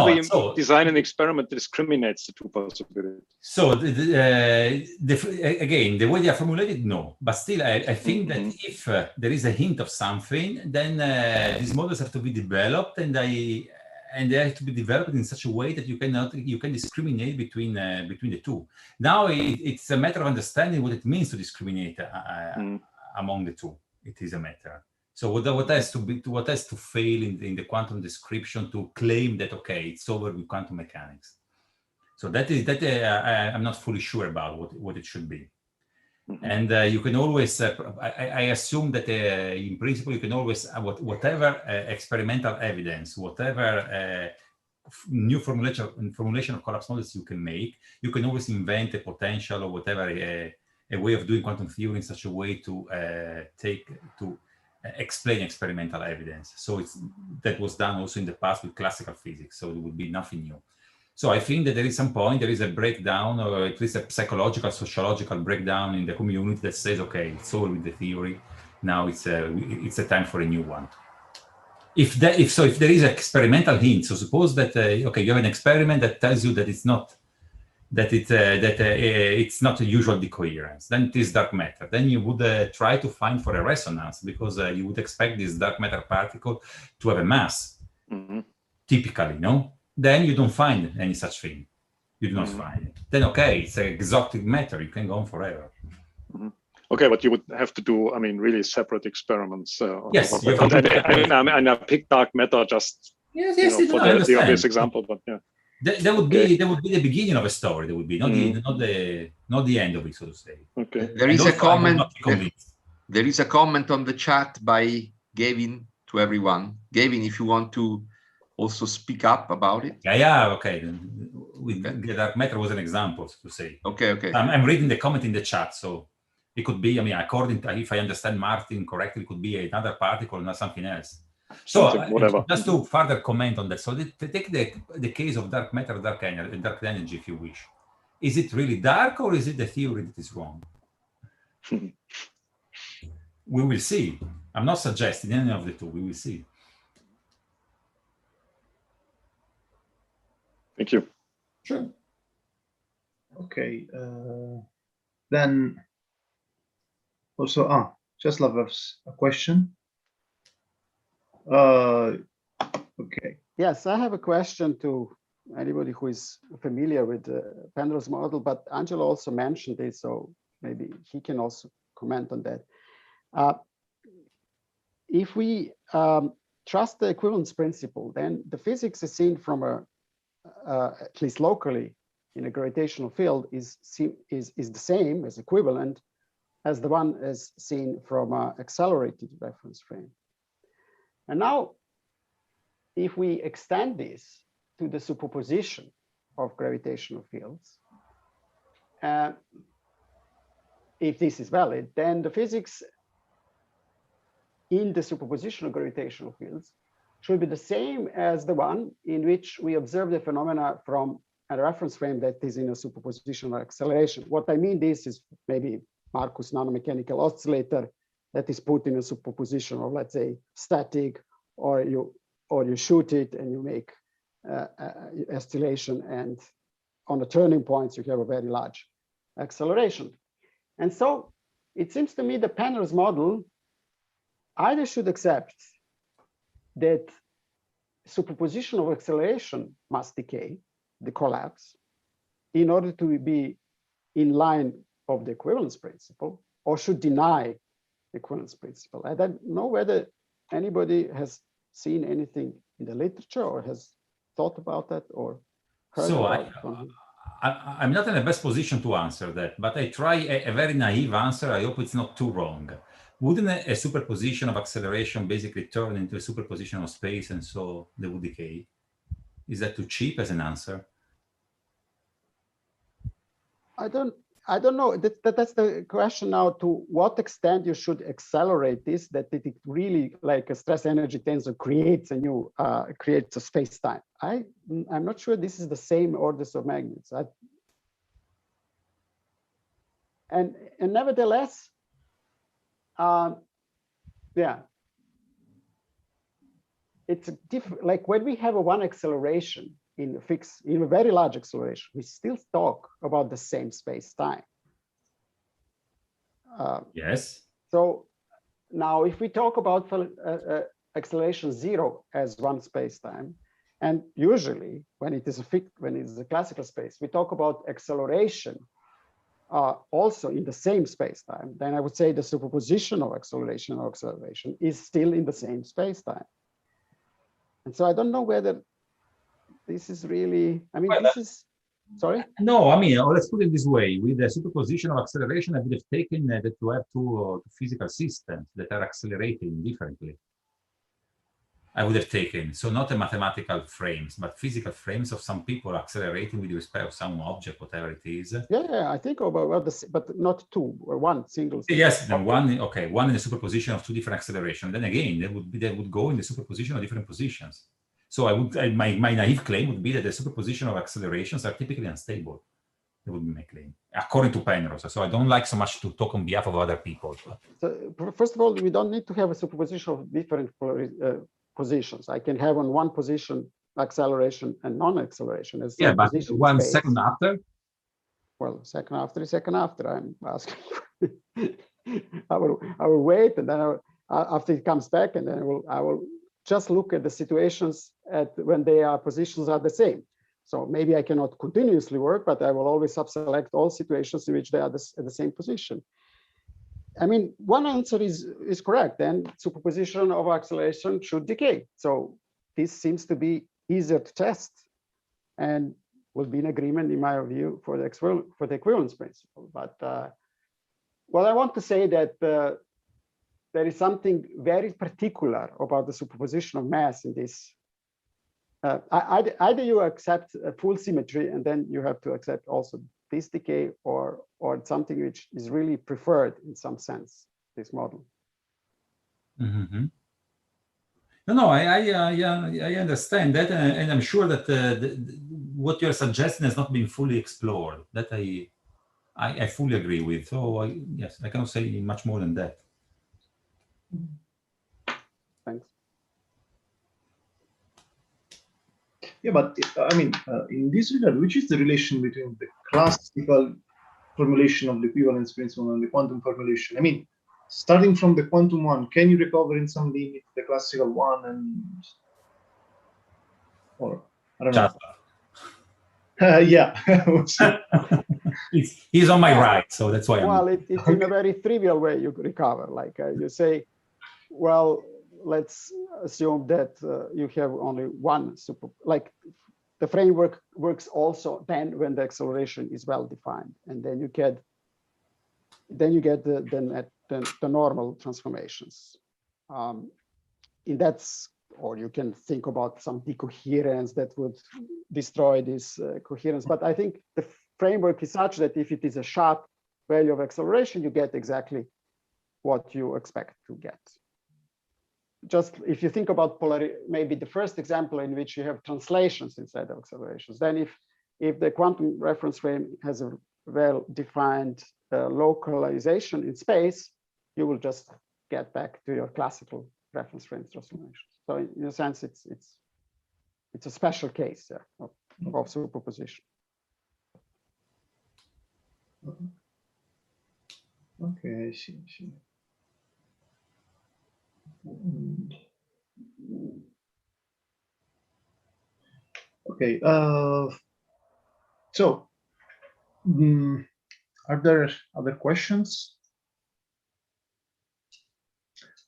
we design an experiment that discriminates the two possibilities? So again, the way they are formulated, no. But still, I think that if there is a hint of something, then these models have to be developed, and they have to be developed in such a way that you can discriminate between the two. Now it's a matter of understanding what it means to discriminate among the two. It is a matter. So what has to fail in the quantum description to claim that okay, it's over with quantum mechanics? So I'm not fully sure about what it should be. And you can always, I assume that in principle, you can always, whatever experimental evidence, whatever new formulation of collapse models you can make, you can always invent a potential or whatever, a way of doing quantum theory in such a way to explain experimental evidence. So that was done also in the past with classical physics, so it would be nothing new. So I think that there is some point, there is a breakdown, or at least a psychological, sociological breakdown in the community that says, okay, it's over with the theory. Now it's a time for a new one. If there is an experimental hint, so suppose that okay, you have an experiment that tells you that it's not it's not a usual decoherence, then it is dark matter. Then you would try to find for a resonance, because you would expect this dark matter particle to have a mass, typically, no? Then you don't find any such thing. You do not find it. Then, okay, it's an exotic matter. You can go on forever. Okay, but you would have to do, I mean, really separate experiments. Yes. And I picked dark matter just for the obvious example, but yeah. That would be the beginning of a story. That would be not the end of it, so to say. Okay. There is a comment. There is a comment on the chat by Gavin to everyone. Gavin, if you want to also speak up about it. Yeah, okay. The dark matter was an example, so to say. Okay. I'm reading the comment in the chat, so it could be, I mean, according to, if I understand Martin correctly, it could be another particle, not something else. So just to further comment on that, so take the case of dark matter, dark energy, if you wish. Is it really dark, or is it the theory that is wrong? We will see. I'm not suggesting any of the two. We will see. Thank you. Sure. Okay. Then also, Caslav has a question. Okay. Yes, I have a question to anybody who is familiar with Penrose's model, but Angelo also mentioned it, so maybe he can also comment on that. If we trust the equivalence principle, then the physics is seen from at least locally in a gravitational field is the same, as equivalent as the one as seen from an accelerated reference frame. And now, if we extend this to the superposition of gravitational fields, if this is valid, then the physics in the superposition of gravitational fields should be the same as the one in which we observe the phenomena from a reference frame that is in a superpositional acceleration. What I mean this is maybe Markus nanomechanical oscillator that is put in a superposition of, let's say, static, or you shoot it and you make oscillation, and on the turning points you have a very large acceleration. And so it seems to me the Penrose's model either should accept that superposition of acceleration must decay, the collapse, in order to be in line of the equivalence principle, or should deny the equivalence principle. I don't know whether anybody has seen anything in the literature or has thought about that or heard about it. I'm not in the best position to answer that, but I try a very naive answer. I hope it's not too wrong. Wouldn't a superposition of acceleration basically turn into a superposition of space, and so they would decay? Is that too cheap as an answer? I don't know. That's the question now. To what extent you should accelerate this, that it really, like a stress energy tensor, creates a new creates a space time. I'm not sure this is the same orders of magnitudes. And nevertheless, yeah, it's different. Like when we have a one acceleration in a very large acceleration, we still talk about the same space time. Yes. So now, if we talk about acceleration 0 as one space time, and usually when it is a classical space, we talk about acceleration also in the same space time, then I would say the superposition of acceleration or acceleration is still in the same space time. And so I don't know whether this is really, I mean, this is, sorry? No, I mean, let's put it this way. With the superposition of acceleration, I would have taken that you have two physical systems that are accelerating differently. I would have taken, so not a mathematical frames, but physical frames of some people accelerating with respect to some object, whatever it is. Yeah, I think about this, but not two or one single. Yes, then one, okay, one in the superposition of two different accelerations. Then again, they would go in the superposition of different positions. So my naive claim would be that the superposition of accelerations are typically unstable. That would be my claim, according to Penrose. So I don't like so much to talk on behalf of other people. So first of all, we don't need to have a superposition of different positions. I can have on one position acceleration and non-acceleration. Yeah, but one second after? Well, second after, I'm asking. I will wait, and then after it comes back, and then I will just look at the situations when their positions are the same. So maybe I cannot continuously work, but I will always subselect all situations in which they are at the same position. I mean, one answer is correct. Then superposition of acceleration should decay. So this seems to be easier to test, and will be an agreement, in my view, for the equivalence principle. But well, I want to say that there is something very particular about the superposition of mass in this. Either you accept a full symmetry, and then you have to accept also this decay, or something which is really preferred in some sense, this model. Mm-hmm. No, I understand that, and I'm sure that what you're suggesting has not been fully explored. That I fully agree with. So yes, I cannot say much more than that. Thanks. Yeah, but I mean, in this regard, which is the relation between the classical formulation of the equivalence principle and the quantum formulation? I mean, starting from the quantum one, can you recover in some limit the classical one, and or I don't know. Yeah. He's on my right, so that's why. Well, it's in a very trivial way you recover. Like you say, well, let's assume that you have only one like the framework works also then when the acceleration is well defined, and then you get the normal transformations. In that's, or you can think about some decoherence that would destroy this coherence. But I think the framework is such that if it is a sharp value of acceleration, you get exactly what you expect to get. Just if you think about maybe the first example in which you have translations instead of accelerations, then if the quantum reference frame has a well-defined localization in space, you will just get back to your classical reference frame transformation. So in a sense, it's a special case of superposition. Okay, I see. Okay, so are there other questions?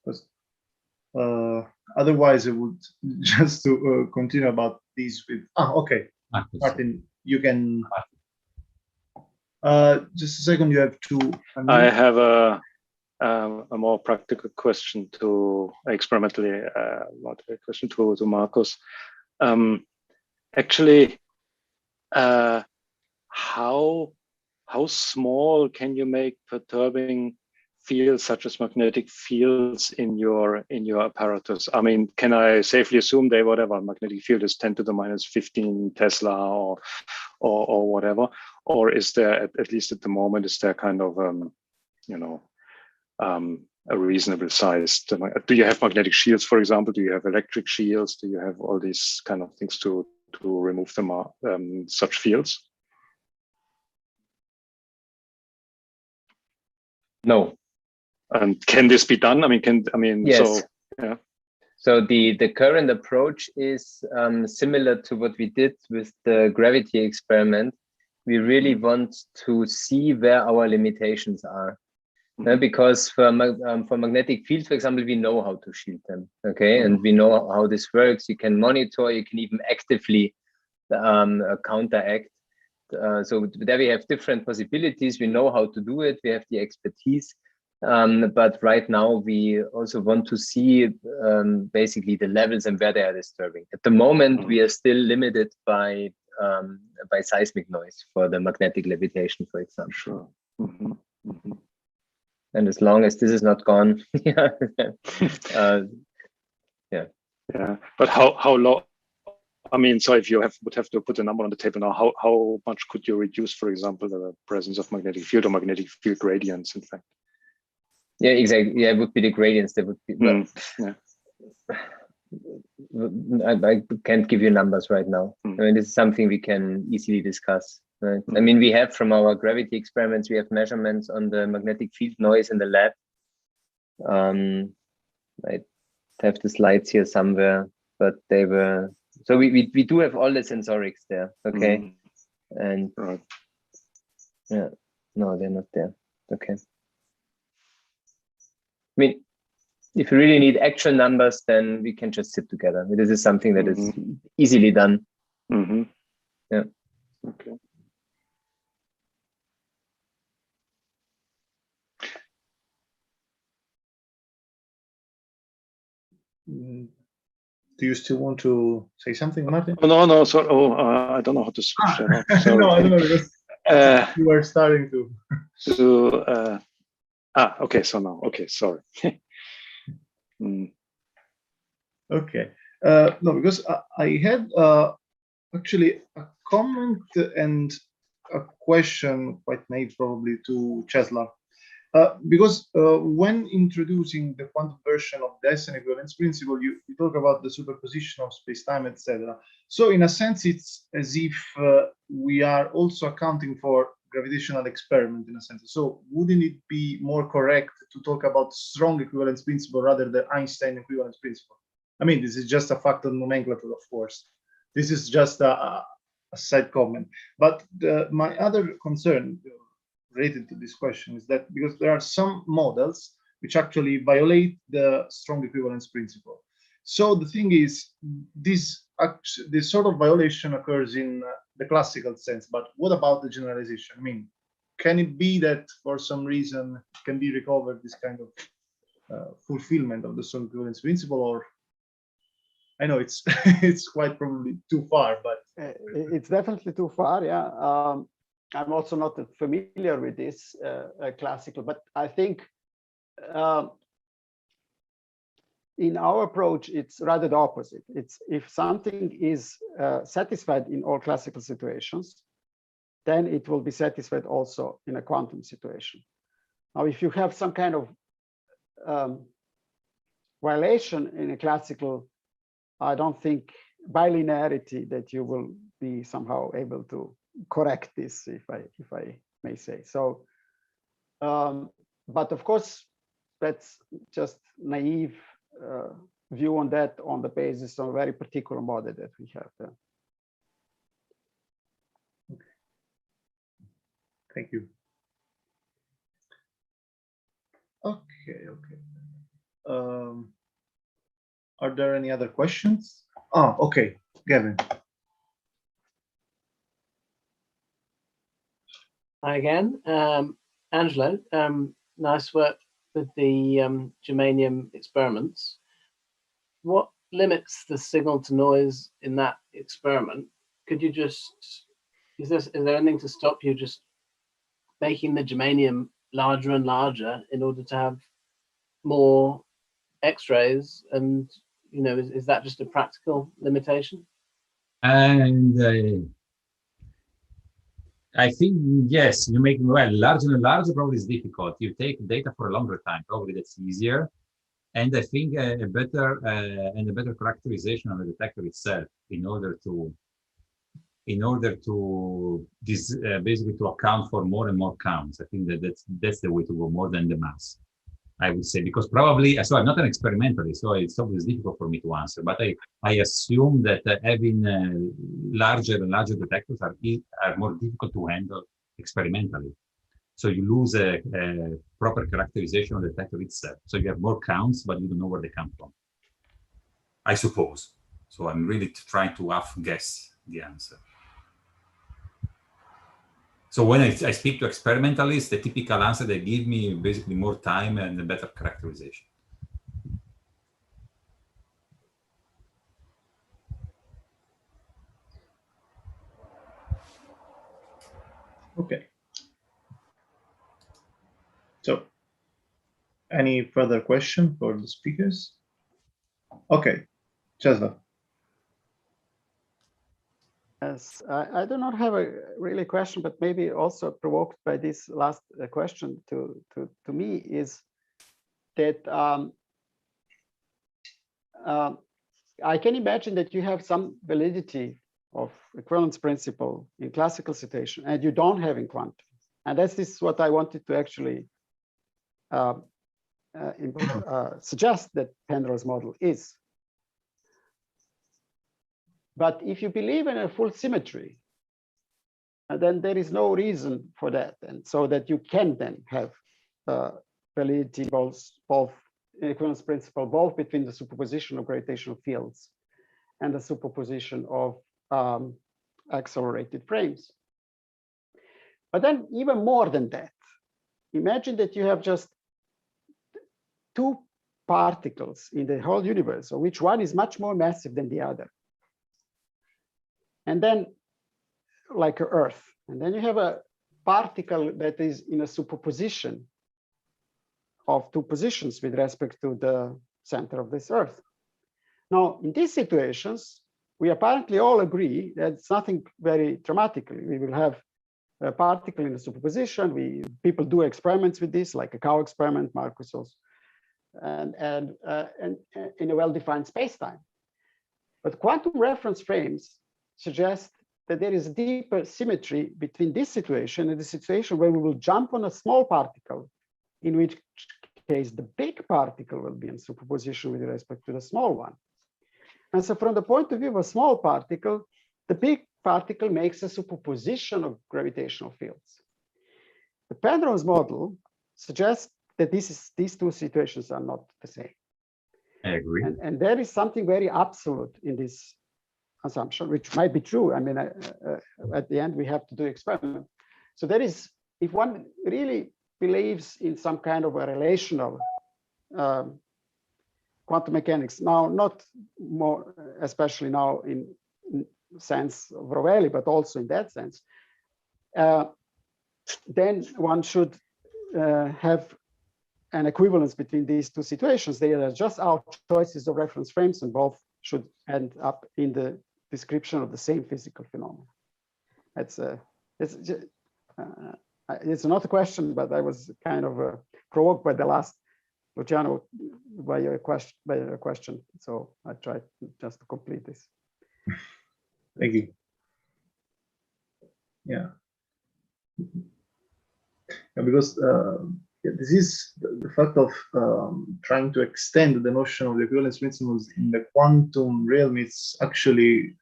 Because otherwise I would just to continue about this with okay, Martin, you can just a second, you have to I have a more practical question to experimentally question to Markus. Actually, how small can you make perturbing fields such as magnetic fields in your apparatus? I mean, can I safely assume they whatever magnetic field is 10 to the minus 15 Tesla or whatever, or is there at least at the moment is there kind of a reasonable size? Do you have magnetic shields, for example? Do you have electric shields? Do you have all these kind of things to remove them such fields? No. And can this be done? Yes. So yeah. So the current approach is similar to what we did with the gravity experiment. We really want to see where our limitations are. Because for magnetic fields, for example, we know how to shield them, okay? And we know how this works. You can monitor, you can even actively counteract. So there we have different possibilities. We know how to do it. We have the expertise. But right now, we also want to see basically the levels and where they are disturbing. At the moment, we are still limited by seismic noise for the magnetic levitation, for example. Sure. And as long as this is not gone, yeah. But how low? I mean, so if you would have to put a number on the table now, how much could you reduce, for example, the presence of magnetic field or magnetic field gradients? In fact. Yeah, exactly. Yeah, it would be the gradients. That would be. I can't give you numbers right now. I mean, this is something we can easily discuss. Right? I mean, we have from our gravity experiments, we have measurements on the magnetic field noise in the lab. I have the slides here somewhere, but they were, so we do have all the sensorics there, okay? And yeah, no, they're not there, okay. I mean, if you really need actual numbers, then we can just sit together. This is something that is easily done. Yeah. Okay. Do you still want to say something, Martin? Oh, no. So, I don't know how to switch that off. No, I don't know, because you were starting to. Okay. So now, okay, sorry. Okay. No, because I had actually a comment and a question, quite naive probably, to Caslav. Because when introducing the quantum version of the Hessian equivalence principle, you talk about the superposition of space-time, etc. So in a sense, it's as if we are also accounting for gravitational experiment in a sense. So wouldn't it be more correct to talk about strong equivalence principle rather than Einstein equivalence principle? I mean, this is just a fact of nomenclature, of course. This is just a side comment. But my other concern related to this question is that because there are some models which actually violate the strong equivalence principle. So the thing is, this sort of violation occurs in the classical sense, but what about the generalization? I mean, can it be that for some reason can be recovered this kind of fulfillment of the strong equivalence principle? Or I know it's it's quite probably too far, but it's definitely too far. Yeah, I'm also not familiar with this classical, but I think in our approach, it's rather the opposite. It's if something is satisfied in all classical situations, then it will be satisfied also in a quantum situation. Now, if you have some kind of violation in a classical, I don't think bilinearity that you will be somehow able to correct this, if I may say so. But of course, that's just naive view on that on the basis of a very particular model that we have there. Okay. Thank you. Okay. Are there any other questions? Oh, okay, Gavin. Hi again, Angelo. Nice work with the germanium experiments. What limits the signal to noise in that experiment? Could you just, is there anything to stop you just making the germanium larger and larger in order to have more X-rays? And, you know, is that just a practical limitation? And I think, yes, you make, well, larger and larger probably is difficult. You take data for a longer time, probably that's easier. And I think a better characterization of the detector itself in order to basically to account for more and more counts. I think that's the way to go, more than the mass, I would say, because probably, so I'm not an experimentalist, so it's always difficult for me to answer, but I assume that having larger and larger detectors are more difficult to handle experimentally. So you lose a proper characterization of the detector itself. So you have more counts, but you don't know where they come from, I suppose. So I'm really trying to half guess the answer. So when I speak to experimentalists, the typical answer they give me basically more time and a better characterization. Okay. So, any further question for the speakers? Okay, Caslav. Yes, I do not have a really question, but maybe also provoked by this last question to me is that I can imagine that you have some validity of equivalence principle in classical situation and you don't have in quantum. And this is what I wanted to actually suggest that Penrose's model is. But if you believe in a full symmetry, then there is no reason for that. And so that you can then have validity both equivalence principle, both between the superposition of gravitational fields and the superposition of accelerated frames. But then even more than that, imagine that you have just two particles in the whole universe, of which one is much more massive than the other. And then like Earth, and then you have a particle that is in a superposition of two positions with respect to the center of this Earth. Now, in these situations, we apparently all agree that it's nothing very dramatic. We will have a particle in a superposition. People do experiments with this, like a cow experiment, Markus also, and in a well-defined space-time. But quantum reference frames suggest that there is a deeper symmetry between this situation and the situation where we will jump on a small particle, in which case the big particle will be in superposition with respect to the small one. And so from the point of view of a small particle, the big particle makes a superposition of gravitational fields. The Penrose model suggests that these two situations are not the same. I agree. And there is something very absolute in this assumption, which might be true. I mean, at the end, we have to do experiment. So there is, if one really believes in some kind of a relational quantum mechanics, now not more, especially now in sense of Rovelli, but also in that sense, then one should have an equivalence between these two situations. They are just our choices of reference frames, and both should end up in the description of the same physical phenomenon. It's not a question, but I was kind of provoked by the last, Luciano, by your question. So I tried just to complete this. Thank you. Yeah. Because this is the fact of trying to extend the notion of the equivalence principles in the quantum realm. It's actually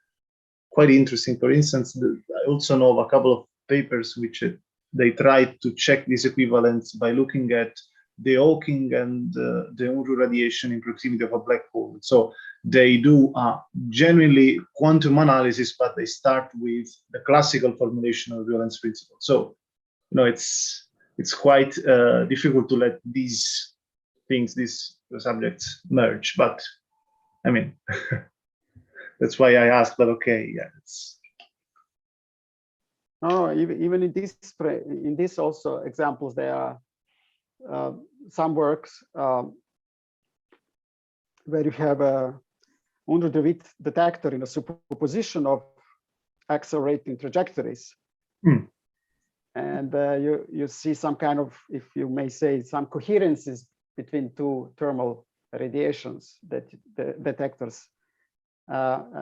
quite interesting. For instance, I also know of a couple of papers which they tried to check this equivalence by looking at the Hawking and the Unruh radiation in proximity of a black hole. So they do genuinely quantum analysis, but they start with the classical formulation of equivalence principle. So, it's quite difficult to let these things, these subjects merge. But I mean, that's why I asked. But okay, yeah, it's. No, even in this also examples, there are some works where you have a Unruh de Witt detector in a superposition of accelerating trajectories. And you see some kind of, if you may say, some coherences between two thermal radiations that the detectors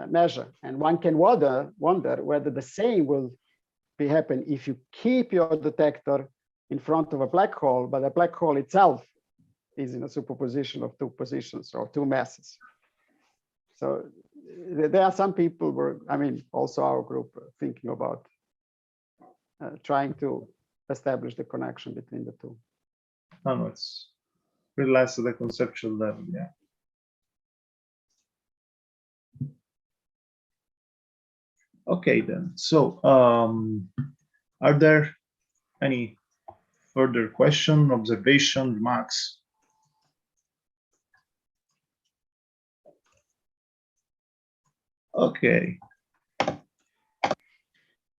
measure. And one can wonder whether the same will be happen if you keep your detector in front of a black hole, but the black hole itself is in a superposition of two positions or two masses. So there are some people were, I mean, also our group thinking about trying to establish the connection between the two. No, it's really less at the conceptual level, yeah. Okay, then. So, are there any further question, observation, remarks? Okay.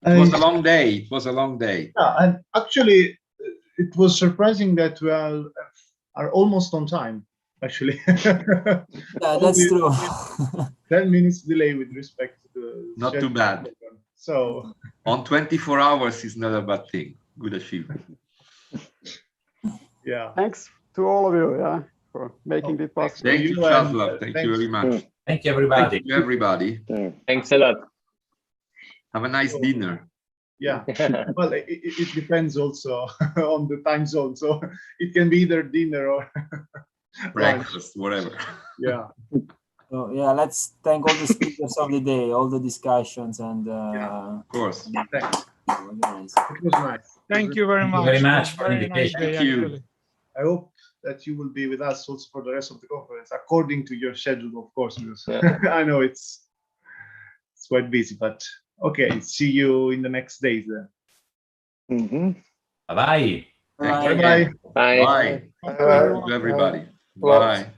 It was a long day. It was a long day. Yeah, and actually, it was surprising that we are almost on time. Actually, yeah, that's true. 10 minutes delay with respect to the not too bad. So on 24 hours is not a bad thing. Good achievement. Yeah. Thanks to all of you, yeah, for making it possible. Thank you, Caslav. Thank you very much. Thank you, everybody. Thank you, everybody. Thanks a lot. Have a nice dinner. Yeah, well, it depends also on the time zone. So it can be either dinner or breakfast, whatever. Yeah. So, yeah, let's thank all the speakers of the day, all the discussions, and yeah, of course. Thanks. It was nice. Thank you very much. Thank you very much for the very nice invitation. day, Thank you. actually. I hope that you will be with us also for the rest of the conference, according to your schedule, of course, because I know it's quite busy, but okay, see you in the next days then. Bye-bye. Thank you. Bye-bye. Bye. Bye. Thank you, everybody. Bye.